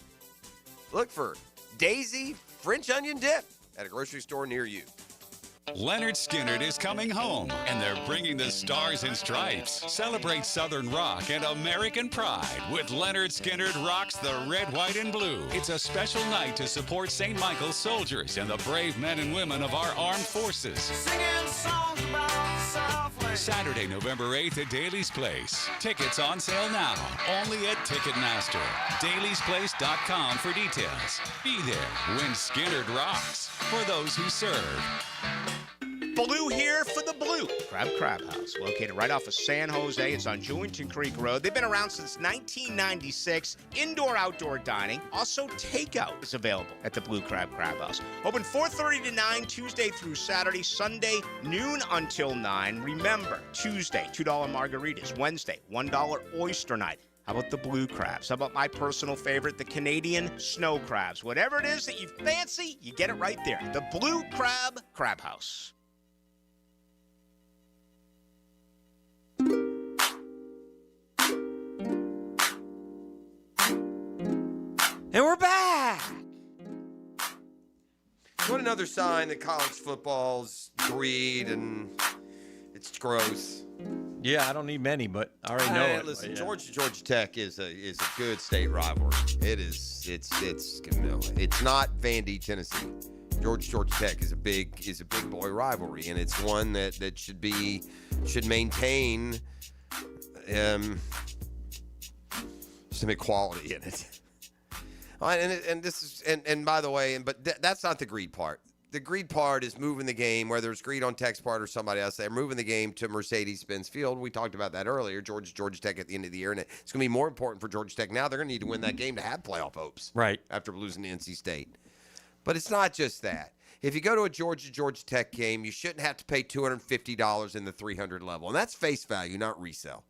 Speaker 10: Look for Daisy French Onion Dip at a grocery store near you.
Speaker 17: Leonard Skinner is coming home, and they're bringing the Stars and Stripes. Celebrate Southern rock and American pride with Leonard Skinner Rocks the Red, White, and Blue. It's a special night to support St. Michael's soldiers and the brave men and women of our armed forces.
Speaker 12: Singing songs about Southland.
Speaker 17: Saturday, November 8th at Daly's Place. Tickets on sale now, only at Ticketmaster. Daly'sPlace.com for details. Be there when Skinner rocks for those who serve.
Speaker 14: Blue here for the Blue Crab House, located right off of San Jose. It's on Jewington Creek Road. They've been around since 1996. Indoor-outdoor dining. Also, takeout is available at the Blue Crab House. Open 4:30 to 9, Tuesday through Saturday. Sunday, noon until 9. Remember, Tuesday, $2 margaritas. Wednesday, $1 oyster night. How about the blue crabs? How about my personal favorite, the Canadian snow crabs? Whatever it is that you fancy, you get it right there. The Blue Crab House.
Speaker 10: And we're back. What another sign that college football's greed and it's gross.
Speaker 11: Yeah, I don't need many, but I already know it.
Speaker 10: Listen,
Speaker 11: but yeah.
Speaker 10: Georgia Tech is a good state rivalry. It is. It's not Vandy, Tennessee. Georgia Tech is a big boy rivalry, and it's one that should maintain some equality in it. And by the way, that's not the greed part. The greed part is moving the game, whether it's greed on Tech's part or somebody else. They're moving the game to Mercedes-Benz Field. We talked about that earlier. Georgia Tech at the end of the year, and it's going to be more important for Georgia Tech now. They're going to need to win that game to have playoff hopes,
Speaker 11: right?
Speaker 10: After losing to NC State. But it's not just that. If you go to a Georgia Tech game, you shouldn't have to pay $250 in the 300 level, and that's face value, not resale.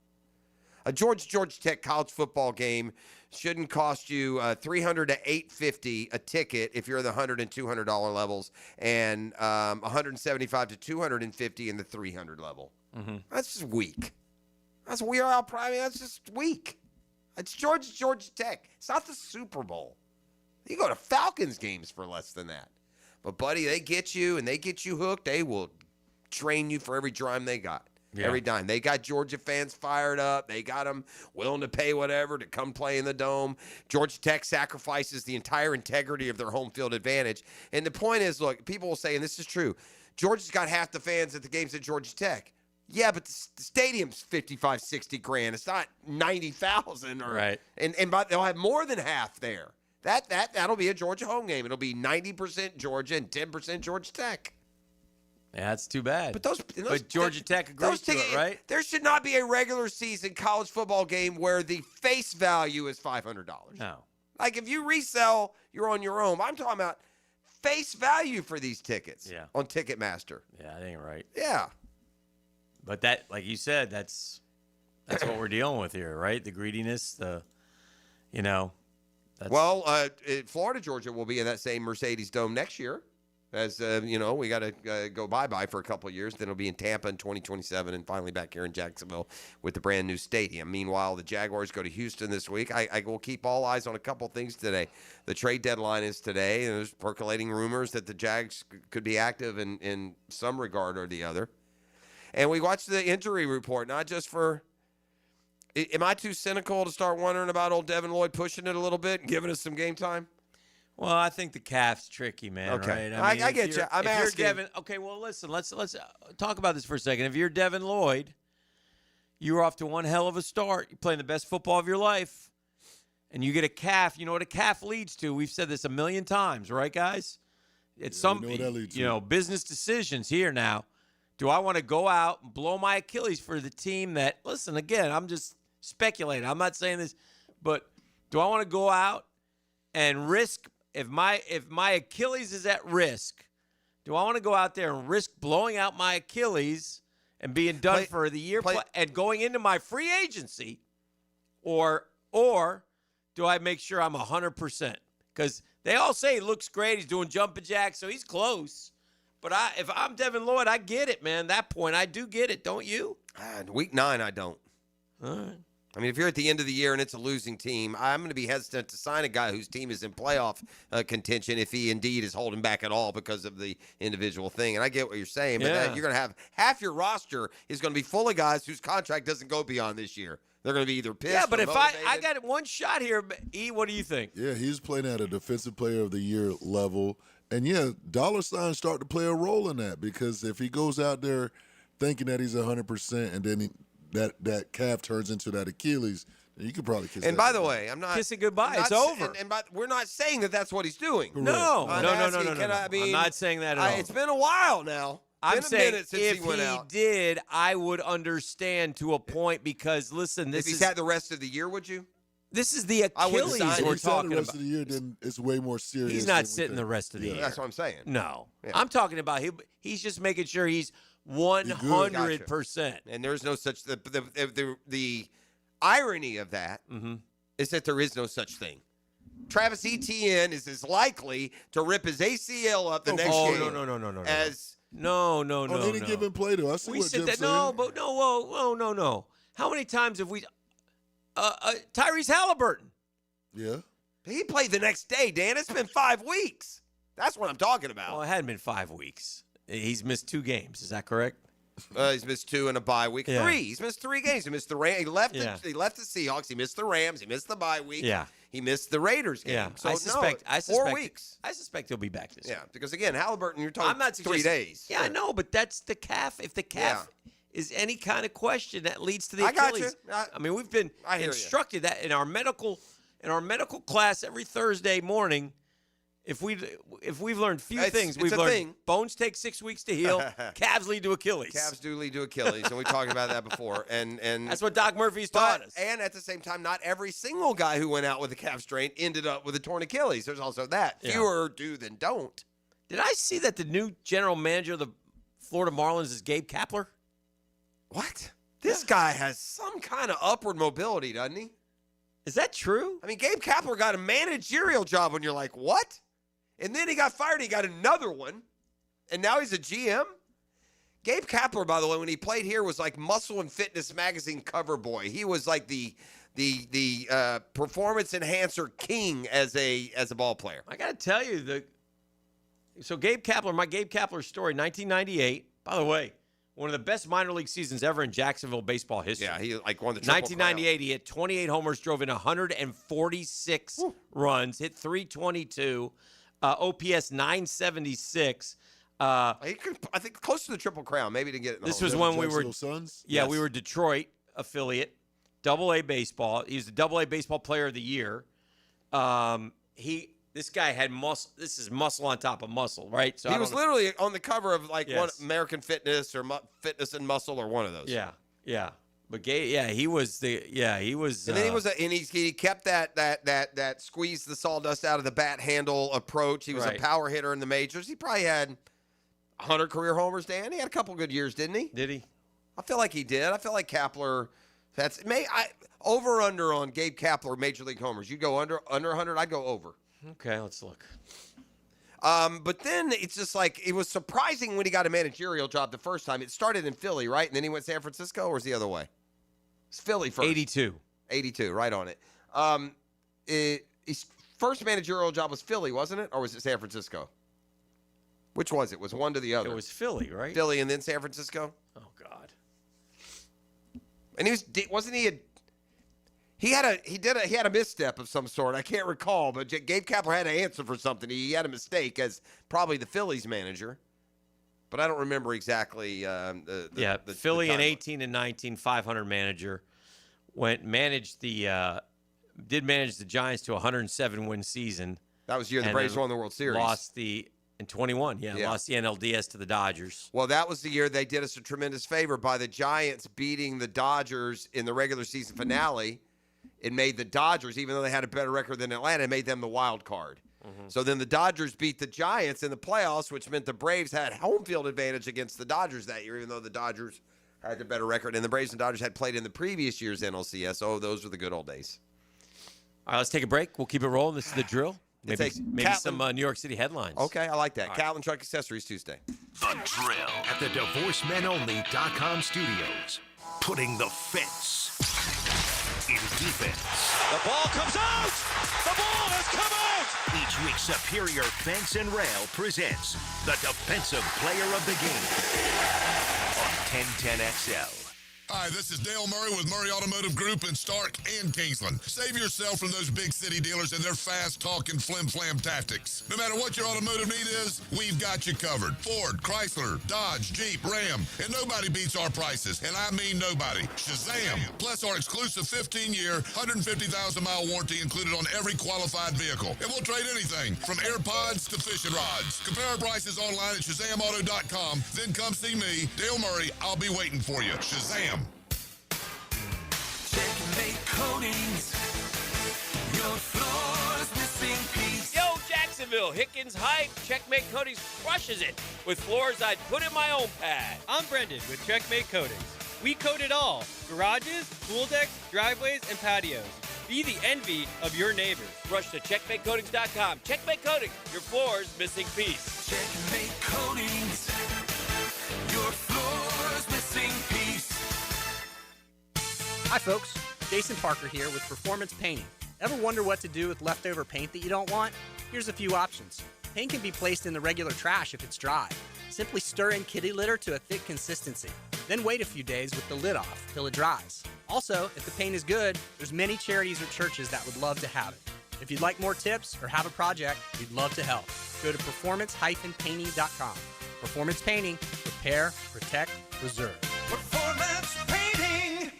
Speaker 10: A Georgia Tech college football game shouldn't cost you $300 to $850 a ticket if you're in the $100 and $200 levels, and $175 to $250 in the 300 level.
Speaker 11: Mm-hmm.
Speaker 10: That's just weak. That's just weak. It's Georgia Tech. It's not the Super Bowl. You go to Falcons games for less than that. But, buddy, they get you, and they get you hooked. They will train you for every dime they got. Yeah. Every dime. They got Georgia fans fired up. They got them willing to pay whatever to come play in the Dome. Georgia Tech sacrifices the entire integrity of their home field advantage. And the point is, look, people will say, and this is true, Georgia's got half the fans at the games at Georgia Tech. Yeah, but the stadium's 55-60 grand. It's not 90,000.
Speaker 11: Right.
Speaker 10: And they'll have more than half there. That'll be a Georgia home game. It'll be 90% Georgia and 10% Georgia Tech.
Speaker 6: Yeah, that's too bad.
Speaker 10: But
Speaker 6: Georgia Tech agrees to it, right?
Speaker 10: There should not be a regular season college football game where the face value is $500.
Speaker 6: No.
Speaker 10: Like if you resell, you're on your own. I'm talking about face value for these tickets on Ticketmaster.
Speaker 6: Yeah, that ain't right.
Speaker 10: Yeah.
Speaker 6: But that, like you said, that's what we're dealing with here, right? The greediness,
Speaker 10: Florida, Georgia will be in that same Mercedes Dome next year. As we got to go bye-bye for a couple of years. Then it'll be in Tampa in 2027 and finally back here in Jacksonville with the brand new stadium. Meanwhile, the Jaguars go to Houston this week. I will keep all eyes on a couple of things today. The trade deadline is today, and there's percolating rumors that the Jags could be active in some regard or the other. And we watched the injury report, not just for – am I too cynical to start wondering about old Devin Lloyd pushing it a little bit and giving us some game time?
Speaker 6: Well, I think the calf's tricky, man.
Speaker 10: Okay.
Speaker 6: Right?
Speaker 10: I get you. I'm asking.
Speaker 6: Devin, okay, well, listen. Let's talk about this for a second. If you're Devin Lloyd, you were off to one hell of a start. You're playing the best football of your life, and you get a calf. You know what a calf leads to? We've said this a million times, right, guys? It's business decisions here now. Do I want to go out and blow my Achilles for the team that? Listen, again, I'm just speculating. I'm not saying this, but do I want to go out and risk? If my Achilles is at risk, do I want to go out there and risk blowing out my Achilles and being done for the year and going into my free agency, or do I make sure I'm 100%? Because they all say he looks great, he's doing jumping jacks, so he's close. But if I'm Devin Lloyd, I get it, man. That point, I do get it, don't you?
Speaker 10: Week 9, I don't.
Speaker 6: All right.
Speaker 10: I mean, if you're at the end of the year and it's a losing team, I'm going to be hesitant to sign a guy whose team is in playoff contention if he indeed is holding back at all because of the individual thing. And I get what you're saying, but you're going to have half your roster is going to be full of guys whose contract doesn't go beyond this year. They're going to be either pissed.
Speaker 6: Yeah, but
Speaker 10: or
Speaker 6: if
Speaker 10: motivated.
Speaker 6: I got one shot here, what do you think?
Speaker 5: Yeah, he's playing at a defensive player of the year level. And, dollar signs start to play a role in that, because if he goes out there thinking that he's 100% and then that calf turns into that Achilles, you could probably kiss.
Speaker 10: And by the way, I'm not
Speaker 6: kissing goodbye. It's over.
Speaker 10: And we're not saying that that's what he's doing.
Speaker 6: No.
Speaker 10: I'm
Speaker 6: not saying that at all.
Speaker 10: It's been a while now.
Speaker 6: I'm saying
Speaker 10: since
Speaker 6: if
Speaker 10: he went out.
Speaker 6: did, I would understand to a point, because listen,
Speaker 10: if he's had the rest of the year, would you?
Speaker 6: This is the Achilles we're talking
Speaker 5: the rest
Speaker 6: about.
Speaker 5: of the year, then it's way more serious.
Speaker 6: He's not sitting the rest of the year.
Speaker 10: That's what I'm saying.
Speaker 6: No,
Speaker 10: Yeah.
Speaker 6: I'm talking about he's just making sure he's 100%.
Speaker 10: And there's no such the irony of that is that there is no such thing. Travis Etienne is as likely to rip his ACL up the next game.
Speaker 6: No.
Speaker 10: As
Speaker 6: on
Speaker 5: any given play, though. I see what Jim's saying.
Speaker 6: No. How many times have we? Tyrese Halliburton.
Speaker 5: Yeah.
Speaker 10: He played the next day, Dan. It's been 5 weeks. That's what I'm talking about.
Speaker 6: Well, it hadn't been 5 weeks. He's missed 2 games. Is that correct?
Speaker 10: He's missed 2 in a bye week.
Speaker 6: Yeah.
Speaker 10: 3. He's missed 3 games. He missed the Rams. He left the Seahawks. He missed the Rams. He missed the bye week.
Speaker 6: Yeah.
Speaker 10: He missed the Raiders game.
Speaker 6: Yeah.
Speaker 10: So
Speaker 6: I suspect
Speaker 10: 4 weeks.
Speaker 6: I suspect he'll be back this week.
Speaker 10: Yeah, because again, Halliburton, you're talking
Speaker 6: I'm not
Speaker 10: 3 days.
Speaker 6: Yeah, I know, but that's the calf. If the calf is any kind of question that leads to the Achilles. I mean, we've been instructed that in our medical class every Thursday morning. If we've learned few things, we've learned bones take 6 weeks to heal. Calves lead to Achilles.
Speaker 10: Calves do lead to Achilles, and we talked about that before. And
Speaker 6: that's what Doc Murphy's taught us.
Speaker 10: And at the same time, not every single guy who went out with a calf strain ended up with a torn Achilles. There's also that.
Speaker 6: Yeah.
Speaker 10: Fewer do than don't.
Speaker 6: Did I see that the new general manager of the Florida Marlins is Gabe Kapler?
Speaker 10: What? This guy has some kind of upward mobility, doesn't he?
Speaker 6: Is that true?
Speaker 10: I mean, Gabe Kapler got a managerial job when you're like, what? And then he got fired. He got another one. And now he's a GM? Gabe Kapler, by the way, when he played here, was like Muscle and Fitness magazine cover boy. He was like the performance enhancer king as a ball player.
Speaker 6: I got to tell you, so Gabe Kapler, my Gabe Kapler story, 1998. By the way, one of the best minor league seasons ever in Jacksonville baseball history.
Speaker 10: Yeah, he like won the Triple
Speaker 6: 1998, he hit 28 homers, drove in 146 runs, hit 322, OPS 976.
Speaker 10: I think close to the Triple Crown. Maybe to get it.
Speaker 6: This was when we were
Speaker 5: Suns?
Speaker 6: Yeah, we were Detroit affiliate, Double-A baseball. He was the Double-A baseball player of the year. this guy had muscle. This is muscle on top of muscle, right? So
Speaker 10: he was literally on the cover of like one American Fitness or Fitness and Muscle or one of those.
Speaker 6: Yeah. But he was. And
Speaker 10: then he kept that squeeze the sawdust out of the bat handle approach. He was a power hitter in the majors. He probably had 100 career homers, Dan. He had a couple good years, didn't he?
Speaker 6: Did he?
Speaker 10: I feel like he did. I feel like Kapler. Over under on Gabe Kapler major league homers. You go under 100. I'd go over.
Speaker 6: Okay, let's look.
Speaker 10: But then it's just like it was surprising when he got a managerial job the first time. It started in Philly, right? And then he went to San Francisco, or was the other way? It's Philly first. 82, right on it. His first managerial job was Philly, wasn't it? Or was it San Francisco? Which was it? Was one to the other?
Speaker 6: It was Philly, right?
Speaker 10: Philly and then San Francisco?
Speaker 6: Oh, God.
Speaker 10: And he had a misstep of some sort. I can't recall, but Gabe Kapler had to answer for something. He had a mistake as probably the Phillies manager. But I don't remember exactly the
Speaker 6: Philly in 18 and 19, 500 manager. Managed the Giants to a 107-win season.
Speaker 10: That was the year the Braves won the World Series.
Speaker 6: Lost in 21, lost the NLDS to the Dodgers.
Speaker 10: Well, that was the year they did us a tremendous favor by the Giants beating the Dodgers in the regular season finale. It made the Dodgers, even though they had a better record than Atlanta, it made them the wild card. So then the Dodgers beat the Giants in the playoffs, which meant the Braves had home field advantage against the Dodgers that year, even though the Dodgers had the better record. And the Braves and Dodgers had played in the previous year's NLCS. Oh, those were the good old days.
Speaker 6: All right, let's take a break. We'll keep it rolling. This is The Drill. Maybe some New York City headlines.
Speaker 10: Okay, I like that. Catlin Truck Accessories Tuesday.
Speaker 24: The Drill at the DivorceMenOnly.com studios. Putting the fence in defense.
Speaker 1: The ball comes out! The ball has come out!
Speaker 24: Each week, Superior Fence and Rail presents the Defensive Player of the Game on 1010XL.
Speaker 27: Hi, this is Dale Murray with Murray Automotive Group in Stark and Kingsland. Save yourself from those big city dealers and their fast-talking flim-flam tactics. No matter what your automotive need is, we've got you covered. Ford, Chrysler, Dodge, Jeep, Ram, and nobody beats our prices, and I mean nobody. Shazam! Plus our exclusive 15-year, 150,000-mile warranty included on every qualified vehicle. And we'll trade anything from AirPods to fishing rods. Compare our prices online at ShazamAuto.com, then come see me, Dale Murray. I'll be waiting for you. Shazam!
Speaker 1: Checkmate Coatings. Your floor's missing piece.
Speaker 11: Yo, Jacksonville, Hickens Hype. Checkmate Coatings crushes it with floors I'd put in my own pad.
Speaker 8: I'm Brendan with Checkmate Coatings. We coat it all. Garages, pool decks, driveways, and patios. Be the envy of your neighbors.
Speaker 11: Rush to checkmatecoatings.com. Checkmate Coatings, your floor's missing piece.
Speaker 1: Checkmate Coatings. Your floor's missing piece.
Speaker 15: Hi folks, Jason Parker here with Performance Painting. Ever wonder what to do with leftover paint that you don't want? Here's a few options. Paint can be placed in the regular trash if it's dry. Simply stir in kitty litter to a thick consistency. Then wait a few days with the lid off till it dries. Also, if the paint is good, there's many charities or churches that would love to have it. If you'd like more tips or have a project, we'd love to help. Go to performance-painting.com. Performance Painting. Repair, protect, preserve.
Speaker 1: Performance Painting.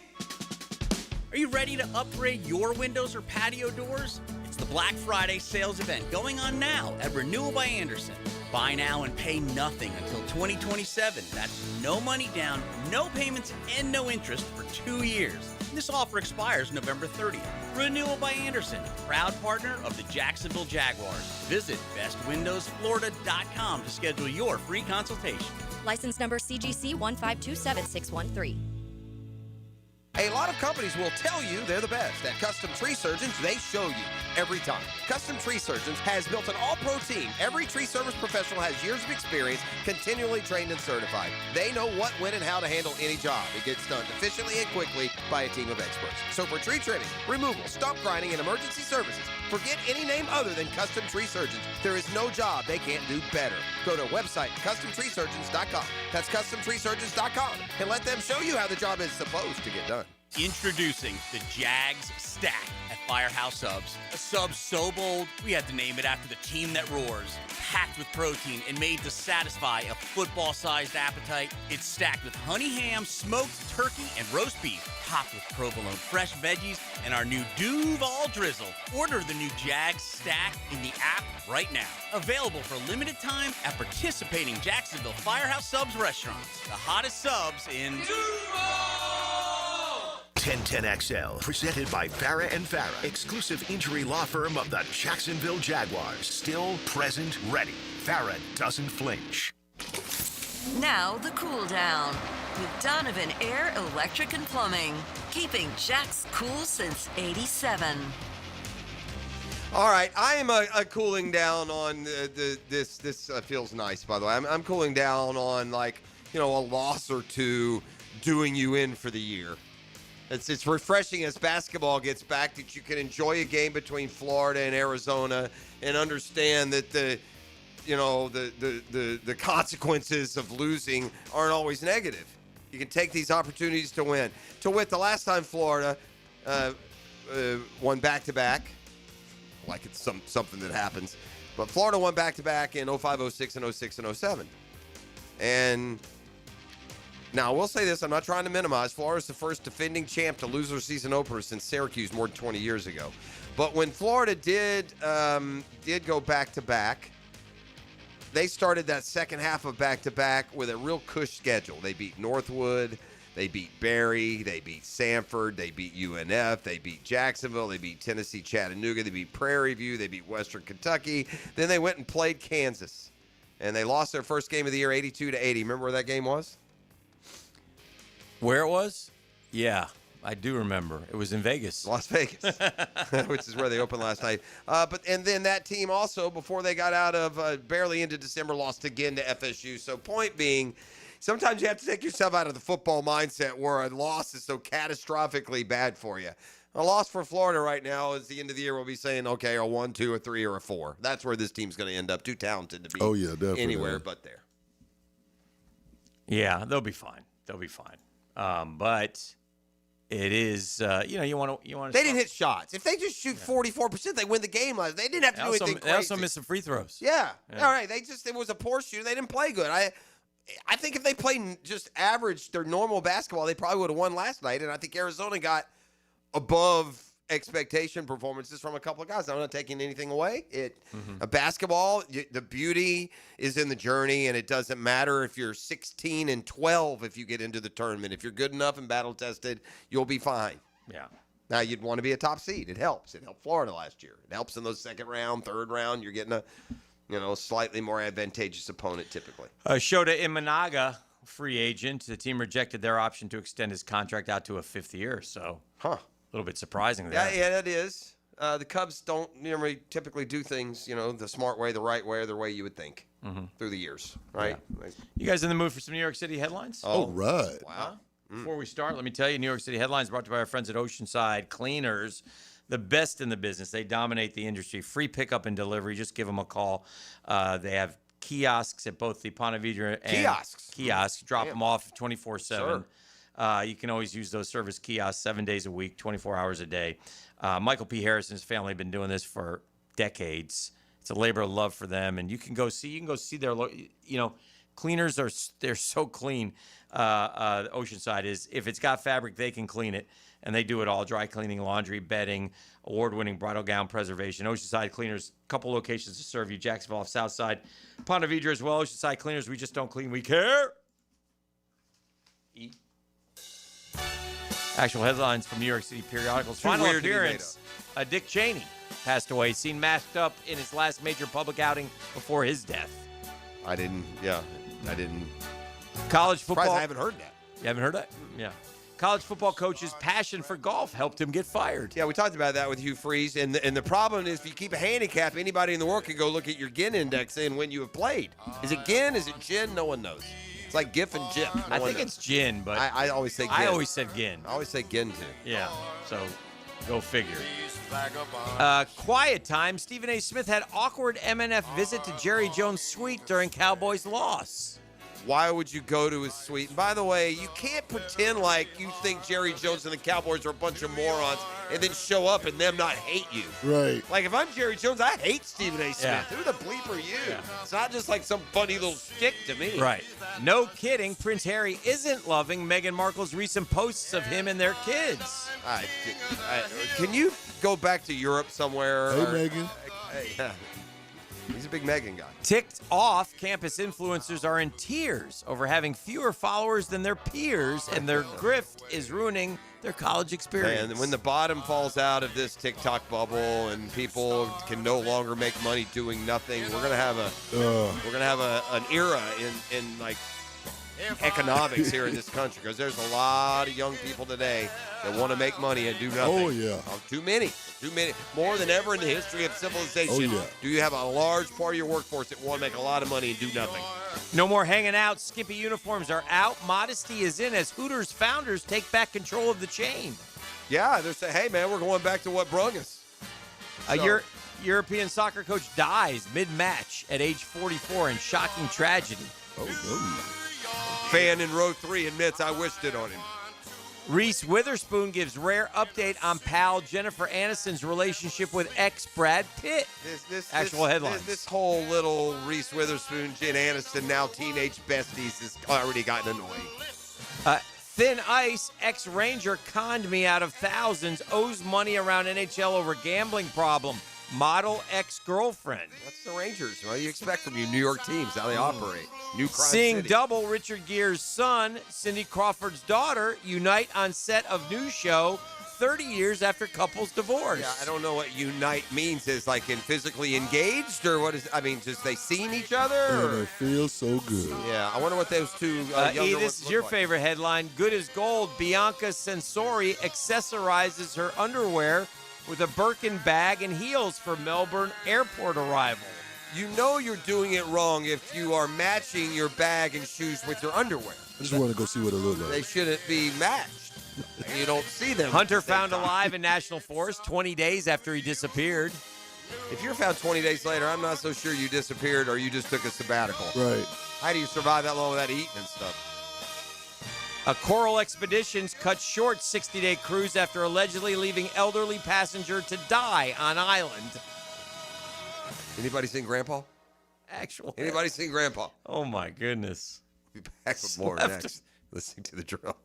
Speaker 13: Are you ready to upgrade your windows or patio doors? It's the Black Friday sales event going on now at Renewal by Anderson. Buy now and pay nothing until 2027. That's no money down, no payments, and no interest for 2 years. This offer expires November 30th. Renewal by Anderson, proud partner of the Jacksonville Jaguars. Visit bestwindowsflorida.com to schedule your free consultation.
Speaker 25: License number CGC 1527613.
Speaker 10: A lot of companies will tell you they're the best. At Custom Tree Surgeons, they show you every time. Custom Tree Surgeons has built an all-pro team. Every tree service professional has years of experience, continually trained and certified. They know what, when, and how to handle any job. It gets done efficiently and quickly by a team of experts. So for tree trimming, removal, stump grinding, and emergency services, forget any name other than Custom Tree Surgeons. There is no job they can't do better. Go to website CustomTreeSurgeons.com. That's CustomTreeSurgeons.com, and let them show you how the job is supposed to get done.
Speaker 13: Introducing the Jags Stack at Firehouse Subs. A sub so bold, we had to name it after the team that roars. Packed with protein and made to satisfy a football-sized appetite. It's stacked with honey ham, smoked turkey, and roast beef. Topped with provolone fresh veggies and our new Duval drizzle. Order the new Jags Stack in the app right now. Available for limited time at participating Jacksonville Firehouse Subs restaurants. The hottest subs in Duval!
Speaker 24: 1010XL, presented by Farah and Farah, exclusive injury law firm of the Jacksonville Jaguars. Still, present, ready. Farah doesn't flinch.
Speaker 3: Now the cool down with Donovan Air, Electric and Plumbing, keeping Jack's cool since '87.
Speaker 10: All right, I am cooling down on this. This feels nice, by the way. I'm cooling down on a loss or two doing you in for the year. It's refreshing as basketball gets back that you can enjoy a game between Florida and Arizona and understand that the consequences of losing aren't always negative. You can take these opportunities to win. To wit, the last time Florida won back-to-back, like it's something that happens, but Florida won back-to-back in 05, 06, and 06, and 07. And now, I will say this. I'm not trying to minimize. Florida's the first defending champ to lose their season opener since Syracuse more than 20 years ago. But when Florida did go back-to-back, they started that second half of back-to-back with a real cush schedule. They beat Northwood. They beat Barry. They beat Sanford. They beat UNF. They beat Jacksonville. They beat Tennessee, Chattanooga. They beat Prairie View. They beat Western Kentucky. Then they went and played Kansas. And they lost their first game of the year 82-80. Remember where that game was?
Speaker 6: Where it was? Yeah, I do remember. It was in Vegas.
Speaker 10: Las Vegas, which is where they opened last night. And then that team also, before they got out of barely into December, lost again to FSU. So point being, sometimes you have to take yourself out of the football mindset where a loss is so catastrophically bad for you. A loss for Florida right now is the end of the year. We'll be saying, okay, a 1, 2, a 3, or a 4. That's where this team's going to end up. Too talented to be anywhere but there.
Speaker 6: Yeah, they'll be fine. They'll be fine. But it is, you want to.
Speaker 10: They didn't hit shots. If they just shoot 44%, they win the game. They didn't have to do anything crazy.
Speaker 6: They also missed some free throws.
Speaker 10: Yeah. All right. It was a poor shooting. They didn't play good. I think if they played just average, their normal basketball, they probably would have won last night. And I think Arizona got above expectation performances from a couple of guys. I'm not taking anything away. A basketball, the beauty is in the journey, and it doesn't matter if you're 16 and 12 if you get into the tournament. If you're good enough and battle tested, you'll be fine.
Speaker 6: Yeah.
Speaker 10: Now you'd want to be a top seed. It helps. It helped Florida last year. It helps in those second round, third round. You're getting a slightly more advantageous opponent typically.
Speaker 6: Shota Imanaga, free agent. The team rejected their option to extend his contract out to a 5th year. So, a little bit surprising there.
Speaker 10: Yeah, that is. The Cubs don't typically do things, the smart way, the right way, or the way you would think through the years, right?
Speaker 6: Yeah. You guys in the mood for some New York City headlines?
Speaker 5: Oh, right.
Speaker 10: Wow.
Speaker 6: Before we start, let me tell you, New York City headlines brought to you by our friends at Oceanside Cleaners, the best in the business. They dominate the industry. Free pickup and delivery. Just give them a call. They have kiosks at both the Ponte Vedra and kiosks. Drop them off 24/7. You can always use those service kiosks 7 days a week, 24 hours a day. Michael P. Harris and his family have been doing this for decades. It's a labor of love for them, and you can go see their, cleaners they're so clean. Oceanside is, if it's got fabric, they can clean it, and they do it all: dry cleaning, laundry, bedding, award-winning bridal gown preservation. Oceanside Cleaners, couple locations to serve you: Jacksonville off South Side, Ponte Vedra as well. Oceanside Cleaners, we just don't clean, we care. Actual headlines from New York City periodicals. Final appearance, Dick Cheney passed away, seen masked up in his last major public outing before his death.
Speaker 10: I didn't.
Speaker 6: College football.
Speaker 10: I haven't heard that.
Speaker 6: You haven't heard that? Yeah. College football coach's passion for golf helped him get fired.
Speaker 10: Yeah, we talked about that with Hugh Freeze. And the problem is, if you keep a handicap, anybody in the world can go look at your GIN index and when you have played. Is it GIN? Is it GIN? No one knows. It's like GIF and JIP.
Speaker 6: I think it's gin, but
Speaker 10: I always say GIN.
Speaker 6: I always said gin.
Speaker 10: I always say GIN, too.
Speaker 6: Yeah, so go figure. Quiet time. Stephen A. Smith had awkward MNF visit to Jerry Jones' suite during Cowboys' loss.
Speaker 10: Why would you go to his suite? And by the way, you can't pretend like you think Jerry Jones and the Cowboys are a bunch of morons and then show up and them not hate you.
Speaker 5: Right.
Speaker 10: Like, if I'm Jerry Jones, I hate Stephen A. Smith.
Speaker 6: Yeah.
Speaker 10: Who the bleep are you? It's not just like some funny little shtick to me.
Speaker 6: Right. No kidding. Prince Harry isn't loving Meghan Markle's recent posts of him and their kids.
Speaker 10: Can you go back to Europe somewhere?
Speaker 5: Hey, Meghan.
Speaker 10: Yeah. He's a big Meghan guy.
Speaker 6: Ticked off, campus influencers are in tears over having fewer followers than their peers, and their grift is ruining their college experience.
Speaker 10: And when the bottom falls out of this TikTok bubble and people can no longer make money doing nothing, we're gonna have an era in like economics here in this country, because there's a lot of young people today that want to make money and do nothing.
Speaker 5: Oh, yeah.
Speaker 10: Too many, more than ever in the history of civilization.
Speaker 5: Oh, yeah.
Speaker 10: Do you have a large part of your workforce that want to make a lot of money and do nothing?
Speaker 6: No more hanging out. Skimpy uniforms are out. Modesty is in as Hooters founders take back control of the chain.
Speaker 10: Yeah, they're saying, hey, man, we're going back to what brung us.
Speaker 6: European soccer coach dies mid-match at age 44 in shocking tragedy.
Speaker 5: Oh, no.
Speaker 10: Fan in row 3 admits I wished it on him.
Speaker 6: Reese Witherspoon gives rare update on pal Jennifer Aniston's relationship with ex Brad Pitt. Actual headlines.
Speaker 10: This whole little Reese Witherspoon, Jen Aniston, now teenage besties has already gotten annoying.
Speaker 6: Thin Ice, ex-Ranger conned me out of thousands, owes money around NHL over gambling problem. Model ex-girlfriend.
Speaker 10: That's the Rangers. What do you expect from you New York teams, how they operate? New crime
Speaker 6: Seeing
Speaker 10: city.
Speaker 6: double, Richard Gere's son, Cindy Crawford's daughter, unite on set of new show 30 years after couple's divorce.
Speaker 10: Yeah, I don't know what unite means. Is like in physically engaged, or what is? I mean, just they seen each other?
Speaker 5: And it feels so good.
Speaker 10: Yeah, I wonder what those two younger
Speaker 6: E,
Speaker 10: ones
Speaker 6: this is
Speaker 10: look
Speaker 6: your
Speaker 10: like.
Speaker 6: favorite headline. Good as gold. Bianca Sensori accessorizes her underwear with a Birkin bag and heels for Melbourne airport arrival.
Speaker 10: You know you're doing it wrong if you are matching your bag and shoes with your underwear.
Speaker 5: I just want to go see what it looks like.
Speaker 10: They shouldn't be matched. You don't see them.
Speaker 6: Hunter found alive in National Forest 20 days after he disappeared.
Speaker 10: If you're found 20 days later, I'm not so sure you disappeared or you just took a sabbatical.
Speaker 5: Right.
Speaker 10: How do you survive that long without eating and stuff?
Speaker 6: A Coral Expeditions cut short 60-day cruise after allegedly leaving elderly passenger to die on island.
Speaker 10: Anybody seen Grandpa?
Speaker 6: Actually.
Speaker 10: Anybody seen Grandpa?
Speaker 6: Oh, my goodness.
Speaker 10: We'll be back with more next. Listening to The Drill.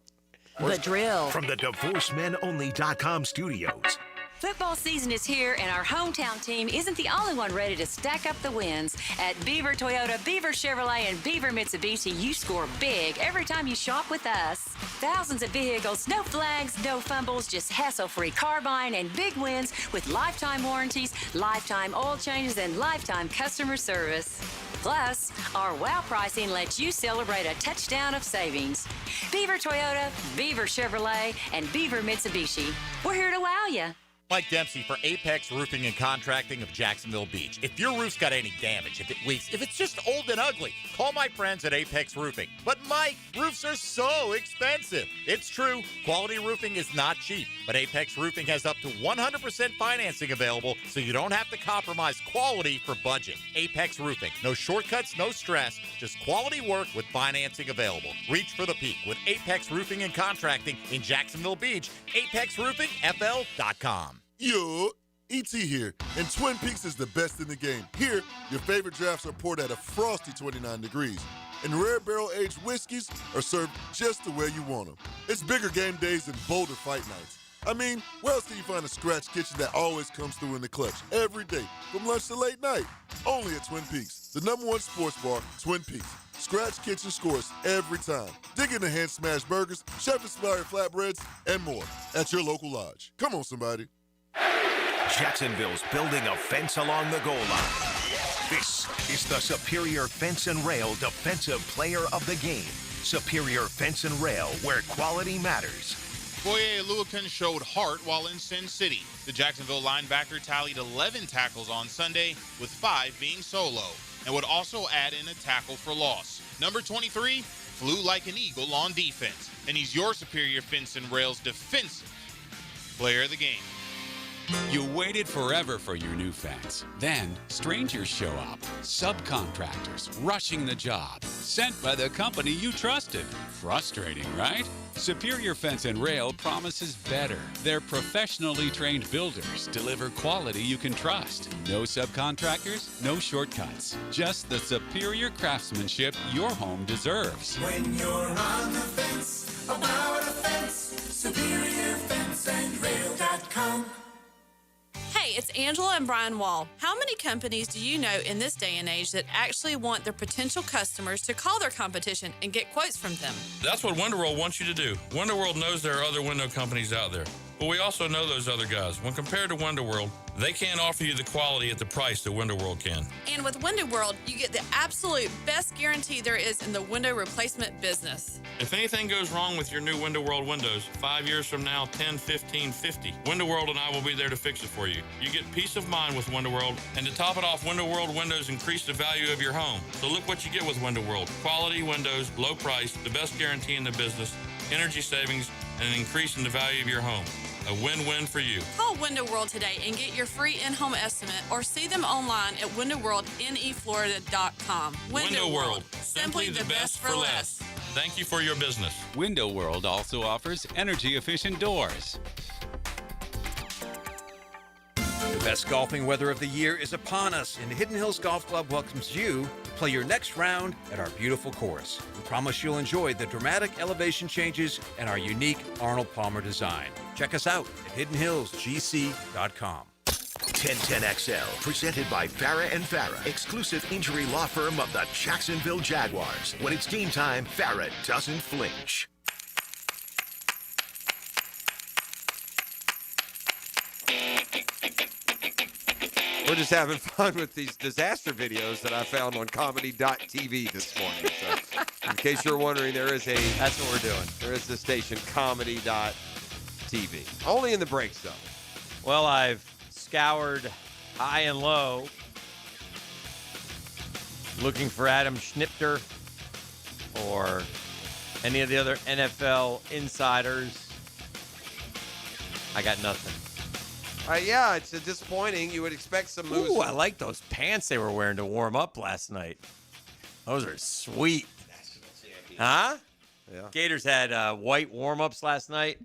Speaker 3: The Drill.
Speaker 24: From the DivorceMenOnly.com studios.
Speaker 16: Football season is here, and our hometown team isn't the only one ready to stack up the wins. At Beaver Toyota, Beaver Chevrolet, and Beaver Mitsubishi, you score big every time you shop with us. Thousands of vehicles, no flags, no fumbles, just hassle-free car buying and big wins with lifetime warranties, lifetime oil changes, and lifetime customer service. Plus, our wow pricing lets you celebrate a touchdown of savings. Beaver Toyota, Beaver Chevrolet, and Beaver Mitsubishi. We're here to wow you.
Speaker 7: Mike Dempsey for Apex Roofing and Contracting of Jacksonville Beach. If your roof's got any damage, if it leaks, if it's just old and ugly, call my friends at Apex Roofing. But Mike, roofs are so expensive. It's true, quality roofing is not cheap, but Apex Roofing has up to 100% financing available, so you don't have to compromise quality for budget. Apex Roofing, no shortcuts, no stress, just quality work with financing available. Reach for the peak with Apex Roofing and Contracting in Jacksonville Beach. ApexRoofingFL.com.
Speaker 5: Yo, E.T. here, and Twin Peaks is the best in the game. Here, your favorite drafts are poured at a frosty 29 degrees, and rare barrel-aged whiskeys are served just the way you want them. It's bigger game days and bolder fight nights. I mean, where else can you find a scratch kitchen that always comes through in the clutch every day, from lunch to late night? Only at Twin Peaks, the #1 sports bar, Twin Peaks. Scratch kitchen scores every time. Dig in the hand-smashed burgers, chef-inspired flatbreads, and more at your local lodge. Come on, somebody.
Speaker 24: Jacksonville's building a fence along the goal line. This is the Superior Fence and Rail Defensive Player of the Game. Superior Fence and Rail, where quality matters.
Speaker 18: Foye Oluokun showed heart while in Sin City. The Jacksonville linebacker tallied 11 tackles on Sunday, with 5 being solo, and would also add in a tackle for loss. Number 23 flew like an eagle on defense, and he's your Superior Fence and Rail's defensive player of the game.
Speaker 17: You waited forever for your new fence. Then, strangers show up. Subcontractors rushing the job. Sent by the company you trusted. Frustrating, right? Superior Fence and Rail promises better. Their professionally trained builders deliver quality you can trust. No subcontractors, no shortcuts. Just the superior craftsmanship your home deserves.
Speaker 1: When you're on the fence, about a fence, SuperiorFenceandRail.com.
Speaker 9: Hey, it's Angela and Brian Wall. How many companies do you know in this day and age that actually want their potential customers to call their competition and get quotes from them?
Speaker 19: That's what WindoWorld wants you to do. WindoWorld knows there are other window companies out there, but we also know those other guys. When compared to WindoWorld, they can't offer you the quality at the price that WindoWorld can.
Speaker 9: And with WindoWorld, you get the absolute best guarantee there is in the window replacement business.
Speaker 19: If anything goes wrong with your new WindoWorld windows, 5 years from now, 10, 15, 50, WindoWorld and I will be there to fix it for you. You get peace of mind with WindoWorld, and to top it off, WindoWorld windows increase the value of your home. So look what you get with WindoWorld. Quality windows, low price, the best guarantee in the business, energy savings, and an increase in the value of your home. A win-win for you.
Speaker 9: Call WindowWorld today and get your free in-home estimate or see them online at windowworldneflorida.com.
Speaker 19: WindoWorld, simply the best for less. Thank you for your business.
Speaker 17: Window World also offers energy-efficient doors.
Speaker 20: The best golfing weather of the year is upon us, and Hidden Hills Golf Club welcomes you to play your next round at our beautiful course. We promise you'll enjoy the dramatic elevation changes and our unique Arnold Palmer design. Check us out at hiddenhillsgc.com.
Speaker 24: 1010XL, presented by Farah and Farah, exclusive injury law firm of the Jacksonville Jaguars. When it's game time, Farah doesn't flinch.
Speaker 10: We're just having fun with these disaster videos that I found on comedy.tv this morning. So, in case you're wondering, that's what we're doing. There is the station comedy.tv. Only in the breaks, though.
Speaker 11: Well, I've scoured high and low looking for Adam Schnipter or any of the other NFL insiders. I got nothing.
Speaker 10: Yeah, it's disappointing. You would expect some moves.
Speaker 11: Ooh, I like those pants they were wearing to warm up last night. Those are sweet. Huh?
Speaker 10: Yeah.
Speaker 11: Gators had white warm-ups last night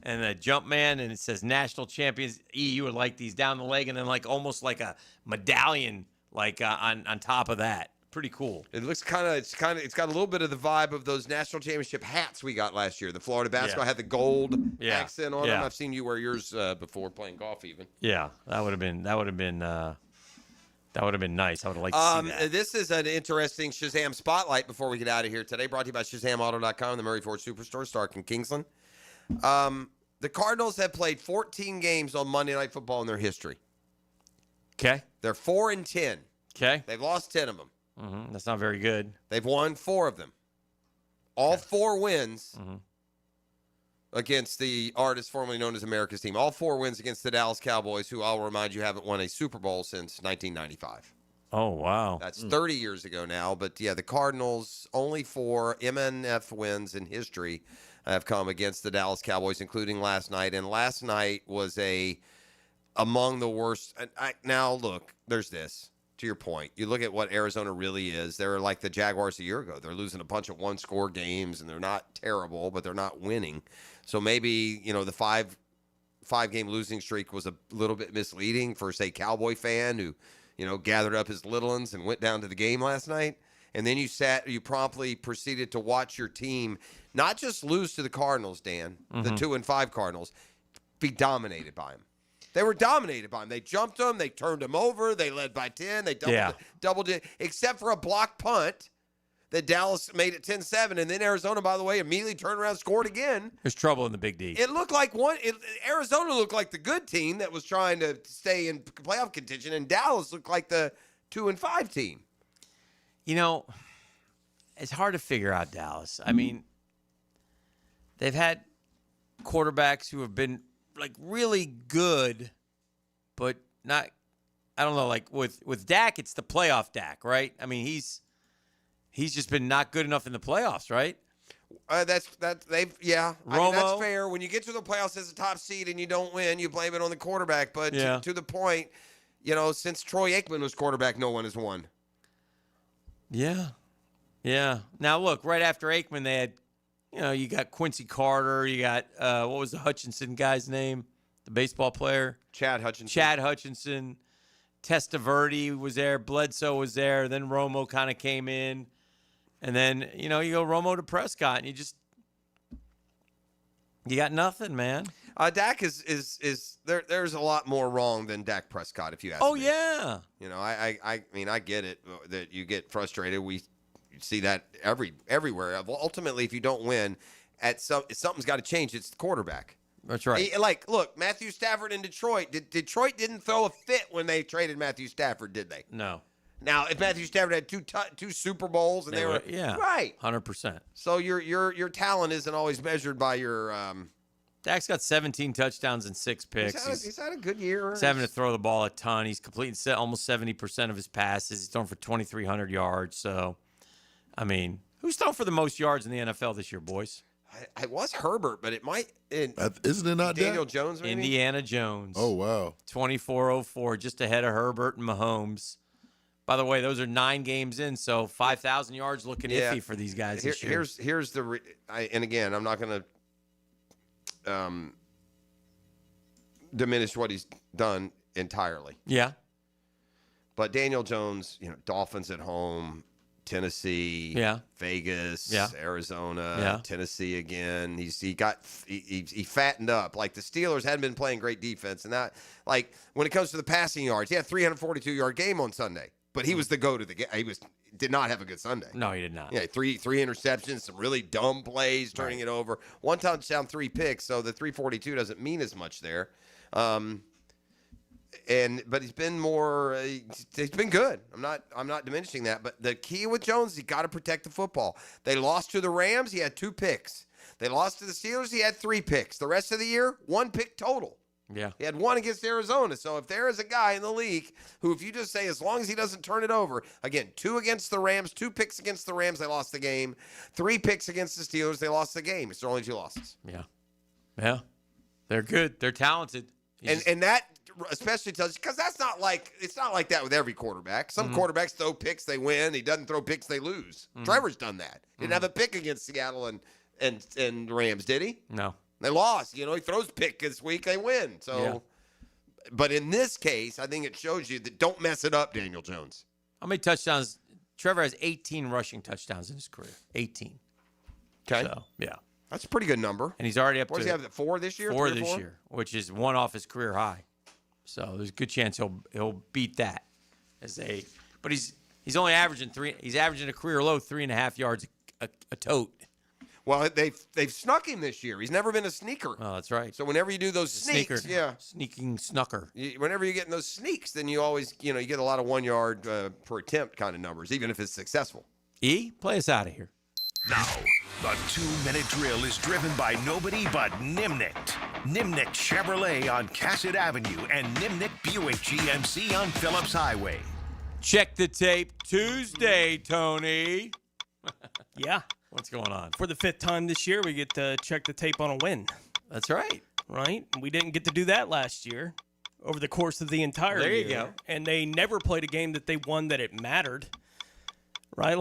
Speaker 11: and a jump man, and it says National Champions. You would like these down the leg and then like almost like a medallion like on top of that. Pretty cool.
Speaker 10: It looks it's got a little bit of the vibe of those national championship hats we got last year. The Florida basketball had the gold accent on them. I've seen you wear yours before playing golf even.
Speaker 11: Yeah, that would have been nice. I would have liked to see that.
Speaker 10: This is an interesting Shazam spotlight before we get out of here today. Brought to you by ShazamAuto.com, the Murray Ford Superstore, Stark and Kingsland. The Cardinals have played 14 games on Monday Night Football in their history.
Speaker 11: Okay.
Speaker 10: They're 4-10.
Speaker 11: Okay.
Speaker 10: They've lost 10 of them.
Speaker 11: Mm-hmm. That's not very good.
Speaker 10: They've won 4 of them. All 4 wins against the artist formerly known as America's Team. All 4 wins against the Dallas Cowboys, who I'll remind you haven't won a Super Bowl since 1995.
Speaker 11: Oh, wow.
Speaker 10: That's 30 years ago now. But, yeah, the Cardinals, only 4 MNF wins in history have come against the Dallas Cowboys, including last night. And last night was among the worst. Now, look, there's this. To your point, you look at what Arizona really is. They're like the Jaguars a year ago. They're losing a bunch of one-score games, and they're not terrible, but they're not winning. So maybe, the five-game losing streak was a little bit misleading for, say, Cowboy fan who, gathered up his little ones and went down to the game last night. And then you promptly proceeded to watch your team not just lose to the Cardinals, Dan, the 2-5 Cardinals, be dominated by them. They were dominated by them. They jumped them. They turned them over. They led by 10. They doubled it, except for a block punt that Dallas made it 10-7. And then Arizona, by the way, immediately turned around and scored again.
Speaker 11: There's trouble in the Big D.
Speaker 10: It looked like Arizona looked like the good team that was trying to stay in playoff contention, and Dallas looked like the 2-5 team.
Speaker 11: It's hard to figure out Dallas. I mean, they've had quarterbacks who have been really good, but not, I don't know, like with Dak, it's the playoff Dak, right? I mean, he's just been not good enough in the playoffs, right?
Speaker 10: That's
Speaker 6: Romo?
Speaker 10: that's fair. When you get to the playoffs as a top seed and you don't win, you blame it on the quarterback. But to the point, since Troy Aikman was quarterback, no one has won.
Speaker 6: Yeah. Yeah. Now, look, right after Aikman, they had, you got Quincy Carter. You got, what was the Hutchinson guy's name? The baseball player?
Speaker 10: Chad Hutchinson.
Speaker 6: Testaverde was there. Bledsoe was there. Then Romo kind of came in. And then, you go Romo to Prescott, and you got nothing, man.
Speaker 10: Dak is there's a lot more wrong than Dak Prescott, if you ask me.
Speaker 6: Oh, yeah.
Speaker 10: I mean, I get it that you get frustrated. We see that everywhere. Ultimately, if you don't win, something's got to change. It's the quarterback.
Speaker 6: That's right.
Speaker 10: Look, Matthew Stafford in Detroit. Detroit didn't throw a fit when they traded Matthew Stafford, did they?
Speaker 6: No.
Speaker 10: Now, if Matthew Stafford had two Super Bowls and they were right,
Speaker 6: 100%.
Speaker 10: So your talent isn't always measured by your.
Speaker 6: Dak's got 17 touchdowns and 6 picks.
Speaker 10: He's had a good year.
Speaker 6: He's having to throw the ball a ton. He's completing almost 70% of his passes. He's thrown for 2,300 yards. So, I mean, who's thrown for the most yards in the NFL this year, boys?
Speaker 10: I was Herbert, but it might.
Speaker 5: Isn't it not
Speaker 10: Daniel Jones? Maybe?
Speaker 6: Indiana Jones.
Speaker 5: Oh, wow.
Speaker 6: 24-04, just ahead of Herbert and Mahomes. By the way, those are 9 games in, so 5,000 yards looking iffy for these guys this year.
Speaker 10: Here's the and again, I'm not going to diminish what he's done entirely.
Speaker 6: Yeah.
Speaker 10: But Daniel Jones, Dolphins at home, Tennessee, Vegas, Arizona, Tennessee again. He fattened up. Like the Steelers hadn't been playing great defense, and that when it comes to the passing yards, he had a 342-yard game on Sunday. But he was the go to the game. He did not have a good Sunday.
Speaker 6: No, he did not.
Speaker 10: Yeah, three interceptions, some really dumb plays, turning it over. 1 touchdown, 3 picks. So the 342 doesn't mean as much there. But he's been more. He's been good. I'm not diminishing that. But the key with Jones, you got to protect the football. They lost to the Rams. He had 2 picks. They lost to the Steelers. He had 3 picks. The rest of the year, 1 pick total.
Speaker 6: Yeah.
Speaker 10: He had 1 against Arizona. So if there is a guy in the league who, if you just say, as long as he doesn't turn it over, again, 2 against the Rams, 2 picks against the Rams, they lost the game. 3 picks against the Steelers, they lost the game. It's their only 2 losses.
Speaker 6: Yeah. Yeah. They're good. They're talented.
Speaker 10: And that especially tells you, because it's not like that with every quarterback. Some quarterbacks throw picks, they win. He doesn't throw picks, they lose. Trevor's done that. Didn't have a pick against Seattle and Rams, did he?
Speaker 6: No.
Speaker 10: They lost. He throws pick this week, they win. So, But in this case, I think it shows you that don't mess it up, Daniel Jones.
Speaker 6: How many touchdowns? Trevor has 18 rushing touchdowns in his career. 18.
Speaker 10: Okay.
Speaker 6: So, yeah.
Speaker 10: That's a pretty good number.
Speaker 6: And he's already up
Speaker 10: What does he have, 4 this year?
Speaker 6: 4 this year, which is 1 off his career high. So there's a good chance he'll beat that. But he's only averaging 3. He's averaging a career low 3.5 yards a tote.
Speaker 10: Well, they've snuck him this year. He's never been a sneaker.
Speaker 6: Oh, that's right.
Speaker 10: So whenever you do those sneaks,
Speaker 6: sneaking snucker.
Speaker 10: Whenever you get in those sneaks, then you always, you get a lot of 1 yard per attempt kind of numbers, even if it's successful.
Speaker 6: Play us out of here.
Speaker 24: Now, the 2-minute drill is driven by nobody but Nimnik. Nimnik Chevrolet on Cassett Avenue and Nimnik Buick GMC on Phillips Highway.
Speaker 6: Check the tape Tuesday, Tony.
Speaker 8: Yeah.
Speaker 6: What's going on?
Speaker 8: For the 5th time this year, we get to check the tape on a win.
Speaker 6: That's right.
Speaker 8: Right? We didn't get to do that last year over the course of the entire year.
Speaker 6: There you go.
Speaker 8: And they never played a game that they won that it mattered. Right?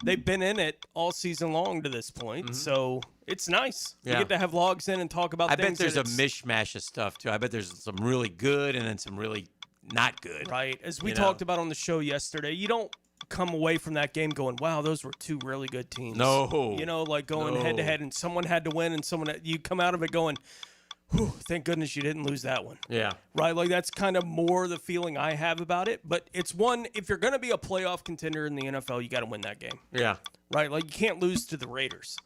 Speaker 8: They've been in it all season long to this point. So it's nice.
Speaker 6: Yeah.
Speaker 8: You get to have logs in and talk about
Speaker 6: I
Speaker 8: things.
Speaker 6: bet there's a mishmash of stuff, too. I bet there's some really good and then some really not good.
Speaker 8: Right. As we talked about on the show yesterday, you don't come away from that game going, wow, those were 2 really good teams.
Speaker 6: No.
Speaker 8: Going head-to-head, and someone had to win, and you come out of it going, whew, thank goodness you didn't lose that one.
Speaker 6: Yeah.
Speaker 8: Right? That's kind of more the feeling I have about it. But it's one, if you're going to be a playoff contender in the NFL, you got to win that game.
Speaker 6: Yeah.
Speaker 8: Right? You can't lose to the Raiders.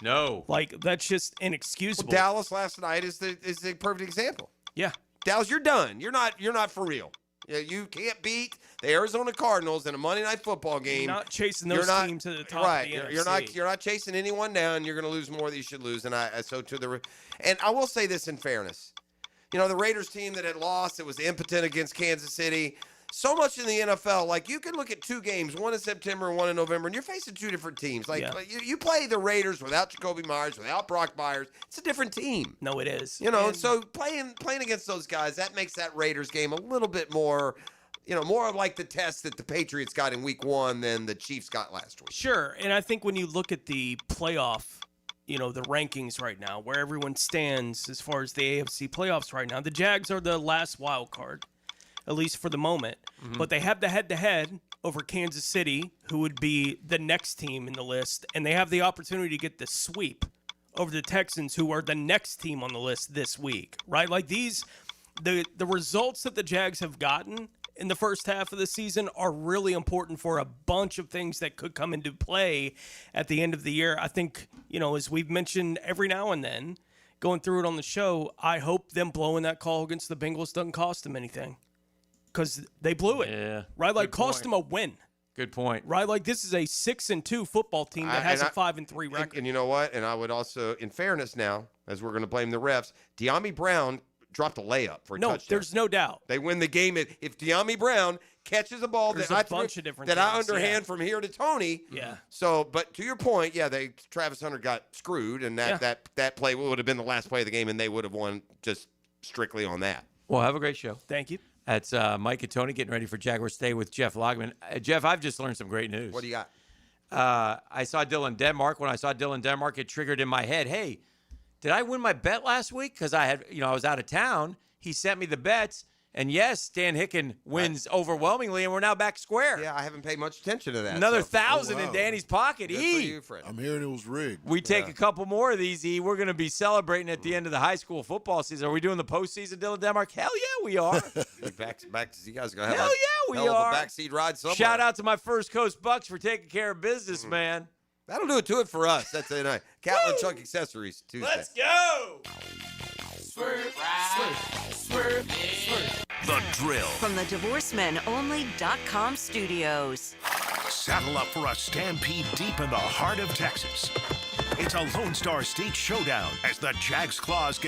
Speaker 6: No.
Speaker 8: That's just inexcusable.
Speaker 10: Well, Dallas last night is the perfect example.
Speaker 8: Yeah.
Speaker 10: Dallas, you're done. You're not for real. You can't beat the Arizona Cardinals in a Monday Night Football game.
Speaker 8: You're not chasing those teams to the top of the NFC.
Speaker 10: You're not chasing anyone down. You're going to lose more than you should lose. And I will say this in fairness. The Raiders team that had lost, it was impotent against Kansas City. so much in the NFL, like you can look at two games, one in September and one in November, and you're facing two different teams. Like you play the Raiders without Jacoby Myers, without Brock Myers. It's a different team.
Speaker 2: No, it is.
Speaker 10: So playing against those guys, that makes that Raiders game a little bit more, more like the test that the Patriots got in week 1 than the Chiefs got last week.
Speaker 2: Sure, and I think when you look at the playoff, the rankings right now, where everyone stands as far as the AFC playoffs right now, the Jags are the last wild card, at least for the moment. Mm-hmm. But they have the head-to-head over Kansas City, who would be the next team in the list, and they have the opportunity to get the sweep over the Texans, who are the next team on the list this week, right? Like the results that the Jags have gotten in the first half of the season are really important for a bunch of things that could come into play at the end of the year. I think, as we've mentioned every now and then, going through it on the show, I hope them blowing that call against the Bengals doesn't cost them anything, because they blew it.
Speaker 6: Yeah.
Speaker 2: Right? Like, cost them a win.
Speaker 6: Good point.
Speaker 2: Right? Like, this is a 6-2 football team that has a 5-3 record.
Speaker 10: And you know what? And I would also, in fairness now, as we're going to blame the refs, De'Ami Brown dropped a layup for a touchdown.
Speaker 2: There's no doubt.
Speaker 10: They win the game if De'Ami Brown catches a ball
Speaker 2: There's
Speaker 10: that
Speaker 2: a bunch of different
Speaker 10: that I
Speaker 2: things,
Speaker 10: underhand from here to Tony.
Speaker 2: Yeah.
Speaker 10: So, but to your point, Travis Hunter got screwed, and that play would have been the last play of the game, and they would have won just strictly on that.
Speaker 6: Well, have a great show.
Speaker 2: Thank you.
Speaker 6: That's Mike and Tony getting ready for Jaguars Stay with Jeff Logman. Jeff, I've just learned some great news.
Speaker 10: What do you got?
Speaker 6: I saw Dylan Denmark. When I saw Dylan Denmark, it triggered in my head, hey, did I win my bet last week? Because I was out of town. He sent me the bets, and yes, Dan Hicken wins overwhelmingly, and we're now back square.
Speaker 10: Yeah, I haven't paid much attention to that.
Speaker 6: Another 1,000 in Danny's pocket.
Speaker 10: Good for you, Fred.
Speaker 5: I'm hearing it was rigged.
Speaker 6: We take a couple more of these, E. We're going to be celebrating at the end of the high school football season. Are we doing the postseason, Dylan Denmark? Hell yeah, we are.
Speaker 10: back you guys are going to have
Speaker 6: hell yeah, we
Speaker 10: hell
Speaker 6: are.
Speaker 10: Of a backseat ride somewhere.
Speaker 6: Shout out to my First Coast Bucks for taking care of business, man.
Speaker 10: That'll do it to it for us. That's it night. Catlin Chunk Accessories Tuesday.
Speaker 6: Let's go.
Speaker 3: Swerve, swerve, swerve, swerve.
Speaker 24: The Drill.
Speaker 3: From the DivorceMenOnly.com studios.
Speaker 24: Saddle up for a stampede deep in the heart of Texas. It's a Lone Star State showdown as the Jags Claws get